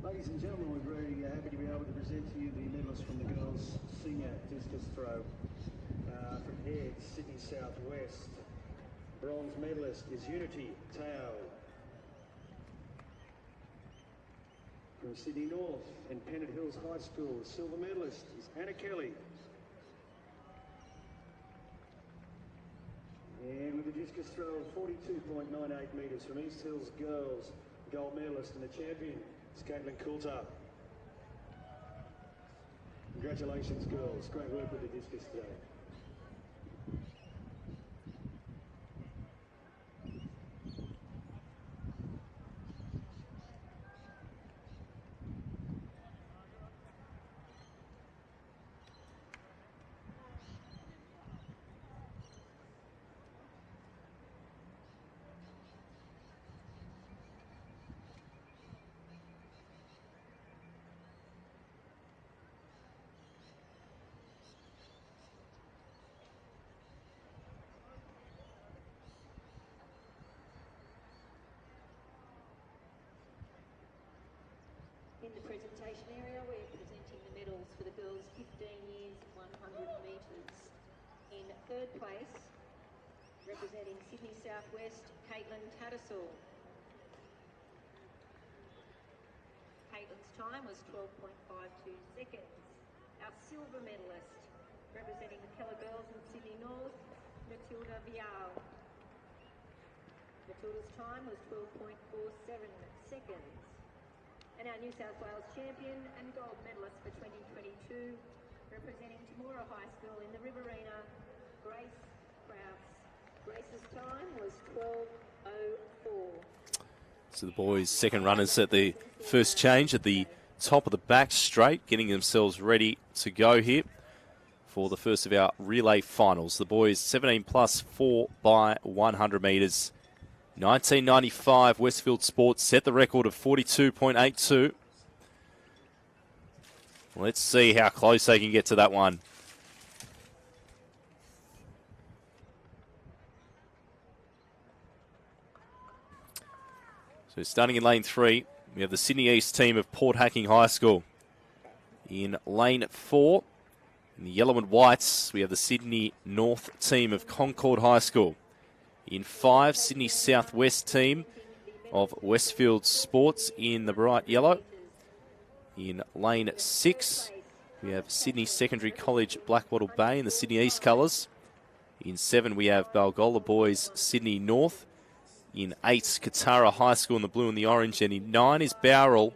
Ladies and gentlemen, we're very happy to be able to present to you the medalists from the girls' senior discus throw. From Heads, Sydney Southwest. Bronze medalist is Unity Tao. From Sydney North and Pennant Hills High School, the silver medalist is Anna Kelly. And with the discus throw of 42.98 metres from East Hills Girls, gold medalist and the champion is Caitlin Coulter. Congratulations, girls. Great work with the discus today. In the presentation area, we're presenting the medals for the girls 15 years, 100 metres. In third place, representing Sydney Southwest, Caitlin Tattersall. Caitlin's time was 12.52 seconds. Our silver medalist, representing the Keller girls in Sydney North, Matilda Vial. Matilda's time was 12.47 seconds. And our New South Wales champion and gold medalist for 2022, representing Temora High School in the Riverina, Grace Krause. Grace's time was 12.04. So the boys' second runners at the first change at the top of the back straight, getting themselves ready to go here for the first of our relay finals. The boys 17 plus 4 by 100 metres. 1995, Westfield Sports set the record of 42.82. Let's see how close they can get to that one. So starting in lane 3, we have the Sydney East team of Port Hacking High School. In lane 4, in the yellow and whites, we have the Sydney North team of Concord High School. In 5, Sydney Southwest team of Westfield Sports in the bright yellow. In lane 6, we have Sydney Secondary College Blackwattle Bay in the Sydney East colours. In 7, we have Balgola Boys Sydney North. In 8, Katara High School in the blue and the orange. And in 9 is Bowral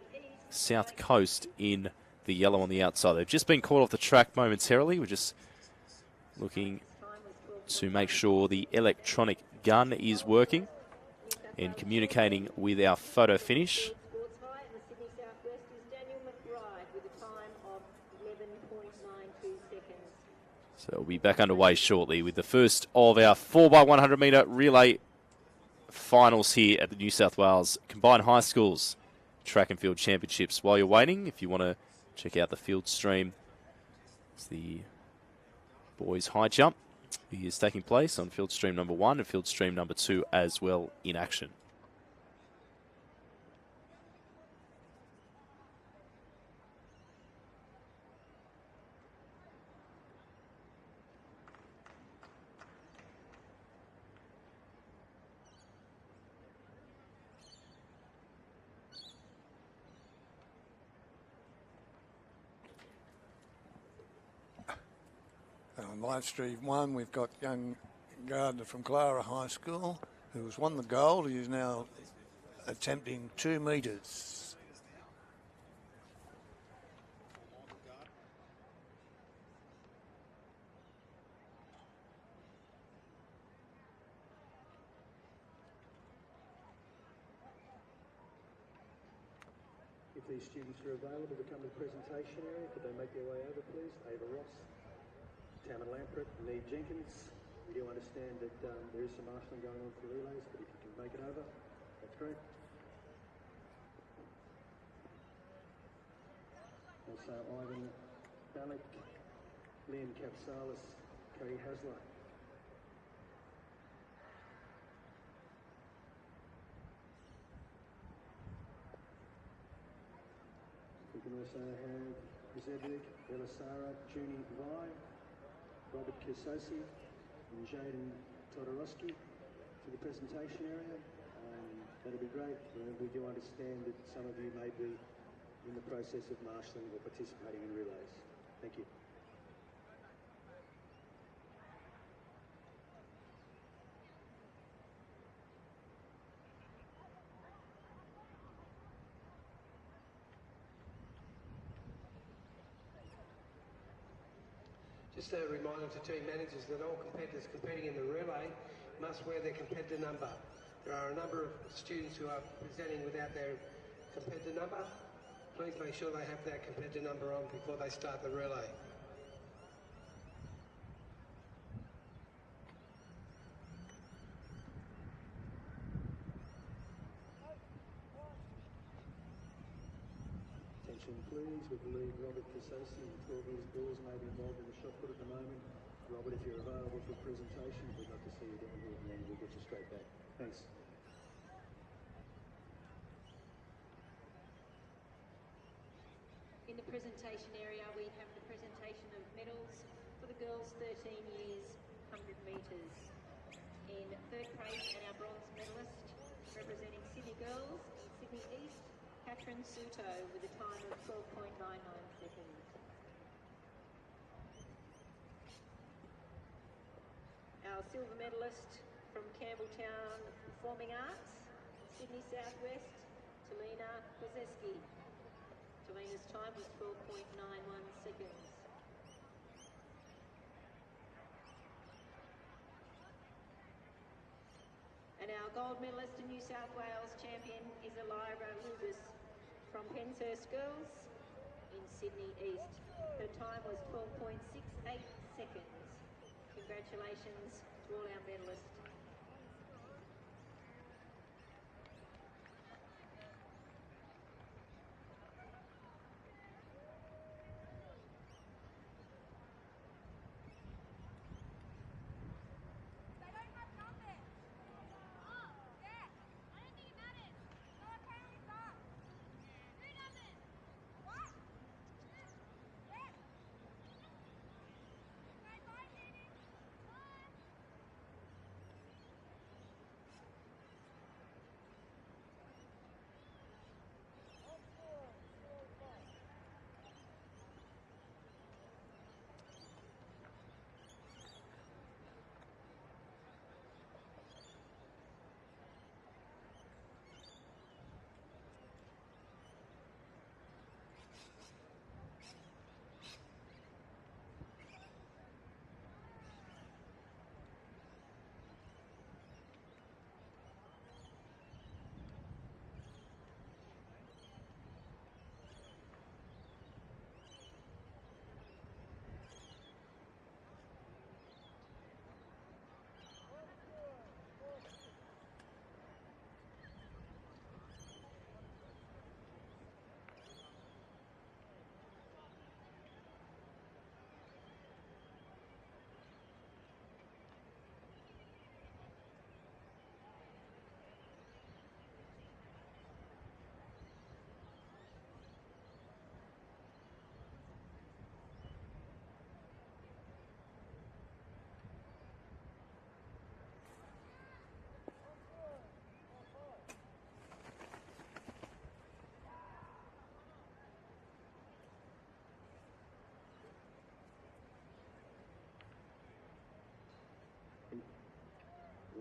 South Coast in the yellow on the outside. They've just been caught off the track momentarily. We're just looking to make sure the electronic gun is working and communicating with our photo finish. So we'll be back underway shortly with the first of our 4x100 metre relay finals here at the New South Wales Combined High Schools Track and Field Championships. While you're waiting, if you want to check out the field stream, it's the boys high jump is taking place on field stream number 1 and field stream number 2 as well in action. On live stream 1, we've got young Gardner from Clara High School, who's won the gold. He is now attempting 2 metres. If these students are available to come to the presentation area, could they make their way over, please? Ava Ross, Tamara Lampert, Neve Jenkins. We do understand that there is some marshalling going on for relays, but if you can make it over, that's great. Also Ivan Balak, Liam Kapsalis, Cody Hasler. can also have Zedric Belisara, Juni Vai, Robert Kisosi and Jaden Todorowski to the presentation area. That'll be great. We do understand that some of you may be in the process of marshalling or participating in relays. Thank you. Just a reminder to team managers that all competitors competing in the relay must wear their competitor number. There are a number of students who are presenting without their competitor number. Please make sure they have that competitor number on before they start the relay. Attention please, we believe Robert Kisosi and 12 years boys may be involved in the shot put at the moment. Robert, if you're available for a presentation, we'd love to see you down here and then we'll get you straight back. Thanks. In the presentation area, we have the presentation of medals for the girls 13 years, 100 metres. In third place, and our bronze medalist, representing Sydney girls in Sydney East, Catherine Suto, with a time of 12.99 seconds. Our silver medalist from Campbelltown Performing Arts, Sydney Southwest, Talina Kozeski. Talina's time was 12.91 seconds. And our gold medalist and New South Wales champion is Elira Lucas from Penshurst Girls in Sydney East. Her time was 12.68 seconds. Congratulations to all our medalists.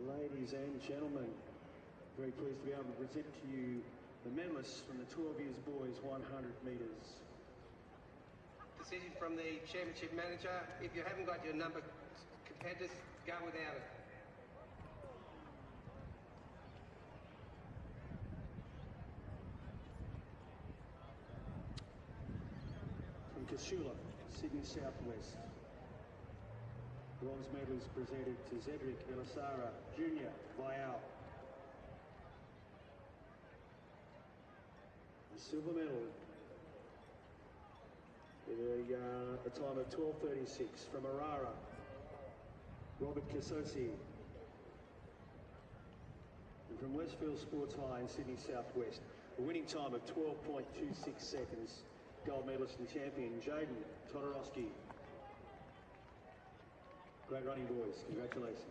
Ladies and gentlemen, very pleased to be able to present to you the medalists from the 12 years boys 100 metres. Decision from the championship manager. If you haven't got your number competitors, go without it. From Casula, Sydney Southwest. Bronze medal is presented to Zedric Belisara, Junior, Vial. The silver medal with a time of 12.36 from Arara, Robert Kisosi. And from Westfield Sports High in Sydney Southwest, a winning time of 12.26 seconds, gold medalist and champion, Jaden Todorowski. Great running, boys. Congratulations.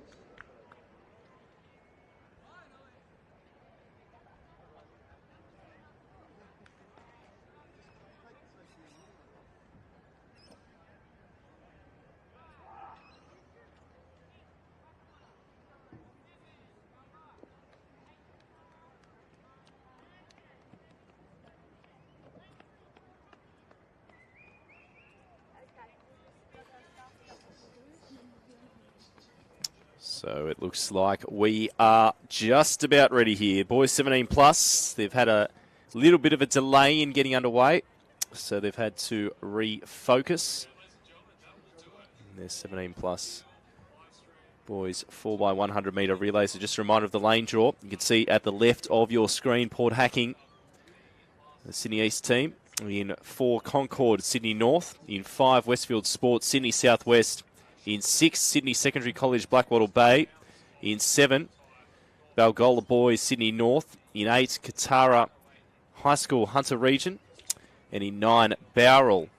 So it looks like we are just about ready here. Boys 17 plus, they've had a little bit of a delay in getting underway, so they've had to refocus. And there's 17 plus. Boys 4x100 metre relays. So just a reminder of the lane draw. You can see at the left of your screen, Port Hacking, the Sydney East team. In 4, Concord, Sydney North. In 5, Westfield Sports, Sydney Southwest. In 6, Sydney Secondary College, Blackwattle Bay. In 7, Balgola Boys, Sydney North. In 8, Katara High School, Hunter Region. And in 9, Bowral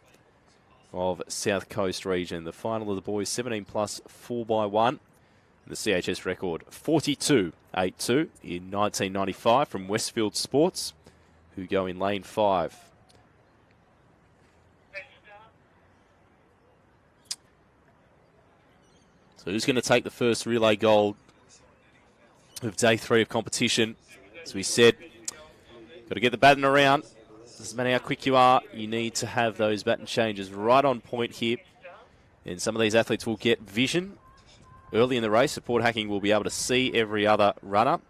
of South Coast Region. The final of the boys 17 plus 4x1. The CHS record 42.82 in 1995 from Westfield Sports, who go in lane 5. So who's going to take the first relay gold of day 3 of competition? As we said, got to get the baton around. Doesn't matter how quick you are, you need to have those baton changes right on point here. And some of these athletes will get vision early in the race. So Port Hacking will be able to see every other runner.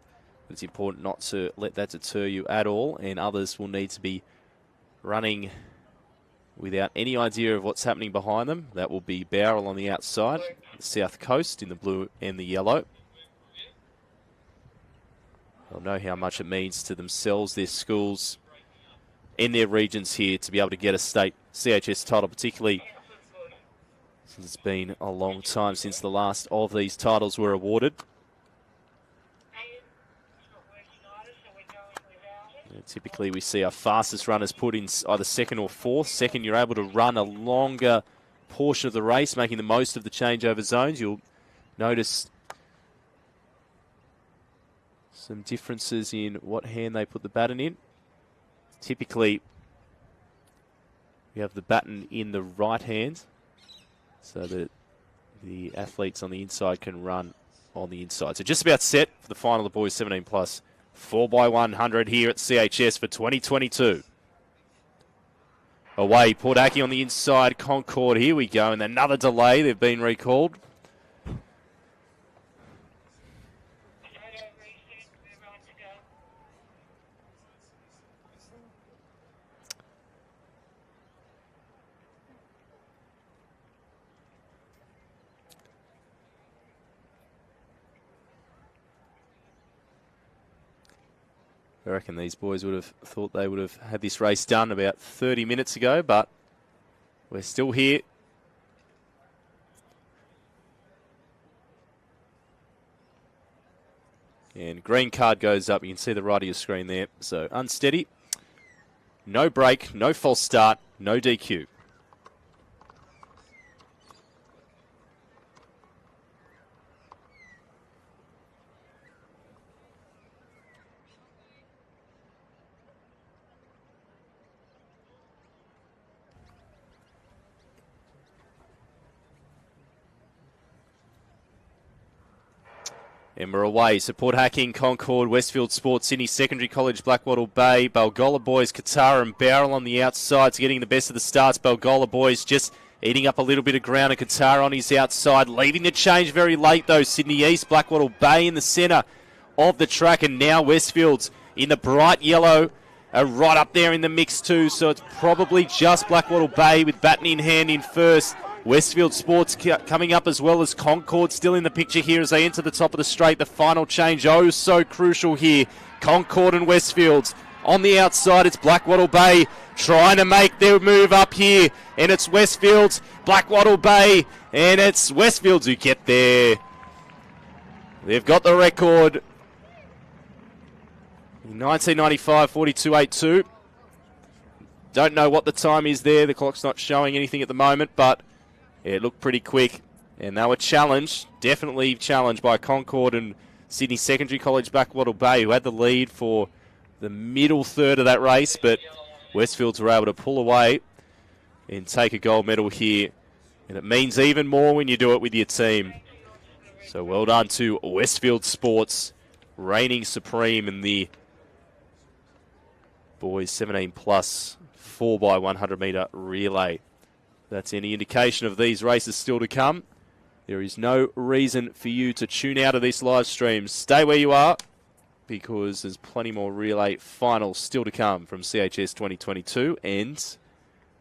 But it's important not to let that deter you at all. And others will need to be running without any idea of what's happening behind them. That will be Bowral on the outside, the South Coast in the blue and the yellow. They'll know how much it means to themselves, their schools, in their regions here to be able to get a state CHS title, particularly since it's been a long time since the last of these titles were awarded. And typically we see our fastest runners put in either second or fourth. Second, you're able to run a longer portion of the race, making the most of the changeover zones. You'll notice some differences in what hand they put the baton in. Typically, we have the baton in the right hand so that the athletes on the inside can run on the inside. So just about set for the final of the boys 17 plus 4x100 here at CHS for 2022. Away, Port Hacking on the inside, Concord, here we go, and another delay, they've been recalled. I reckon these boys would have thought they would have had this race done about 30 minutes ago, but we're still here. And green card goes up. You can see the right of your screen there. So unsteady. No break, no false start, no DQ. And we're away. So Port Hacking, Concord, Westfield Sports, Sydney Secondary College, Blackwattle Bay, Balgola Boys, Katara and Bowral on the outsides, getting the best of the starts. Balgola Boys just eating up a little bit of ground, and Katara on his outside, leaving the change very late though. Sydney East, Blackwattle Bay in the centre of the track, and now Westfield's in the bright yellow, right up there in the mix too. So it's probably just Blackwattle Bay with baton in hand in first. Westfield Sports coming up as well as Concord still in the picture here as they enter the top of the straight. The final change, oh so crucial here. Concord and Westfields on the outside. It's Blackwattle Bay trying to make their move up here. And it's Westfields, Blackwattle Bay, and it's Westfields who get there. They've got the record. In 1995, 42.82. Don't know what the time is there. The clock's not showing anything at the moment, but it looked pretty quick. And they were challenged, definitely challenged by Concord and Sydney Secondary College Blackwattle Bay, who had the lead for the middle third of that race, but Westfields were able to pull away and take a gold medal here. And it means even more when you do it with your team. So well done to Westfield Sports, reigning supreme in the boys 17 plus 4x100 metre relay. That's any indication of these races still to come. There is no reason for you to tune out of this live stream. Stay where you are, because there's plenty more relay finals still to come from CHS 2022, and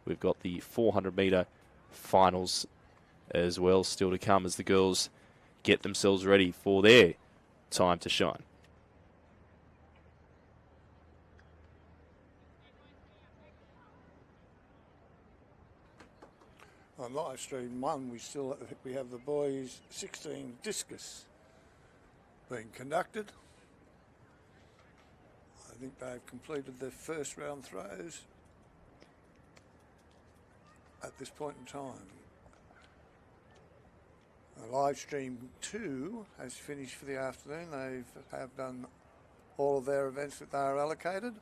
we've got the 400 metre finals as well still to come as the girls get themselves ready for their time to shine. On live stream 1, we have the boys 16 discus being conducted. I think they've completed their first round throws at this point in time. Live stream 2 has finished for the afternoon. They have done all of their events that they are allocated,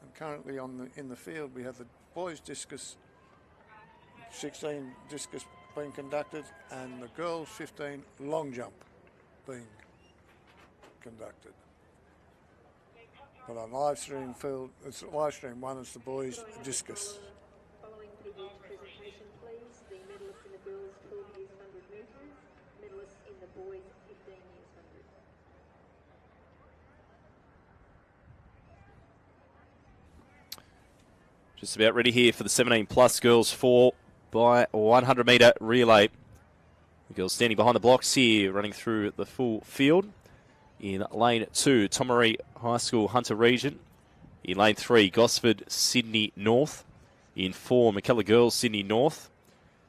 and currently in the field we have the boys discus 16 discus being conducted and the girls 15 long jump being conducted. But on live stream 1, it's the boys discus. Following people's presentation, please. The medalists in the girls 12 years 100 metres, medalists in the boys 15 years 100. Just about ready here for the 17 plus girls 4x100 metre relay. The girls standing behind the blocks here, running through the full field. In lane 2, Tomaree High School, Hunter Region. In lane 3, Gosford, Sydney North. In 4, McKellar Girls, Sydney North.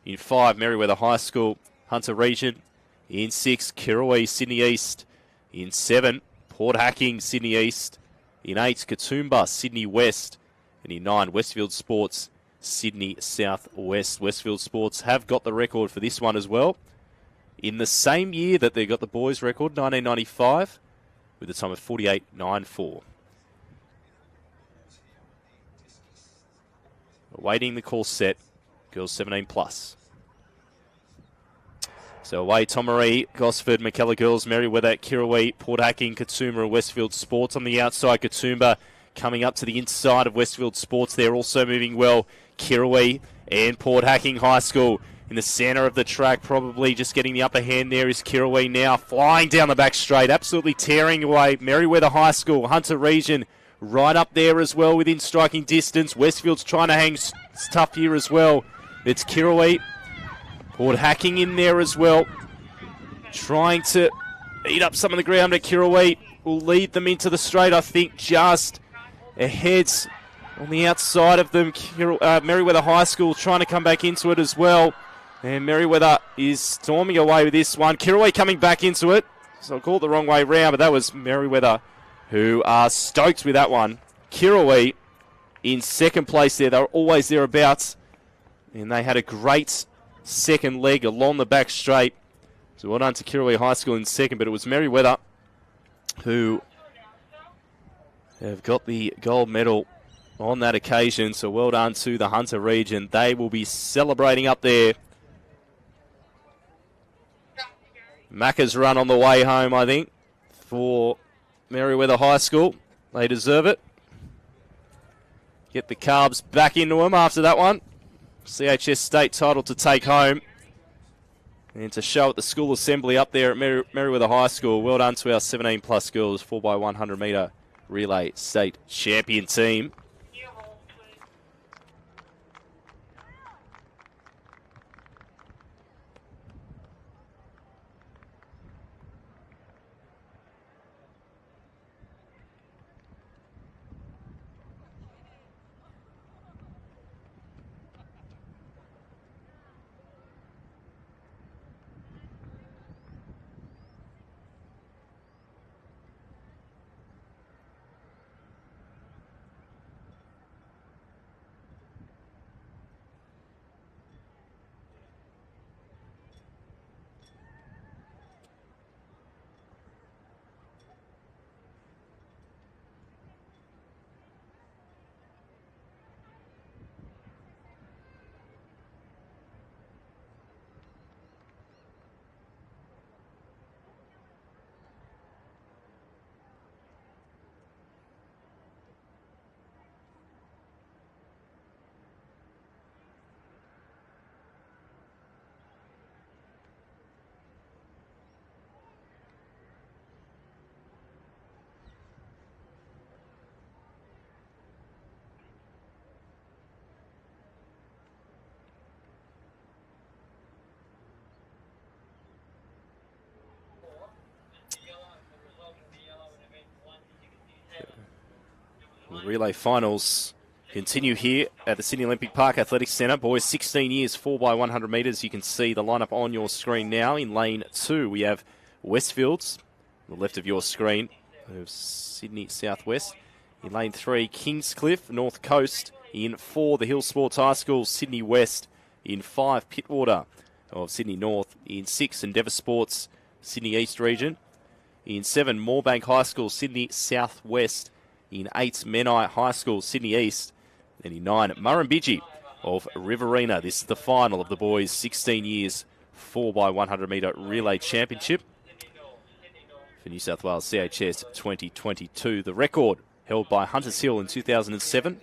In 5, Merriweather High School, Hunter Region. In 6, Kirrawee, Sydney East. In 7, Port Hacking, Sydney East. In 8, Katoomba, Sydney West. And in 9, Westfield Sports, Sydney South West. Westfield Sports have got the record for this one as well. In the same year that they got the boys' record, 1995, with a time of 48.94. Awaiting the call set, girls 17 plus. So away Tomaree, Gosford, McKellar Girls, Merriweather, Kirrawee, Port Hacking, Katoomba and Westfield Sports. On the outside, Katoomba coming up to the inside of Westfield Sports. They're also moving well. Kirrawee and Port Hacking High School in the centre of the track, probably just getting the upper hand there is Kirrawee now, flying down the back straight, absolutely tearing away. Merriweather High School, Hunter Region, right up there as well within striking distance. Westfield's trying to hang tough here as well. It's Kirrawee, Port Hacking in there as well, trying to eat up some of the ground, but Kirrawee will lead them into the straight, I think, just ahead on the outside of them. Merriweather High School trying to come back into it as well. And Merriweather is storming away with this one. Kirrawee coming back into it. So I called it the wrong way round, but that was Merriweather who are stoked with that one. Kirrawee in second place there. They were always thereabouts. And they had a great second leg along the back straight. So well done to Kirrawee High School in second, but it was Merriweather who have got the gold medal on that occasion. So well done to the Hunter Region. They will be celebrating up there. Macca's run on the way home, I think, for Merriweather High School. They deserve it. Get the carbs back into them after that one. CHS state title to take home. And to show at the school assembly up there at Merriweather High School. Well done to our 17 plus girls 4x100 metre relay state champion team. relay finals continue here at the Sydney Olympic Park Athletics Centre. Boys 16 years, 4x100 metres. You can see the lineup on your screen now. In lane 2, we have Westfields, on the left of your screen, of Sydney Southwest. In lane 3, Kingscliff, North Coast. In 4, the Hill Sports High School, Sydney West. In 5, Pittwater of Sydney North. In 6, Endeavour Sports, Sydney East Region. In 7, Moorebank High School, Sydney Southwest. In 8, Menai High School, Sydney East. And in 9, Murrumbidgee of Riverina. This is the final of the boys' 16 years 4x100 metre relay championship for New South Wales CHS 2022. The record held by Hunters Hill in 2007,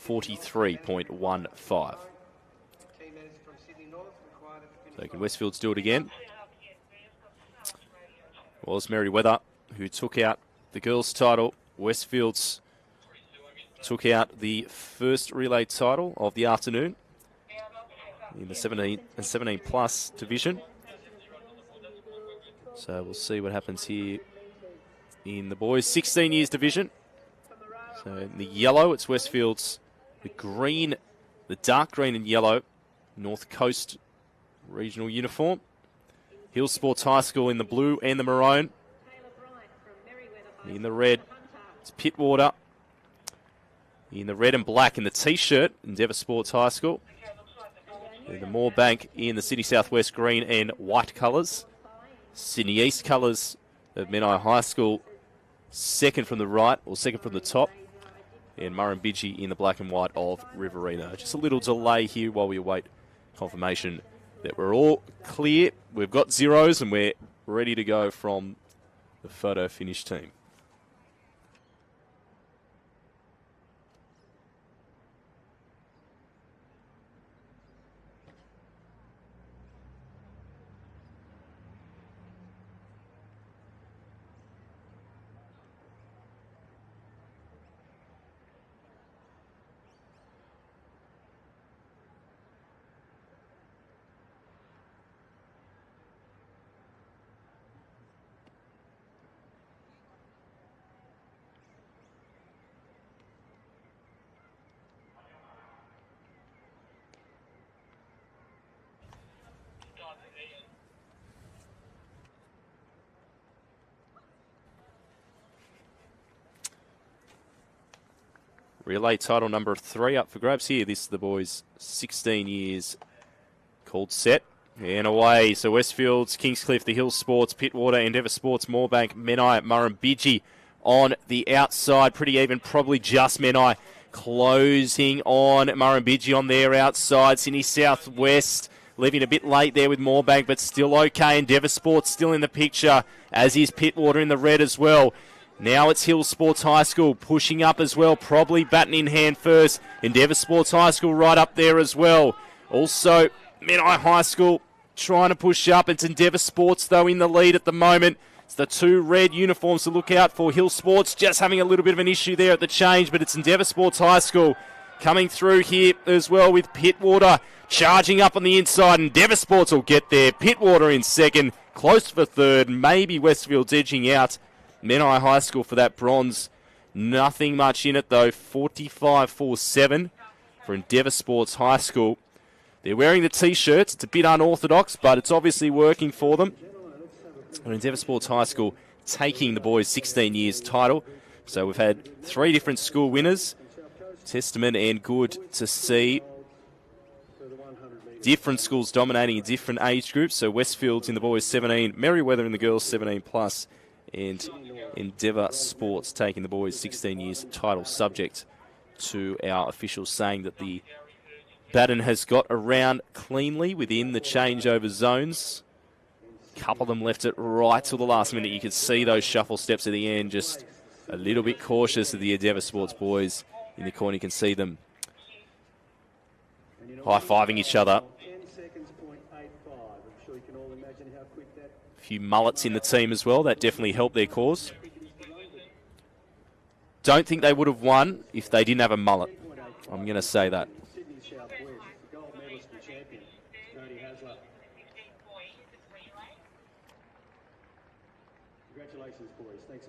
43.15. So can Westfields do it again? Well, it was Merriweather who took out the girls' title. Westfields took out the first relay title of the afternoon in the 17 and 17 plus division. So we'll see what happens here in the boys 16 years division. So in the yellow, it's Westfields. The green, the dark green and yellow, North Coast regional uniform. Hill Sports High School in the blue and the maroon. In the red, it's Pittwater. In the red and black in the T-shirt, Endeavour Sports High School. And the Moorebank in the Sydney Southwest green and white colours. Sydney East colours of Menai High School, second from the right, or second from the top. And Murrumbidgee in the black and white of Riverina. Just a little delay here while we await confirmation that we're all clear. We've got zeros and we're ready to go from the photo finish team. Relay title number 3 up for grabs here. This is the boys' 16 years called set. And away. So Westfields, Kingscliff, the Hill Sports, Pittwater, Endeavour Sports, Moorebank, Menai, Murrumbidgee on the outside. Pretty even, probably just Menai closing on Murrumbidgee on their outside. Sydney Southwest leaving a bit late there with Moorebank, but still okay. Endeavour Sports still in the picture, as is Pittwater in the red as well. Now it's Hill Sports High School pushing up as well, probably batting in hand first. Endeavour Sports High School right up there as well. Also, Menai High School trying to push up. It's Endeavour Sports, though, in the lead at the moment. It's the 2 red uniforms to look out for. Hill Sports just having a little bit of an issue there at the change, but it's Endeavour Sports High School coming through here as well with Pittwater charging up on the inside. Endeavour Sports will get there. Pittwater in second, close for third. Maybe Westfield's edging out Menai High School for that bronze. Nothing much in it, though. 45-47 for Endeavour Sports High School. They're wearing the T-shirts. It's a bit unorthodox, but it's obviously working for them. And Endeavour Sports High School taking the boys' 16 years title. So we've had 3 different school winners. Testament and good to see. Different schools dominating in different age groups. So Westfields in the boys' 17, Merriweather in the girls' 17 plus, and Endeavour Sports taking the boys' 16 years title, subject to our officials saying that the baton has got around cleanly within the changeover zones. A couple of them left it right till the last minute. You could see those shuffle steps at the end, just a little bit cautious of the Endeavour Sports boys. In the corner, you can see them high-fiving each other. A few mullets in the team as well. That definitely helped their cause. Don't think they would have won if they didn't have a mullet. I'm going to say that. Congratulations, boys. Thanks,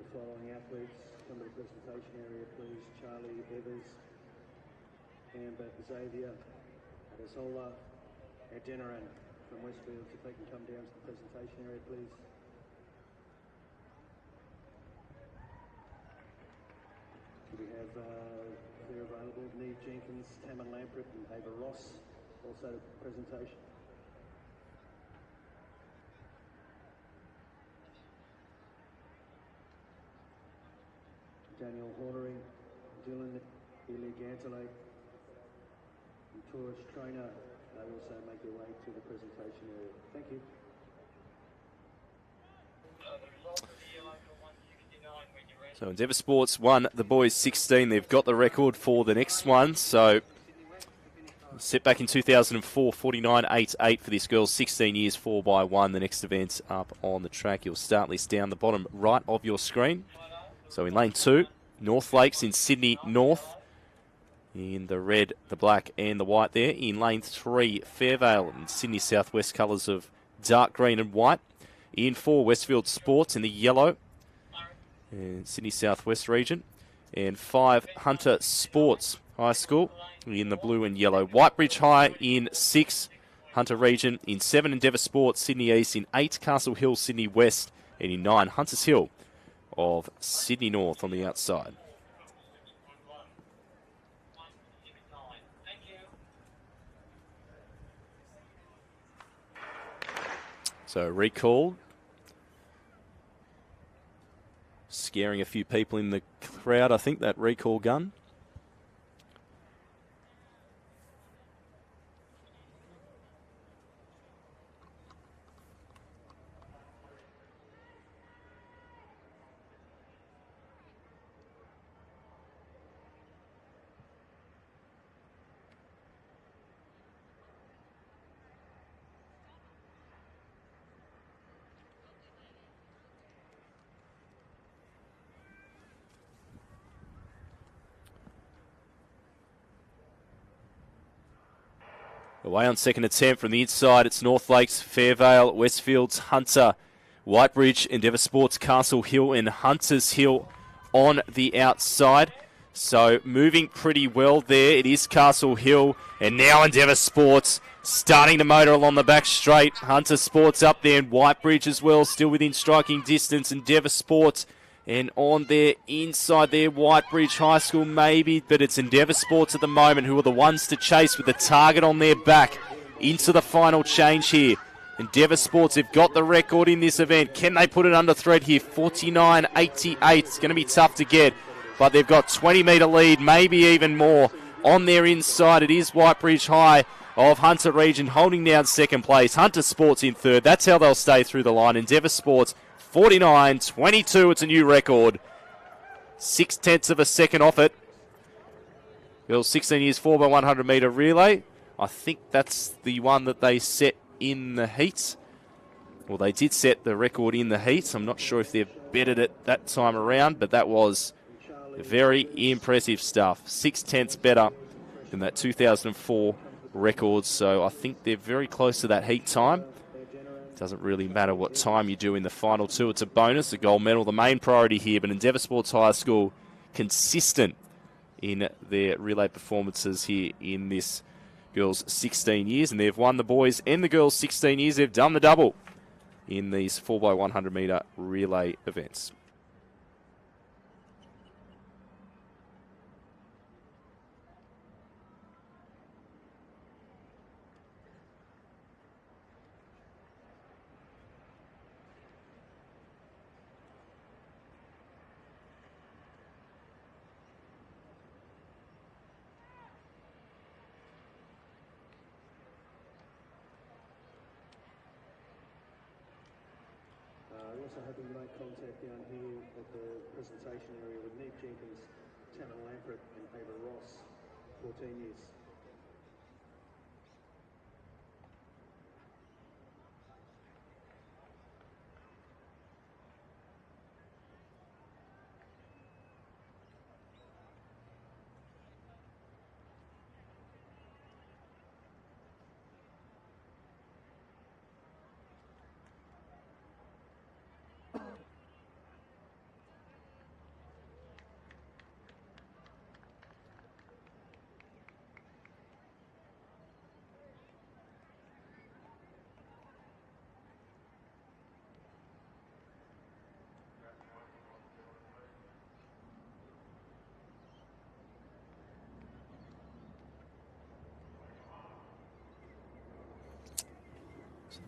the following athletes come to the presentation area, please. Charlie Evers, Amber Xavier, Adesola, Adeniran from Westfield, if they can come down to the presentation area, please. We have, if they're available, Neve Jenkins, Tammin Lamprett and Ava Ross, also presentation. Daniel Hornery, Dylan Iligantale, and Taurus Trainer, they also make their way to the presentation area. Thank you. So Endeavour Sports won the boys 16. They've got the record for the next one. So set back in 2004, 49.88 for this girl. 16 years, 4x1. The next event up on the track. Your start list down the bottom right of your screen. So in lane 2, North Lakes in Sydney North. In the red, the black and the white there. In lane 3, Fairvale in Sydney Southwest colours of dark green and white. In 4, Westfield Sports in the yellow. In Sydney Southwest region. And 5, Hunter Sports High School in the blue and yellow. Whitebridge High in 6, Hunter region. In 7, Endeavour Sports Sydney East. In 8, Castle Hill Sydney West. And in 9, Hunters Hill of Sydney North on the outside. So recall. Scaring a few people in the crowd, I think, that recall gun. Away on second attempt from the inside, it's North Lakes, Fairvale, Westfields, Hunter, Whitebridge, Endeavour Sports, Castle Hill and Hunters Hill on the outside. So moving pretty well there. It is Castle Hill and now Endeavour Sports starting to motor along the back straight. Hunter Sports up there and Whitebridge as well, still within striking distance. Endeavour Sports and on their inside there, Whitebridge High School maybe, but it's Endeavour Sports at the moment who are the ones to chase with the target on their back into the final change here. Endeavour Sports have got the record in this event. Can they put it under threat here? 49.88. It's going to be tough to get, but they've got 20-metre lead, maybe even more on their inside. It is Whitebridge High of Hunter region holding down second place. Hunter Sports in third. That's how they'll stay through the line. Endeavour Sports 49.22, it's a new record. 0.6 of a second off it. Girls 16 years 4x100 metre relay. I think that's the one that they set in the heat. Well, they did set the record in the heat. I'm not sure if they've bettered it that time around, but that was very impressive stuff. 0.6 better than that 2004 record, so I think they're very close to that heat time. Doesn't really matter what time you do in the final two. It's a bonus, a gold medal, the main priority here. But Endeavour Sports High School consistent in their relay performances here in this girls 16 years. And they've won the boys and the girls 16 years. They've done the double in these 4x100 metre relay events. We're also hoping to make contact down here at the presentation area with Neve Jenkins, Tammin Lamprett and Ava Ross, 14 years.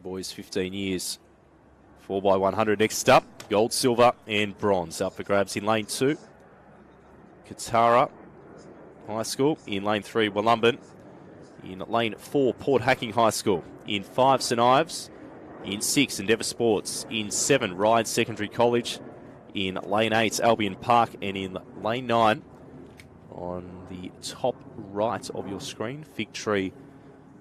Boys 15 years. 4x100 next up. Gold, silver and bronze up for grabs in lane 2. Katara High School. In lane 3, Wollumban. In lane 4, Port Hacking High School. In 5, St Ives. In 6, Endeavour Sports. In 7, Ryde Secondary College. In lane 8, Albion Park. And in lane 9, on the top right of your screen, Fig Tree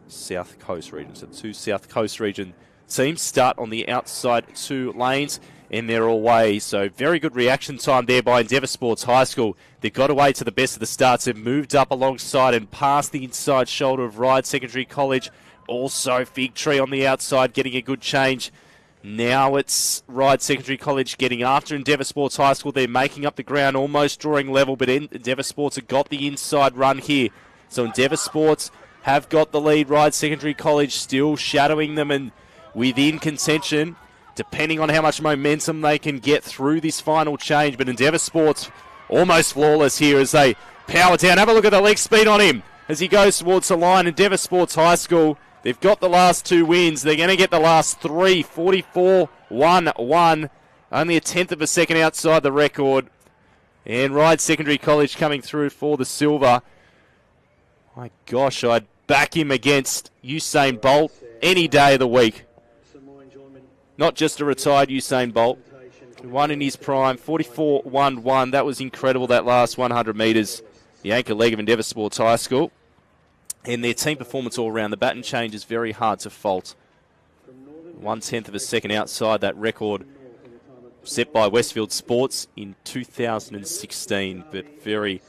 South Coast region. So 2 South Coast region teams start on the outside 2 lanes, and they're away. So very good reaction time there by Endeavour Sports High School. They've got away to the best of the starts. They've moved up alongside and past the inside shoulder of Ryde Secondary College. Also Fig Tree on the outside getting a good change. Now it's Ryde Secondary College getting after Endeavour Sports High School. They're making up the ground, almost drawing level, but Endeavour Sports have got the inside run here. So Endeavour Sports have got the lead. Ryde Secondary College still shadowing them and within contention, depending on how much momentum they can get through this final change. But Endeavour Sports almost flawless here as they power down. Have a look at the leg speed on him as he goes towards the line. Endeavour Sports High School, they've got the last 2 wins. They're going to get the last 3, 44-1-1. Only a tenth of a second outside the record. And Ryde Secondary College coming through for the silver. My gosh, I'd back him against Usain Bolt any day of the week. Not just a retired Usain Bolt. One in his prime, 44-1-1. That was incredible, that last 100 metres. The anchor leg of Endeavour Sports High School. And their team performance all around. The baton change is very hard to fault. 1/10 of a second outside that record set by Westfield Sports in 2016. But very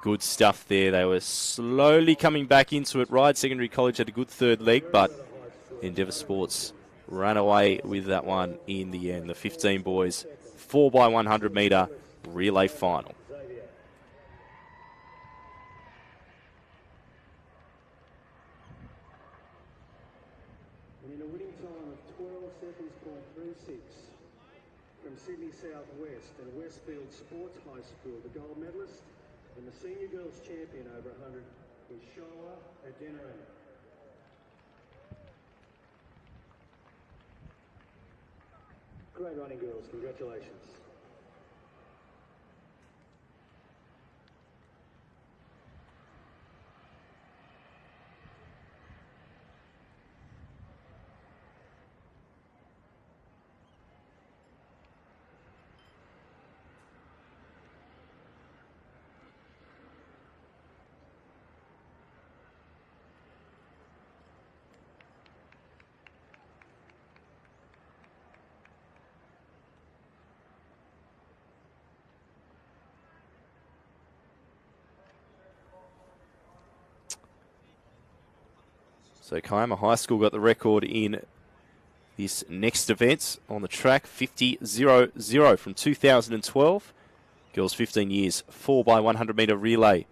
good stuff there. They were slowly coming back into it. Ryde Secondary College had a good third leg, but Endeavour Sports ran away with that one in the end. The 15 boys, 4x100 metre relay final. And in a winning time of 12 seconds, .36 from Sydney Southwest and Westfield Sports High School, the gold medalist and the senior girls champion over 100 is Showa Adeniran. Great running, girls. Congratulations. So Kiama High School got the record in this next event on the track, 50-0-0 from 2012. Girls 15 years, 4x100 metre relay.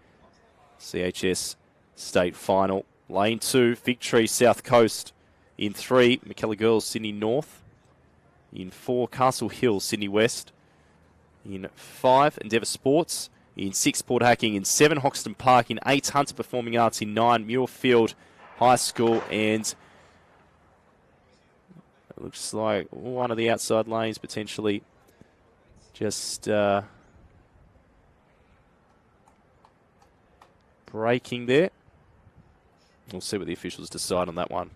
CHS state final. Lane 2, Fig Tree South Coast. In 3, McKellar Girls Sydney North. In 4, Castle Hill Sydney West. In 5, Endeavour Sports. In 6, Port Hacking. In 7, Hoxton Park. In 8, Hunter Performing Arts. In 9, Muirfield High School, and it looks like one of the outside lanes potentially just braking there. We'll see what the officials decide on that one.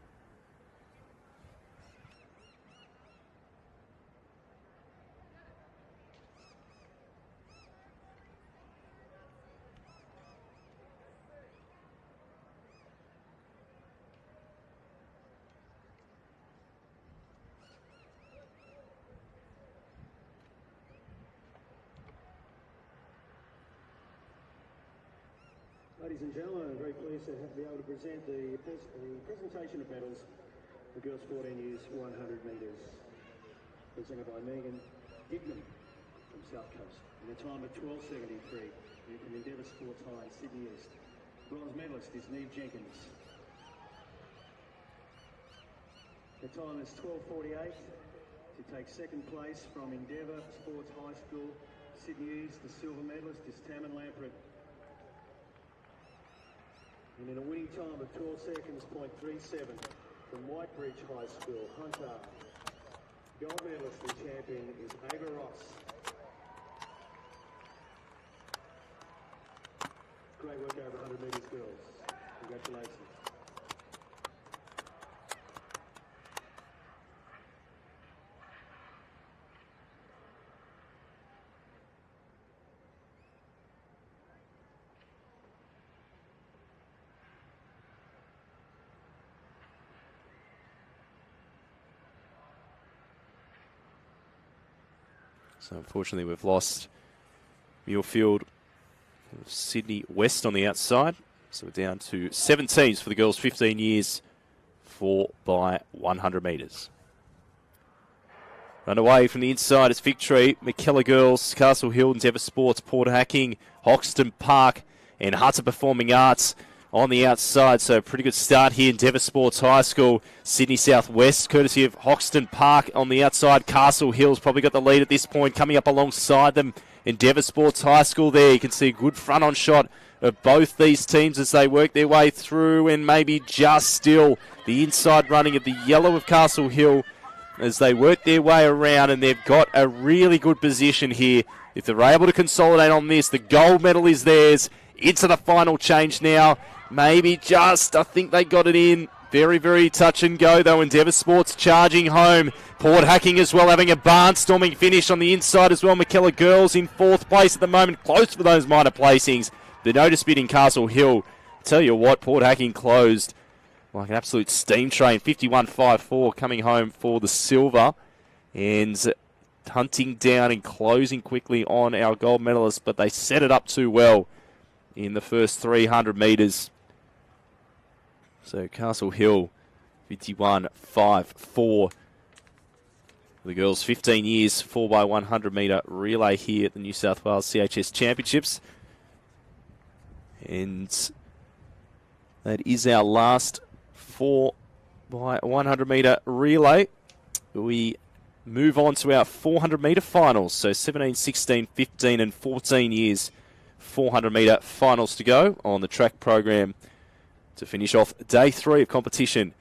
Ladies and gentlemen, I'm very pleased to be able to present the presentation of medals for girls 14 years 100 metres, presented by Megan Dignam from South Coast. In a time of 12.73 from Endeavour Sports High in Sydney East. Bronze medalist is Neve Jenkins. The time is 12.48 to take second place from Endeavour Sports High School, Sydney East. The silver medalist is Tammin Lampret. And in a winning time of 12 seconds, .37 from Whitebridge High School, Hunter. Gold medalist and champion is Ava Ross. Great work over 100 metres, girls. Congratulations. So unfortunately we've lost Muirfield, Sydney West on the outside. So we're down to 7 teams for the girls 15 years, 4 by 100 metres. Underway from the inside, it's Victory, McKellar Girls, Castle Hill, Endeavour Sports, Port Hacking, Hoxton Park and Hunter Performing Arts on the outside. So pretty good start here. Endeavour Sports High School, Sydney South West, courtesy of Hoxton Park on the outside. Castle Hill's probably got the lead at this point. Coming up alongside them, Endeavour Sports High School there. You can see a good front-on shot of both these teams as they work their way through, and maybe just still the inside running of the yellow of Castle Hill as they work their way around, and they've got a really good position here. If they're able to consolidate on this, the gold medal is theirs. Into the final change now. Maybe just, I think they got it in. Very, very touch and go, though. Endeavour Sports charging home. Port Hacking as well, having a barnstorming finish on the inside as well. McKellar Girls in 4th place at the moment, close for those minor placings. The notice bid in Castle Hill. Tell you what, Port Hacking closed like an absolute steam train. 51.54 coming home for the silver. And hunting down and closing quickly on our gold medalists, but they set it up too well in the first 300 metres. So Castle Hill, 51.54. The girls, 15 years, 4 by 100 metre relay here at the New South Wales CHS Championships. And that is our last 4 by 100 metre relay. We move on to our 400 metre finals. So 17, 16, 15 and 14 years 400 metre finals to go on the track program to finish off day 3 of competition.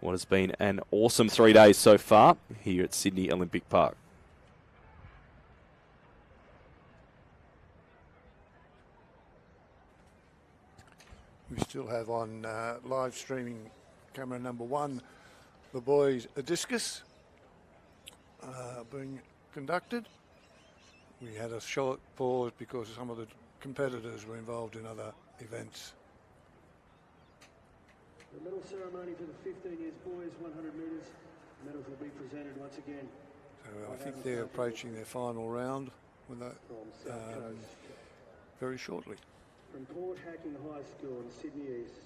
What has been an awesome 3 days so far here at Sydney Olympic Park. We still have on live streaming camera number 1 the boys' discus being conducted. We had a short pause because some of the competitors were involved in other events. The medal ceremony for the 15 years boys 100 metres. Medals will be presented once again. So I think they're approaching their final round with that, very shortly. From Port Hacking High School in Sydney East,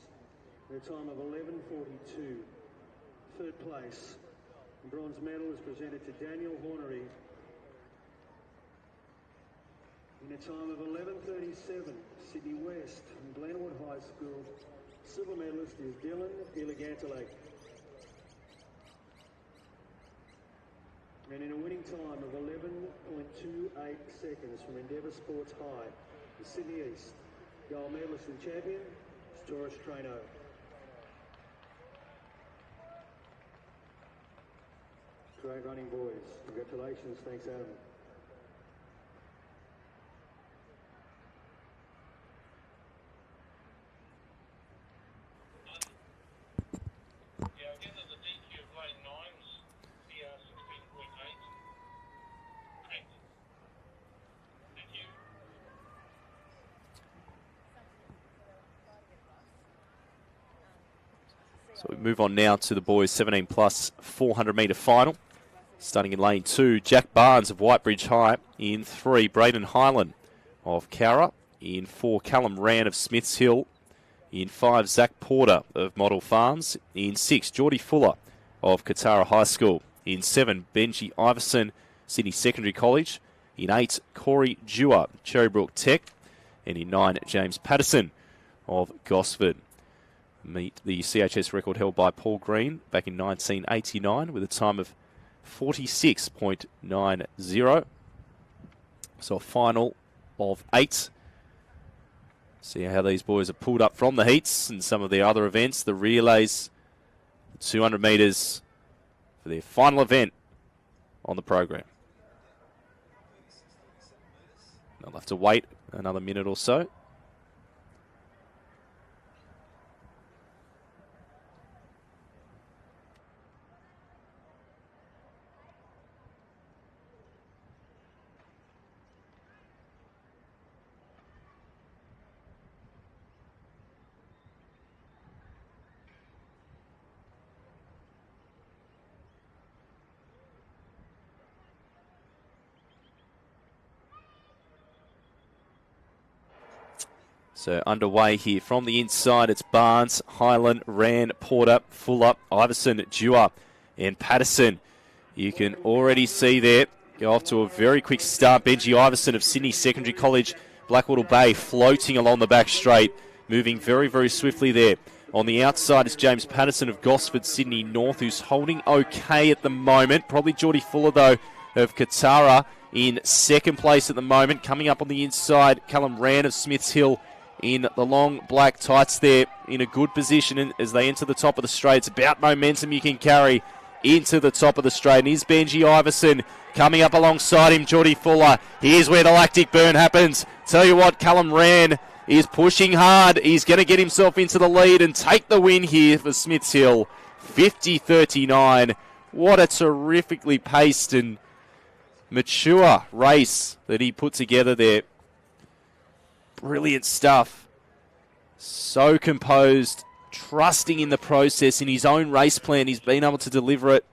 at a time of 11:42, 3rd place. The bronze medal is presented to Daniel Hornery. In a time of 11:37, Sydney West from Glenwood High School. Silver medalist is Dylan Gilligantale. And in a winning time of 11.28 seconds from Endeavour Sports High, the Sydney East. Gold medalist and champion is Taurus Traino. Great running, boys. Congratulations. Thanks, Adam. So we move on now to the boys 17 plus 400 metre final. Starting in lane 2, Jack Barnes of Whitebridge High. In 3, Braden Highland of Cowra. In 4, Callum Rand of Smiths Hill. In 5, Zach Porter of Model Farms. In 6, Geordie Fuller of Katara High School. In 7, Benji Iverson, Sydney Secondary College. In 8, Corey Dewar, Cherrybrook Tech. And in 9, James Patterson of Gosford. Meet the CHS record held by Paul Green back in 1989 with a time of 46.90. So a final of 8. See how these boys are pulled up from the heats and some of the other events. The relays 200 metres for their final event on the program. They'll have to wait another minute or so. So underway here from the inside, it's Barnes, Highland, Rand, Porter, Fuller, Iverson, Dewar, and Patterson. You can already see there, go off to a very quick start. Benji Iverson of Sydney Secondary College, Blackwater Bay, floating along the back straight, moving very, very swiftly there. On the outside is James Patterson of Gosford, Sydney North, who's holding okay at the moment. Probably Geordie Fuller, though, of Katara in second place at the moment. Coming up on the inside, Callum Rand of Smiths Hill in the long black tights there, in a good position as they enter the top of the straight. It's about momentum you can carry into the top of the straight. And here's Benji Iverson coming up alongside him, Geordie Fuller. Here's where the lactic burn happens. Tell you what, Callum Rand is pushing hard. He's going to get himself into the lead and take the win here for Smiths Hill. 50-39. What a terrifically paced and mature race that he put together there. Brilliant stuff. So composed, trusting in the process, in his own race plan. He's been able to deliver it.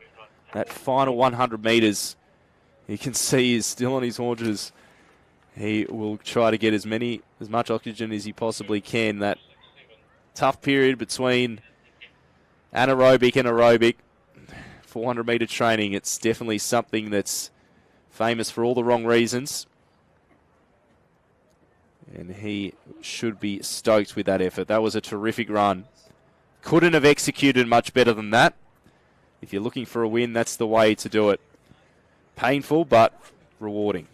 That final 100 metres, you can see he's still on his haunches. He will try to get as much oxygen as he possibly can. That tough period between anaerobic and aerobic, 400 metre training, it's definitely something that's famous for all the wrong reasons. And he should be stoked with that effort. That was a terrific run. Couldn't have executed much better than that. If you're looking for a win, that's the way to do it. Painful, but rewarding.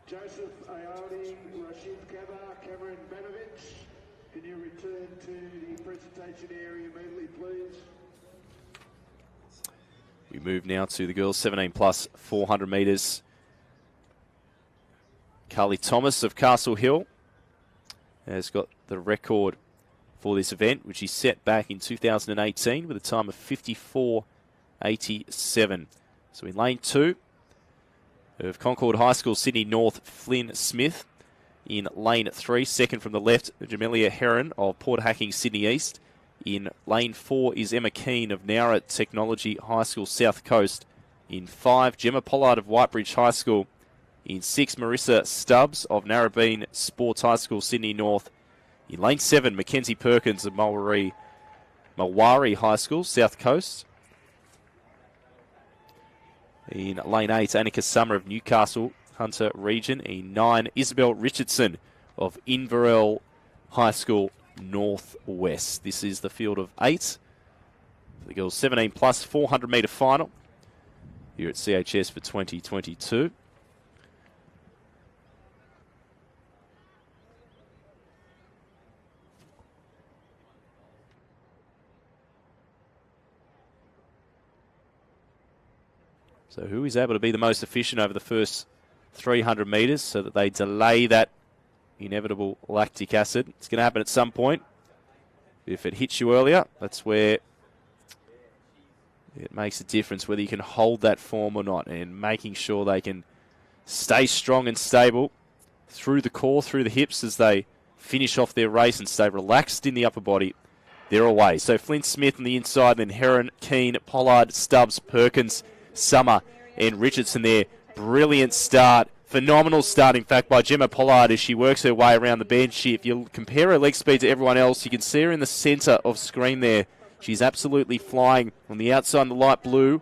Joseph Ayali, Rashid Kaba, Cameron Banovich, can you return to the presentation area immediately, please? We move now to the girls 17 plus 400 metres. Carly Thomas of Castle Hill has got the record for this event, which he set back in 2018 with a time of 54.87. So in lane 2 of Concord High School, Sydney North, Flynn Smith. In lane 3, second from the left, Jamelia Heron of Port Hacking, Sydney East. In lane 4 is Emma Keane of Nowra Technology High School, South Coast. In 5, Gemma Pollard of Whitebridge High School. In 6, Marissa Stubbs of Narrabeen Sports High School, Sydney North. In lane 7, Mackenzie Perkins of Mulwari High School, South Coast. In lane 8, Annika Summer of Newcastle Hunter Region. In 9, Isabel Richardson of Inverell High School, Northwest. This is the field of 8 for the girls 17 plus 400 metre final here at CHS for 2022. So who is able to be the most efficient over the first 300 metres so that they delay that inevitable lactic acid? It's going to happen at some point. If it hits you earlier, that's where it makes a difference, whether you can hold that form or not, and making sure they can stay strong and stable through the core, through the hips as they finish off their race and stay relaxed in the upper body. They're away. So Flint Smith on the inside, then Heron, Keane, Pollard, Stubbs, Perkins, Summer and Richardson there. Brilliant start Phenomenal start, in fact, by Gemma Pollard as she works her way around the bench. If you compare her leg speed to everyone else, you can see her in the centre of screen there. She's absolutely flying. On the outside in the light blue,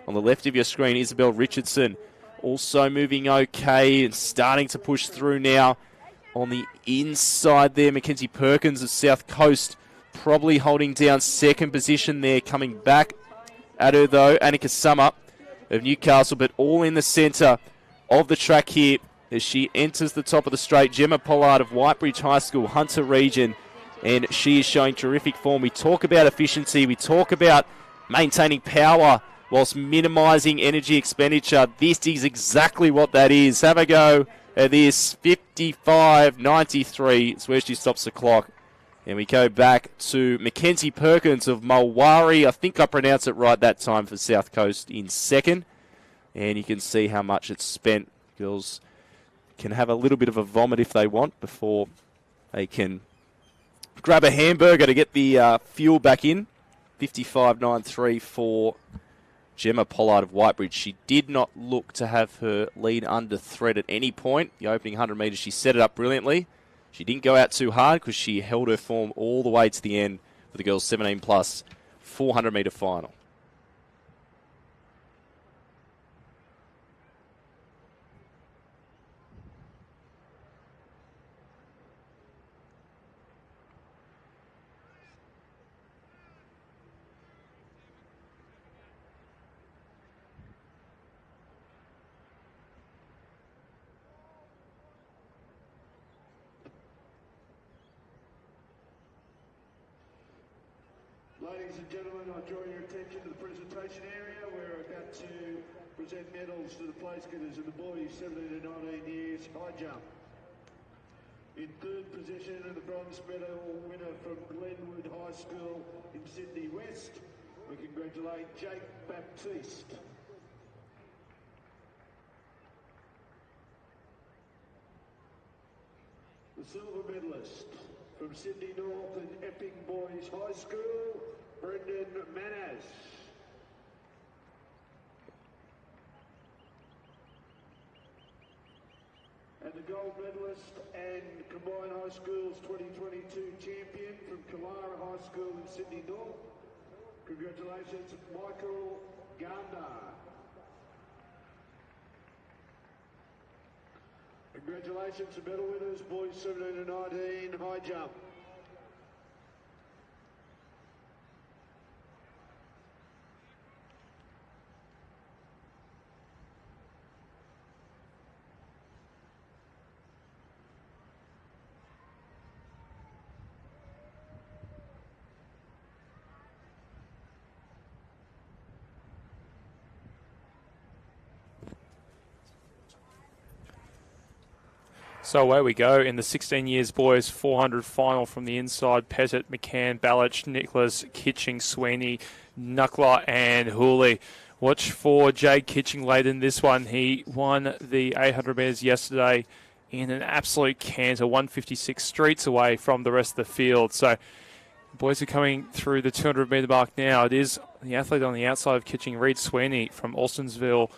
on the left of your screen, Isabel Richardson also moving okay and starting to push through now. On the inside there, Mackenzie Perkins of South Coast probably holding down second position there. Coming back at her, though, Annika Summer of Newcastle, but all in the centre of the track here as she enters the top of the straight. Gemma Pollard of Whitebridge High School, Hunter Region, and she is showing terrific form. We talk about efficiency, we talk about maintaining power whilst minimising energy expenditure. This is exactly what that is. Have a go at this. 55.93 is where she stops the clock. And we go back to Mackenzie Perkins of Mulwari. I think I pronounced it right that time for South Coast in second. And you can see how much it's spent. Girls can have a little bit of a vomit if they want before they can grab a hamburger to get the fuel back in. 55.93 for Gemma Pollard of Whitebridge. She did not look to have her lead under threat at any point. The opening 100 metres, she set it up brilliantly. She didn't go out too hard because she held her form all the way to the end for the girls' 17 plus 400 metre final. Ladies and gentlemen, I draw your attention to the presentation area. We're about to present medals to the place getters in the boys 17 to 19 years high jump. In third position, the bronze medal winner from Glenwood High School in Sydney West, we congratulate Jake Baptiste. The silver medalist from Sydney North and Epping Boys High School, Brendan Manas. And the gold medalist and Combined High Schools 2022 champion from Kalara High School in Sydney North. Congratulations, Michael Gandar. Congratulations to medal winners, boys 17 to 19, high jump. So away we go in the 16 years boys 400 final from the inside. Pettit, McCann, Balich, Nicholas, Kitching, Sweeney, Knuckler and Hooley. Watch for Jade Kitching late in this one. He won the 800 metres yesterday in an absolute canter, 156 streets away from the rest of the field. So boys are coming through the 200 metre mark now. It is the athlete on the outside of Kitching, Reed Sweeney from Alstonsville,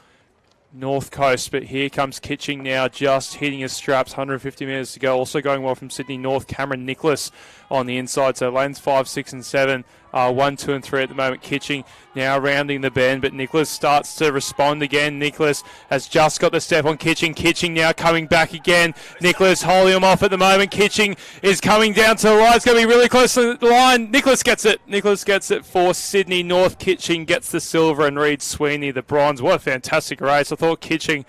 North Coast, but here comes Kitching now, just hitting his straps, 150 metres to go. Also going well from Sydney North, Cameron Nicholas on the inside. So lanes 5, 6 and 7 are 1, 2 and 3 at the moment. Kitching now rounding the bend, but Nicholas starts to respond again. Nicholas has just got the step on Kitching. Kitching now coming back again. Nicholas holding him off at the moment. Kitching is coming down to the line. It's going to be really close to the line. Nicholas gets it. Nicholas gets it for Sydney North. Kitching gets the silver and Reed Sweeney the bronze. What a fantastic race. I thought Kitching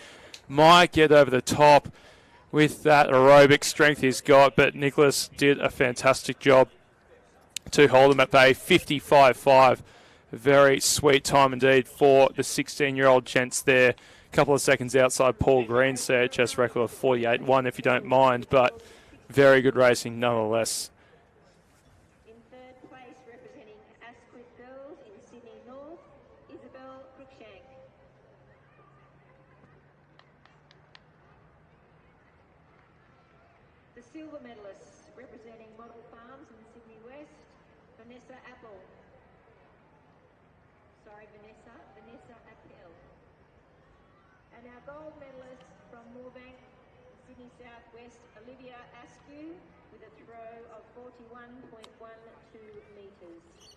might get over the top with that aerobic strength he's got, but Nicholas did a fantastic job to hold him at bay. 55.5. A very sweet time indeed for the 16-year-old gents there. A couple of seconds outside Paul Green's CHS record of 48.1 if you don't mind, but very good racing nonetheless. In third place, representing Asquith Girls in Sydney North, Isabel Cruikshank. The silver medalists representing Model Farms in Sydney West, Vanessa Appel. Vanessa Appel. And our gold medalist from Moorebank, Sydney South West, Olivia Askew, with a throw of 41.12 metres.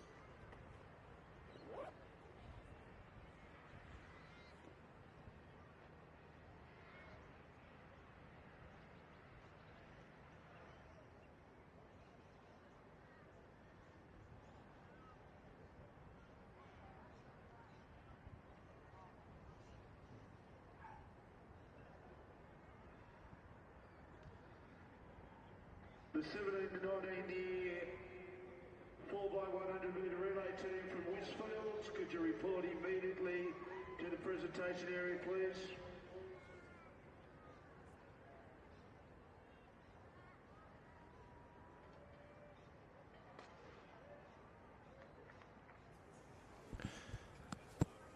The 17 to 19 year 4x100 metre relay team from Westfields, could you report immediately to the presentation area, please?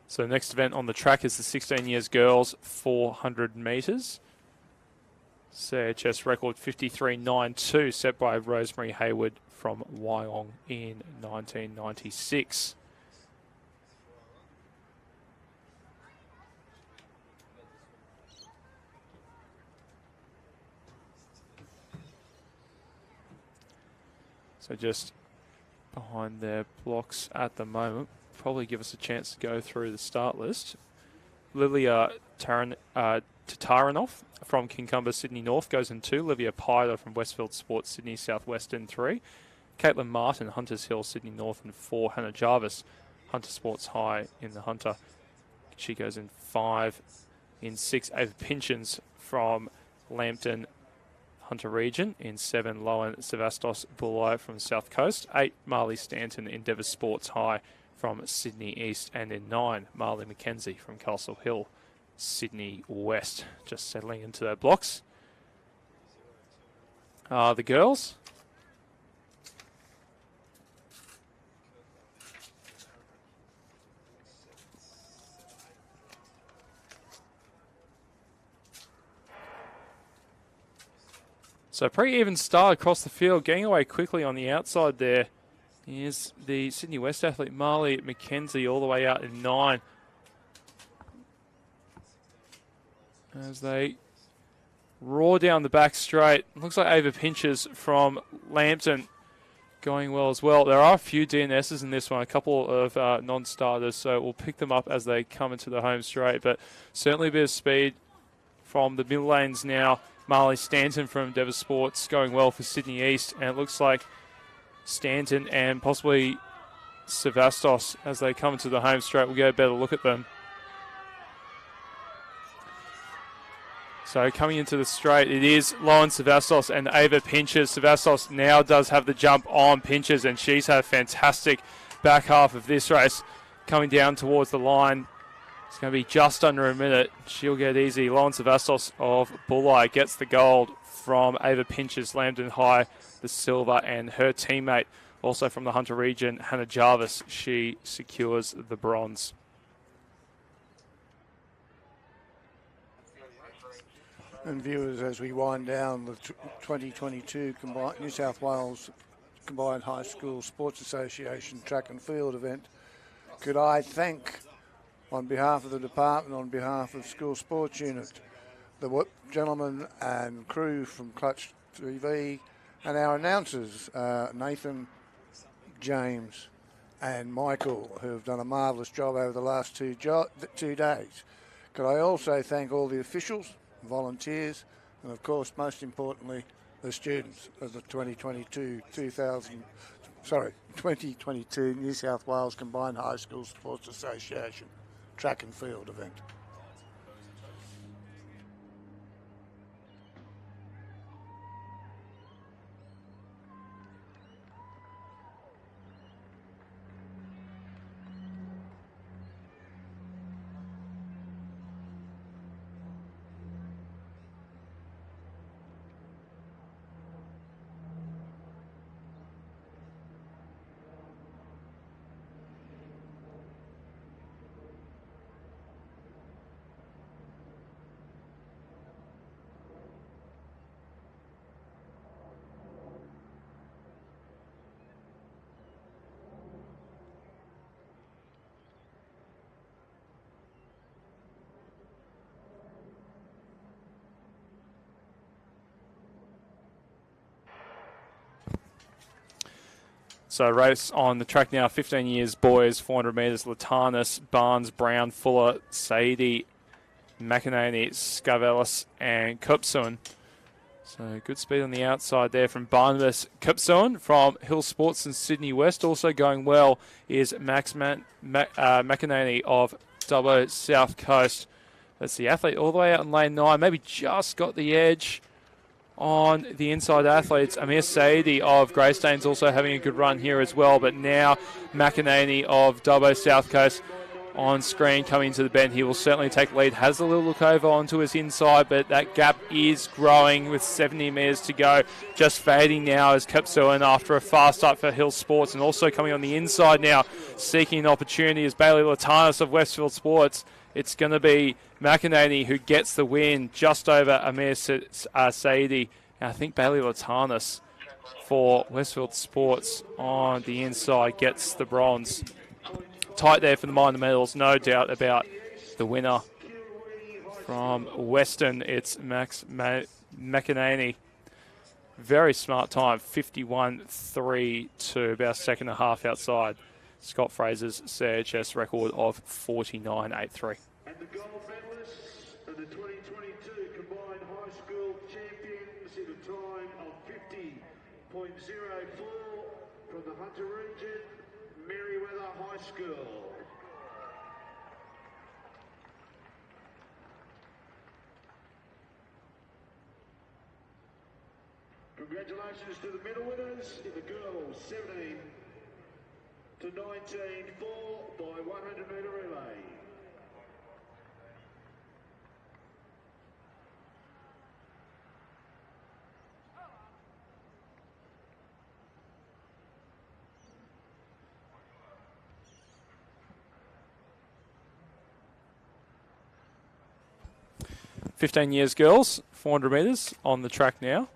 So the next event on the track is the 16 years girls 400 metres. CHS record 53.92 set by Rosemary Hayward from Wyong in 1996. So just behind their blocks at the moment. Probably give us a chance to go through the start list. Lilia Tataranoff from Kincumber, Sydney North goes in 2. Livia Pyler from Westfield Sports, Sydney Southwest in 3. Caitlin Martin, Hunters Hill, Sydney North in 4. Hannah Jarvis, Hunter Sports High in the Hunter. She goes in 5. In 6, Ava Pinchins from Lambton, Hunter Region. In 7, Lowen Sevastos Bulli from South Coast. 8, Marley Stanton, Endeavour Sports High from Sydney East. And in 9, Marley McKenzie from Castle Hill, Sydney West. Just settling into their blocks. The girls. So pretty even start across the field, getting away quickly on the outside there. Here's the Sydney West athlete, Marley McKenzie, all the way out in 9. As they roar down the back straight. Looks like Ava Pinches from Lambton going well as well. There are a few DNSs in this one, a couple of non-starters, so we'll pick them up as they come into the home straight. But certainly a bit of speed from the middle lanes now. Marley Stanton from Endeavour Sports going well for Sydney East. And it looks like Stanton and possibly Sevastos as they come into the home straight. We'll get a better look at them. So coming into the straight, it is Lowen Sevastos and Ava Pinches. Sevastos now does have the jump on Pinches, and she's had a fantastic back half of this race. Coming down towards the line, it's going to be just under a minute. She'll get easy. Lowen Sevastos of Bulli gets the gold from Ava Pinches, Lambton High, the silver, and her teammate, also from the Hunter region, Hannah Jarvis, she secures the bronze. And viewers, as we wind down the 2022 New South Wales Combined High School Sports Association track and field event, could I thank, on behalf of the department, on behalf of School Sports Unit, the gentlemen and crew from Clutch TV, and our announcers, Nathan, James and Michael, who have done a marvellous job over the last 2 days. Could I also thank all the officials, volunteers, and of course, most importantly, the students of the 2022 New South Wales Combined High School Sports Association track and field event. So race on the track now, 15 years boys, 400 metres, Latanis, Barnes, Brown, Fuller, Sadie, McEnany, Scavelis and Kupsun. So good speed on the outside there from Barnabas. Kupsun from Hill Sports in Sydney West. Also going well is McEnany of Dubbo South Coast. That's the athlete all the way out in lane 9. Maybe just got the edge on the inside athletes. Amir Saidi of Greystane's also having a good run here as well. But now McEnany of Dubbo South Coast on screen coming into the bend. He will certainly take lead. Has a little look over onto his inside, but that gap is growing with 70 metres to go. Just fading now as Kipsuan after a fast start for Hill Sports, and also coming on the inside now, seeking an opportunity is Bailey Latanis of Westfield Sports. It's going to be McEnany who gets the win just over Amir Saidi. And I think Bailey Latanis for Westfield Sports on the inside gets the bronze. Tight there for the minor medals, no doubt about the winner from Western. It's Max McEnany. Very smart time, 51.32, about a second and a half outside Scott Fraser's CHS record of 49.83. And the gold medalists are the 2022 combined high school champions in a time of 50.04 from the Hunter region, Merriweather High School. Congratulations to the medal winners in the girls 17 to 19 by 100 metre relay. "15 years girls, 400 metres on the track now.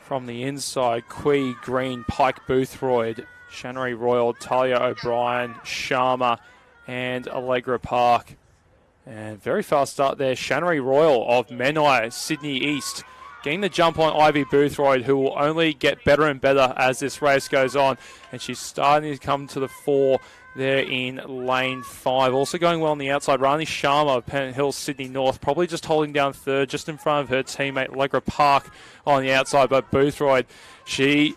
From the inside, Quee, Green, Pike, Boothroyd, Shannery Royal, Talia O'Brien, Sharma, and Allegra Park. And very fast start there. Shannery Royal of Menai, Sydney East, getting the jump on Ivy Boothroyd, who will only get better and better as this race goes on. And she's starting to come to the fore there in lane 5. Also going well on the outside, Rani Sharma of Pennant Hills, Sydney North, probably just holding down third, just in front of her teammate Allegra Park on the outside. But Boothroyd, she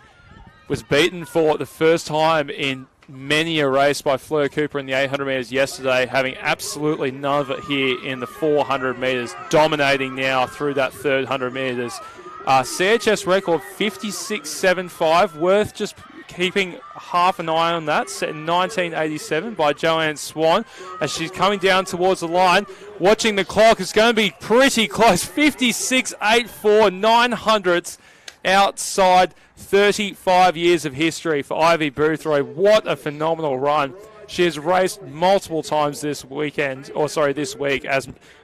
was beaten for the first time in many a race by Fleur Cooper in the 800 metres yesterday, having absolutely none of it here in the 400 metres, dominating now through that third 100 metres. CHS record 56.75, worth just keeping half an eye on that, set in 1987 by Joanne Swan as she's coming down towards the line. Watching the clock, it's going to be pretty close. 56.84, 900ths outside 35 years of history for Ivy Boothroyd. What a phenomenal run. She has raced multiple times this week, as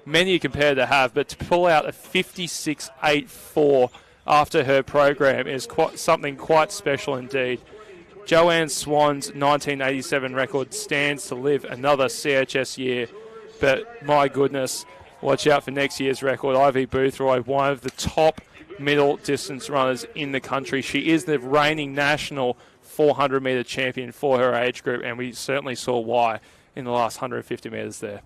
many a competitor have, but to pull out a 56.84 after her program is something quite special indeed. Joanne Swan's 1987 record stands to live another CHS year, but my goodness, watch out for next year's record. Ivy Boothroyd, one of the top middle distance runners in the country. She is the reigning national 400 metre champion for her age group, and we certainly saw why in the last 150 metres there.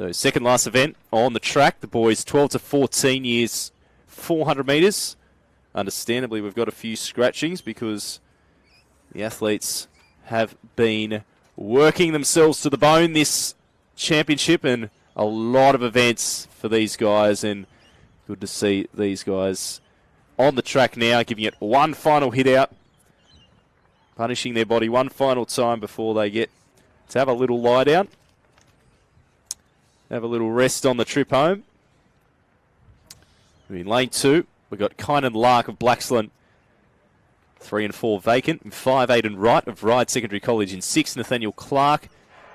So second last event on the track. The boys 12 to 14 years, 400 metres. Understandably, we've got a few scratchings because the athletes have been working themselves to the bone this championship, and a lot of events for these guys, and good to see these guys on the track now, giving it one final hit out, punishing their body one final time before they get to have a little lie down, have a little rest on the trip home. In lane 2, we've got Kynan Lark of Blaxland, 3 and 4 vacant. In 5, Aidan Wright of Ryde Secondary College. In 6, Nathaniel Clark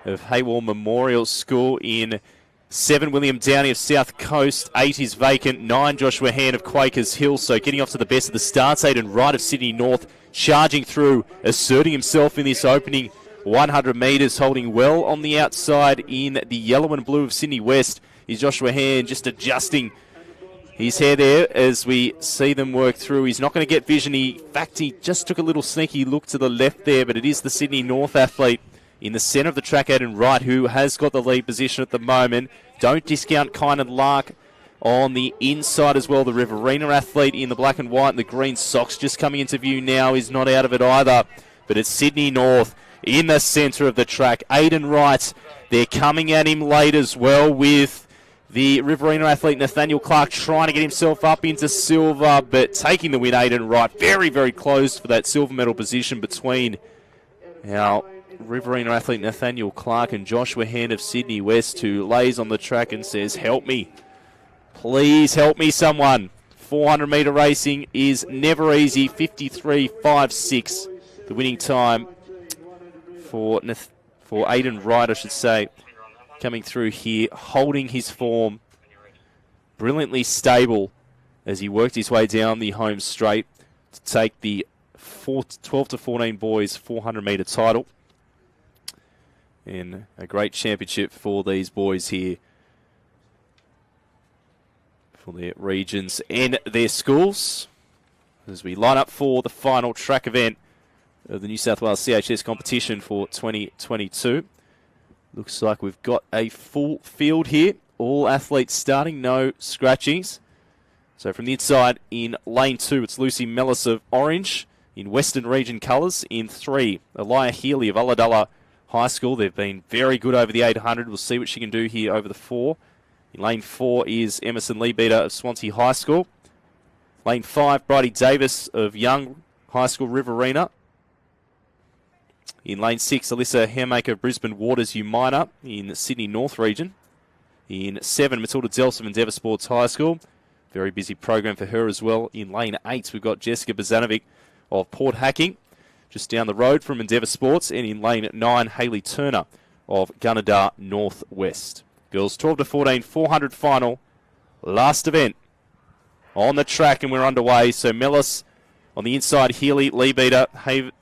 of Haywall Memorial School. In 7, William Downey of South Coast. 8 is vacant. 9, Joshua Hand of Quakers Hill. So getting off to the best of the starts. Aidan Wright of Sydney North charging through, asserting himself in this opening 100 metres, holding well on the outside in the yellow and blue of Sydney West. Is Joshua Hand just adjusting his hair there as we see them work through. He's not going to get vision. In fact, he just took a little sneaky look to the left there, but it is the Sydney North athlete in the centre of the track, Aidan Wright, who has got the lead position at the moment. Don't discount Kynan Lark on the inside as well. The Riverina athlete in the black and white and the green socks just coming into view now is not out of it either. But it's Sydney North in the centre of the track. Aidan Wright, they're coming at him late as well with the Riverina athlete Nathaniel Clark trying to get himself up into silver, but taking the win, Aidan Wright. Very, very close for that silver medal position between our Riverina athlete Nathaniel Clark and Joshua Hand of Sydney West, who lays on the track and says, help me. Please help me, someone. 400 metre racing is never easy. 53.56, the winning time for Aidan Wright, I should say. Coming through here, holding his form, brilliantly stable as he worked his way down the home straight to take the 12 to 14 boys 400 metre title. And a great championship for these boys here, for their regions and their schools, as we line up for the final track event of the New South Wales CHS competition for 2022. Looks like we've got a full field here. All athletes starting, no scratchings. So from the inside in lane 2, it's Lucy Mellis of Orange in Western Region colours. In 3, Elia Healy of Ulladulla High School. They've been very good over the 800. We'll see what she can do here over the 4. In lane 4 is Emerson Leabeater of Swansea High School. Lane 5, Bridie Davis of Young High School, Riverina. In lane 6, Alyssa Hairmaker of Brisbane Waters Umina in Sydney North Region. In 7, Matilda Delson of Endeavour Sports High School. Very busy program for her as well. In lane 8, we've got Jessica Bazanovic of Port Hacking, just down the road from Endeavour Sports. And in lane 9, Hayley Turner of Gunnedah North West. Girls 12 to 14, 400 final. Last event on the track, and we're underway. So Mellis on the inside, Healy, Leabeater,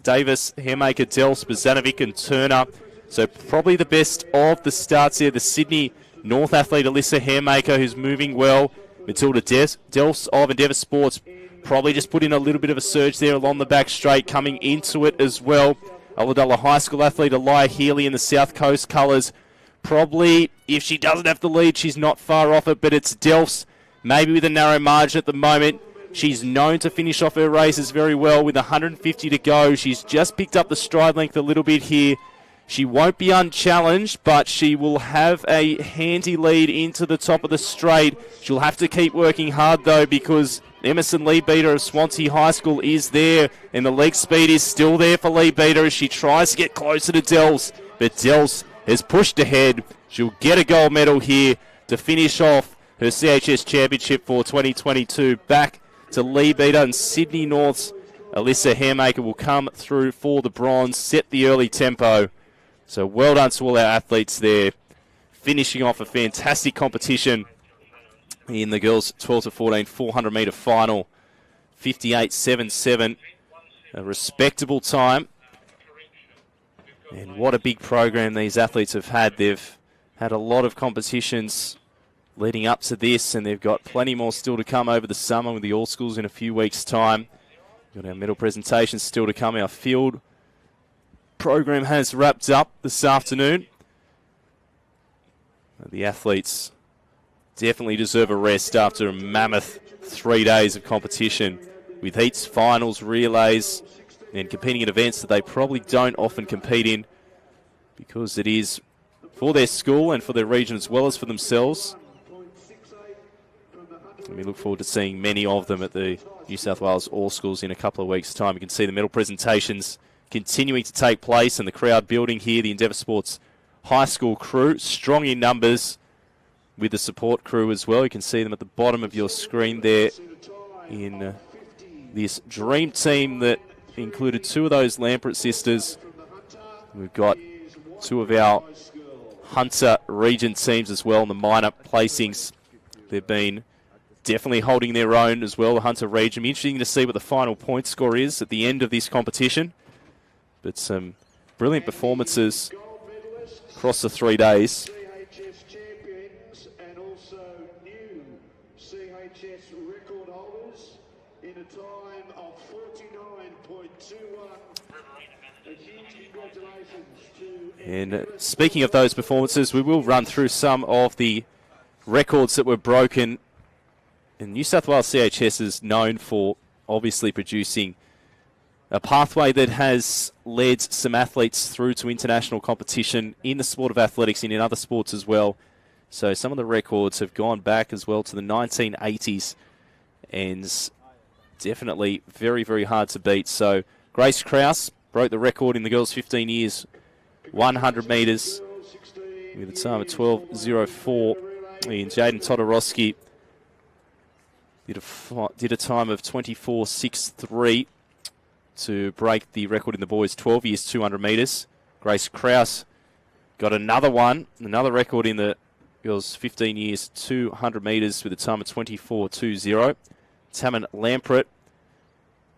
Davis, Hairmaker, Dels, Bazanovic and Turner. So probably the best of the starts here. The Sydney North athlete, Alyssa Hairmaker, who's moving well. Matilda Dels of Endeavour Sports probably just put in a little bit of a surge there along the back straight, coming into it as well. Ulladulla High School athlete, Elia Healy in the South Coast colours. Probably, if she doesn't have the lead, she's not far off it, but it's Dels, maybe with a narrow margin at the moment. She's known to finish off her races very well with 150 to go. She's just picked up the stride length a little bit here. She won't be unchallenged, but she will have a handy lead into the top of the straight. She'll have to keep working hard, though, because Emerson Leabeater of Swansea High School is there, and the leg speed is still there for Leabeater as she tries to get closer to Dels. But Dels has pushed ahead. She'll get a gold medal here to finish off her CHS Championship for 2022. Back to Leabeater, and Sydney North's Alyssa Hairmaker will come through for the bronze, set the early tempo. So well done to all our athletes there, finishing off a fantastic competition in the girls 12 to 14 400 metre final. 58.77, a respectable time. And what a big program these athletes have had. They've had a lot of competitions leading up to this, and they've got plenty more still to come over the summer with the All Schools in a few weeks' time. Got our medal presentations still to come. Our field program has wrapped up this afternoon. The athletes definitely deserve a rest after a mammoth 3 days of competition with heats, finals, relays, and competing in events that they probably don't often compete in because it is for their school and for their region as well as for themselves. And we look forward to seeing many of them at the New South Wales All Schools in a couple of weeks' time. You can see the medal presentations continuing to take place and the crowd building here. The Endeavour Sports High School crew, strong in numbers with the support crew as well. You can see them at the bottom of your screen there in this dream team that included two of those Lamprett sisters. We've got two of our Hunter region teams as well in the minor placings. They've been definitely holding their own as well, the Hunter region. It'll be interesting to see what the final point score is at the end of this competition. But some brilliant performances across the 3 days. CHS champions and also new CHS record holders in a time of 49.21. A huge congratulations to... And speaking of those performances, we will run through some of the records that were broken. And New South Wales CHS is known for obviously producing a pathway that has led some athletes through to international competition in the sport of athletics and in other sports as well. So some of the records have gone back as well to the 1980s and definitely very, very hard to beat. So Grace Krause broke the record in the girls' 15 years, 100 metres with a time of 12:04. And Jaden Todorowski did a time of 24:63 to break the record in the boys' 12 years 200 metres. Grace Krause got another record in the girls' 15 years 200 metres with a time of 24:20. Tammin Lamprett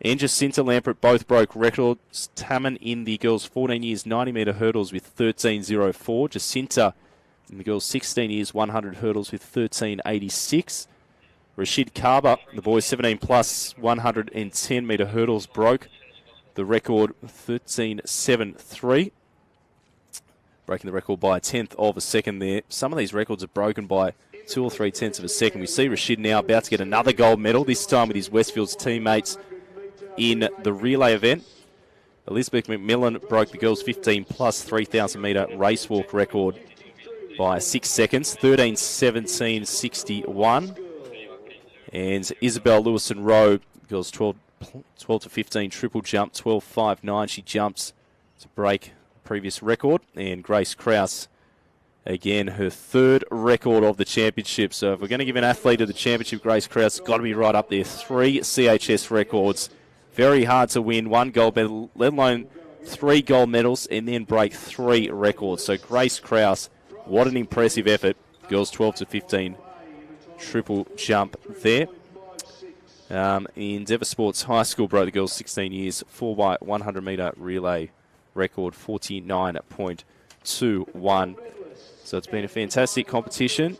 and Jacinta Lamprett both broke records. Tammin in the girls' 14 years 90 metre hurdles with 13:04. Jacinta in the girls' 16 years 100 hurdles with 13:86. Rashid Kaba, the boys' 17 plus 110 metre hurdles, broke the record 13:73, breaking the record by a tenth of a second there. Some of these records are broken by 2 or 3 tenths of a second. We see Rashid now about to get another gold medal, this time with his Westfields teammates in the relay event. Elizabeth McMillan broke the girls' 15 plus 3,000 metre race walk record by 6 seconds, 13:17.61. And Isabel Lewison-Rowe, girls 12 to 15 triple jump, 12:59. She jumps to break the previous record. And Grace Krause, again, her third record of the championship. So if we're going to give an athlete of the championship, Grace Krause, got to be right up there. 3 CHS records. Very hard to win 1 gold medal, let alone 3 gold medals, and then break 3 records. So Grace Krause, what an impressive effort. Girls 12 to 15 triple jump there. Endeavour Sports High School broke the girls' 16 years 4x100 metre relay record, 49.21. So it's been a fantastic competition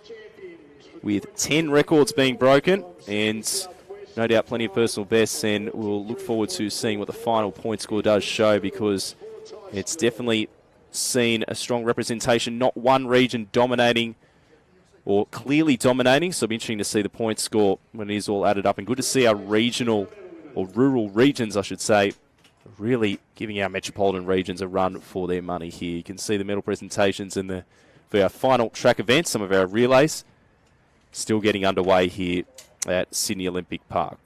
with 10 records being broken and no doubt plenty of personal bests, and we'll look forward to seeing what the final point score does show, because it's definitely seen a strong representation, not one region dominating or clearly dominating. So it'll be interesting to see the point score when it is all added up. And good to see our regional, or rural regions, I should say, really giving our metropolitan regions a run for their money here. You can see the medal presentations and for our final track events, some of our relays still getting underway here at Sydney Olympic Park.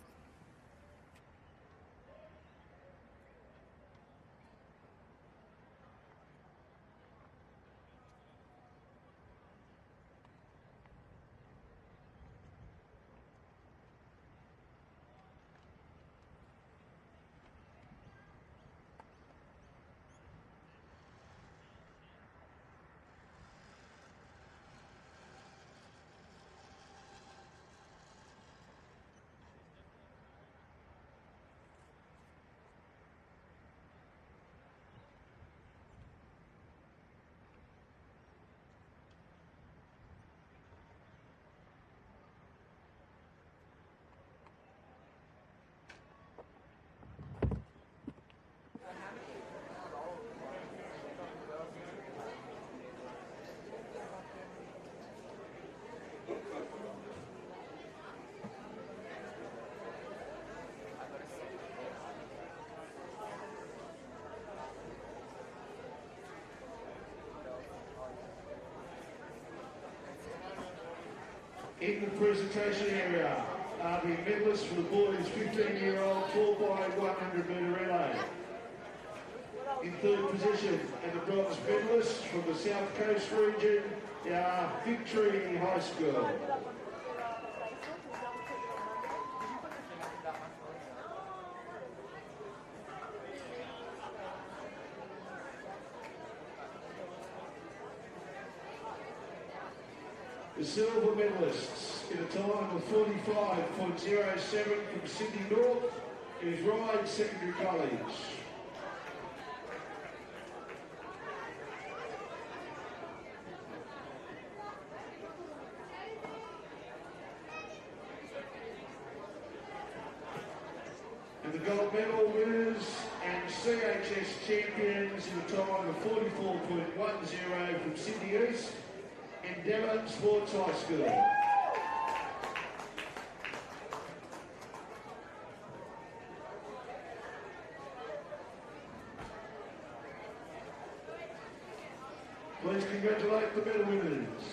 In the presentation area are the medalists for the boys 15-year-old 12 by 100 metre relay. In third position, and the bronze medalists from the South Coast region are Victory High School. The silver medalists in a time of 45.07 from Sydney North is Ryde Secondary College. And the gold medal winners and CHS champions in a time of 44.10 from Sydney East, Endeavour Sports High School. Please congratulate the medal winners.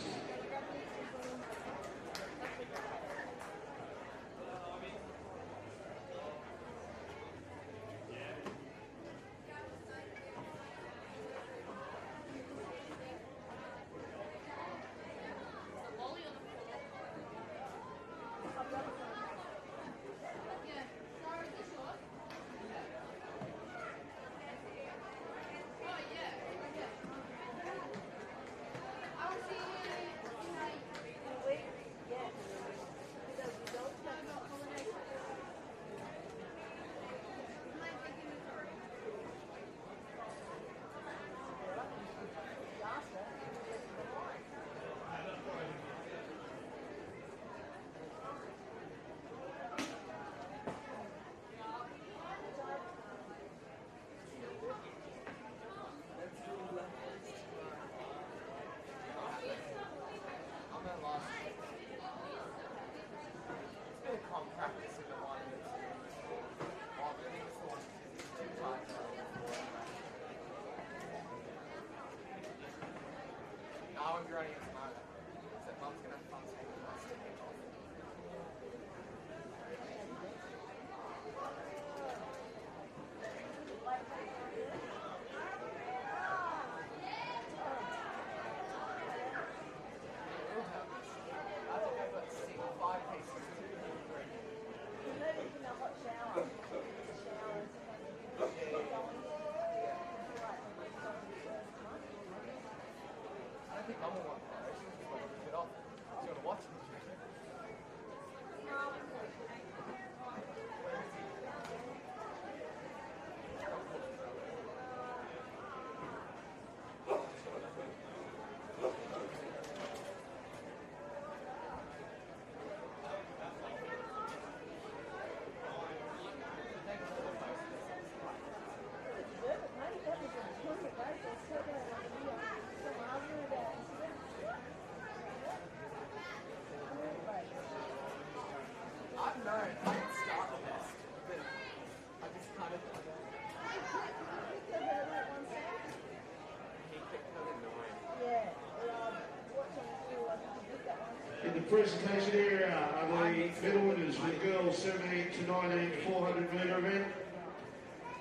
In the presentation area are the medal winners for the girls 17 to 19 400 metre event.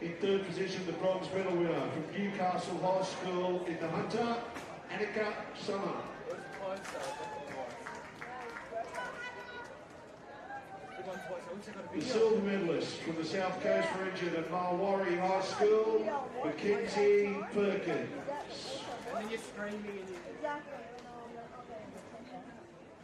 In third position, the bronze medal winner from Newcastle High School in the Hunter, Annika Summer. The silver medalist from the South Coast region at Marwarri High School, Mackenzie Perkins.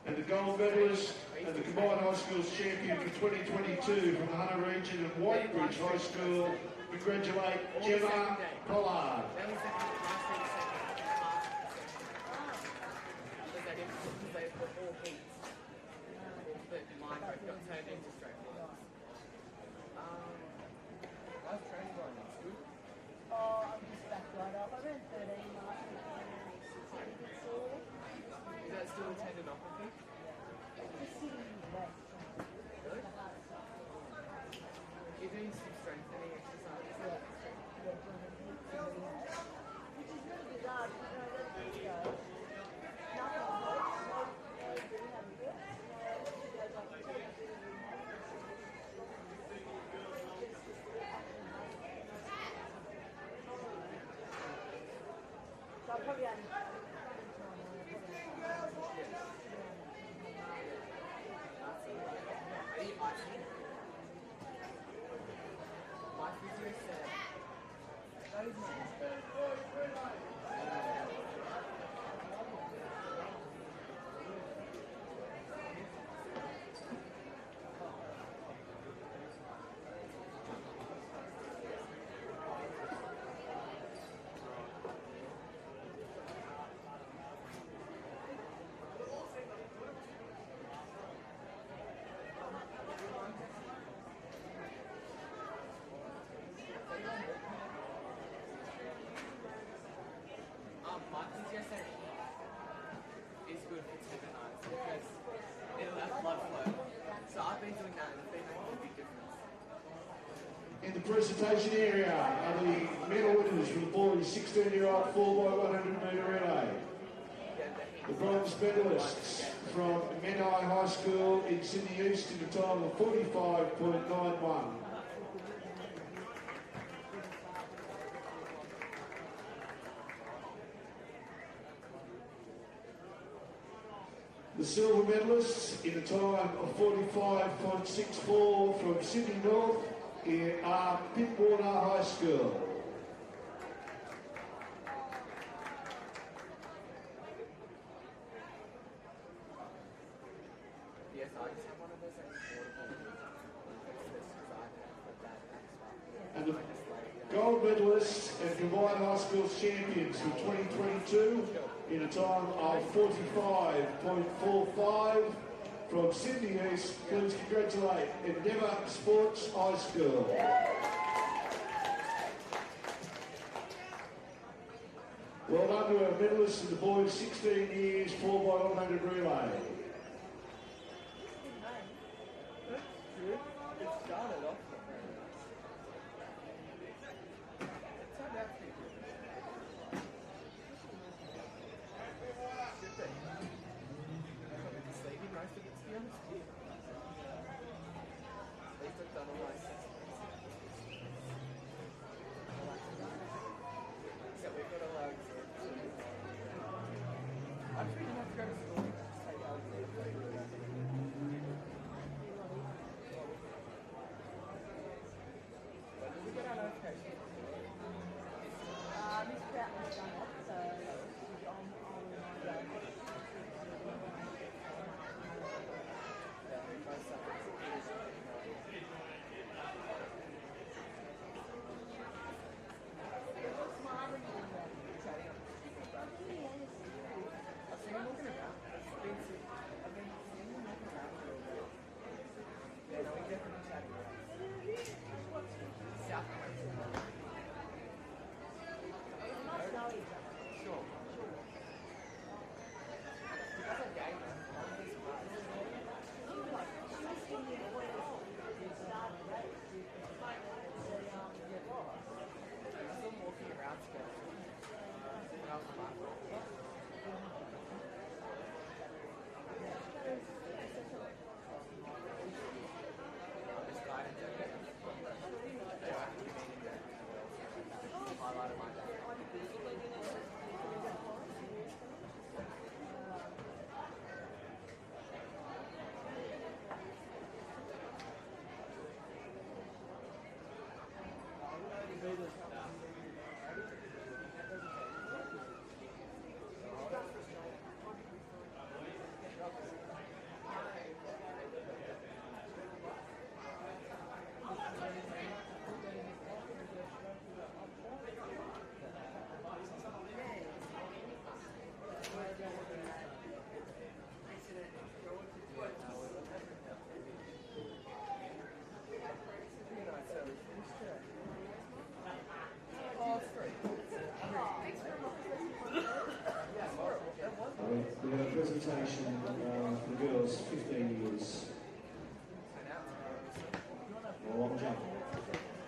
And the gold medalist and the combined high schools champion for 2022 from the Hunter region at Whitebridge High School, congratulate Gemma Pollard. My PTSD is good for ceremonies because it allows blood flow. So I've been doing that and it's been making a big difference. In the presentation area are the medal winners for the boys 16-year-old 4x100 metre relay. The bronze medalists from Menai High School in Sydney East in a time of 45.91. The silver medalists in a time of 45.64 from Sydney North are Pittwater High School. Yes, I just have one of those And the gold medalists and combined high school champions for 2022 in a time of 45.45 from Sydney East. Please congratulate Endeavour Sports High School. Well done to our medalists in the boys 16 years 4x100 relay.